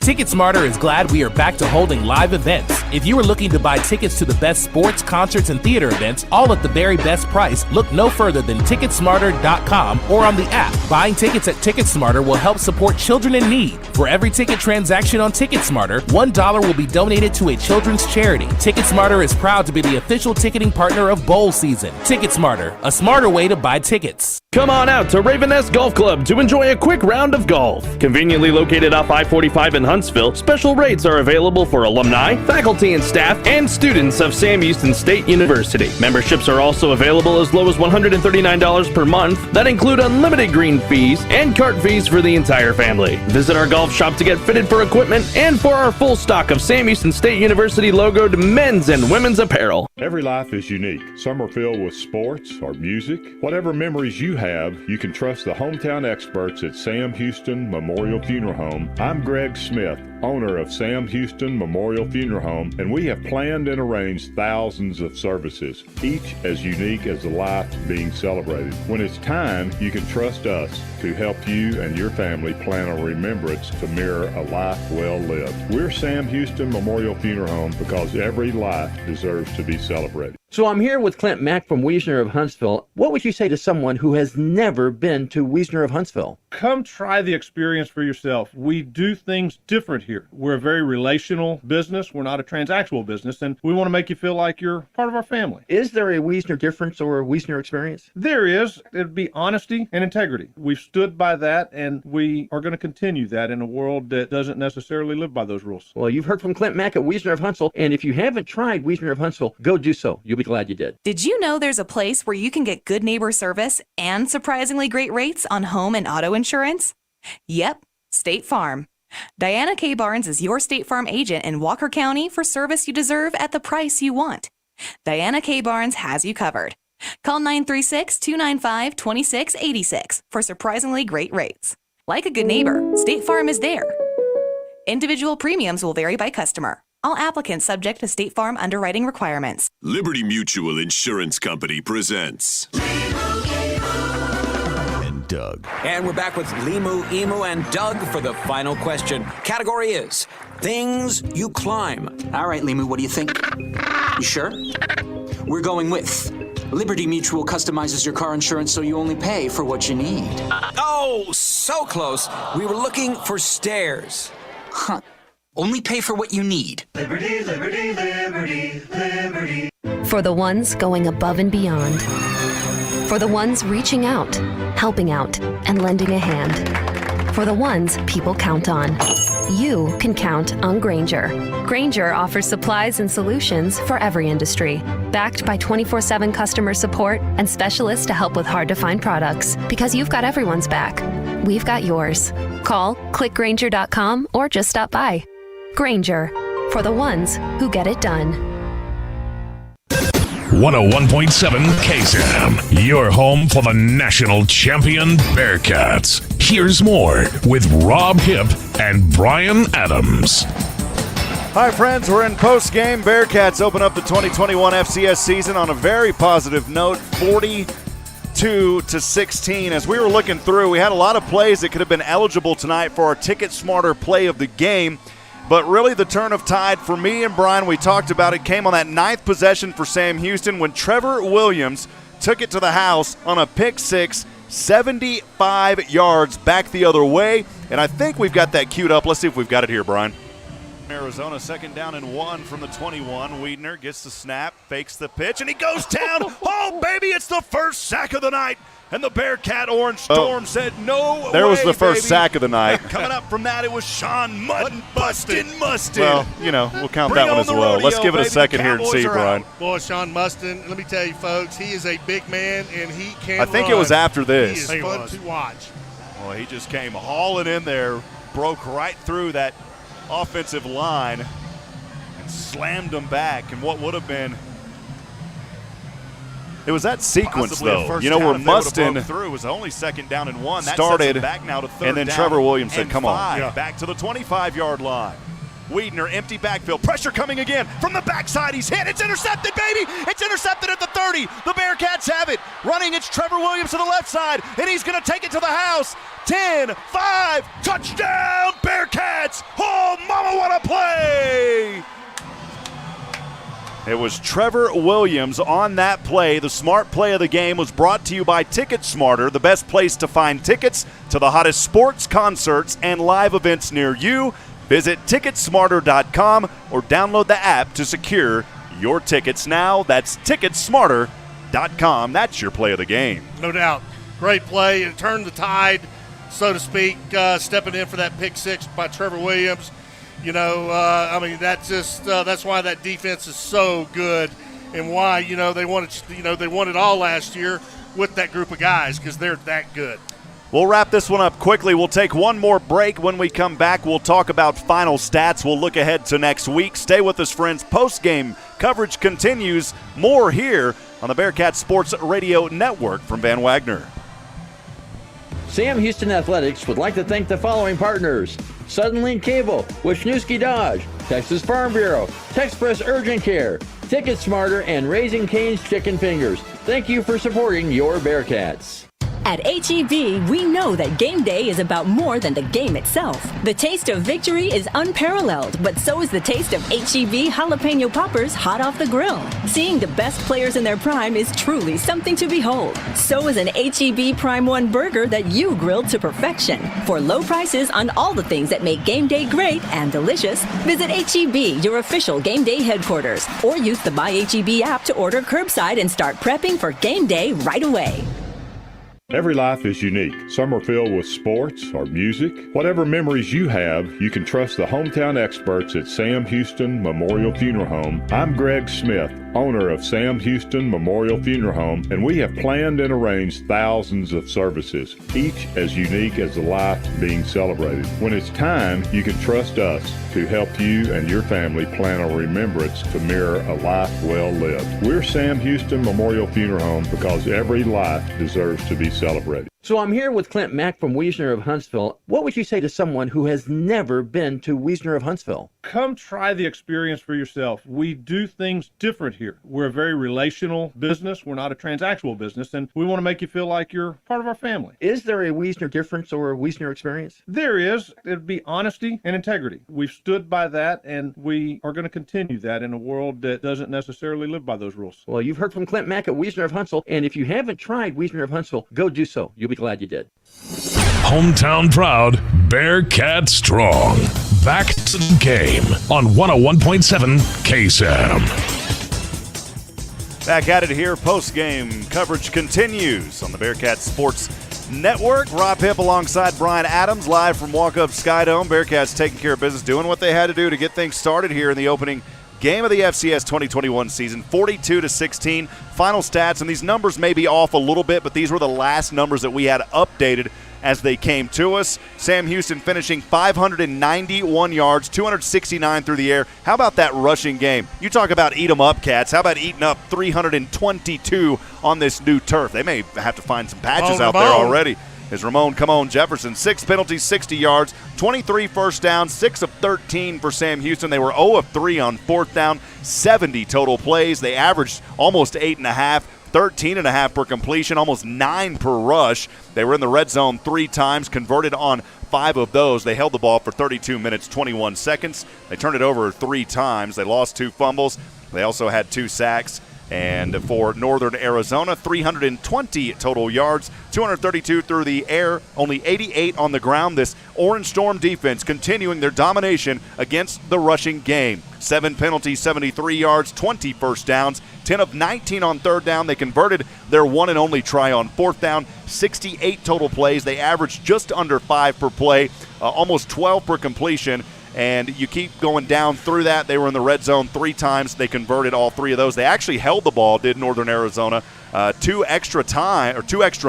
TicketSmarter is glad we are back to holding live events. If you are looking to buy tickets to the best sports, concerts, and theater events, all at the very best price, look no further than TicketSmarter.com or on the app. Buying tickets at TicketSmarter will help support children in need. For every ticket transaction on TicketSmarter, $1 will be donated to a children's charity. TicketSmarter is proud to be the official ticketing partner of bowl season. TicketSmarter, a smarter way to buy tickets. Come on out to Raven Nest Golf Club to enjoy a quick round of golf. Conveniently located off I-45 in Huntsville, special rates are available for alumni, faculty and staff, and students of Sam Houston State University. Memberships are also available as low as $139 per month that include unlimited green fees and cart fees for the entire family. Visit our golf shop to get fitted for equipment and for our full stock of Sam Houston State University logoed men's and women's apparel. Every life is unique. Some are filled with sports or music. Whatever memories you have, you can trust the hometown experts at Sam Houston Memorial Funeral Home. I'm Greg Smith, owner of Sam Houston Memorial Funeral Home, and we have planned and arranged thousands of services, each as unique as the life being celebrated. When it's time, you can trust us to help you and your family plan a remembrance to mirror a life well lived. We're Sam Houston Memorial Funeral Home because every life deserves to be celebrated. So I'm here with Clint Mack from Wiesner of Huntsville. What would you say to someone who has never been to Wiesner of Huntsville? Come try the experience for yourself. We do things different here. We're a very relational business. We're not a transactional business, and we want to make you feel like you're part of our family. Is there a Wiesner difference or a Wiesner experience? There is. It'd be honesty and integrity. We've stood by that, and we are going to continue that in a world that doesn't necessarily live by those rules. Well, you've heard from Clint Mack at Wiesner of Huntsville, and if you haven't tried Wiesner of Huntsville, go do so. You'll be glad you did. Did you know there's a place where you can get good neighbor service and surprisingly great rates on home and auto insurance? Yep, State Farm. Diana K. Barnes is your State Farm agent in Walker County for service you deserve at the price you want. Diana K. Barnes has you covered. Call 936-295-2686 for surprisingly great rates. Like a good neighbor, State Farm is there. Individual premiums will vary by customer. All applicants subject to State Farm underwriting requirements. Liberty Mutual Insurance Company presents and Doug. And we're back with Limu, Emu, and Doug for the final question. Category is things you climb. All right, Limu, what do you think? You sure? We're going with Liberty Mutual customizes your car insurance so you only pay for what you need. Oh, so close. We were looking for stairs. Huh. Only pay for what you need. Liberty, liberty, liberty, liberty. For the ones going above and beyond. For the ones reaching out, helping out, and lending a hand. For the ones people count on. You can count on Grainger. Grainger offers supplies and solutions for every industry. Backed by 24/7 customer support and specialists to help with hard-to-find products. Because you've got everyone's back. We've got yours. Call, click Grainger.com, or just stop by. Grainger, for the ones who get it done. 101.7 KSAM, your home for the national champion Bearkats. Here's more with Rob Hipp and Brian Adams. Hi, friends. We're in post-game. Bearkats open up the 2021 FCS season on a very positive note, 42-16. As we were looking through, we had a lot of plays that could have been eligible tonight for our Ticket Smarter play of the game. But really the turn of tide for me and Brian, we talked about it, came on that 9th possession for Sam Houston when Trevor Williams took it to the house on a pick six, 75 yards back the other way. And I think we've got that queued up. Let's see if we've got it here, Brian. Arizona, 2nd down and 1 from the 21. Wiedner gets the snap, fakes the pitch, and he goes down. Oh, baby, it's the first sack of the night. And the Bearcat Orange Storm said, no There way, was the first baby. sack of the night. Coming up from that, it was Sean Mutton Bustin' Mustin. Well, you know, we'll count Bring that one on as the well. rodeo, Let's give it a baby. second The here and Cowboys see, are Brian. out. Boy, Sean Mustin, let me tell you, folks, he is a big man, and he can I think run. it was after this. He is fun to watch. Well, he just came hauling in there, broke right through that offensive line, and slammed them back. And what would have been, it was that sequence, Possibly a though. first You know, down where if they would've Mustin broke through. It was only 2nd down and 1. That started, sets them back now to 3rd and then down Trevor Williams said, and come 5. on. Back to the 25-yard line. Wiedner, empty backfield. Pressure coming again from the backside. He's hit. It's intercepted, baby. It's intercepted at the 30. The Bearcats have it. Running, it's Trevor Williams to the left side, and he's going to take it to the house. 10, 5, touchdown, Bearcats. Oh, mama, what a play. It was Trevor Williams on that play. The smart play of the game was brought to you by Ticket Smarter, the best place to find tickets to the hottest sports, concerts, and live events near you. Visit Ticketsmarter.com or download the app to secure your tickets now. That's Ticketsmarter.com. That's your play of the game. No doubt. Great play. It turned the tide, so to speak, stepping in for that pick six by Trevor Williams. You know, that's why that defense is so good, and why they won it all last year with that group of guys, because they're that good. We'll wrap this one up quickly. We'll take one more break. When we come back, we'll talk about final stats. We'll look ahead to next week. Stay with us, friends. Post-game coverage continues. More here on the Bearcats Sports Radio Network from Van Wagner. Sam Houston Athletics would like to thank the following partners: Suddenlink Cable, Wisniewski Dodge, Texas Farm Bureau, Texpress Urgent Care, Ticket Smarter, and Raising Cane's Chicken Fingers. Thank you for supporting your Bearcats. At H-E-B, we know that game day is about more than the game itself. The taste of victory is unparalleled, but so is the taste of H-E-B jalapeno poppers hot off the grill. Seeing the best players in their prime is truly something to behold. So is an H-E-B Prime 1 burger that you grilled to perfection. For low prices on all the things that make game day great and delicious, visit H-E-B, your official game day headquarters, or use the My H-E-B app to order curbside and start prepping for game day right away. Every life is unique. Some are filled with sports or music. Whatever memories you have, you can trust the hometown experts at Sam Houston Memorial Funeral Home. I'm Greg Smith, owner of Sam Houston Memorial Funeral Home, and we have planned and arranged thousands of services, each as unique as the life being celebrated. When it's time, you can trust us to help you and your family plan a remembrance to mirror a life well lived. We're Sam Houston Memorial Funeral Home because every life deserves to be celebrated. So I'm here with Clint Mack from Wiesner of Huntsville. What would you say to someone who has never been to Wiesner of Huntsville? Come try the experience for yourself. We do things different here. We're a very relational business. We're not a transactional business, and we want to make you feel like you're part of our family. Is there a Wiesner difference or a Wiesner experience? There is. It'd be honesty and integrity. We've stood by that, and we are going to continue that in a world that doesn't necessarily live by those rules. Well, you've heard from Clint Mack at Wiesner of Huntsville, and if you haven't tried Wiesner of Huntsville, go do so. You'll be glad you did. Hometown proud, Bearcat strong. Back to the game on 101.7 KSAM. Back at it here. Post-game coverage continues on the Bearcat Sports Network. Rob Hipp alongside Brian Adams, live from Walk-Up Skydome. Bearcats taking care of business, doing what they had to do to get things started here in the opening game of the FCS 2021 season. 42-16 final stats, and these numbers may be off a little bit, but these were the last numbers that we had updated as they came to us. Sam Houston finishing 591 yards, 269 through the air. How about that rushing game? You talk about eat 'em up, Cats. How about eating up 322 on this new turf? They may have to find some patches out there already. Is Ramon Jefferson, 6 penalties, 60 yards, 23 first downs, 6 of 13 for Sam Houston. They were 0 of 3 on fourth down, 70 total plays. They averaged almost 8.5, 13.5 per completion, almost 9 per rush. They were in the red zone 3 times, converted on 5 of those. They held the ball for 32 minutes, 21 seconds. They turned it over 3 times. They lost 2 fumbles. They also had 2 sacks. And for Northern Arizona, 320 total yards, 232 through the air, only 88 on the ground. This Orange Storm defense continuing their domination against the rushing game. 7 penalties, 73 yards, 20 first downs, 10 of 19 on third down. They converted their one and only try on fourth down, 68 total plays. They averaged just under 5 per play, almost 12 per completion. And you keep going down through that. They were in the red zone 3 times. They converted all 3 of those. They actually held the ball, did Northern Arizona, 2 extra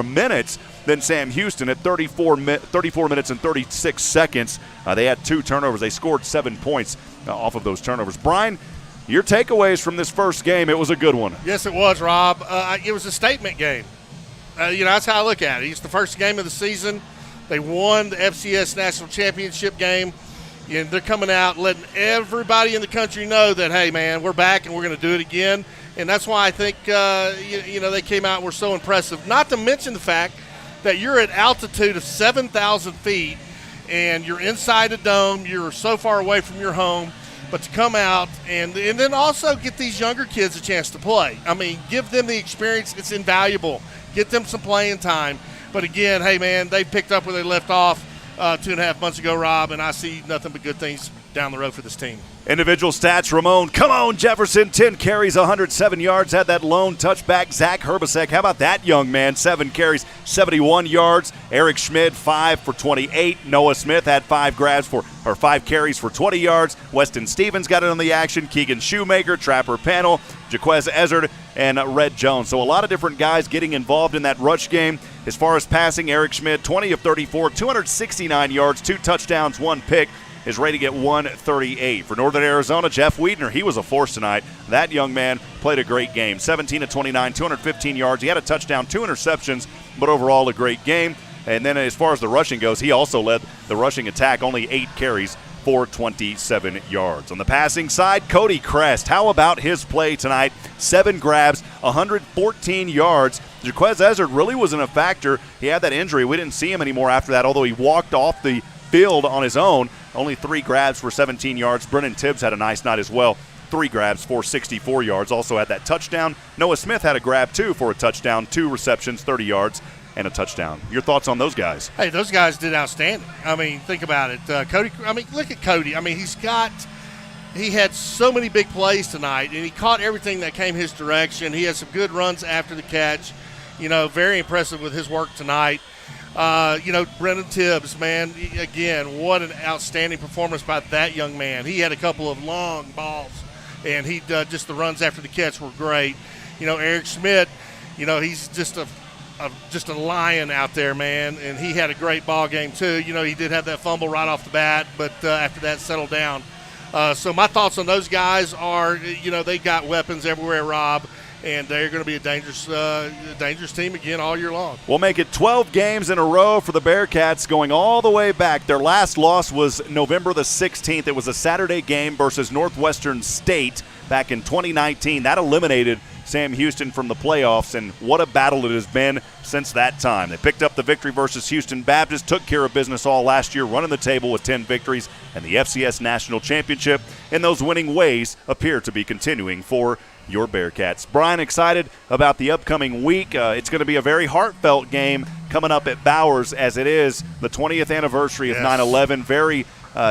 minutes than Sam Houston at 34 minutes and 36 seconds. They had 2 turnovers. They scored 7 points off of those turnovers. Brian, your takeaways from this first game, it was a good one. Yes, it was, Rob. It was a statement game. That's how I look at it. It's the first game of the season. They won the FCS National Championship game. And they're coming out letting everybody in the country know that, hey, man, we're back and we're going to do it again. And that's why I think, they came out and were so impressive. Not to mention the fact that you're at altitude of 7,000 feet and you're inside a dome. You're so far away from your home. But to come out and then also get these younger kids a chance to play. I mean, give them the experience. It's invaluable. Get them some playing time. But again, hey, man, they picked up where they left off 2.5 months ago, Rob, and I see nothing but good things down the road for this team. Individual stats, Ramon. Come on, Jefferson. 10 carries, 107 yards. Had that lone touchback. Zach Herbisek, how about that young man? 7 carries, 71 yards. Eric Schmid, 5 for 28. Noah Smith had 5 carries for 20 yards. Weston Stevens got in on the action. Keegan Shoemaker, Trapper Panel, Jaquez Ezzard, and Red Jones. So a lot of different guys getting involved in that rush game. As far as passing, Eric Schmid, 20 of 34, 269 yards, 2 touchdowns, 1 pick. His rating at 138. For Northern Arizona, Jeff Wiedner, he was a force tonight. That young man played a great game. 17 of 29, 215 yards. He had a touchdown, 2 interceptions, but overall a great game. And then as far as the rushing goes, he also led the rushing attack, only 8 carries for 27 yards. On the passing side, Cody Crest. How about his play tonight? 7 grabs, 114 yards. Jaquez Ezzard really wasn't a factor. He had that injury. We didn't see him anymore after that, although he walked off the field on his own. Only 3 grabs for 17 yards. Brennan Tibbs had a nice night as well. 3 grabs for 64 yards. Also had that touchdown. Noah Smith had a grab, too, for a touchdown. 2 receptions, 30 yards, and a touchdown. Your thoughts on those guys? Hey, those guys did outstanding. I mean, think about it. Cody, look at Cody. I mean, he had so many big plays tonight, and he caught everything that came his direction. He had some good runs after the catch. Very impressive with his work tonight. Brennan Tibbs, man, again, what an outstanding performance by that young man. He had a couple of long balls, and just the runs after the catch were great. Eric Schmidt, he's just a lion out there, man, and he had a great ball game too. He did have that fumble right off the bat, but after that settled down. So my thoughts on those guys are, they got weapons everywhere, Rob. And they're going to be a dangerous team again all year long. We'll make it 12 games in a row for the Bearcats, going all the way back. Their last loss was November the 16th. It was a Saturday game versus Northwestern State back in 2019. That eliminated Sam Houston from the playoffs, and what a battle it has been since that time. They picked up the victory versus Houston Baptist, took care of business all last year, running the table with 10 victories, and the FCS National Championship. And those winning ways appear to be continuing for your Bearcats. Brian, excited about the upcoming week. It's going to be a very heartfelt game coming up at Bowers, as it is the 20th anniversary of 9/11. Very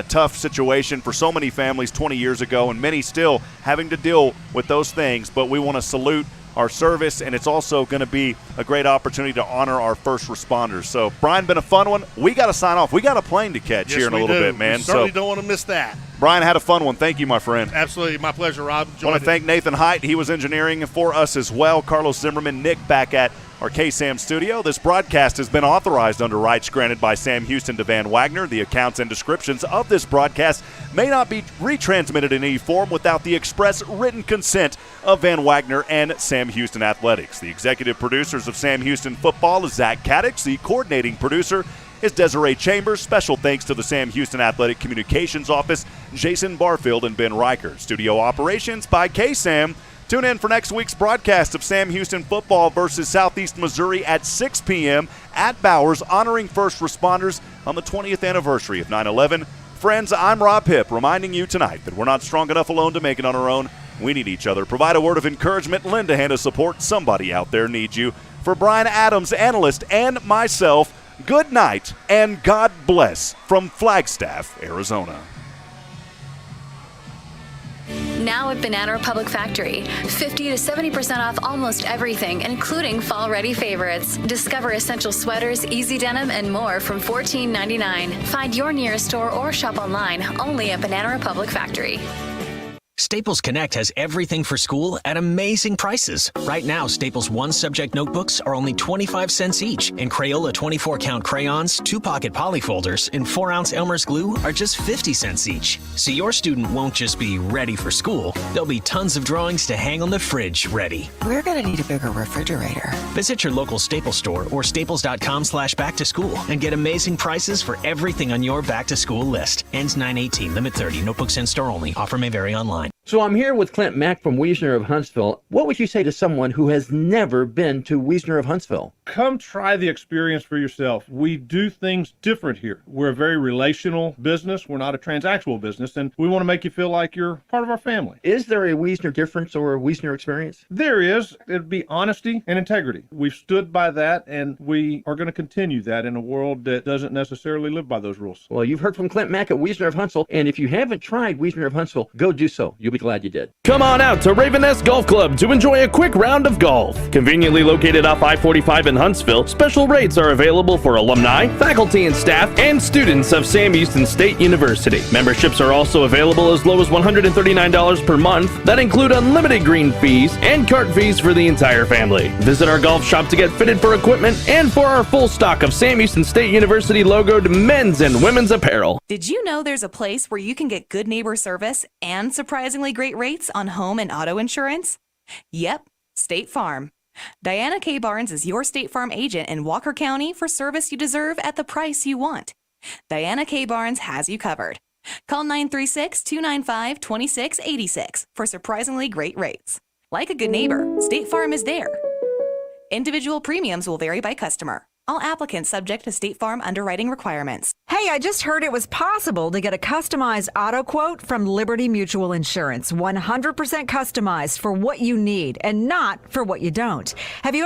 tough situation for so many families 20 years ago, and many still having to deal with those things. But we want to salute our service, and it's also going to be a great opportunity to honor our first responders. So, Brian, been a fun one. We got to sign off. We got a plane to catch here in a little bit, man. We certainly don't want to miss that. Brian, had a fun one. Thank you, my friend. Absolutely. My pleasure, Rob. I want to thank Nathan Hight. He was engineering for us as well. Carlos Zimmerman, Nick back at our KSAM studio. This broadcast has been authorized under rights granted by Sam Houston to Van Wagner. The accounts and descriptions of this broadcast may not be retransmitted in any form without the express written consent of Van Wagner and Sam Houston Athletics. The executive producers of Sam Houston Football is Zach Caddix. The coordinating producer is Desiree Chambers. Special thanks to the Sam Houston Athletic Communications Office, Jason Barfield and Ben Riker. Studio operations by KSAM. Tune in for next week's broadcast of Sam Houston Football versus Southeast Missouri at 6 p.m. at Bowers, honoring first responders on the 20th anniversary of 9/11. Friends, I'm Rob Hipp, reminding you tonight that we're not strong enough alone to make it on our own. We need each other. Provide a word of encouragement, lend a hand of support. Somebody out there needs you. For Brian Adams, Analyst, and myself, good night and God bless from Flagstaff, Arizona. Now at Banana Republic Factory, 50 to 70% off almost everything, including fall-ready favorites. Discover essential sweaters, easy denim, and more from $14.99. Find your nearest store or shop online only at Banana Republic Factory. Staples Connect has everything for school at amazing prices. Right now, Staples 1-subject notebooks are only 25 cents each, and Crayola 24-count crayons, 2-pocket polyfolders, and 4-ounce Elmer's glue are just 50 cents each. So your student won't just be ready for school, there'll be tons of drawings to hang on the fridge ready. We're gonna need a bigger refrigerator. Visit your local Staples store or staples.com/back-to-school and get amazing prices for everything on your back-to-school list. Ends 9/18, limit 30, notebooks in store only. Offer may vary online. So I'm here with Clint Mack from Wiesner of Huntsville. What would you say to someone who has never been to Wiesner of Huntsville? Come try the experience for yourself. We do things different here. We're a very relational business. We're not a transactional business, and we want to make you feel like you're part of our family. Is there a Wiesner difference or a Wiesner experience? There is. It'd be honesty and integrity. We've stood by that, and we are going to continue that in a world that doesn't necessarily live by those rules. Well, you've heard from Clint Mack at Wiesner of Huntsville, and if you haven't tried Wiesner of Huntsville, go do so. You'll be glad you did. Come on out to Raven Nest Golf Club to enjoy a quick round of golf. Conveniently located off I-45 in Huntsville, special rates are available for alumni, faculty and staff, and students of Sam Houston State University. Memberships are also available as low as $139 per month that include unlimited green fees and cart fees for the entire family. Visit our golf shop to get fitted for equipment and for our full stock of Sam Houston State University logoed men's and women's apparel. Did you know there's a place where you can get good neighbor service and surprisingly great rates on home and auto insurance? Yep, State Farm. Diana K. Barnes is your State Farm agent in Walker County for service you deserve at the price you want. Diana K. Barnes has you covered. Call 936-295-2686 for surprisingly great rates. Like a good neighbor, State Farm is there. Individual premiums will vary by customer. All applicants subject to State Farm underwriting requirements. Hey, I just heard it was possible to get a customized auto quote from Liberty Mutual Insurance. 100% customized for what you need and not for what you don't. Have you